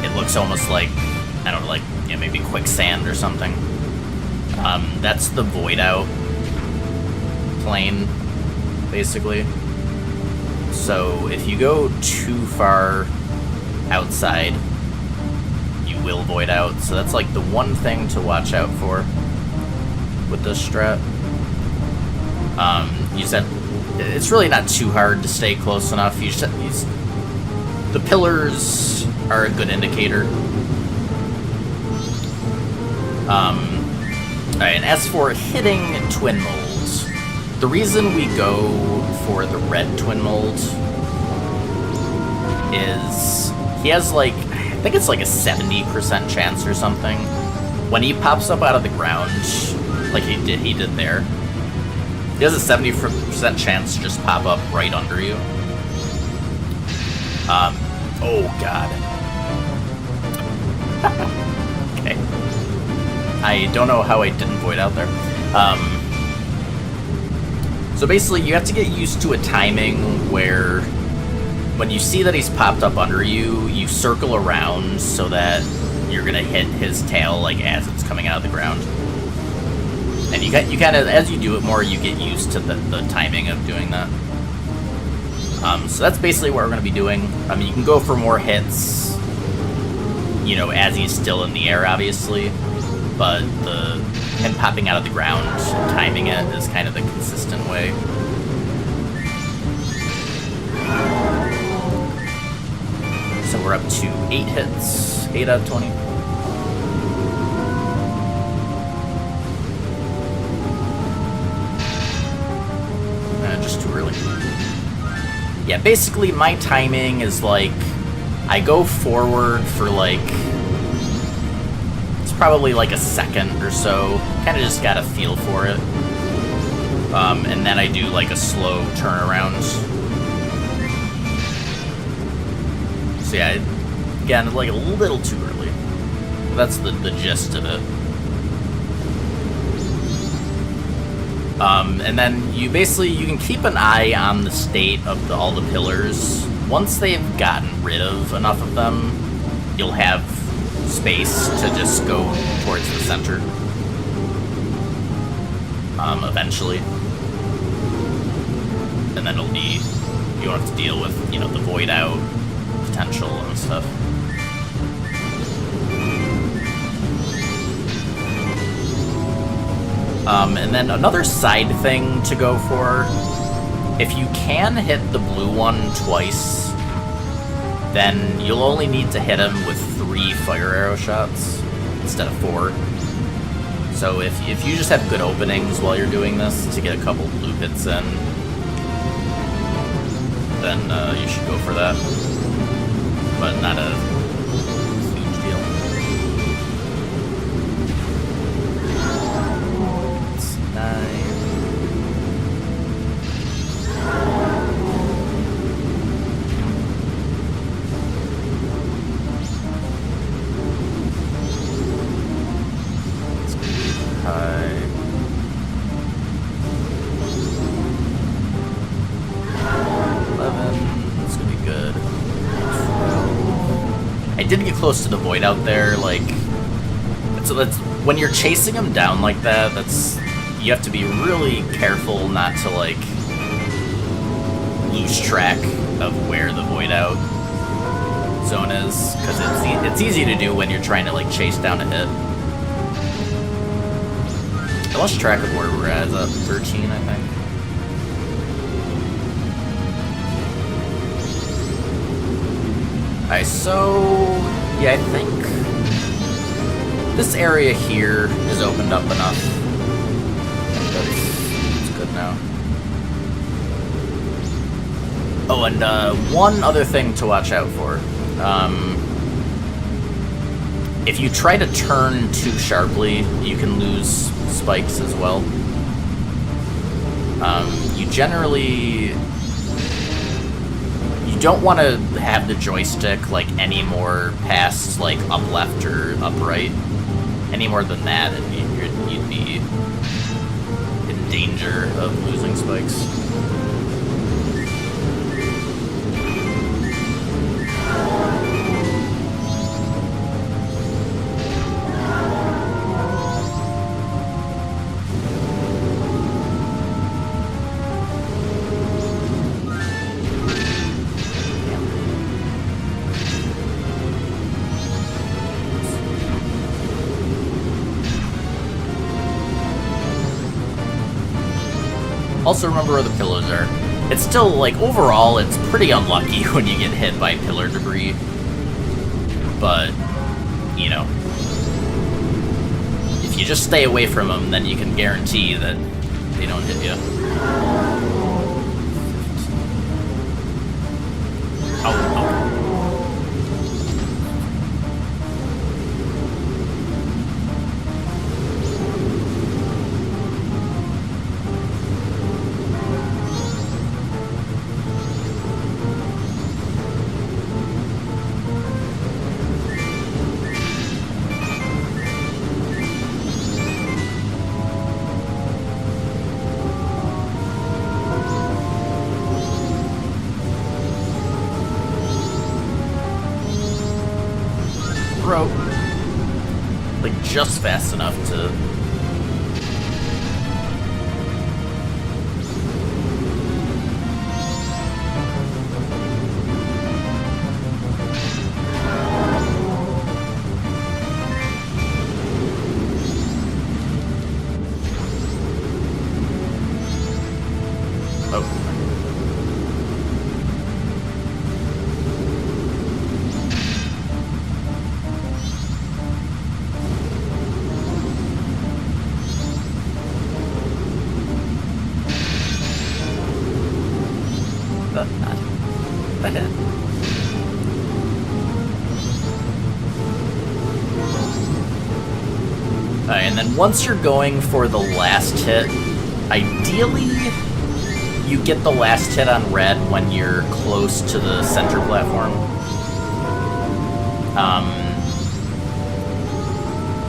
It looks almost like, I don't know, like maybe quicksand or something. That's the void out plane, basically. So if you go too far outside, you will void out. So that's like the one thing to watch out for with this strat. You said it's really not too hard to stay close enough. The pillars are a good indicator. Alright, and as for hitting twin molds, the reason we go for the red twin mold is he has like, I think it's like a 70% chance or something. When he pops up out of the ground, like he did there, he has a 70% chance to just pop up right under you. Oh god. Okay. I don't know how I didn't void out there. So basically, you have to get used to a timing where when you see that he's popped up under you, you circle around so that you're gonna hit his tail like as it's coming out of the ground. And you kind of, as you do it more, you get used to the timing of doing that. So that's basically what we're gonna be doing. I mean, you can go for more hits, you know, as he's still in the air, obviously, but him popping out of the ground, timing it is kind of the consistent way. So we're up to 8 hits, 8 out of 20. Just too early. Yeah, basically my timing is like, I go forward for like, it's probably like a second or so. Kind of just got a feel for it. And then I do like a slow turnaround. So yeah, again, like a little too early. That's the gist of it. And then you can keep an eye on the state of all the pillars. Once they've gotten rid of enough of them, you'll have space to just go towards the center. Eventually. And then you won't have to deal with, you know, the void out potential and stuff. And then another side thing to go for, if you can hit the blue one twice, then you'll only need to hit him with 3 fire arrow shots instead of 4. So if you just have good openings while you're doing this to get a couple blue hits in, then you should go for that. But not a huge deal. It's 9. It's gonna be high. 11. It's gonna be good. 12. I did get close to the void out there, like, so that's when you're chasing him down like that, you have to be really careful not to like lose track of where the void out zone is, because it's easy to do when you're trying to like chase down a hit. I lost track of where we're at. Is that 13, I think? Alright, so yeah, I think this area here is opened up enough. That's good now. Oh, and one other thing to watch out for. If you try to turn too sharply, you can lose spikes as well. You don't want to have the joystick like any more past like up left or up right. Any more than that, and you'd be in danger of losing spikes. Also remember where the pillars are. It's still, like, overall, it's pretty unlucky when you get hit by pillar debris. But, you know, if you just stay away from them, then you can guarantee that they don't hit you. Oh. just fast enough to... And then once you're going for the last hit, ideally you get the last hit on red when you're close to the center platform.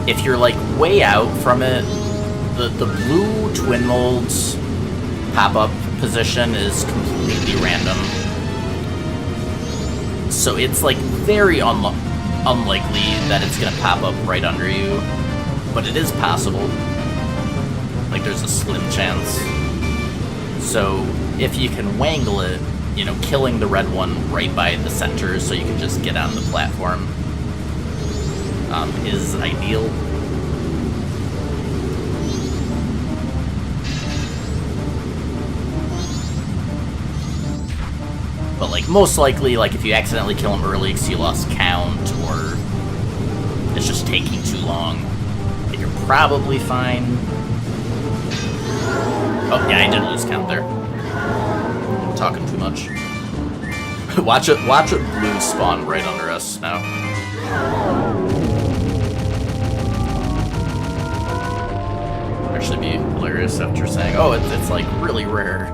If you're like way out from it, the blue twin molds pop-up position is completely random. So it's like very unlikely that it's gonna pop up right under you. But it is possible. Like, there's a slim chance. So, if you can wangle it, you know, killing the red one right by the center so you can just get on the platform is ideal. But, like, most likely, like, if you accidentally kill him early because you lost count or it's just taking too long, you're probably fine. Oh, yeah, I did lose count there. I'm talking too much. Watch it blue spawn right under us now. Would actually be hilarious after saying, oh, it's like really rare.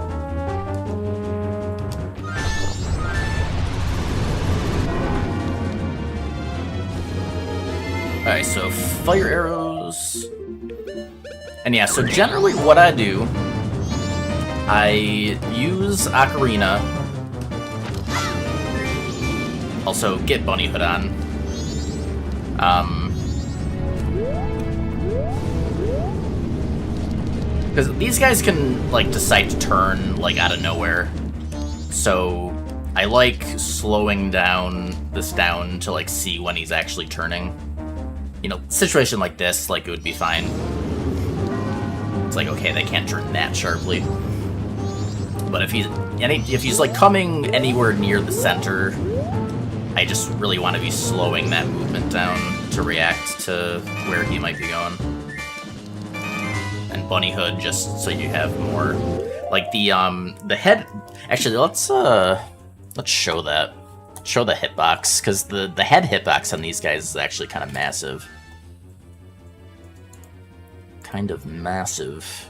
Alright, so fire arrows. And yeah, so generally what I do, I use Ocarina. Also, get Bunny Hood on. Because these guys can, like, decide to turn, like, out of nowhere. So, I like slowing this down to, like, see when he's actually turning. You know, situation like this, like, it would be fine. It's like, okay, they can't turn that sharply. But if he's like coming anywhere near the center, I just really want to be slowing that movement down to react to where he might be going. And Bunny Hood, just so you have more, like the head. Actually, let's show that. Show the hitbox, because the head hitbox on these guys is actually kind of massive. Kind of massive.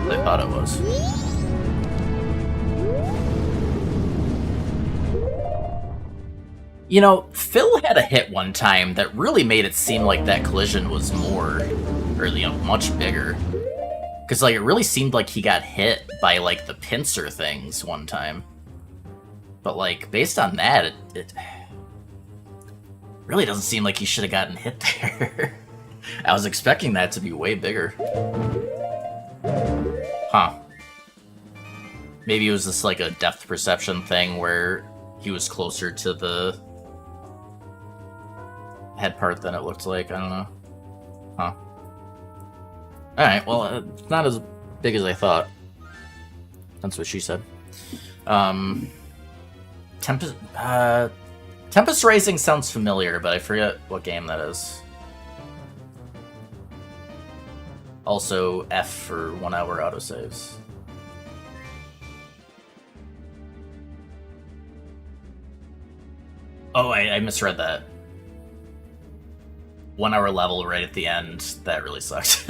I thought it was. You know, Phil had a hit one time that really made it seem like that collision was more, or, you know, much bigger. Because, like, it really seemed like he got hit by, like, the pincer things one time. But, like, based on that, it really doesn't seem like he should have gotten hit there. I was expecting that to be way bigger. Huh. Maybe it was just, like, a depth perception thing where he was closer to the head part than it looked like. I don't know. Huh. Alright, well, it's not as big as I thought. That's what she said. Tempest Rising sounds familiar, but I forget what game that is. Also, F for 1 hour autosaves. Oh, I misread that. 1 hour level right at the end. That really sucked.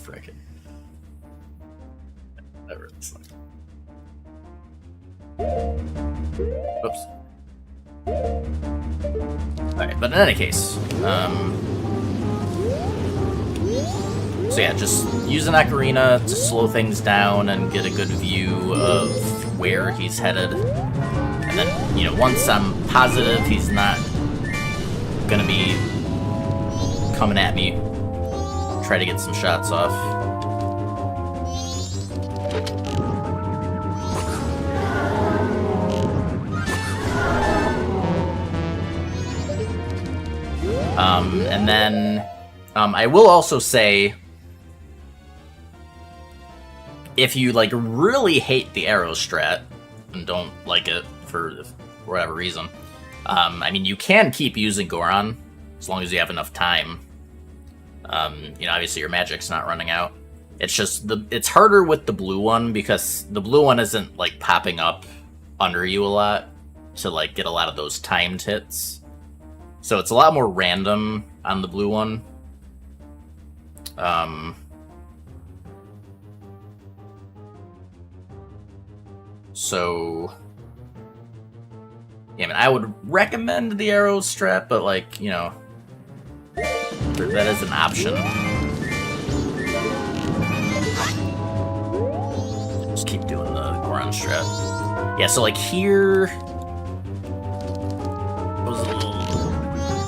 Frickin'. That really sucked. Oops. Alright, but in any case, So yeah, just use an ocarina to slow things down and get a good view of where he's headed. And then, you know, once I'm positive he's not gonna be coming at me, try to get some shots off. And then I will also say, if you like really hate the arrow strat and don't like it for whatever reason, I mean, you can keep using Goron as long as you have enough time. You know, obviously your magic's not running out. It's just it's harder with the blue one because the blue one isn't like popping up under you a lot to like get a lot of those timed hits. So it's a lot more random on the blue one. So yeah, I mean, I would recommend the arrow strat, but like, you know, that is an option. Just keep doing the Goron strat. Yeah, so like here was a little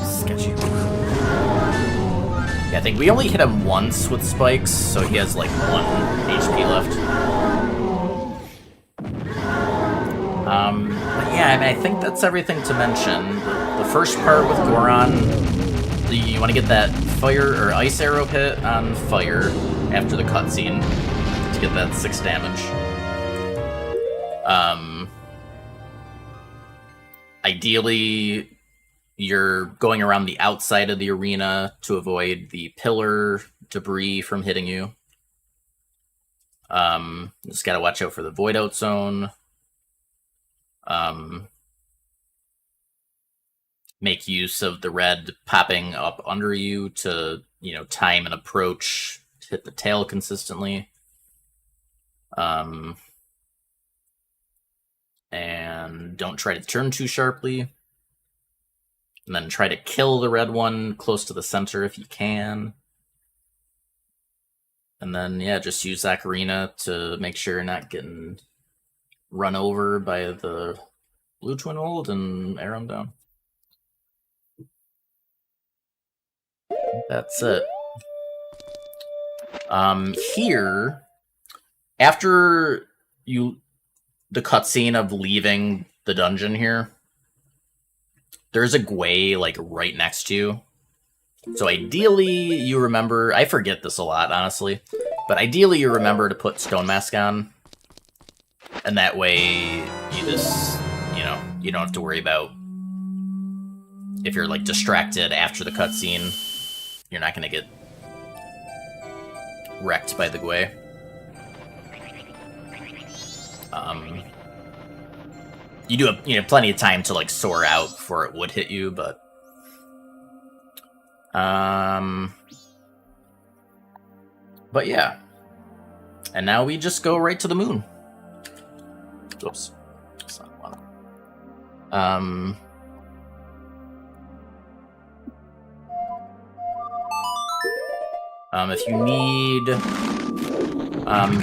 sketchy. Yeah, I think we only hit him once with spikes, so he has like 1 HP left. But yeah, I mean, I think that's everything to mention. The first part with Goron, you want to get that fire or ice arrow hit on fire after the cutscene to get that 6 damage. Ideally, you're going around the outside of the arena to avoid the pillar debris from hitting you. Just gotta watch out for the void out zone. Make use of the red popping up under you to, you know, time an approach to hit the tail consistently. And don't try to turn too sharply. And then try to kill the red one close to the center if you can. And then, yeah, just use Ocarina to make sure you're not getting run over by the blue twin old and arrow him down. That's it. Here, after the cutscene of leaving the dungeon here, there's a Gwei like right next to you. So ideally you remember, I forget this a lot, honestly, but ideally you remember to put Stone Mask on. And that way you just, you know, you don't have to worry about if you're like distracted after the cutscene, you're not gonna get wrecked by the Gwei. You do have, you know, plenty of time to like soar out before it would hit you, but yeah. And now we just go right to the moon. Oops. That's not one. If you need,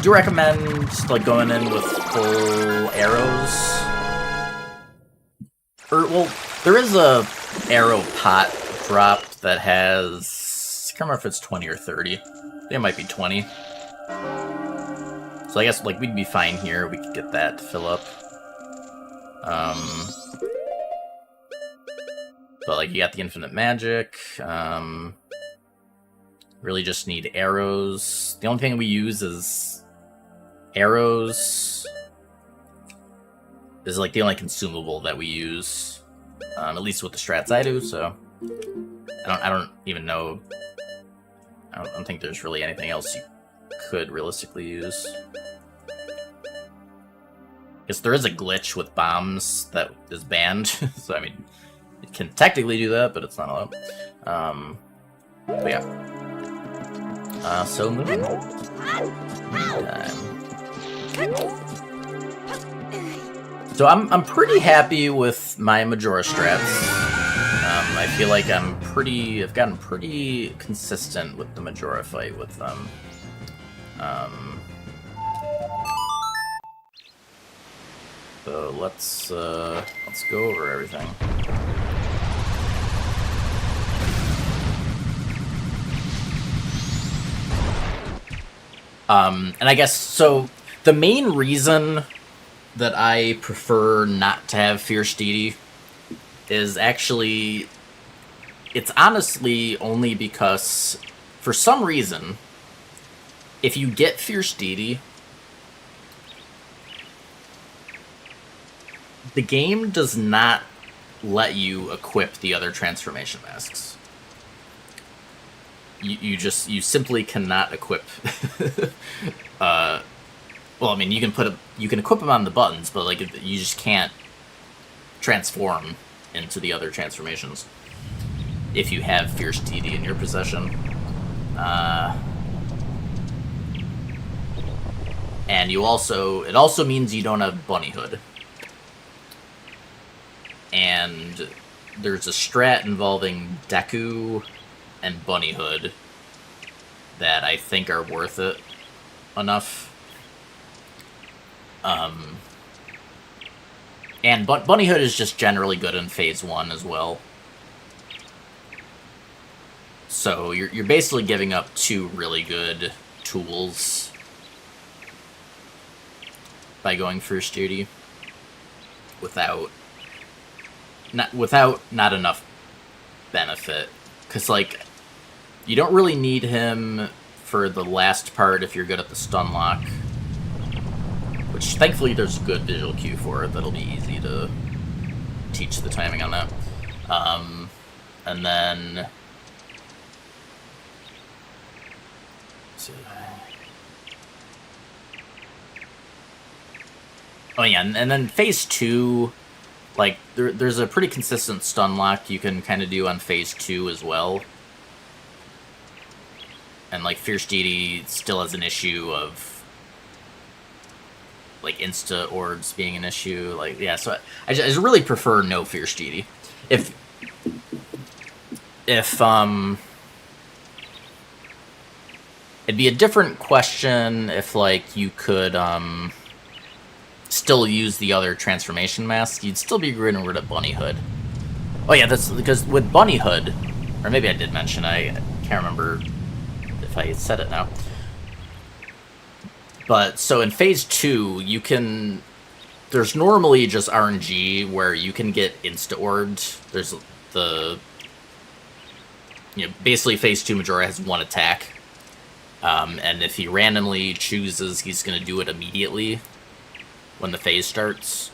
do recommend like going in with full arrows. Or, well, there is a arrow pot drop that has, I can't remember if it's 20 or 30. I think it might be 20. So I guess like we'd be fine here. We could get that to fill up. But like you got the infinite magic. Really just need arrows. The only thing we use is arrows. Is like the only consumable that we use, at least with the strats I do. So I don't even know. I don't think there's really anything else you could realistically use. Guess there is a glitch with bombs that is banned. So I mean, it can technically do that, but it's not allowed. But yeah. So moving on. So I'm pretty happy with my Majora strats. I feel like I've gotten pretty consistent with the Majora fight with them. So let's go over everything. And I guess, so, the main reason that I prefer not to have Fierce Deity is actually, it's honestly only because, for some reason, if you get Fierce Deity, the game does not let you equip the other transformation masks. You simply cannot equip. Well, I mean, you can equip them on the buttons, but like you just can't transform into the other transformations if you have Fierce Deity in your possession. And it also means you don't have Bunny Hood. And there's a strat involving Deku and Bunny Hood that I think are worth it enough. And Bunny Hood is just generally good in Phase 1 as well. So you're basically giving up two really good tools by going Fierce Deity without not enough benefit. Because, like, you don't really need him for the last part if you're good at the stun lock. Which, thankfully, there's a good visual cue for it that'll be easy to teach the timing on that. And then... Oh yeah, and then Phase 2... Like, there's a pretty consistent stun lock you can kind of do on Phase 2 as well. And, like, Fierce Deity still has an issue of, like, insta orbs being an issue. Like, yeah, so I just really prefer no Fierce Deity. If it'd be a different question if, like, you could, still use the other transformation mask, you'd still be getting rid of Bunny Hood. Oh yeah, that's because with Bunny Hood, or maybe I did mention, I can't remember if I said it now. But, so in Phase 2, there's normally just RNG where you can get insta-orbed. There's basically Phase 2 Majora has one attack. And if he randomly chooses, he's going to do it immediately when the phase starts.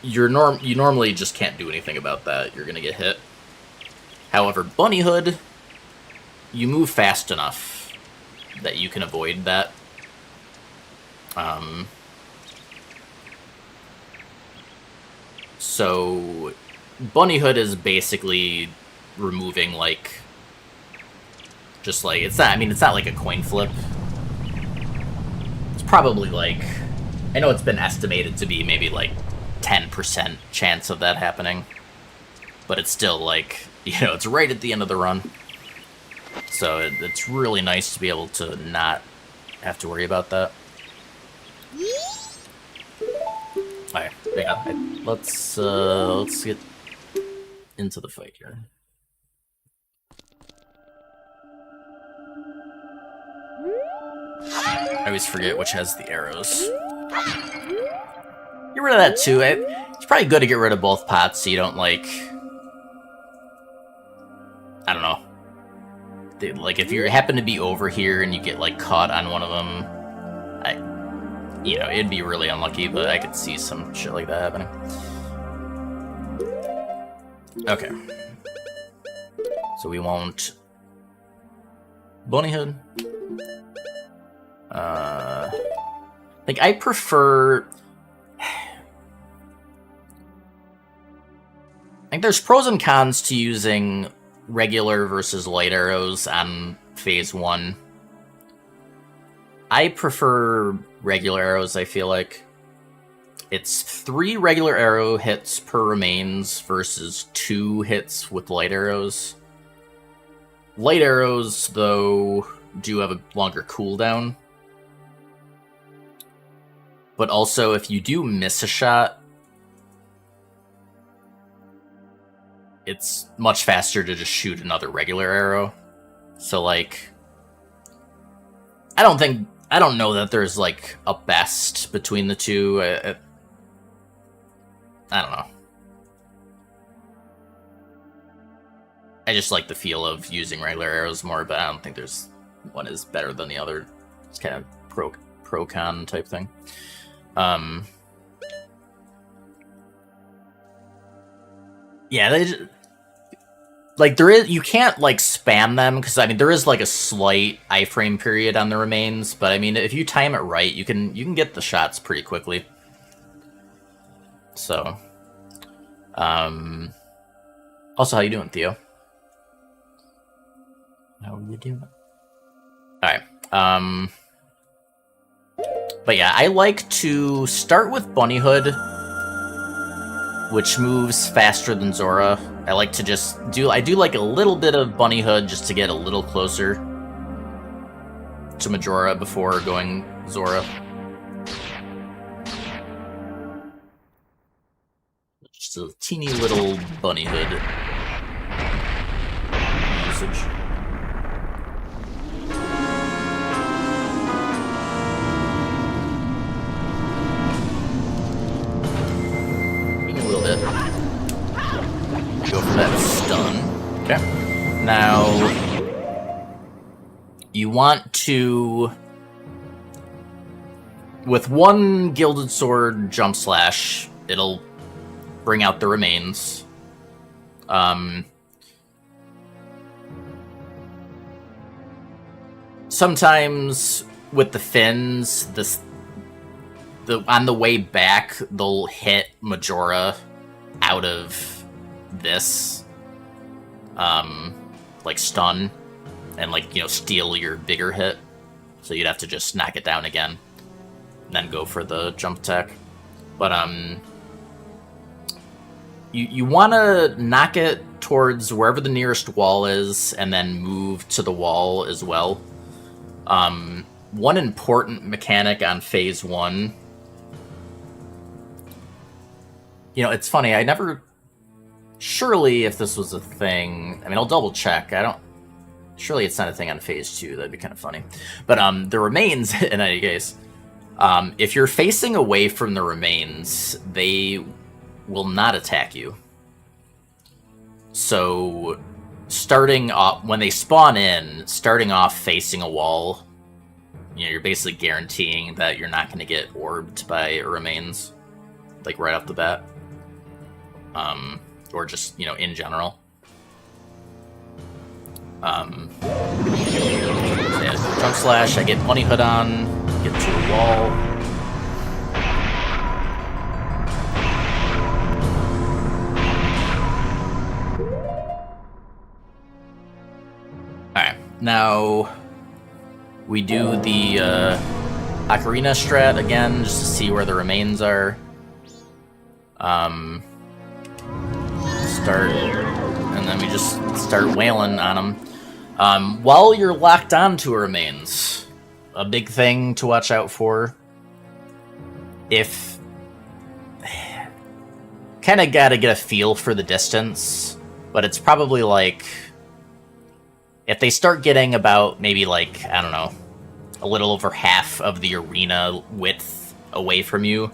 You normally just can't do anything about that. You're gonna get hit. However, Bunny Hood, you move fast enough that you can avoid that. So Bunny Hood is basically removing, like, just like, it's not like a coin flip. It's probably like, I know it's been estimated to be maybe like 10% chance of that happening, but it's still like, it's right at the end of the run. So it's really nice to be able to not have to worry about that. Alright, yeah, let's get into the fight here. I always forget which has the arrows. Get rid of that too. It's probably good to get rid of both pots so you don't, like... I don't know. Like, if you happen to be over here and you get, like, caught on one of them, it'd be really unlucky, but I could see some shit like that happening. Okay. So we want Bunny Hood. Like, I prefer... Like, there's pros and cons to using regular versus light arrows on Phase 1. I prefer regular arrows, I feel like. It's 3 regular arrow hits per remains versus 2 hits with light arrows. Light arrows, though, do have a longer cooldown. But also, if you do miss a shot, it's much faster to just shoot another regular arrow. So, like, I don't know that there's, like, a best between the two. I don't know. I just like the feel of using regular arrows more, but I don't think there's one is better than the other. It's kind of pro-con type thing. Yeah, they just, like, there is, you can't like spam them because I mean there is like a slight iframe period on the remains, but I mean if you time it right, you can get the shots pretty quickly. So, also, how you doing, Theo? How are you doing? All right. But yeah, I like to start with Bunny Hood, which moves faster than Zora. I like to just I do like a little bit of Bunny Hood just to get a little closer to Majora before going Zora. Just a teeny little Bunny Hood usage. Go for that stun. Okay. Now, you want to, with one Gilded Sword Jump Slash, it'll bring out the remains. Sometimes with the fins, on the way back, they'll hit Majora out of this, like stun, and like, you know, steal your bigger hit. So you'd have to just knock it down again, and then go for the jump attack. But you want to knock it towards wherever the nearest wall is, and then move to the wall as well. One important mechanic on Phase 1. You know, it's funny, I never... Surely, if this was a thing... I mean, I'll double check. Surely it's not a thing on Phase 2. That'd be kind of funny. But the remains, in any case, if you're facing away from the remains, they will not attack you. So, starting off... When they spawn in, starting off facing a wall, you know, you're basically guaranteeing that you're not going to get orbed by remains, like, right off the bat. Or just, you know, in general. Yeah, Jump Slash, I get Bunny Hood on, get to the wall. Alright, now we do the Ocarina strat again, just to see where the remains are. And then we just start wailing on them. While you're locked onto remains, a big thing to watch out for, if... Kind of gotta get a feel for the distance, but it's probably like... If they start getting about, maybe like, I don't know, a little over half of the arena width away from you,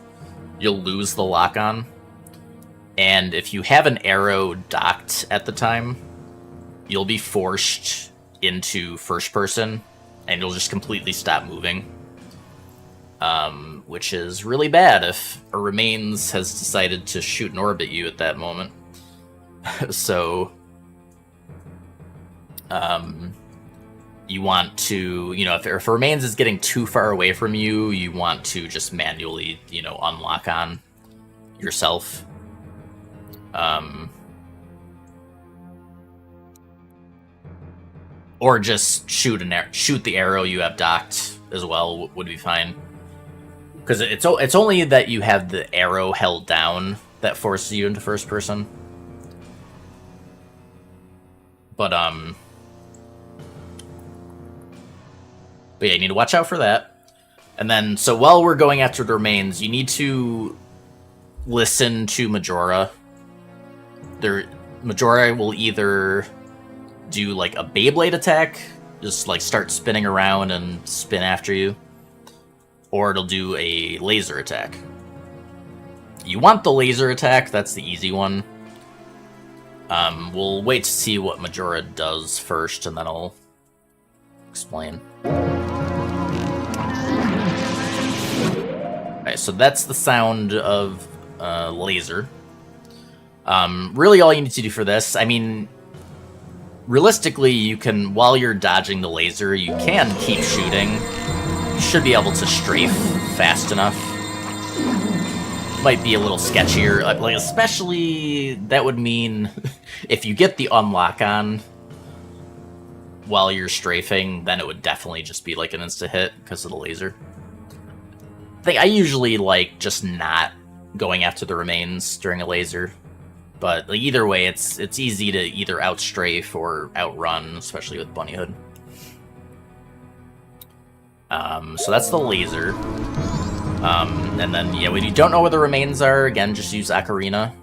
you'll lose the lock-on. And if you have an arrow docked at the time, you'll be forced into first person, and you'll just completely stop moving. Which is really bad if a remains has decided to shoot and orbit you at that moment. So, you want to, you know, if a remains is getting too far away from you, you want to just manually, you know, unlock on yourself. Or just shoot the arrow you have docked as well would be fine. Because it's only that you have the arrow held down that forces you into first person. But yeah, you need to watch out for that. And then, so while we're going after the remains, you need to listen to Majora. Majora will either do like a Beyblade attack, just like start spinning around and spin after you, or it'll do a laser attack. You want the laser attack, that's the easy one. We'll wait to see what Majora does first, and then I'll explain. Alright, so that's the sound of laser. Really all you need to do for this, I mean, realistically, you can, while you're dodging the laser, you can keep shooting. You should be able to strafe fast enough. Might be a little sketchier, like especially that would mean if you get the unlock on while you're strafing, then it would definitely just be like an insta hit because of the laser. I usually like just not going after the remains during a laser, but like, either way, it's easy to either outstrafe or outrun, especially with Bunny Hood. So that's the laser. And then, yeah, when you don't know where the remains are, again, just use Ocarina.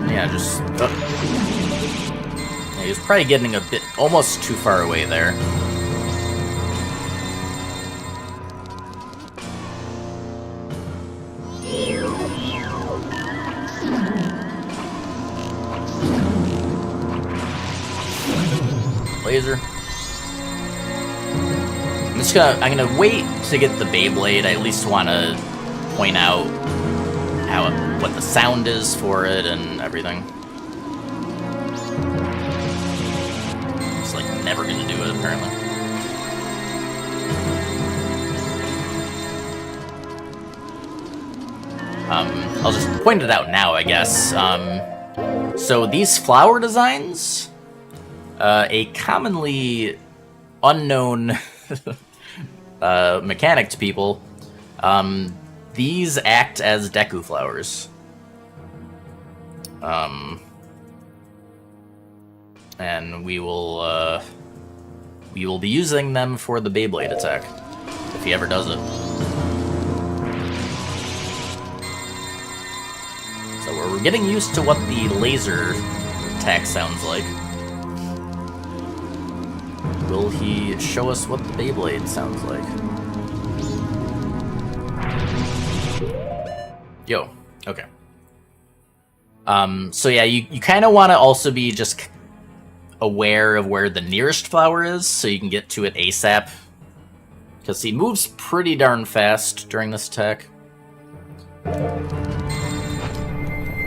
Yeah, just... Yeah, he was probably getting a bit, almost too far away there. Laser. I'm gonna wait to get the Beyblade. I at least want to point out what the sound is for it and everything. It's like never gonna do it apparently. I'll just point it out now, I guess. So these flower designs, a commonly unknown mechanic to people, these act as Deku flowers. And we will be using them for the Beyblade attack, if he ever does it. So we're getting used to what the laser attack sounds like. Will he show us what the Beyblade sounds like? Yo, okay. So yeah, you kind of want to also be just aware of where the nearest flower is, so you can get to it ASAP. Because he moves pretty darn fast during this attack.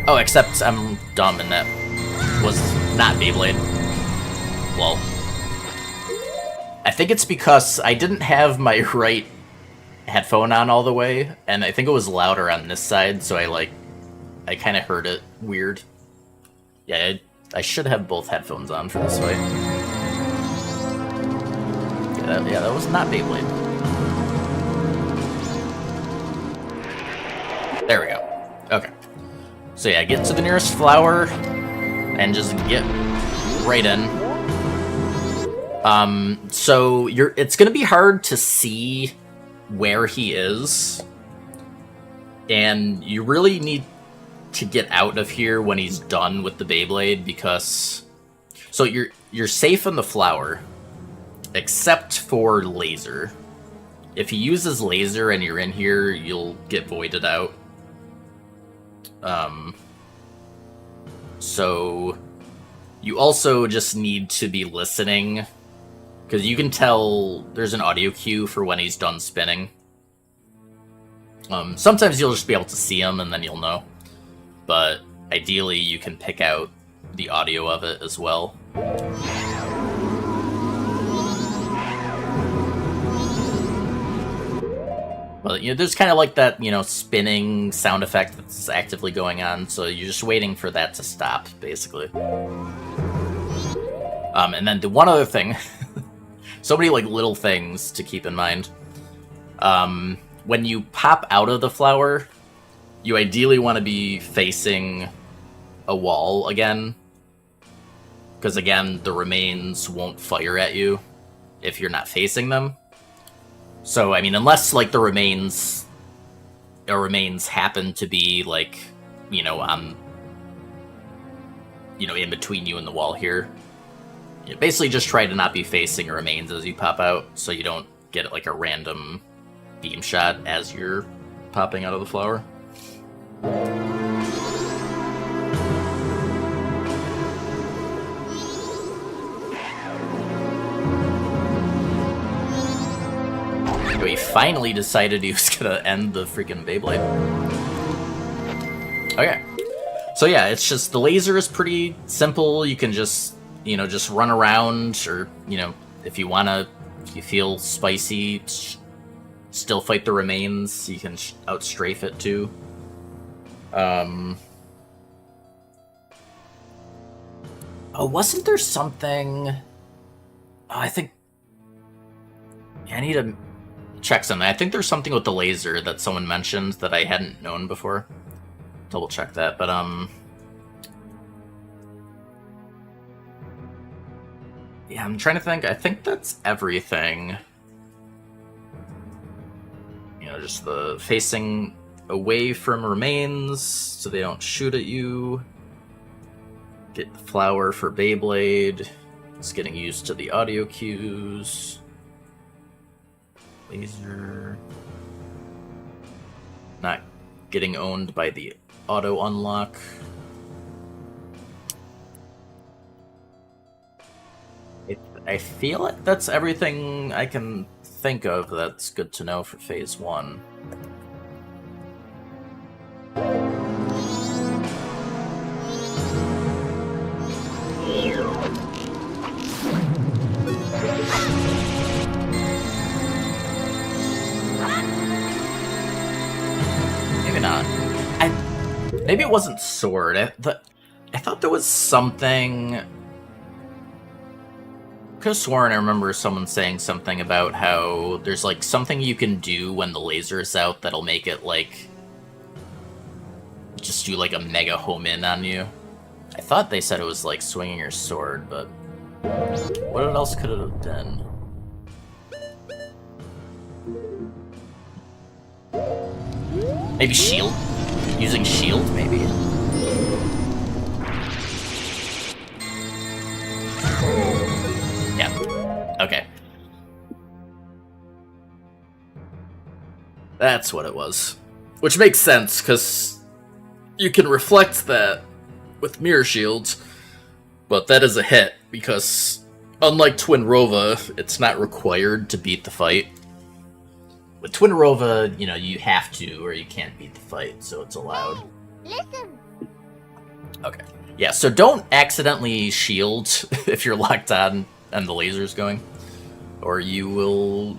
Oh, except I'm dumb and that was not Beyblade. Well, I think it's because I didn't have my right headphone on all the way, and I think it was louder on this side, so I kind of heard it weird. Yeah, I should have both headphones on for this fight. Yeah, that was not Beyblade. There we go. Okay. So yeah, get to the nearest flower, and just get right in. So it's gonna be hard to see where he is, and you really need to get out of here when he's done with the Beyblade, because so you're safe in the flower, except for laser. If he uses laser and you're in here, you'll get voided out. So you also just need to be listening, because you can tell there's an audio cue for when he's done spinning. Sometimes you'll just be able to see him and then you'll know. But ideally you can pick out the audio of it as well. But there's kind of like that, spinning sound effect that's actively going on, so you're just waiting for that to stop, basically. And then the one other thing So many, like, little things to keep in mind. When you pop out of the flower, you ideally want to be facing a wall again. Because, again, the remains won't fire at you if you're not facing them. So, I mean, unless, like, the remains happen to be, like, you know, in between you and the wall here. You basically just try to not be facing remains as you pop out, so you don't get, like, a random beam shot as you're popping out of the flower. He finally decided he was gonna end the freaking Beyblade. Okay. So yeah, it's just, the laser is pretty simple. You can just, you know, just run around, or, you know, if you feel spicy, still fight the remains. You can outstrafe it too. Oh, wasn't there something? Oh, I think I need to check something. I think there's something with the laser that someone mentioned that I hadn't known before. Double check that, but yeah, I'm trying to think. I think that's everything. You know, just the facing away from remains so they don't shoot at you. Get the flower for Beyblade. It's getting used to the audio cues. Laser. Not getting owned by the auto unlock. I feel like that's everything I can think of that's good to know for Phase 1. Maybe not. Maybe it wasn't sword. I thought there was something. I could have sworn I remember someone saying something about how there's, like, something you can do when the laser is out that'll make it, like, just do, like, a mega home in on you. I thought they said it was, like, swinging your sword, but what else could it have done? Maybe shield? Using shield, maybe? Yeah. Okay. That's what it was. Which makes sense, because you can reflect that with mirror shields, but that is a hit, because unlike Twin Rova, it's not required to beat the fight. With Twin Rova, you know, you have to, or you can't beat the fight, so it's allowed. Hey, listen. Okay. Yeah, so don't accidentally shield if you're locked on and the laser's going, or you will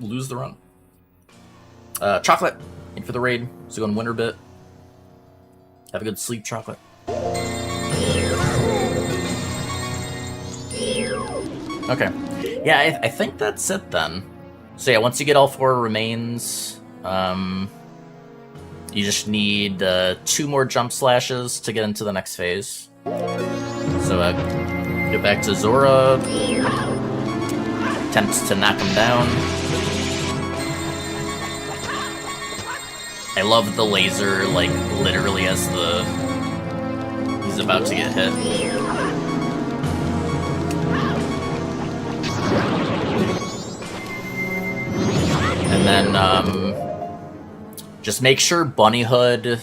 lose the run. Chocolate, in for the raid, so go in winter bit. Have a good sleep, Chocolate. Okay. Yeah, I think that's it then. So yeah, once you get all 4 remains, you just need 2 more jump slashes to get into the next phase. So get back to Zora, attempts to knock him down. I love the laser, like, literally as he's about to get hit. And then, just make sure Bunny Hood...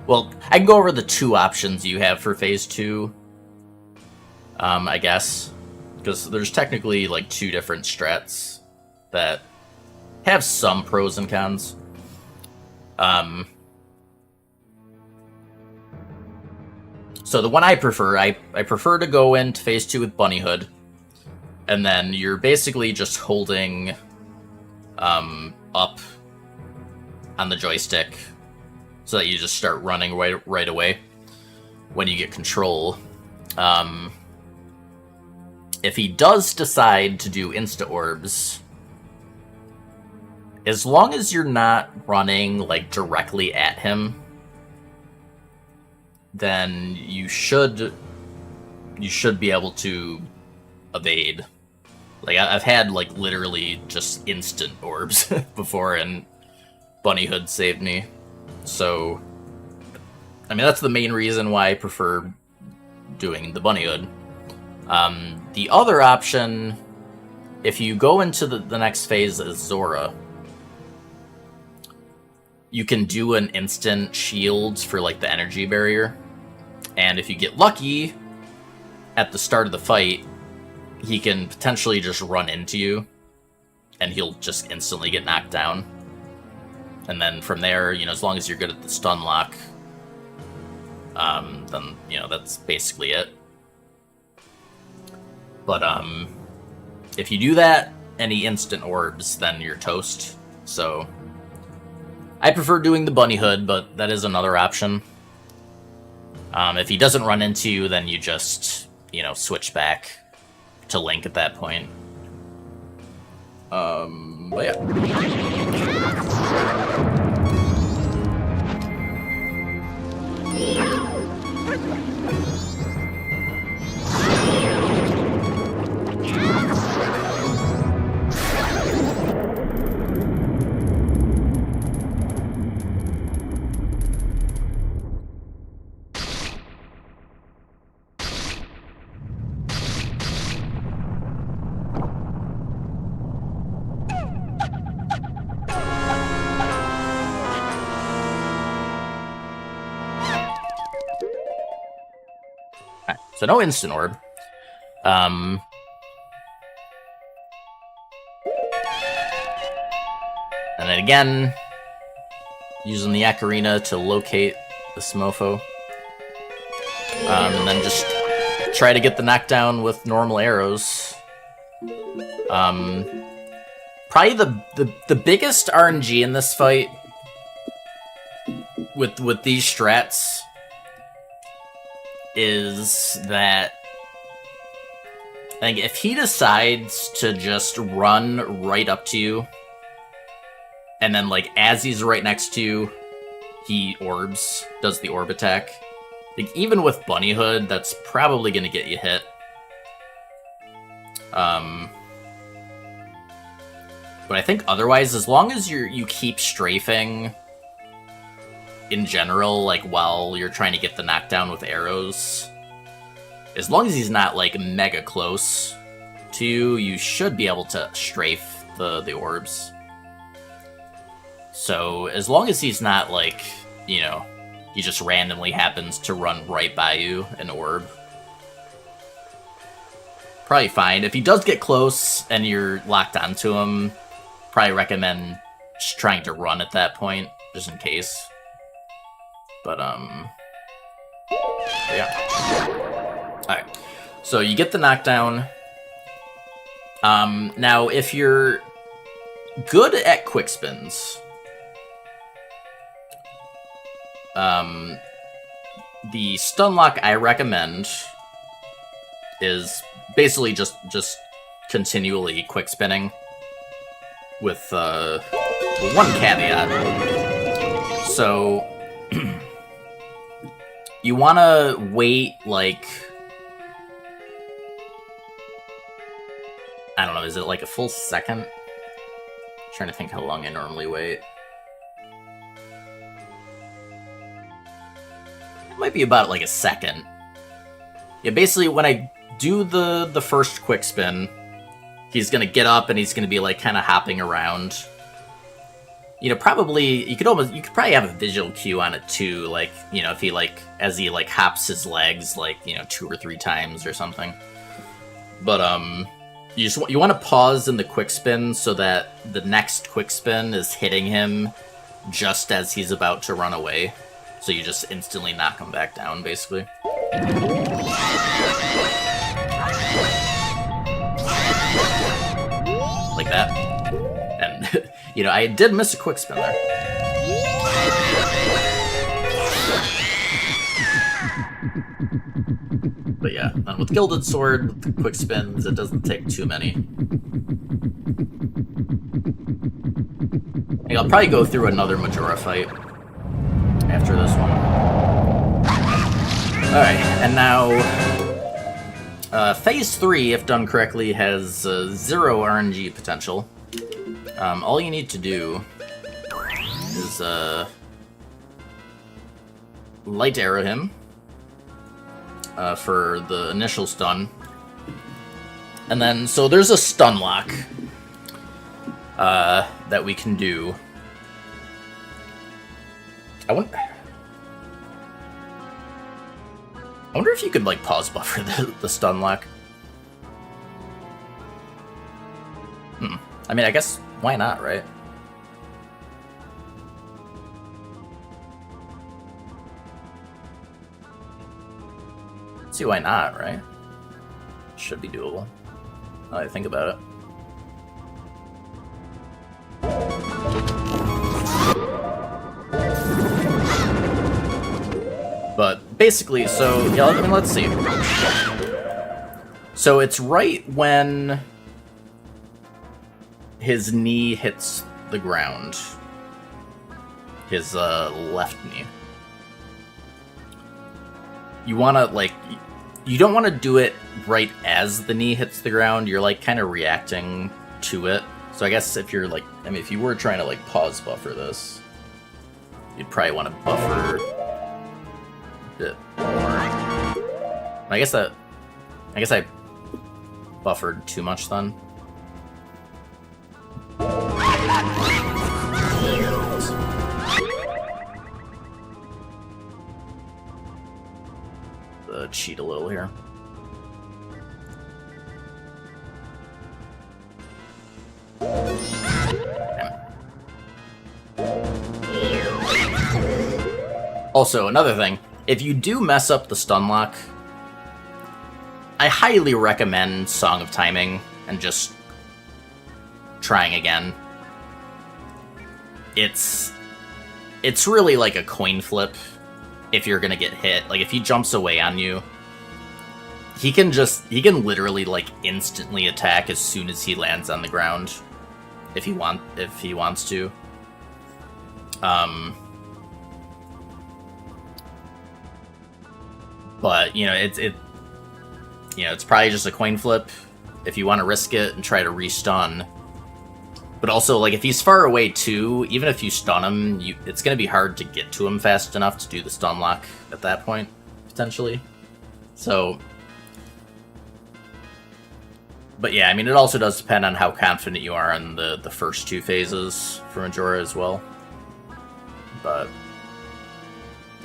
Well, I can go over the 2 options you have for Phase 2, I guess. Because there's technically, like, 2 different strats that have some pros and cons. So the one I prefer, I prefer to go into Phase 2 with Bunny Hood. And then you're basically just holding... up on the joystick so that you just start running right away when you get control. If he does decide to do insta-orbs, as long as you're not running, like, directly at him, then you should be able to evade. Like, I've had, like, literally just instant orbs before, and Bunny Hood saved me. So, I mean, that's the main reason why I prefer doing the Bunny Hood. The other option, if you go into the next phase as Zora, you can do an instant shield for, like, the energy barrier. And if you get lucky, at the start of the fight, he can potentially just run into you, and he'll just instantly get knocked down. And then from there, you know, as long as you're good at the stun lock, then, you know, that's basically it. But, if you do that, any instant orbs, then you're toast. So, I prefer doing the Bunny Hood, but that is another option. If he doesn't run into you, then you just, you know, switch back to Link at that point. But yeah. So no instant orb. And then again, using the Ocarina to locate this mofo. And then just try to get the knockdown with normal arrows. Probably the biggest RNG in this fight with these strats is that, like, if he decides to just run right up to you, and then, like, as he's right next to you, he does the orb attack. Like, even with Bunny Hood, that's probably gonna get you hit. But I think otherwise, as long as you keep strafing in general, like, while you're trying to get the knockdown with arrows, as long as he's not, like, mega close to you, you should be able to strafe the orbs. So, as long as he's not, like, you know, he just randomly happens to run right by you, an orb, probably fine. If he does get close and you're locked onto him, probably recommend just trying to run at that point, just in case. But, yeah. Alright. So, you get the knockdown. Now, if you're good at quick spins, the stun lock I recommend is basically just continually quick spinning with one caveat. So you want to wait, like, I don't know, is it like a full second? I'm trying to think how long I normally wait. It might be about like a second. Yeah, basically when I do the first quick spin, he's gonna get up and he's gonna be like kind of hopping around. You know, probably you could probably have a visual cue on it too, like, you know, if he like, as he like hops his legs like, you know, 2 or 3 times or something. But you want to pause in the quick spin so that the next quick spin is hitting him just as he's about to run away. So you just instantly knock him back down, basically. Like that. And, you know, I did miss a quick spin there. But Yeah, and with Gilded Sword, with the quick spins, it doesn't take too many. I think I'll probably go through another Majora fight after this one. Alright, and now... Phase 3, if done correctly, has 0 RNG potential. All you need to do is light arrow him for the initial stun. And then, so there's a stun lock that we can do. I wonder if you could, like, pause buffer the stun lock. I mean, I guess, why not, right? See, why not, right? Should be doable. Now that I think about it. But basically, so, yeah, I mean, let's see. So it's right when his knee hits the ground. His left knee. You want to, like, you don't want to do it right as the knee hits the ground. You're, like, kind of reacting to it. So I guess if you're, like, I mean, if you were trying to, like, pause buffer this, you'd probably want to buffer a bit more. I guess I buffered too much then. Cheat a little here. Also, another thing, if you do mess up the stun lock, I highly recommend Song of Timing and just trying again. It's really like a coin flip. If you're gonna get hit, like if he jumps away on you, he can literally like instantly attack as soon as he lands on the ground, if he wants to. But you know it's probably just a coin flip if you want to risk it and try to restun. But also, like, if he's far away, too, even if you stun him, it's going to be hard to get to him fast enough to do the stun lock at that point, potentially. So... But yeah, I mean, it also does depend on how confident you are in the first 2 phases for Majora as well. But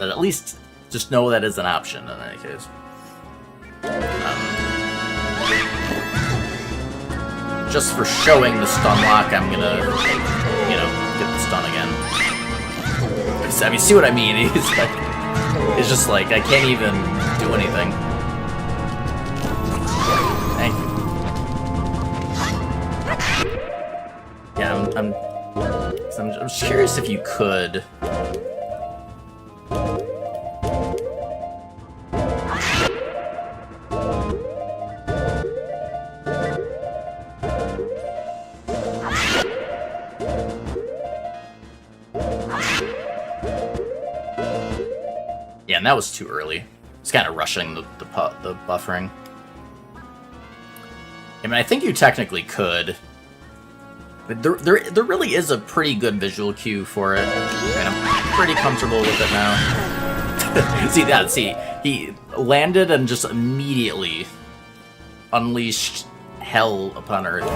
at least just know that is an option in any case. Just for showing the stun lock, I'm gonna, you know, get the stun again. I mean, see what I mean? It's just like, I can't even do anything. Thank you. Yeah, I'm just curious if you could... Yeah, and that was too early. It's kind of rushing the buffering. I mean, I think you technically could, but there really is a pretty good visual cue for it, and I'm pretty comfortable with it now. See, he landed and just immediately unleashed hell upon Earth.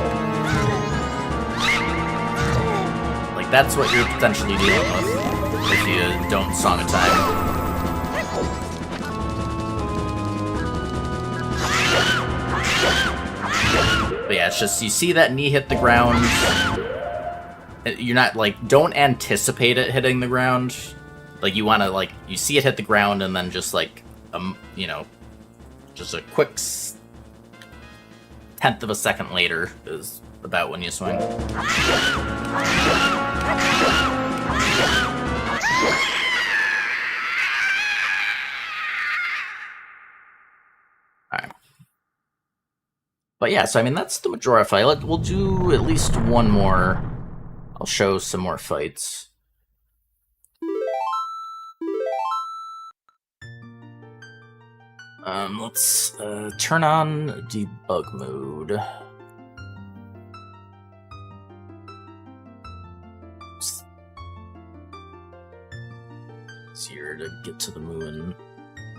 Like, that's what you're potentially dealing with if you don't Song of Time. But yeah, it's just, you see that knee hit the ground, you're not, like, don't anticipate it hitting the ground. Like, you want to, like, you see it hit the ground and then just, like, you know, just a quick 1/10 of a second later is about when you swing. But yeah, so I mean, that's the Majora fight. We'll do at least one more. I'll show some more fights. Let's turn on debug mode. Easier to get to the moon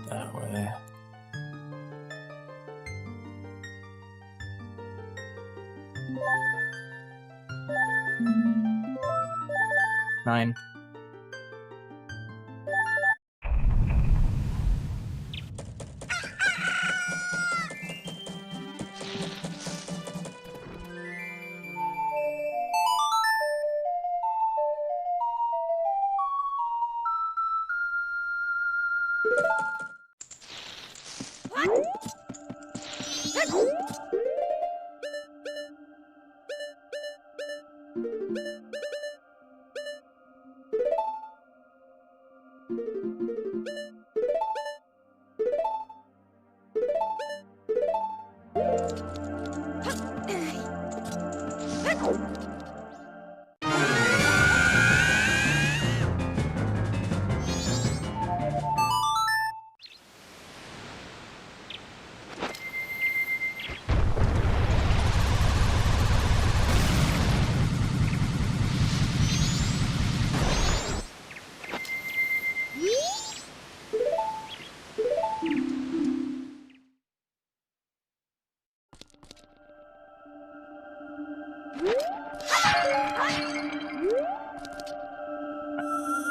that way. Nine.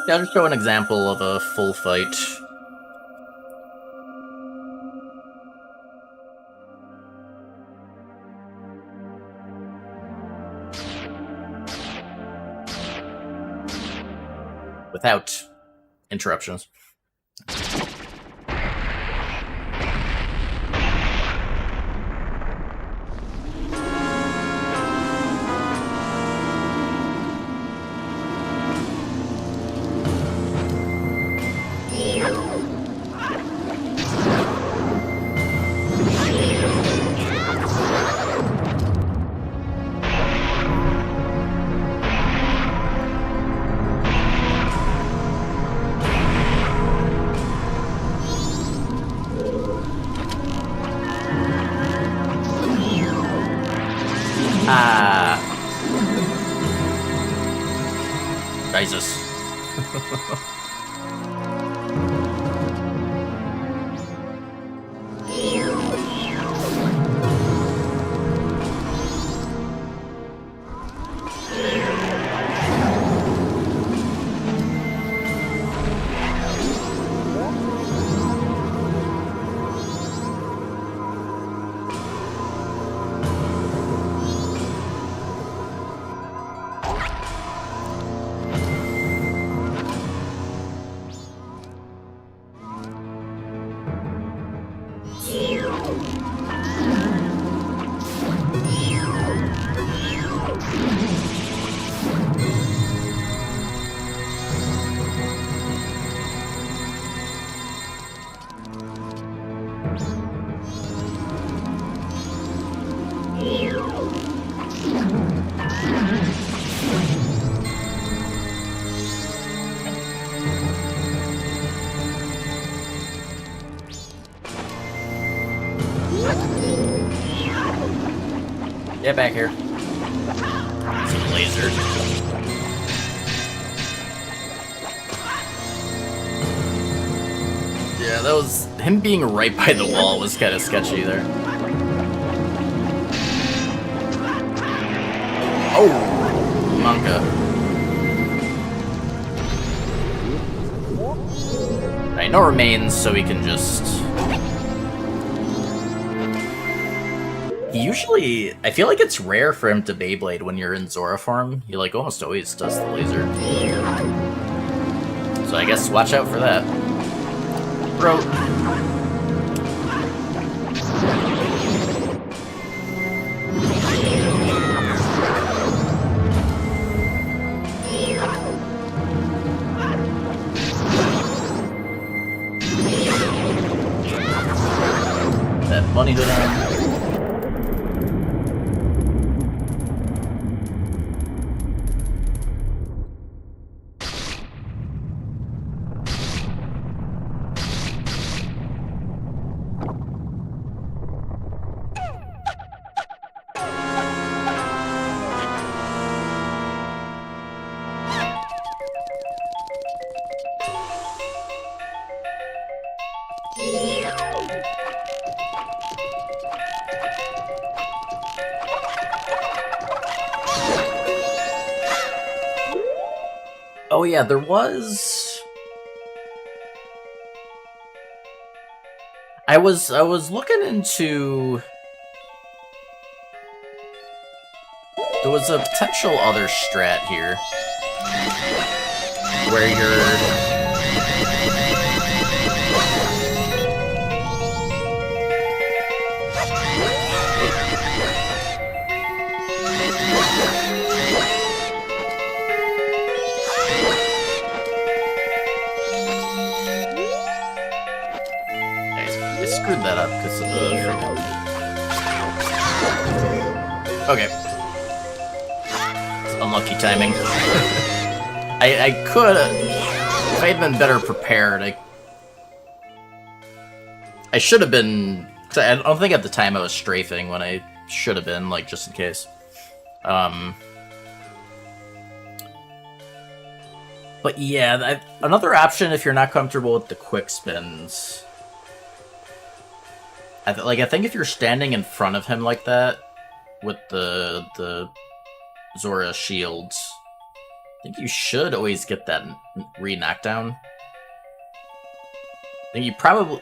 Yeah, I'll just show an example of a full fight. Without interruptions. Jesus. Get back here. Some laser. Yeah, that was... him being right by the wall was kind of sketchy there. Oh! Monka. Right, no remains, so we can just... Usually, I feel like it's rare for him to Beyblade when you're in Zora form. He like almost always does the laser. So I guess watch out for that. Bro. That bunny hood on. Oh yeah, there was... I was looking into... There was a potential other strat here. Where you're... I screwed that up because of the freaking... Okay. It's unlucky timing. I could... If I had been better prepared, I should have been... I don't think at the time I was strafing when I should have been, like, just in case. But yeah, another option if you're not comfortable with the quick spins... I think if you're standing in front of him like that, with the Zora shields, I think you should always get that re-knockdown. I think you probably...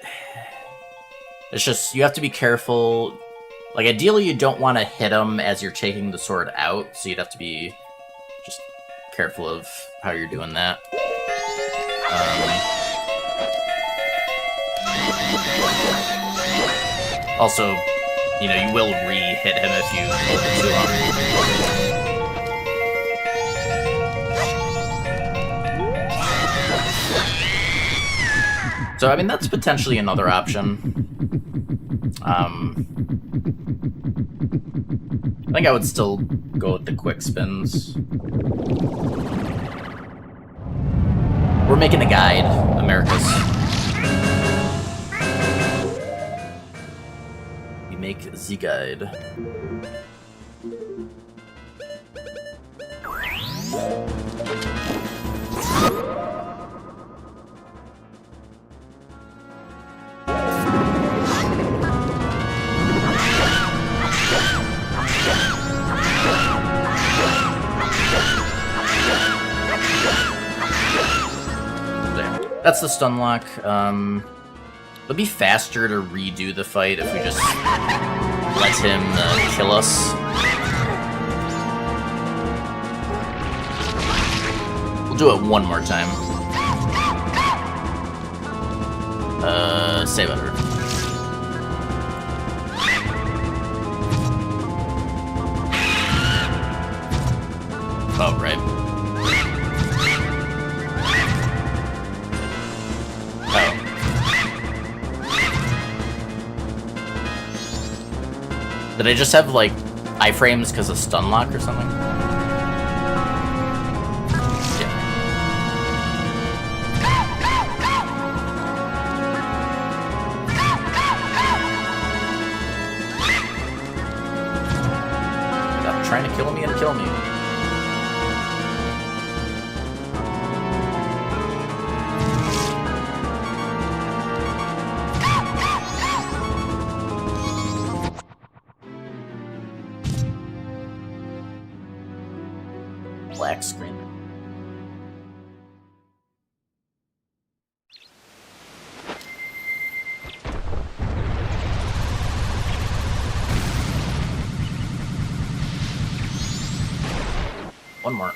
It's just, you have to be careful. Like, ideally you don't want to hit him as you're taking the sword out, so you'd have to be just careful of how you're doing that. Also, you know, you will re-hit him if you hold it too long. So, I mean, that's potentially another option. I think I would still go with the quick spins. We're making a guide, Americas. We make the guide. That's the stun lock. It'll be faster to redo the fight if we just let him kill us. We'll do it one more time. Save under. Oh, right. Did I just have, like, iframes because of stun lock or something? Yeah. Stop trying to kill me and kill me. Black screen. One more.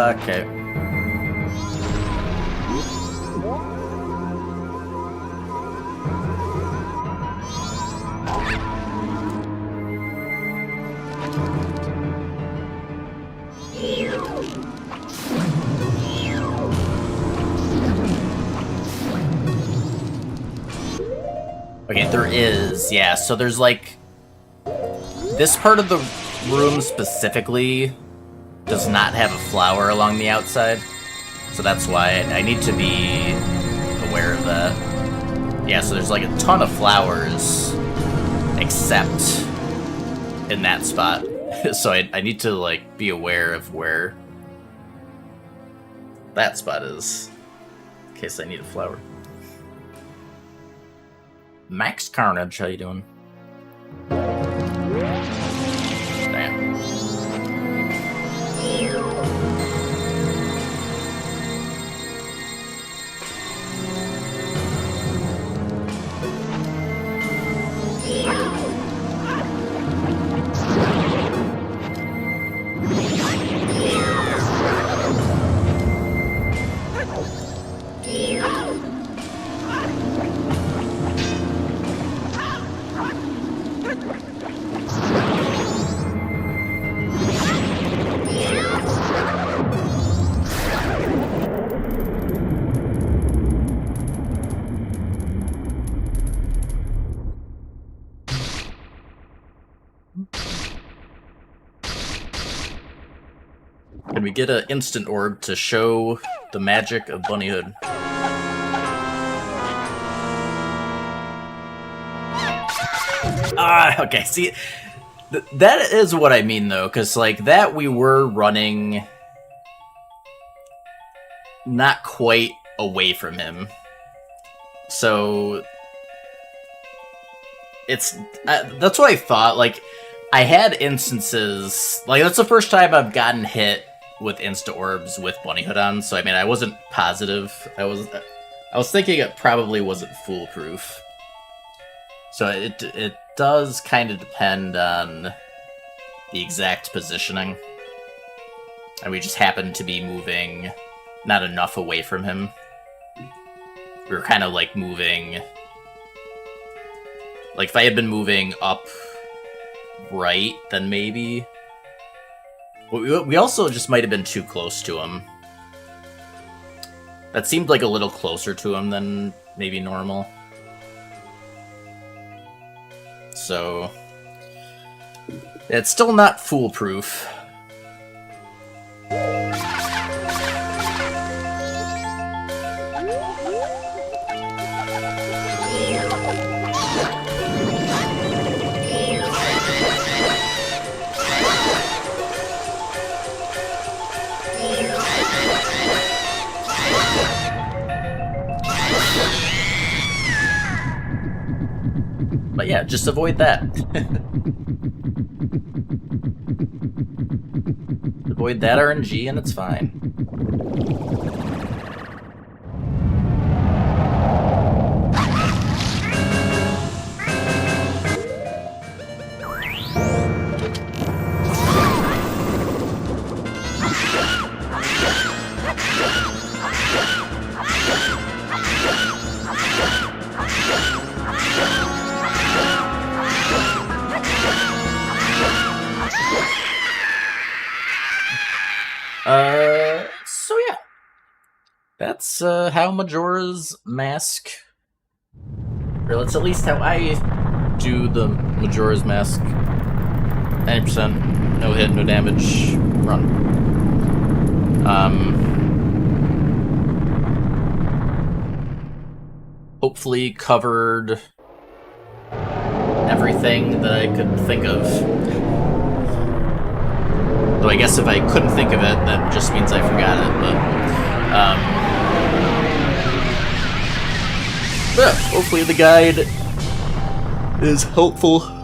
Okay. Okay, there is, yeah, so there's like... This part of the room specifically does not have a flower along the outside, so that's why I need to be aware of that. Yeah, so there's like a ton of flowers, except in that spot. So I need to like be aware of where that spot is, in case I need a flower. Max Carnage, how you doing? Damn. Can we get an instant orb to show the magic of Bunnyhood? Okay, see, that is what I mean, though, because, like, that we were running not quite away from him. So, it's, that's what I thought, like, I had instances, like, that's the first time I've gotten hit with insta orbs with Bunnyhood on, so I mean, I wasn't positive. I was thinking it probably wasn't foolproof. So it does kind of depend on the exact positioning. And we just happened to be moving not enough away from him. We were kind of like moving, like if I had been moving up right, then maybe. We also just might have been too close to him. That seemed like a little closer to him than maybe normal. So, it's still not foolproof. But yeah, just avoid that. Avoid that RNG and it's fine. So yeah. That's how Majora's Mask, or that's at least how I do the Majora's Mask 90%, no hit, no damage run. Hopefully covered everything that I could think of. Though I guess if I couldn't think of it, that just means I forgot it, but yeah, hopefully the guide is helpful